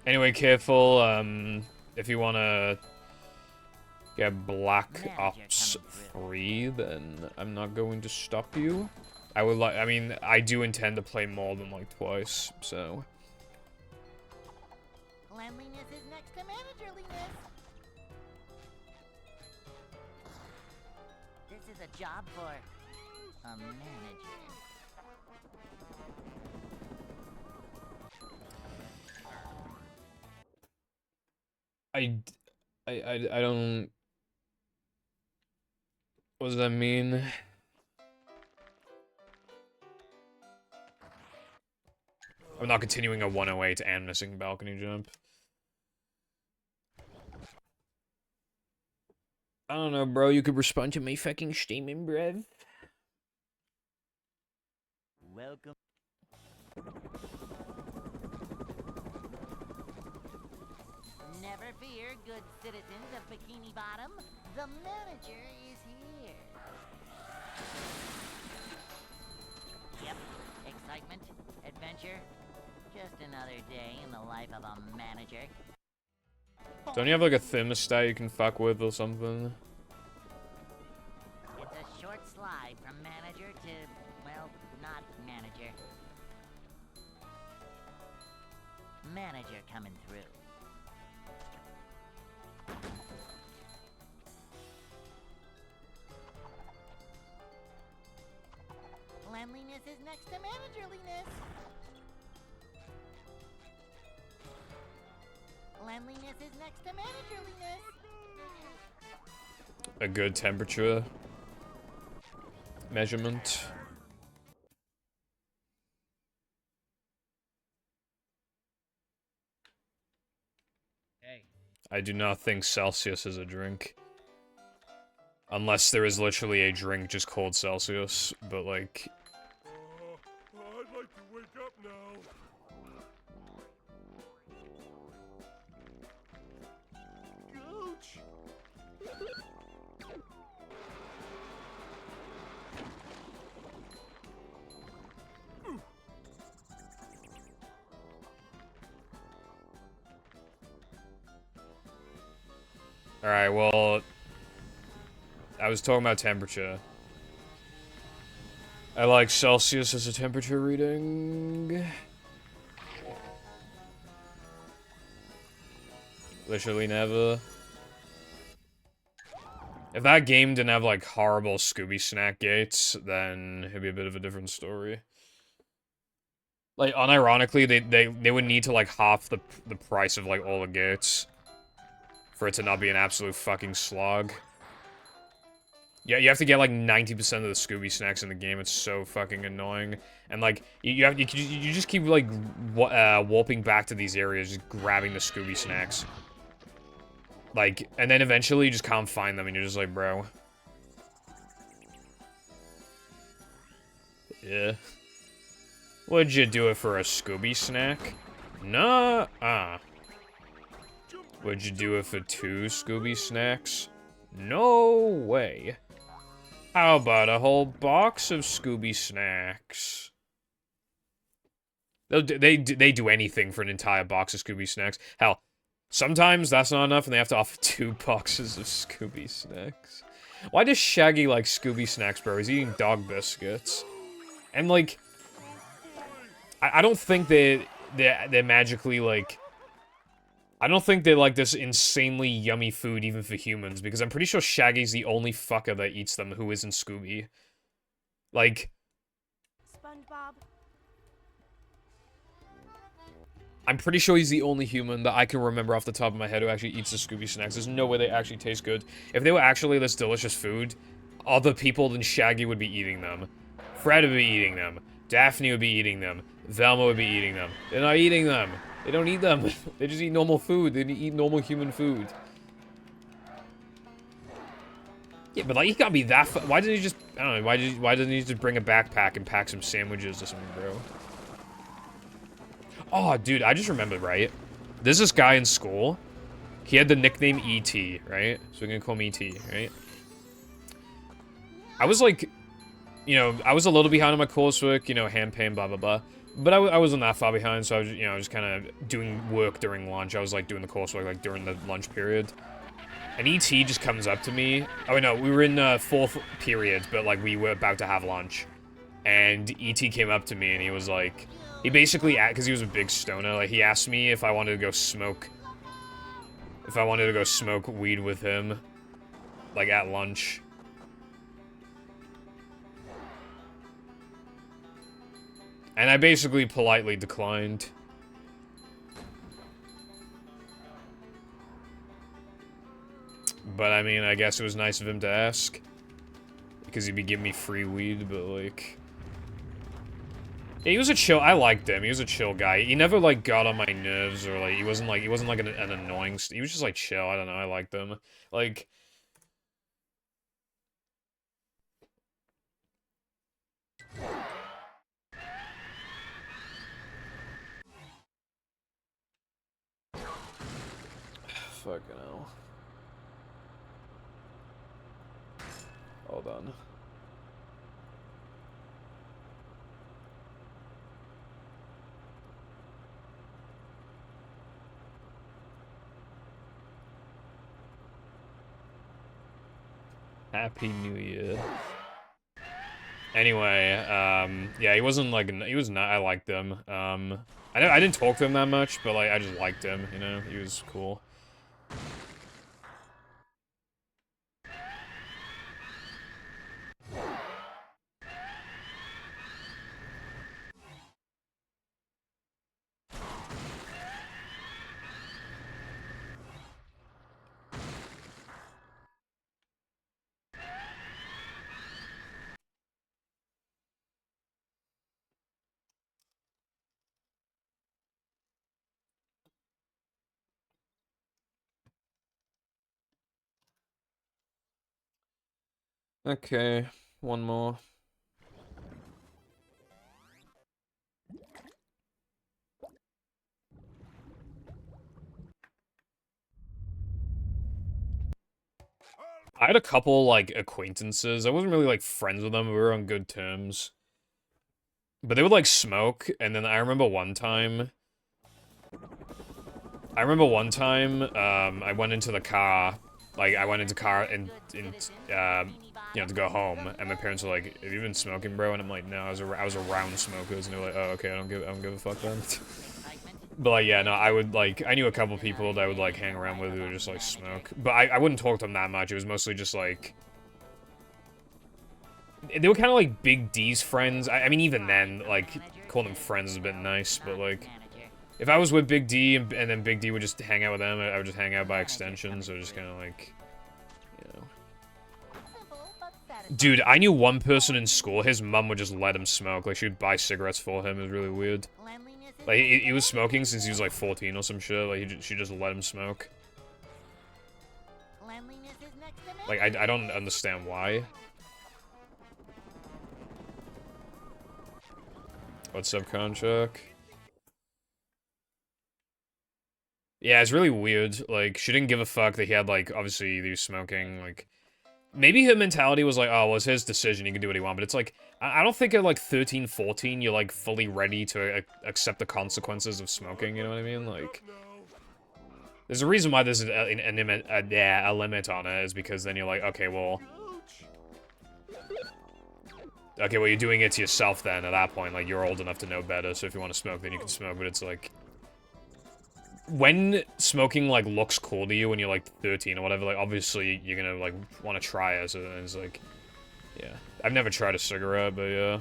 B: Anyway, careful, if you wanna get Black Ops 3, then I'm not going to stop you. I mean, I do intend to play more than, like, twice, so...
E: Cleanliness is next to managerliness.
A: This is a job for a manager.
B: I don't... What does that mean? I'm not continuing a 108 and missing balcony jump. I don't know, bro. You could respond to my fucking statement, bruv.
A: Welcome. Never fear, good citizens of Bikini Bottom. The manager is here. Yep. Excitement, adventure, just another day in the life of a manager.
B: Don't you have like a thermostat you can fuck with or something?
A: It's a short slide from manager to, well, not manager. Manager coming through.
E: Cleanliness is next to managerliness. Cleanliness is next to managerliness.
B: A good temperature measurement.
C: Hey.
B: I do not think Celsius is a drink. Unless there is literally a drink just called Celsius, but like...
D: I'd like to wake up now. Gooch!
B: Alright, well... I was talking about temperature. I like Celsius as a temperature reading. Literally never. If that game didn't have, like, horrible Scooby snack gates, then it'd be a bit of a different story. Like, unironically, they would need to, like, half the price of, like, all the gates for it to not be an absolute fucking slog. Yeah, you have to get, like, 90% of the Scooby snacks in the game. It's so fucking annoying. And, like, you just keep, like, warping back to these areas, just grabbing the Scooby snacks. Like, and then eventually you just can't find them, and you're just like, bro. Yeah. Would you do it for a Scooby snack? Nuh-uh. Would you do it for 2 Scooby snacks? No way. How about a whole box of Scooby snacks? They do anything for an entire box of Scooby snacks. Hell, sometimes that's not enough and they have to offer 2 boxes of Scooby snacks. Why does Shaggy like Scooby snacks, bro? He's eating dog biscuits. And, like, I don't think they're magically, like... I don't think they're, like, this insanely yummy food even for humans, because I'm pretty sure Shaggy's the only fucker that eats them who isn't Scooby. Like...
E: SpongeBob.
B: I'm pretty sure he's the only human that I can remember off the top of my head who actually eats the Scooby snacks. There's no way they actually taste good. If they were actually this delicious food, other people than Shaggy would be eating them. Fred would be eating them. Daphne would be eating them. Velma would be eating them. They're not eating them. They don't eat them. They just eat normal food. They eat normal human food. Yeah, but, like, he can't be that why didn't he just... I don't know. Why didn't he just bring a backpack and pack some sandwiches or something, bro? Oh, dude, I just remembered, right? There's this guy in school. He had the nickname E.T., right? So we're gonna call him E.T., right? I was, like... You know, I was a little behind on my coursework, you know, hand pain, blah, blah, blah. But I wasn't that far behind, so I was, you know, just kind of doing work during lunch. I was, like, doing the coursework, like, during the lunch period. And E.T. just comes up to me. Oh, no, we were in 4th period, but, like, we were about to have lunch. And E.T. came up to me, and he was, like... He basically, because he was a big stoner, like, he asked me if I wanted to go smoke... If I wanted to go smoke weed with him. Like, at lunch. And I basically politely declined. But, I mean, I guess it was nice of him to ask. Because he'd be giving me free weed, but, like... Yeah, he was a chill... I liked him. He was a chill guy. He never, like, got on my nerves, or, like, he wasn't, like, an annoying... He was just, like, chill. I don't know. I liked him. Like... Fucking hell. Hold on. Happy New Year. Anyway, yeah, he wasn't like, he was not, I liked him. I didn't talk to him that much, but like, I just liked him, you know, he was cool. Okay, one more. I had a couple, like, acquaintances. I wasn't really, like, friends with them. We were on good terms. But they would, like, smoke, and then I remember one time... I went into the car, like, I went into car and you know, to go home, and my parents were like, "Have you been smoking, bro?" And I'm like, "No, I was around smokers," and they were like, "Oh, okay, I don't give a fuck then." But, like, yeah, no, I would, like, I knew a couple people that I would, like, hang around with who would just, like, smoke. But I wouldn't talk to them that much. It was mostly just, like... They were kind of, like, Big D's friends. I mean, even then, like, calling them friends is a bit nice, but, like... If I was with Big D, and then Big D would just hang out with them, I would just hang out by extension, so just kind of, like... You know...
E: Simple, but satisfying.
B: Dude, I knew one person in school, his mum would just let him smoke. Like, she would buy cigarettes for him. It was really weird.
E: Cleanliness is
B: Like, he was
E: next to
B: smoking since he was, like, 14 or some shit. Like, she just let him smoke.
E: Cleanliness is next to
B: Like, I don't understand why. What's up, Konchak? Yeah, it's really weird. Like, she didn't give a fuck that he had, like, obviously, he was smoking, like... Maybe her mentality was like, oh, well, it's his decision, he can do what he wants, but it's like, I don't think at, like, 13, 14, you're, like, fully ready to accept the consequences of smoking, you know what I mean? Like... There's a reason why there's a limit on it, is because then you're like, okay, well... Okay, well, you're doing it to yourself then, at that point, like, you're old enough to know better, so if you want to smoke, then you can smoke, but it's like... When smoking, like, looks cool to you when you're, like, 13 or whatever, like, obviously you're gonna, like, want to try it, so then it's like... Yeah. I've never tried a cigarette, but yeah.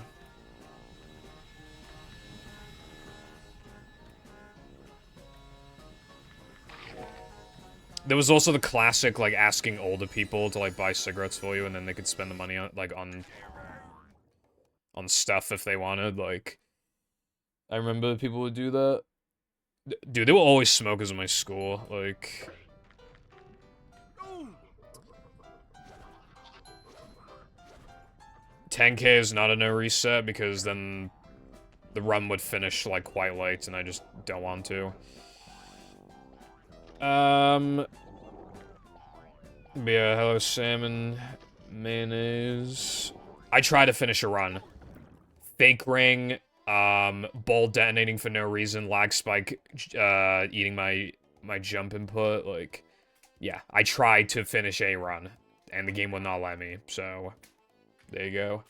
B: There was also the classic, like, asking older people to, like, buy cigarettes for you, and then they could spend the money on, like, on stuff if they wanted, like... I remember people would do that. Dude, there were always smokers in my school, like... 10K is not a no reset, because then the run would finish, like, quite late, and I just don't want to. But yeah, hello, salmon, mayonnaise. I try to finish a run. Fake ring, ball detonating for no reason, lag spike, eating my jump input, like, yeah, I tried to finish a run, and the game would not let me, so, there you go.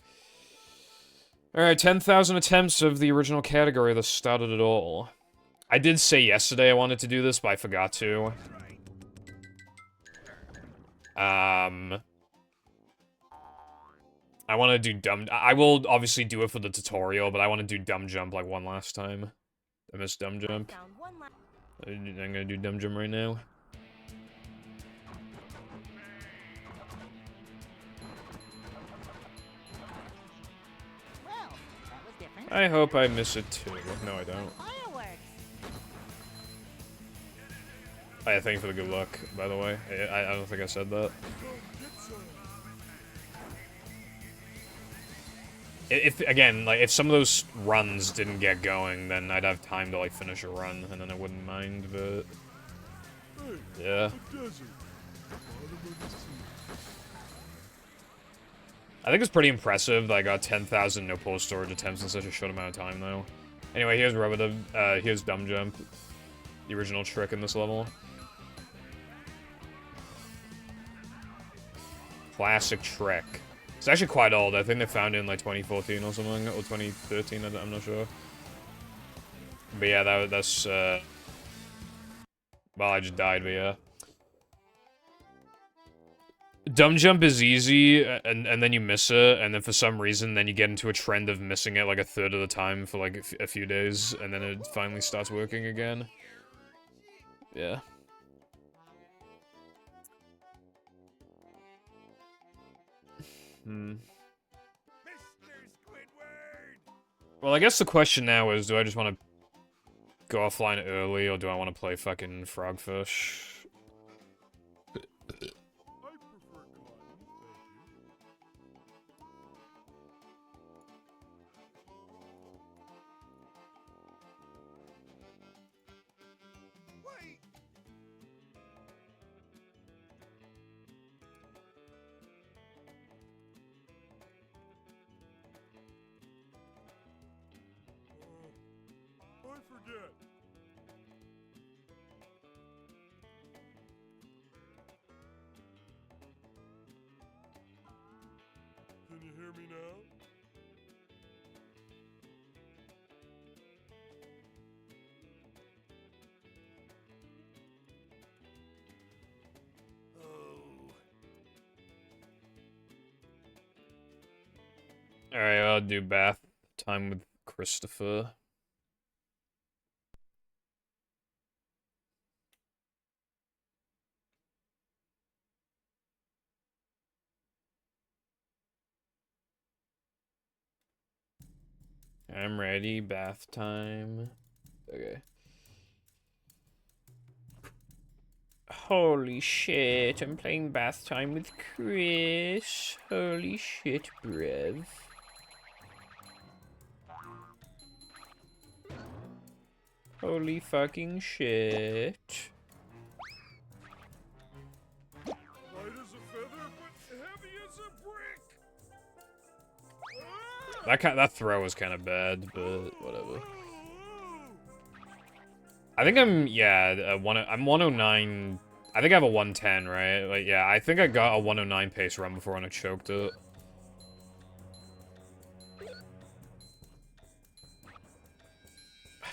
B: Alright, 10,000 attempts of the original category that started it all. I did say yesterday I wanted to do this, but I forgot to. I want to do dumb... I will obviously do it for the tutorial, but I want to do dumb jump, like, one last time. I missed dumb jump.
E: Found one last.
B: I'm gonna do dumb jump right now.
A: Well, that was different.
B: I hope I miss it too. No, I don't.
E: Fireworks.
B: I thank you for the good luck, by the way. I don't think I said that. If, again, like, if some of those runs didn't get going, then I'd have time to, like, finish a run, and then I wouldn't mind, but... Yeah. I think it's pretty impressive that I got 10,000 no-pull storage attempts in such a short amount of time, though. Anyway, here's here's Dumb Jump. The original trick in this level. Classic trick. It's actually quite old. I think they found it in, like, 2014 or something, or 2013, I'm not sure. But yeah, that's, well, I just died, but yeah. Dumb jump is easy, and then you miss it, and then for some reason, then you get into a trend of missing it, like, a third of the time for, like, a few days, and then it finally starts working again. Yeah. Well, I guess the question now is, do I just want to go offline early, or do I want to play fucking Frogfish?
D: forget. Can you hear me now? Oh.
B: Alright, I'll do bath time with Christopher. I'm ready, bath time. Okay. Holy shit, I'm playing bath time with Chris. Holy shit, bruv. Holy fucking shit.
D: Light as a feather, but heavy as a brick. Ah!
B: That throw was kind of bad, but whatever.
D: Oh,
B: I think I'm, yeah, I'm 109. I think I have a 110, right? Like, yeah, I think I got a 109 pace run before when I choked it.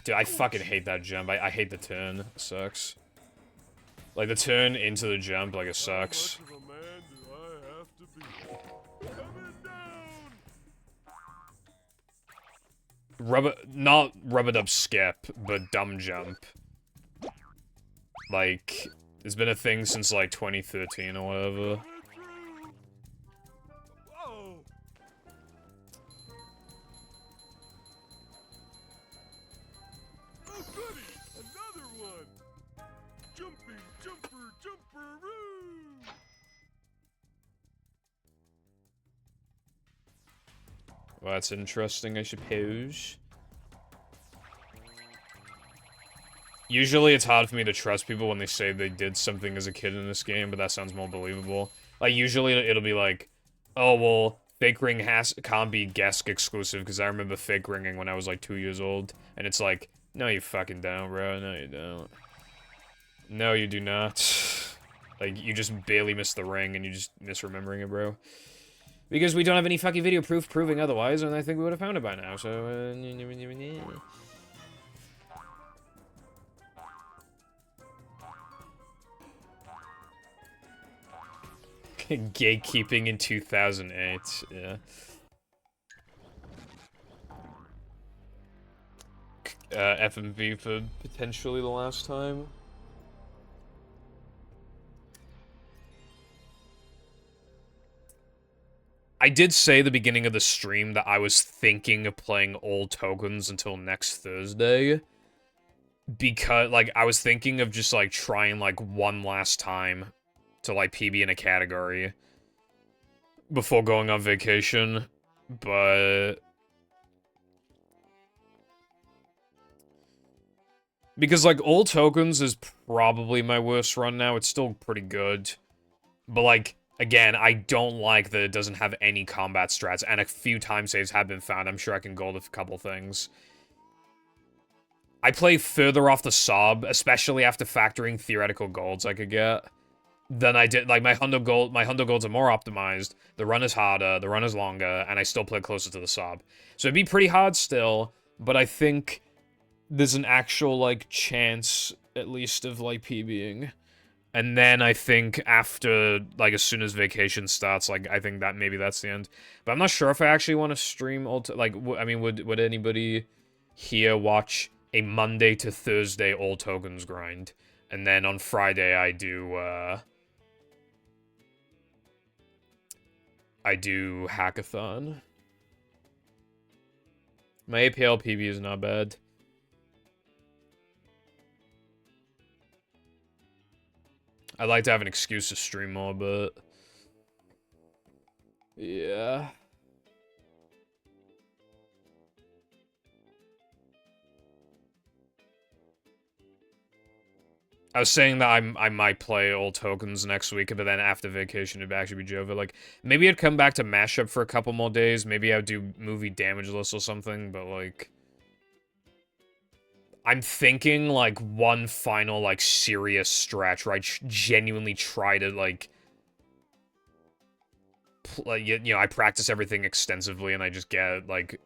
B: Dude, I fucking hate that jump. I hate the turn. It sucks. Like, the turn into the jump, like, it sucks.
D: How much of a man do I have to be? Coming down.
B: Not rub-a-dub skip, but dumb jump. Like, it's been a thing since, like, 2013 or whatever.
D: Coming through. Whoa. Oh goody! Another one. Jumping jumper jumperoo.
B: Well, that's interesting, I suppose. Usually it's hard for me to trust people when they say they did something as a kid in this game, but that sounds more believable. Like, usually it'll be like, oh, well, fake ring can't be guest exclusive, because I remember fake ringing when I was like 2 years old, and it's like, no you fucking don't, bro, no you don't. No you do not. Like, you just barely missed the ring, and you just misremembering it, bro. Because we don't have any fucking video proof proving otherwise, and I think we would have found it by now, so, Gatekeeping in 2008, yeah. FMV for potentially the last time. I did say at the beginning of the stream that I was thinking of playing all tokens until next Thursday. Because, like, I was thinking of just, like, trying, like, one last time to, like, PB in a category before going on vacation, but... Because, like, all tokens is probably my worst run now. It's still pretty good. But, like, again, I don't like that it doesn't have any combat strats, and a few time saves have been found. I'm sure I can gold a couple things. I play further off the sob, especially after factoring theoretical golds I could get, than I did. Like, my hundo golds are more optimized, the run is harder, the run is longer, and I still play closer to the sob. So it'd be pretty hard still, but I think there's an actual, like, chance, at least, of, like, PBing. And then I think after, like, as soon as vacation starts, like, I think that maybe that's the end. But I'm not sure if I actually want to stream like, I mean, would anybody here watch a Monday to Thursday all tokens grind? And then on Friday I do hackathon. My APL PB is not bad. I'd like to have an excuse to stream more, but... yeah. I was saying that I might play all tokens next week, but then after vacation it'd actually be Jova. Like, maybe I'd come back to Mashup for a couple more days. Maybe I'd do movie damage list or something, but like... I'm thinking, like, one final, like, serious stretch where I genuinely try to, like, you know, I practice everything extensively and I just get, like,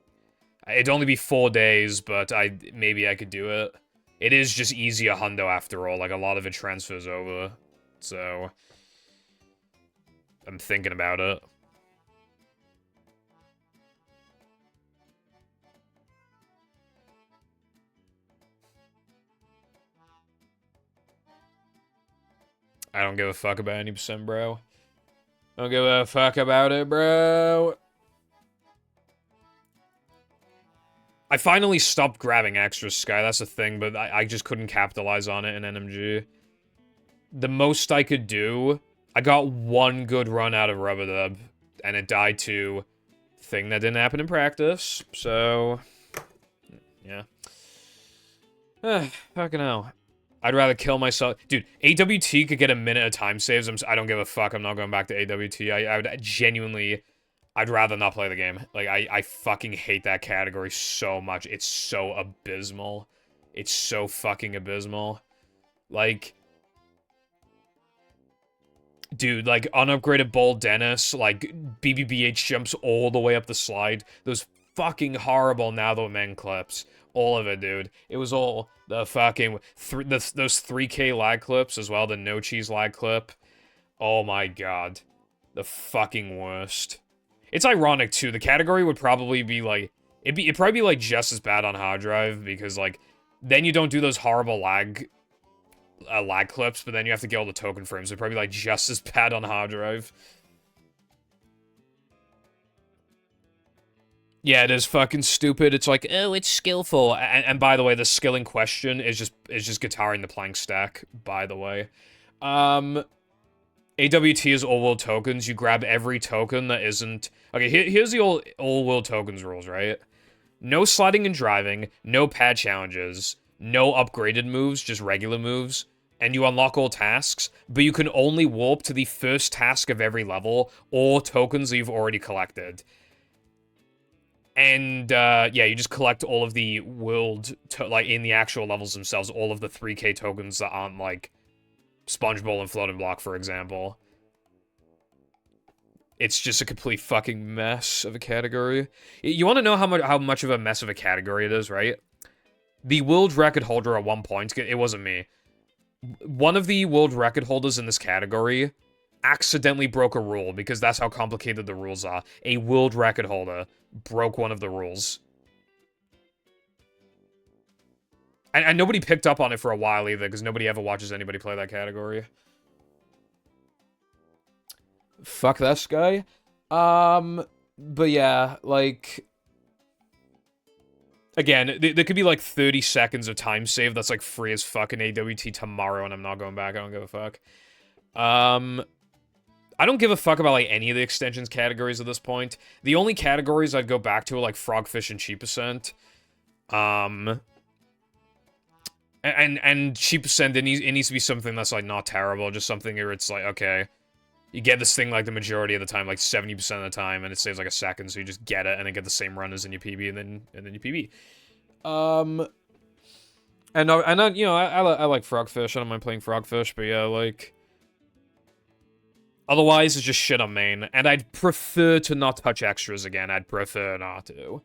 B: it'd only be 4 days, but maybe I could do it. It is just easier hundo after all, like, a lot of it transfers over, so I'm thinking about it. I don't give a fuck about any percent, bro. Don't give a fuck about it, bro. I finally stopped grabbing extra Sky, that's the thing, but I just couldn't capitalize on it in NMG. The most I could do, I got one good run out of Rub-a-Dub, and it died to thing that didn't happen in practice, so yeah. Fucking hell. I'd rather kill myself. Dude, AWT could get a minute of time saves. I don't give a fuck. I'm not going back to AWT. I would genuinely... I'd rather not play the game. Like, I fucking hate that category so much. It's so abysmal. It's so fucking abysmal. Like... Dude, like, unupgraded Bold Dennis, like, BBBH jumps all the way up the slide. Those fucking horrible Now The Men clips. All of it, dude. It was all the fucking... those 3K lag clips as well, the No Cheese lag clip. Oh my god. The fucking worst. It's ironic, too. The category would probably be, like... It'd probably be, like, just as bad on hard drive, because, like, then you don't do those horrible lag clips, but then you have to get all the token frames. It'd probably be, like, just as bad on hard drive. Yeah, it is fucking stupid. It's like, oh, it's skillful. And by the way, the skill in question is just guitaring the plank stack, by the way. AWT is all-world tokens. You grab every token that isn't... Okay, here's the all-world tokens rules, right? No sliding and driving, no pad challenges, no upgraded moves, just regular moves, and you unlock all tasks, but you can only warp to the first task of every level, or tokens that you've already collected. And, yeah, you just collect all of the world, like, in the actual levels themselves, all of the 3K tokens that aren't, like, Sponge Bowl and Floating Block, for example. It's just a complete fucking mess of a category. You want to know how much of a mess of a category it is, right? The world record holder at one point, it wasn't me. One of the world record holders in this category accidentally broke a rule, because that's how complicated the rules are. A world record holder broke one of the rules. And nobody picked up on it for a while either, because nobody ever watches anybody play that category. Fuck this guy. But yeah, like... Again, there could be like 30 seconds of time save that's like free as fucking AWT tomorrow, and I'm not going back. I don't give a fuck. I don't give a fuck about like any of the extensions categories at this point. The only categories I'd go back to are like Frogfish and Cheap Ascent. And Cheap Ascent, it needs to be something that's like not terrible, just something where it's like, okay, you get this thing like the majority of the time, like 70% of the time, and it saves like a second, so you just get it and then get the same run as in your PB, and then you PB. And you know, I like Frogfish. I don't mind playing Frogfish, but yeah, like, otherwise it's just shit on main, and I'd prefer to not touch extras again. I'd prefer not to.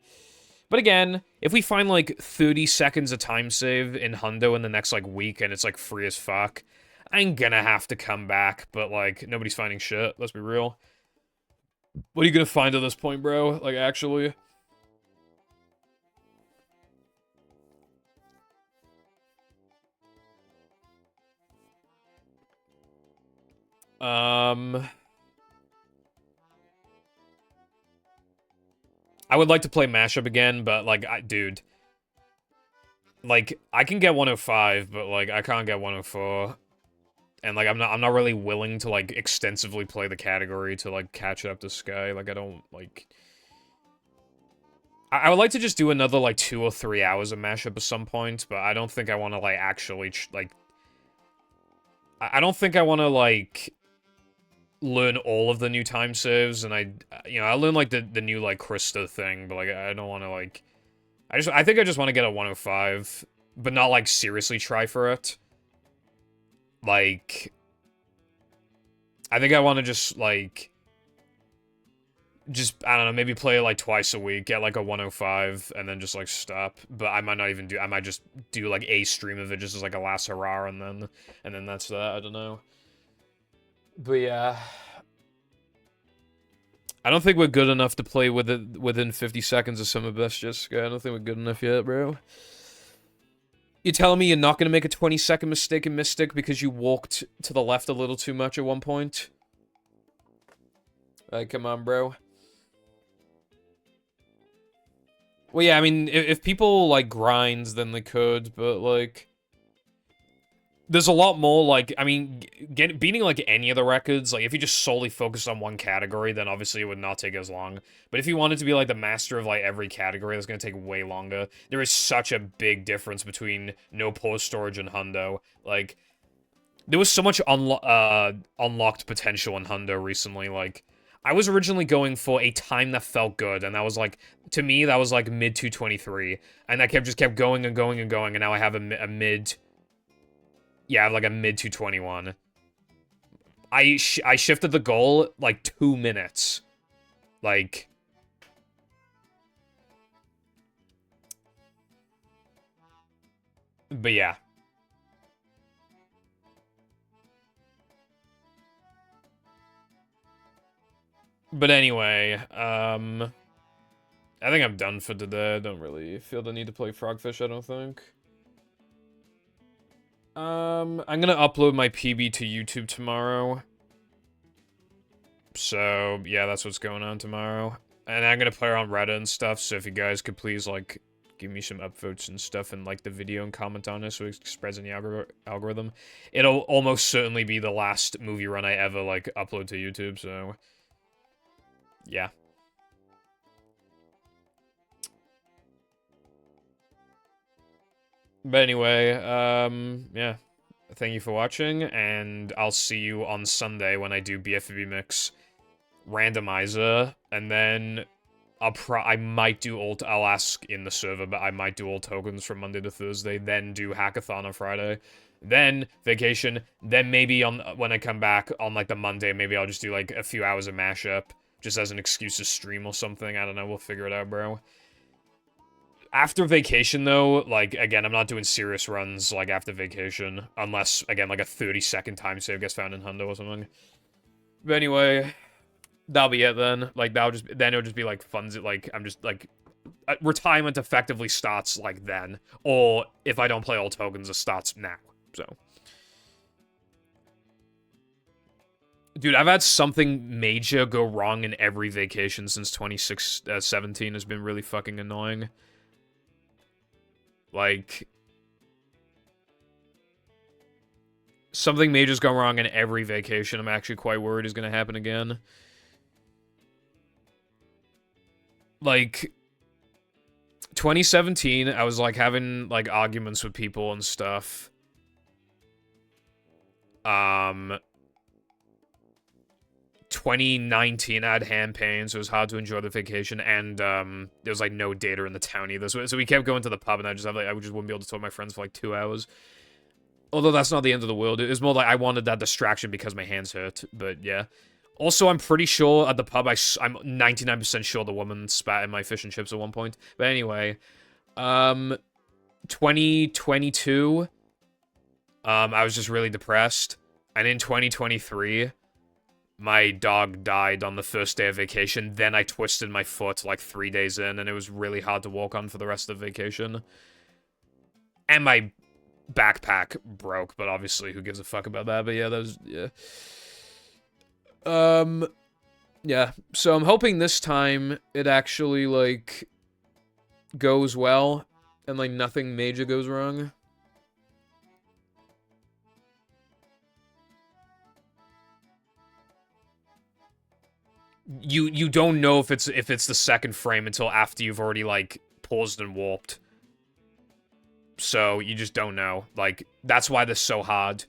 B: But again, if we find like 30 seconds of time save in Hundo in the next like week, and it's like free as fuck, I'm gonna have to come back, but, like, nobody's finding shit, let's be real. What are you gonna find at this point, bro? Like, actually? I would like to play Mashup again, but, like, dude. Like, I can get 105, but, like, I can't get 104. And, like, I'm not really willing to, like, extensively play the category to, like, catch up to Sky. Like, I don't, like... I would like to just do another, like, 2 or 3 hours of Mashup at some point, but I don't think I want to, like, actually, like... I don't think I want to, like, learn all of the new time saves, and you know, I learned, like, the new, like, Krista thing, but, like, I don't want to, like... I think I just want to get a 105 but not, like, seriously try for it. Like, I think I want to just, like, I don't know, maybe play like twice a week, get like a 105, and then just like stop. But I might not even I might just do like a stream of it just as like a last hurrah, and then that's that. I don't know. But yeah, I don't think we're good enough to play with it within 50 seconds of Summer Best, Jessica. I don't think we're good enough yet, bro. You're telling me you're not gonna make a 20-second mistake in Mystic because you walked to the left a little too much at one point? Like, come on, bro. Well, yeah, I mean, if people, like, grind, then they could, but, like... There's a lot more, like, I mean, beating, like, any of the records, like, if you just solely focused on one category, then obviously it would not take as long. But if you wanted to be, like, the master of, like, every category, that's gonna take way longer. There is such a big difference between no pause storage and Hundo. Like, there was so much unlocked potential in Hundo recently, like... I was originally going for a time that felt good, and that was like, to me, that was like mid 223, and I kept going and going and going, and now I have a mid, yeah, I have like a mid 221. I shifted the goal like 2 minutes, like, but yeah. But anyway, I think I'm done for today. I don't really feel the need to play Frogfish, I don't think. I'm gonna upload my PB to YouTube tomorrow. So, yeah, that's what's going on tomorrow. And I'm gonna play around Reddit and stuff, so if you guys could please, like, give me some upvotes and stuff and like the video and comment on it so it spreads in the algorithm. It'll almost certainly be the last movie run I ever, like, upload to YouTube, so... yeah. But anyway, yeah. Thank you for watching, and I'll see you on Sunday when I do BFB Mix Randomizer, and then I might do I'll ask in the server, but I might do all tokens from Monday to Thursday, then do Hackathon on Friday, then vacation, then maybe when I come back on, like, the Monday, maybe I'll just do, like, a few hours of mashup. Just as an excuse to stream or something. I don't know. We'll figure it out, bro. After vacation, though, like, again, I'm not doing serious runs, like, after vacation. Unless, again, like, a 30-second time save gets found in Hundo or something. But anyway, that'll be it then. Like, then it'll just be, like, funds. Like, I'm just, like... retirement effectively starts, like, then. Or, if I don't play all tokens, it starts now. So... dude, I've had something major go wrong in every vacation since 2017. Has been really fucking annoying. Like... something major's gone wrong in every vacation. I'm actually quite worried is gonna happen again. Like... 2017, I was, like, having, like, arguments with people and stuff. 2019, I had hand pain, so it was hard to enjoy the vacation, and, there was, like, no data in the town either, so we kept going to the pub, and I just wouldn't be able to talk to my friends for, like, 2 hours. Although that's not the end of the world, it was more like I wanted that distraction because my hands hurt, but yeah. Also, I'm pretty sure at the pub, I'm 99% sure the woman spat in my fish and chips at one point. But anyway, 2022, I was just really depressed, and in 2023... my dog died on the first day of vacation, then I twisted my foot like 3 days in, and it was really hard to walk on for the rest of the vacation. And my backpack broke, but obviously, who gives a fuck about that? But yeah, that was, yeah. Yeah, so I'm hoping this time it actually, like, goes well, and, like, nothing major goes wrong. You don't know if it's the second frame until after you've already, like, paused and warped. So, you just don't know. Like, that's why this is so hard.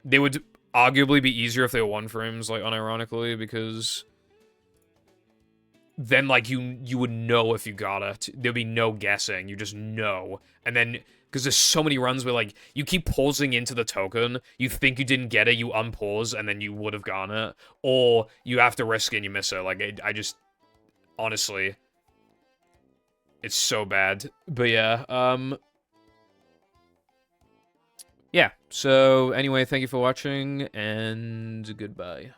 B: They would arguably be easier if they were 1 frames, like, unironically, because... then, like, you would know if you got it. There'd be no guessing. You just know. And then, because there's so many runs where, like, you keep pausing into the token, you think you didn't get it, you unpause, and then you would have gotten it. Or you have to risk it and you miss it. Like, I just... Honestly... It's so bad. But yeah, yeah, so anyway, thank you for watching, and goodbye.